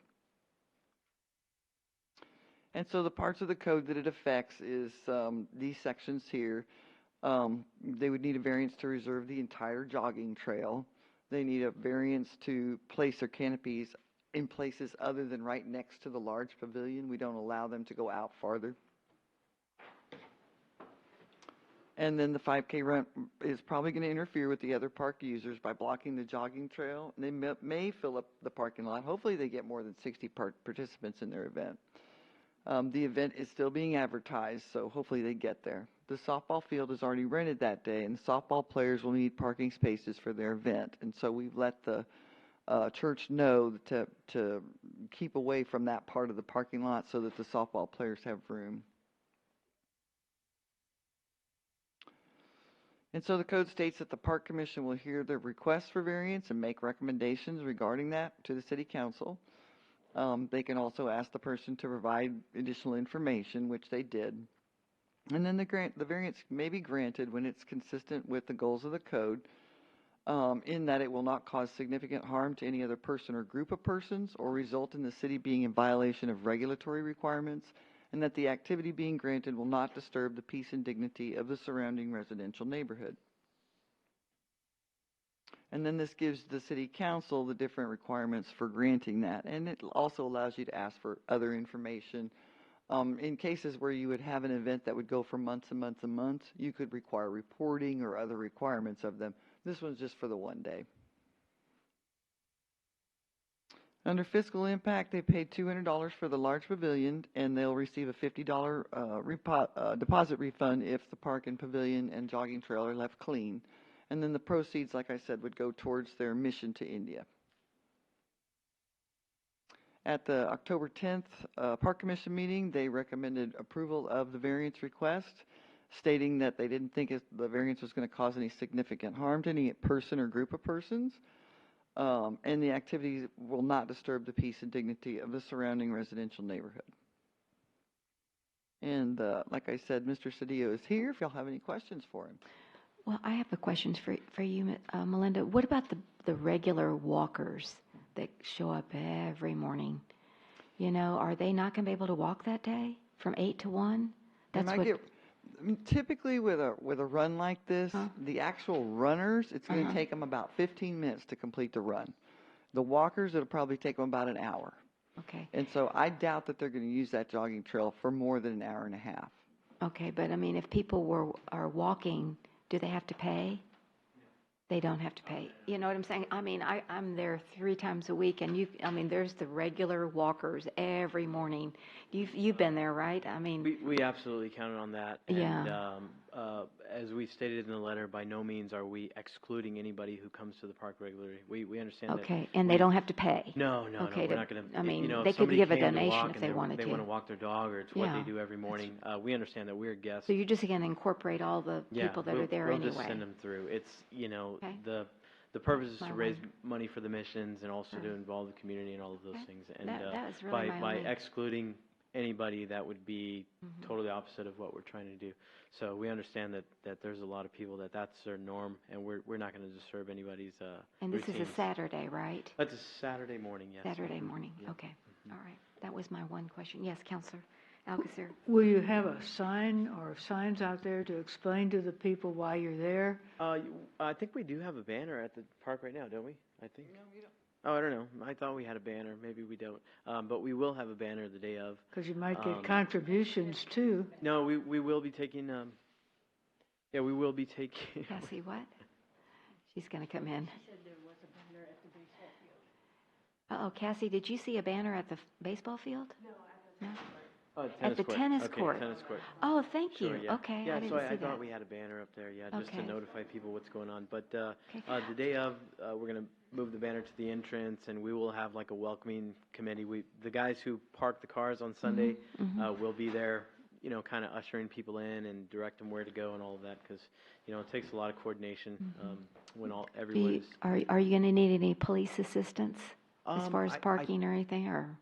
And so the parts of the code that it affects is these sections here. They would need a variance to reserve the entire jogging trail. They need a variance to place their canopies in places other than right next to the large pavilion. We don't allow them to go out farther. And then the 5K run is probably going to interfere with the other park users by blocking the jogging trail. And they may fill up the parking lot. Hopefully they get more than 60 participants in their event. The event is still being advertised, so hopefully they get there. The softball field is already rented that day, and the softball players will need parking spaces for their event. And so we've let the church know to keep away from that part of the parking lot so that the softball players have room. And so the code states that the Park Commission will hear the request for variance and make recommendations regarding that to the City Council. They can also ask the person to provide additional information, which they did. And then the variance may be granted when it's consistent with the goals of the code, in that it will not cause significant harm to any other person or group of persons or result in the city being in violation of regulatory requirements, and that the activity being granted will not disturb the peace and dignity of the surrounding residential neighborhood. And then this gives the City Council the different requirements for granting that, and it also allows you to ask for other information. In cases where you would have an event that would go for months and months and months, you could require reporting or other requirements of them. This one's just for the one day. Under fiscal impact, they paid $200 for the large pavilion, and they'll receive a $50 deposit refund if the park and pavilion and jogging trail are left clean. And then the proceeds, like I said, would go towards their mission to India. At the October 10th Park Commission meeting, they recommended approval of the variance request, stating that they didn't think the variance was going to cause any significant harm to any person or group of persons. And the activities will not disturb the peace and dignity of the surrounding residential neighborhood. And like I said, Mr. Cedillo is here if y'all have any questions for him. Well, I have a question for you, Melinda. What about the regular walkers that show up every morning? You know, are they not going to be able to walk that day from 8 to 1? Typically with a run like this, the actual runners, it's going to take them about 15 minutes to complete the run. The walkers, it'll probably take them about an hour. Okay. And so I doubt that they're going to use that jogging trail for more than an hour and a half. Okay, but I mean, if people are walking, do they have to pay? They don't have to pay. You know what I'm saying? I mean, I'm there 3 times a week, and there's the regular walkers every morning. You've been there, right? I mean, we absolutely counted on that. And, yeah. As we stated in the letter, by no means are we excluding anybody who comes to the park regularly. We understand that. Okay, and they don't have to pay. No, okay, we're not going to. I mean, you know, they if could give a somebody came to donation walk if they wanted to. They want to walk their dog, or it's what they do every morning. We understand that we're guests. So you're just going to incorporate all the people that are there we'll anyway. Just send them through. It's the purpose is to raise money for the missions and also to involve the community and all of those things. And that was really by excluding anybody, that would be totally opposite of what we're trying to do. So we understand that there's a lot of people that's their norm, and we're not going to disturb anybody's And this routines. is a Saturday, right? That's a Saturday morning, yes. Saturday morning, okay. All right. That was my one question. Yes, Counselor Alcacer. Will you have a sign or signs out there to explain to the people why you're there? I think we do have a banner at the park right now, don't we? I think. No, we don't. Oh, I don't know. I thought we had a banner. Maybe we don't. But we will have a banner the day of. Because you might get contributions too. No, we will be taking. Yeah, we will be taking. Cassie, what? She's going to come in. She said there was a banner at the baseball field. Oh, Cassie, did you see a banner at the baseball field? No. At the tennis court. Okay, tennis court. Oh, thank Sure, you. yeah. Okay, yeah, I didn't so see I that. thought we had a banner up there, just to Okay. notify people what's going on. But the day of, we're going to move the banner to the entrance, and we will have like a welcoming committee. The guys who park the cars on Sunday will be there, you know, kind of ushering people in and direct them where to go and all of that, because you know it takes a lot of coordination when everyone is. Are you going to need any police assistance as far as parking or anything, or?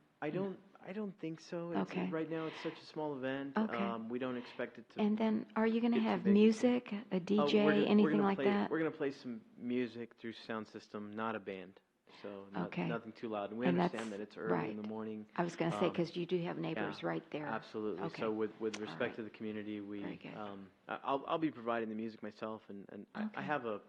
I don't think so. Okay. Right now, it's such a small event. Okay. We don't expect it to. And then, are you going to get too have big. music, a DJ, anything like that? We're going to play some music through sound system, not a band. So nothing too loud. And we And understand that that's it's early right. in the morning. I was going to say, because you do have neighbors right there. Absolutely. Okay. So with respect to the community, Very good. I'll be providing the music myself, and I have a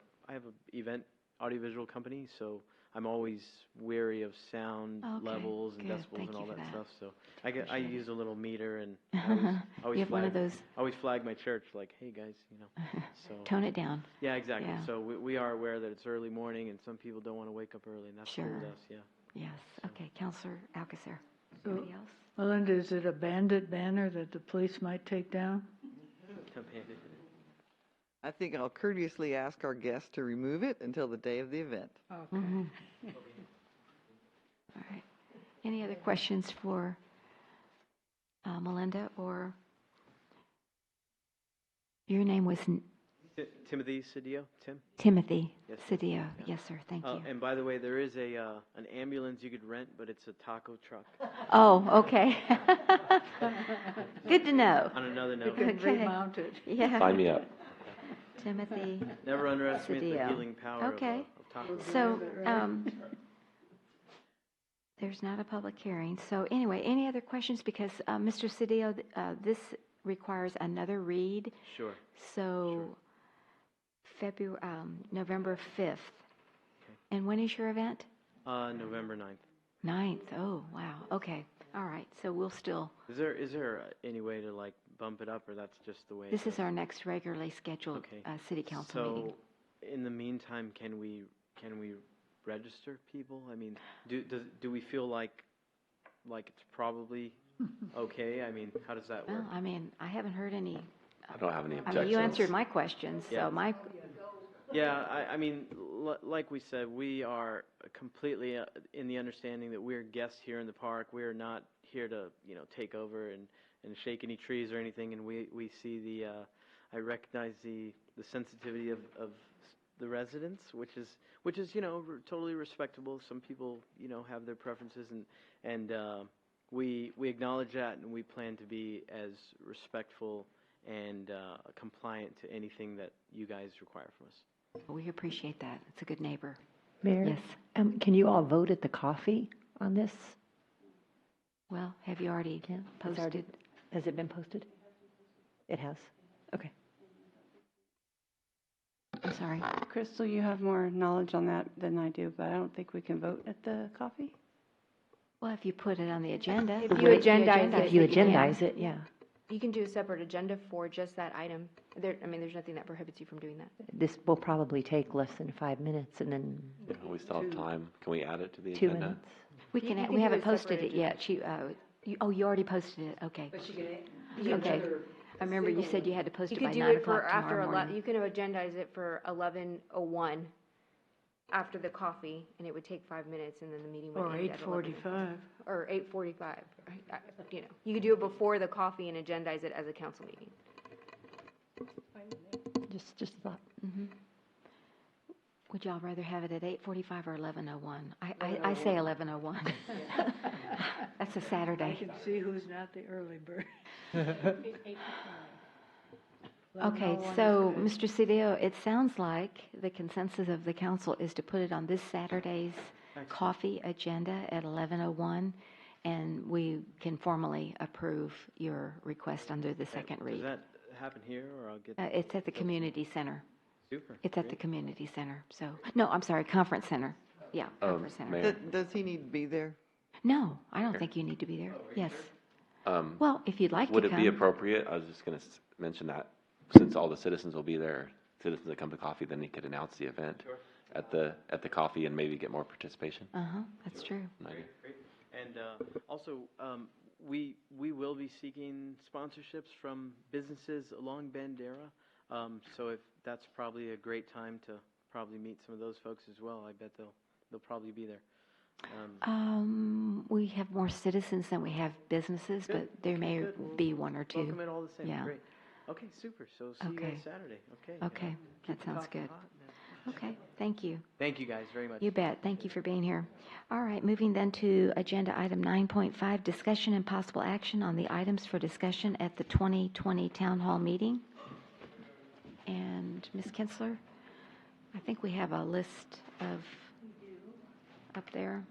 event audiovisual company, so I'm always wary of sound Okay, levels and good. decibels Thank and you all for that that. stuff. So I Appreciate it. use a little meter, and I always You have one of those. I always flag my church like, hey guys, you know. So Tone it down. yeah, exactly. Yeah. So we are aware that it's early morning, and some people don't want to wake up early, and that's cool Sure. with us. Yeah. Yes. Okay, Counselor Alcacer. So, Anybody else? Melinda, is it a bandit banner that the police might take down? I think I'll courteously ask our guests to remove it until the day of the event. Okay. All right. Any other questions for Melinda, or your name was Timothy Cedillo. Tim. Timothy Yes, Cedillo. yeah. Yes, sir. Thank you. And by the way, there is an ambulance you could rent, but it's a taco truck. Oh, okay. Good to know. On another note. You can Okay. remount it. Yeah. Sign me up. Timothy. Never underestimate the Cedillo. healing power Okay. of tacos. So, there's not a public hearing. So anyway, any other questions? Because Mr. Cedillo, this requires another read. Sure. So November 5th. And when is your event? November 9th. 9th. Oh, wow. Okay. All right. So we'll still, Is there any way to like bump it up, or that's just the way? this is our next regularly scheduled city council meeting. So, in the meantime, can we register people? I mean, do we feel like it's probably okay? I mean, how does that work? Well, I mean, I haven't heard any. I don't have any I objections. mean, you answered my questions, Yeah. so my, Yeah, I mean, like we said, we are completely in the understanding that we're guests here in the park. We are not here to, take over and shake any trees or anything. And we see I recognize the sensitivity of the residents, which is totally respectable. Some people, have their preferences, and we acknowledge that, and we plan to be as respectful and compliant to anything that you guys require from us. we appreciate that. It's a good neighbor. Mayor? Yes. Can you all vote at the coffee on this? Well, have you already posted? Has it been posted? It has? Okay. I'm sorry. Crystal, you have more knowledge on that than I do, but I don't think we can vote at the coffee. Well, if you put it on the agenda. If you agendize it. If you you can. agendize it, yeah. You can do a separate agenda for just that item. There's nothing that prohibits you from doing that. This will probably take less than 5 minutes, and then Yeah, we still have time. Can we add it to the 2 agenda? minutes. We You can. can We do haven't a separate posted it agenda. yet. You already posted it. Okay. Okay. I remember you said you had to post You it by could do 9 it for o'clock after tomorrow morning. you could agendize it for 11:01 after the coffee, and it would take 5 minutes, and then the meeting would Or end at 11. 8:45. Or 8:45. You could do it before the coffee and agendize it as a council meeting. Just a thought. Mm-hmm. Would y'all rather have it at 8:45 or 11:01? I say 11:01. That's a I Saturday. can see who's not the early bird. Okay, 11:01 so, is good. Mr. Cedillo, it sounds like the consensus of the council is to put it on this Saturday's coffee agenda at 11:01, and we can formally approve your request under the second Does read. that happen here, or I'll get? It's at the community center. Super. It's at the community center, so, no, I'm sorry, conference center. Yeah, conference center. Mayor. Does he need to be there? No, I don't think you need to be there. Yes. Um, Well, if you'd like to Would it come. be appropriate, I was just going to mention that, since all the citizens will be there, citizens that come to coffee, then he could announce the event at the coffee and maybe get more participation? Uh-huh, that's true. Great. And also, we will be seeking sponsorships from businesses along Bandera. So if that's probably a great time to probably meet some of those folks as well. I bet they'll probably be there. We have more citizens than we have businesses, Good. but there may Good. We'll be one or two. Welcome it all the same. Yeah. Great. Okay, super. So see you Okay. guys Saturday. Okay. Okay, Keep that the sounds coffee good. hot, man. Okay, thank you. Thank you guys very much. You bet. Thank you for being here. All right, moving then to agenda item 9.5, discussion and possible action on the items for discussion at the 2020 town hall meeting. And Ms. Kinsler, I think we have a list of up there.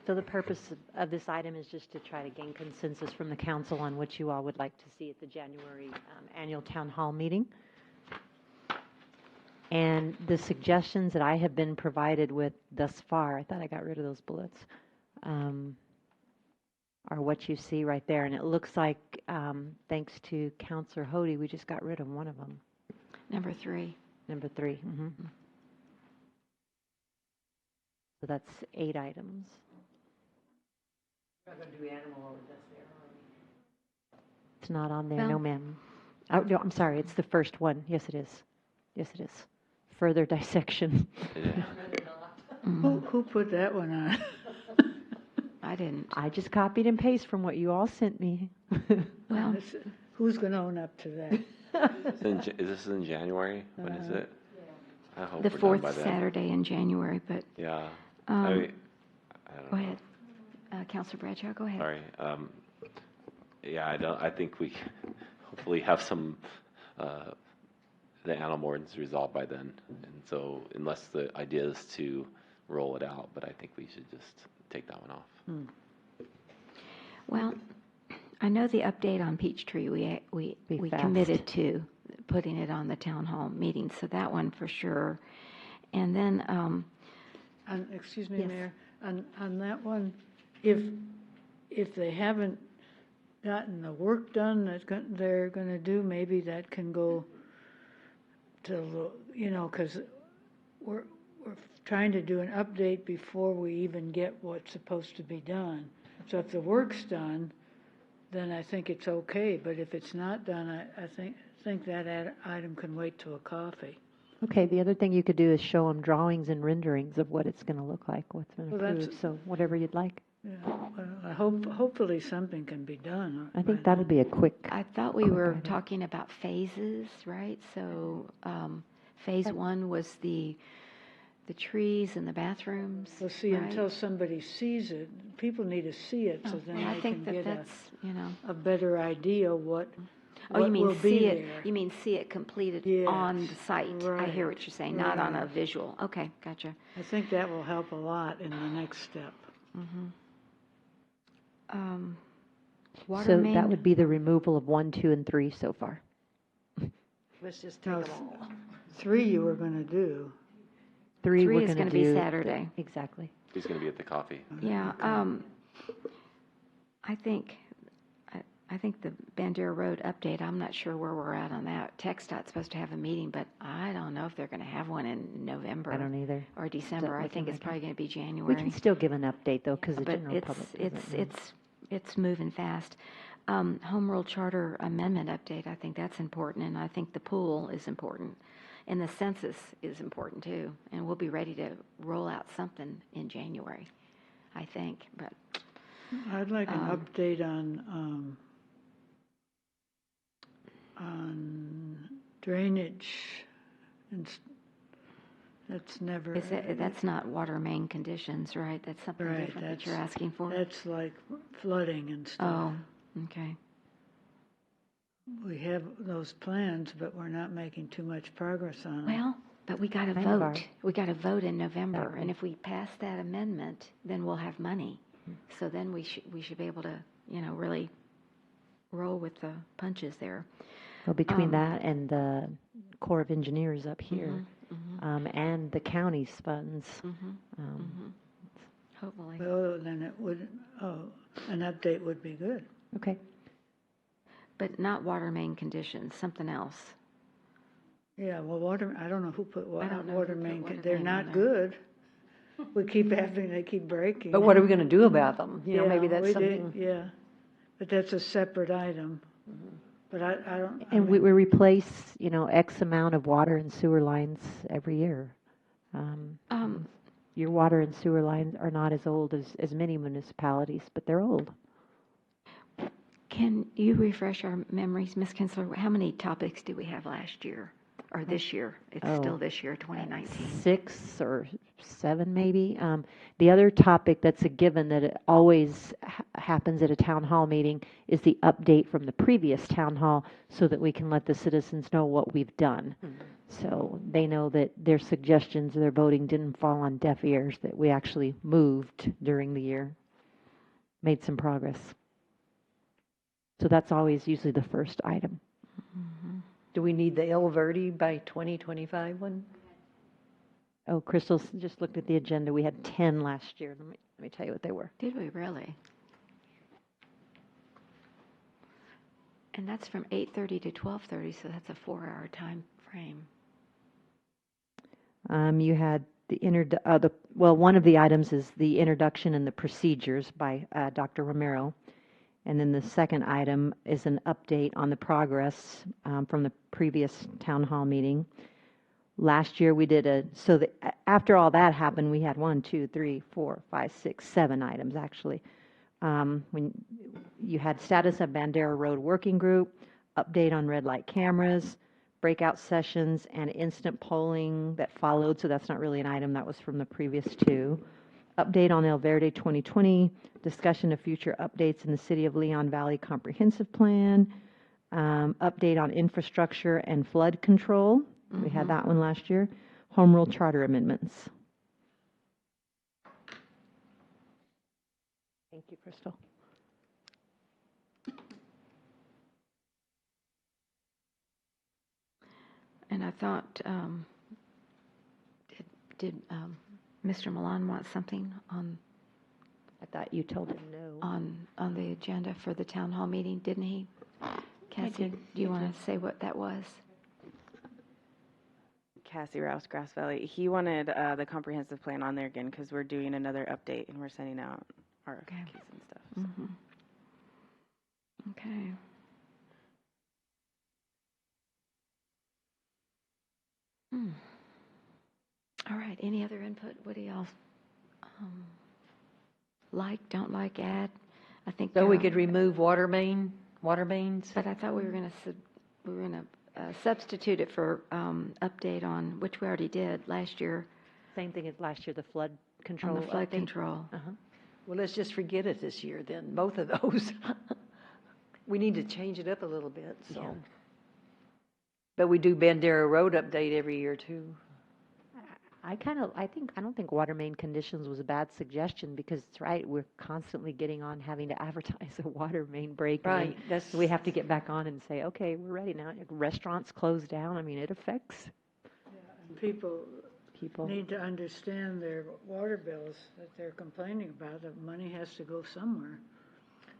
So the purpose of this item is just to try to gain consensus from the council on what you all would like to see at the January annual town hall meeting. And the suggestions that I have been provided with thus far, I thought I got rid of those bullets, are what you see right there. And it looks like, thanks to Counselor Hody, we just got rid of one of them. Number 3. Number 3. Mm-hmm. So that's 8 items. We're not going to do animal over this there, are we? It's not on there, Well- no ma'am. Oh, no, I'm sorry, it's the first one. Yes, it is. Yes, it is. Further dissection. Who put that one on? I didn't. I just copied and pasted from what you all sent me. Well, Who's going to own up to that? Is this in January? When is it? I hope the we're done fourth by then. Saturday in January, but Yeah. Um, I don't go know. ahead. Counselor Bradshaw, go ahead. Sorry. Yeah, I think we hopefully have some, the animal wardens resolved by then. And so unless the idea is to roll it out, but I think we should just take that one off. Well, I know the update on Peachtree, we fast. committed to putting it on the town hall meeting, so that one for sure. And then, Excuse me, Yes. Mayor, on that one, if they haven't gotten the work done that they're going to do, maybe that can go to, because we're trying to do an update before we even get what's supposed to be done. So if the work's done, then I think it's okay, but if it's not done, I think that item can wait till a coffee. Okay, the other thing you could do is show them drawings and renderings of what it's going to look like, what's been Well, that's- approved, so whatever you'd like. Yeah, well, hopefully something can be done. I think that'd be a quick. I thought we were talking about phases, right? So, phase 1 was the trees and the bathrooms, Well, see, right? until somebody sees it, people need to see it, so then Well, I they think can get that's, a better idea what Oh, you mean will be see it, there. you mean see it completed Yes, on the site? I hear right, what you're saying, not on a right. visual. Okay, gotcha. I think that will help a lot in the next step. Water So main. that would be the removal of 1, 2, and 3 so far. Let's just take No, them all. 3 you were going to do. 3 3 we're is going gonna to be do. Saturday. Exactly. Who's going to be at the coffee? Yeah, I think the Bandera Road update, I'm not sure where we're at on that. TxDOT's supposed to have a meeting, but I don't know if they're going to have one in November. I don't either. Or December. I think it's probably going to be January. We can still give an update though, because the But general public doesn't know. it's moving fast. Home Rule Charter Amendment update, I think that's important, and I think the pool is important. And the census is important too, and we'll be ready to roll out something in January, I think, but. I'd like an update on drainage. That's never. That's not water main conditions, right? That's something Right, different that you're asking for? That's like flooding and stuff. Oh, okay. We have those plans, but we're not making too much progress on them. Well, but we got to Kind of vote. are. We got to vote in November, Exactly. and if we pass that amendment, then we'll have money. So then we should be able to, really roll with the punches there. Well, between that and the Corps of Engineers up here, and the county's funds. Hopefully. Well, then an update would be good. Okay. But not water main conditions, something else. Yeah, well, I don't know who put I don't know water who put main, water they're main not on there. good. They keep breaking. But what are we going to do about them? Maybe Yeah, that's we something. did, yeah, but that's a separate item. But I don't. I And we mean, replace, X amount of water and sewer lines every year. Your water and sewer lines are not as old as many municipalities, but they're old. Can you refresh our memories, Ms. Kinsler? How many topics did we have last year, or this year? It's still this year, 2019. 6 or 7 maybe. The other topic that's a given that it always happens at a town hall meeting is the update from the previous town hall so that we can let the citizens know what we've done. So they know that their suggestions, their voting didn't fall on deaf ears, that we actually moved during the year, made some progress. So that's always usually the first item. Do we need the El Verde by 2025 one? Oh, Crystal just looked at the agenda. We had 10 last year. Let me tell you what they were. Did we really? And that's from 8:30 to 12:30, so that's a 4-hour time frame. You had one of the items is the introduction and the procedures by Dr. Romero. And then the second item is an update on the progress from the previous town hall meeting. Last year we did after all that happened, we had 1, 2, 3, 4, 5, 6, 7 items actually. When you had status of Bandera Road Working Group, update on red light cameras, breakout sessions, and instant polling that followed, so that's not really an item, that was from the previous 2. Update on El Verde 2020, discussion of future updates in the City of Leon Valley Comprehensive Plan, update on infrastructure and flood control. We had that one last year. Home Rule Charter amendments. Thank you, Crystal. And I thought, did Mr. Milan want something on? I thought you told him no. On the agenda for the town hall meeting, didn't he? Cassie, do you want to say what that was? Cassie Rouse, Grass Valley. He wanted the comprehensive plan on there again because we're doing another update and we're sending out RFQs and stuff. So. Okay. All right. Any other input? What do y'all like, don't like, add? I think So we could remove water mains. But I thought we were going to substitute it for update on, which we already did last year. Same thing as last year, the flood control. On the flood update. Control. Well, let's just forget it this year then, both of those. We need to change it up a little bit, so. Yeah. But we do Bandera Road update every year too. I don't think water main conditions was a bad suggestion because it's right, we're constantly getting on having to advertise a water main break. Right. We have to get back on and say, okay, we're ready now. Restaurants close down. I mean, it affects People people. need to understand their water bills that they're complaining about. The money has to go somewhere.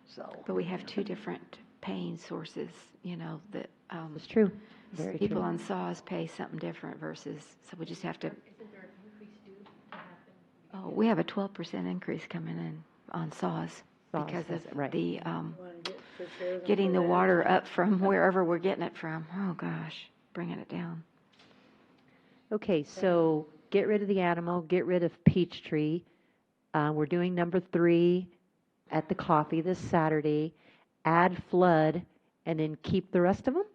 So. But we have 2 different paying sources, that. It's true. Very people true. on SAWS pay something different versus, so we just have to. Oh, we have a 12% increase coming in on SAWS because of right. the getting the water up from wherever we're getting it from. Oh gosh, bringing it down. Okay, so get rid of the animal, get rid of Peachtree. We're doing number 3 at the coffee this Saturday. Add flood, and then keep the rest of them.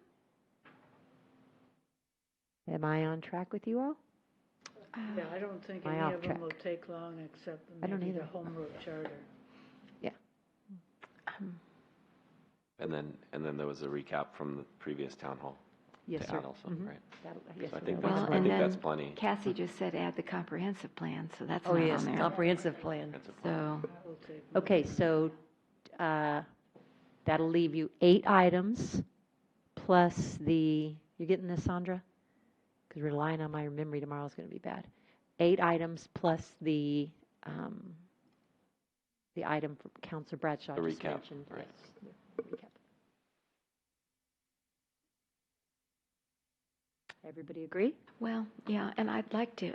Am I on track with you all? Yeah, I don't think Am I any off of them will track? take long except I don't maybe the either. home rule charter. Yeah. And then there was a recap from the previous town hall. Yes, to sir. add also, right? Yes, So I sir. think Well, that's, I and think then that's plenty. Cassie just said add the comprehensive plan, so that's Oh, not yes, on there. comprehensive plan. So, Okay, so that'll leave you 8 items plus you're getting this, Sandra? Because relying on my memory tomorrow is going to be bad. 8 items plus the item from Councilor Bradshaw The just recap, mentioned. right. Yes, the recap. Everybody agree? well, yeah, and I'd like to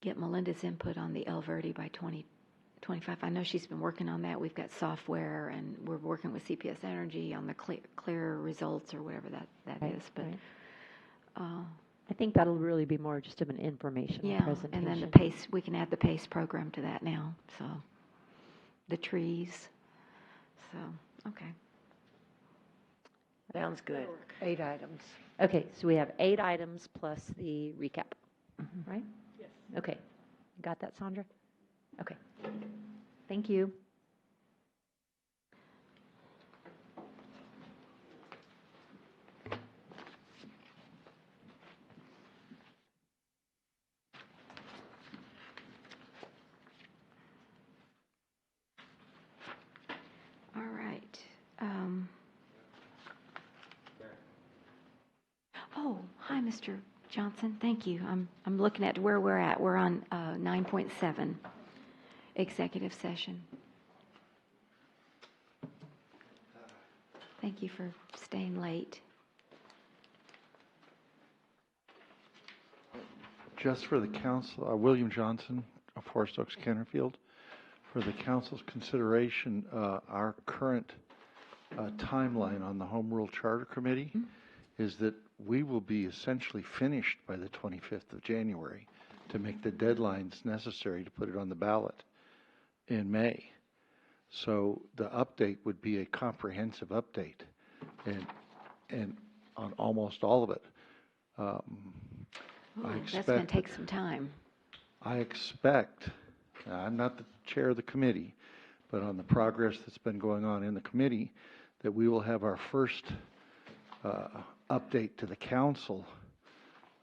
get Melinda's input on the El Verde by 2025. I know she's been working on that. We've got software, and we're working with CPS Energy on the clear results or whatever that Right, is. But right. I think that'll really be more just of an informational yeah, presentation. and then the PACE, we can add the PACE program to that now. So the trees. So okay. Sounds good. 8 items. Okay, so we have 8 items plus the recap, right? Yes. Okay. Got that, Sandra? Okay. Thank you. All right. Oh, hi, Mr. Johnson, thank you. I'm looking at where we're at. We're on 9.7, executive session. Thank you for staying late. Just for the council, William Johnson of Forest Oaks, Canterfield. For the council's consideration, our current timeline on the Home Rule Charter Committee is that we will be essentially finished by the 25th of January to make the deadlines necessary to put it on the ballot in May. So the update would be a comprehensive update and on almost all of it. That's going to take some time. I expect, I'm not the chair of the committee, but on the progress that's been going on in the committee, that we will have our first update to the council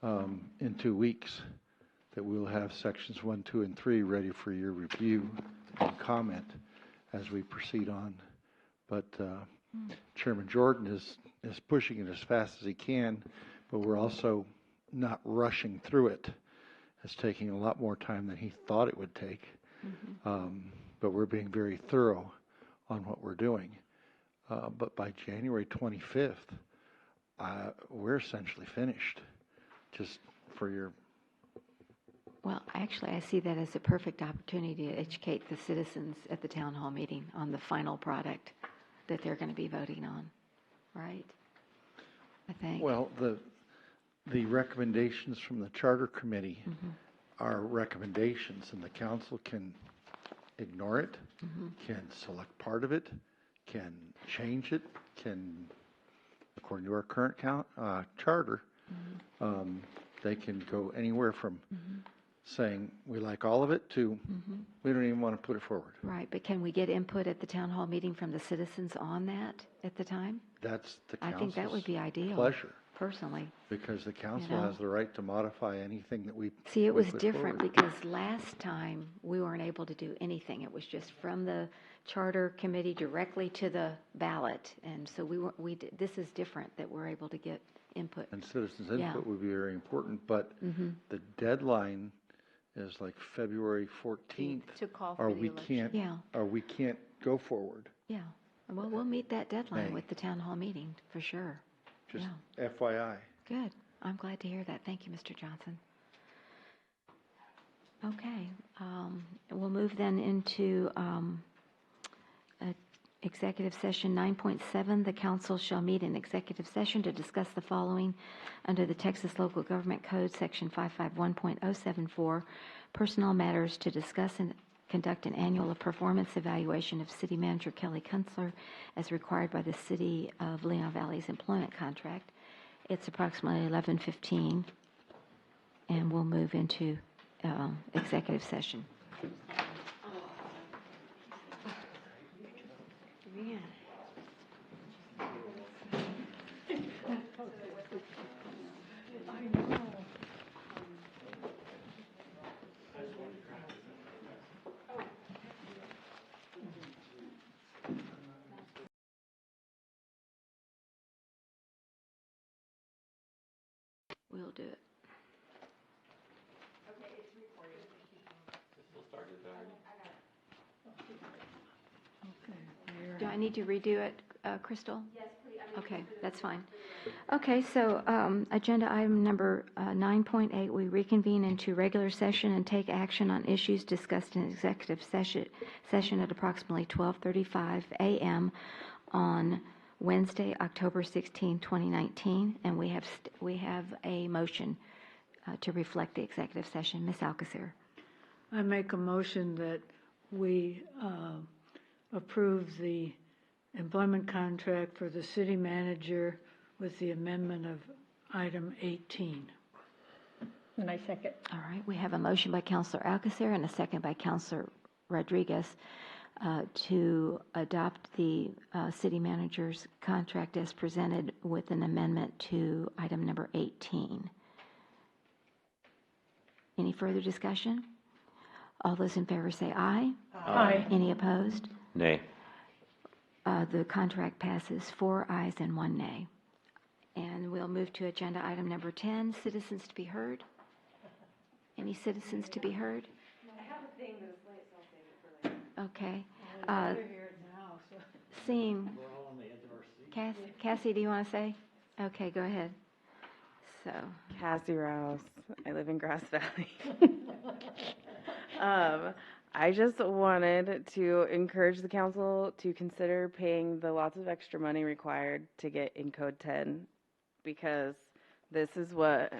in 2 weeks, that we will have sections 1, 2, and 3 ready for your review and comment as we proceed on. But Chairman Jordan is pushing it as fast as he can, but we're also not rushing through it. It's taking a lot more time than he thought it would take. But we're being very thorough on what we're doing. But by January 25th, we're essentially finished. Just for your... Well, actually, I see that as a perfect opportunity to educate the citizens at the town hall meeting on the final product that they're going to be voting on, right? I think. Well, the recommendations from the Charter Committee are recommendations, and the council can ignore it, can select part of it, can change it, can, according to our current charter, they can go anywhere from saying we like all of it to we don't even want to put it forward. Right, but can we get input at the town hall meeting from the citizens on that at the time? That's the I council's think that would be ideal. pleasure. Personally. Because the council has the right to modify anything that we See, it we was put different forward. because last time we weren't able to do anything. It was just from the charter committee directly to the ballot. And so this is different that we're able to get input. And citizens' input would be very important, but the deadline is like February 14th. To call for or the we election. can't, or we can't go forward. Yeah. Well, we'll meet that deadline May. with the town hall meeting for sure. Just FYI. Good. I'm glad to hear that. Thank you, Mr. Johnson. Okay. We'll move then into executive session 9.7. The council shall meet in executive session to discuss the following under the Texas Local Government Code, Section 551.074, personnel matters to discuss and conduct an annual performance evaluation of City Manager Kelly Kunstler as required by the City of Leon Valley's employment contract. It's approximately 11:15, and we'll move into executive session. We'll do it. Okay, it's recorded. Still started already? Do I need to redo it, Crystal? Yes, please. Okay, that's fine. Okay, so agenda item number 9.8, we reconvene into regular session and take action on issues discussed in executive session at approximately 12:35 a.m. on Wednesday, October 16, 2019, and we have a motion to reflect the executive session. Ms. Alcacer. I make a motion that we approve the employment contract for the city manager with the amendment of item 18. And I second. All right, we have a motion by Councilor Alcacer and a second by Councilor Rodriguez to adopt the city manager's contract as presented with an amendment to item number 18. Any further discussion? All those in favor say aye. Aye. Any opposed? Nay. The contract passes 4 ayes and 1 nay. And we'll move to agenda item number 10, citizens to be heard. Any citizens to be heard? I have a thing, but it's late, so I'll save it for later. Okay. I'd rather hear it now, so. Seeing, We're all on the edge of our seat. Cassie, do you want to say? Okay, go ahead. So, Cassie Rouse. I live in Grass Valley. I just wanted to encourage the council to consider paying the lots of extra money required to get in code 10, because this is what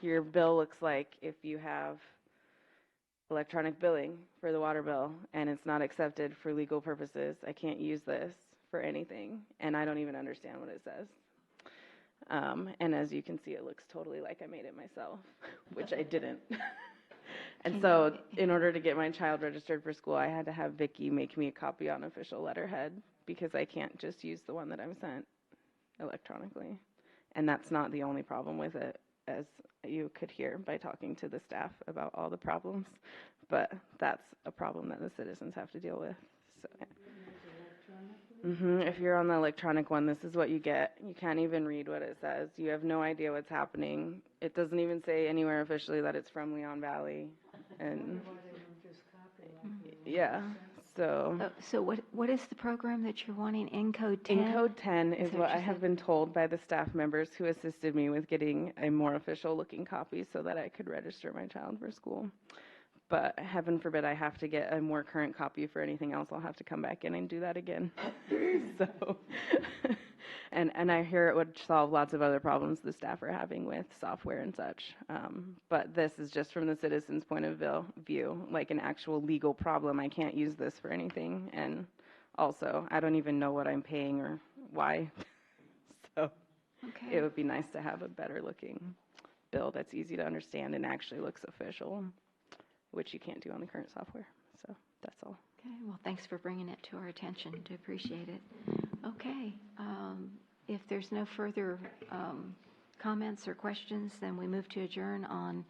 your bill looks like if you have electronic billing for the water bill and it's not accepted for legal purposes. I can't use this for anything, and I don't even understand what it says. And as you can see, it looks totally like I made it myself, which I didn't. And so in order to get my child registered for school, I had to have Vicky make me a copy on official letterhead, because I can't just use the one that I'm sent electronically. And that's not the only problem with it, as you could hear by talking to the staff about all the problems. But that's a problem that the citizens have to deal with. So, if you're on the electronic one, this is what you get. You can't even read what it says. You have no idea what's happening. It doesn't even say anywhere officially that it's from Leon Valley. And yeah, so. So what is the program that you're wanting in code 10? In code 10 is that what you I have said? been told by the staff members who assisted me with getting a more official looking copy so that I could register my child for school. But heaven forbid I have to get a more current copy for anything else. I'll have to come back in and do that again. So, and I hear it would solve lots of other problems the staff are having with software and such. But this is just from the citizens' point of view, like an actual legal problem. I can't use this for anything. And also, I don't even know what I'm paying or why. So it would be nice to have a better looking bill that's easy to understand and actually looks official, which you can't do on the current software. So that's all. Okay, well, thanks for bringing it to our attention. Do appreciate it. Okay, if there's no further comments or questions, then we move to adjourn on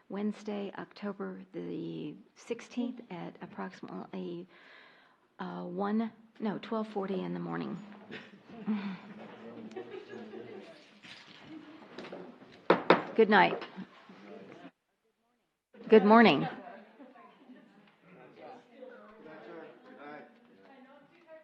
Wednesday, October the 16th at approximately 12:40 in the morning. Good night. Good morning.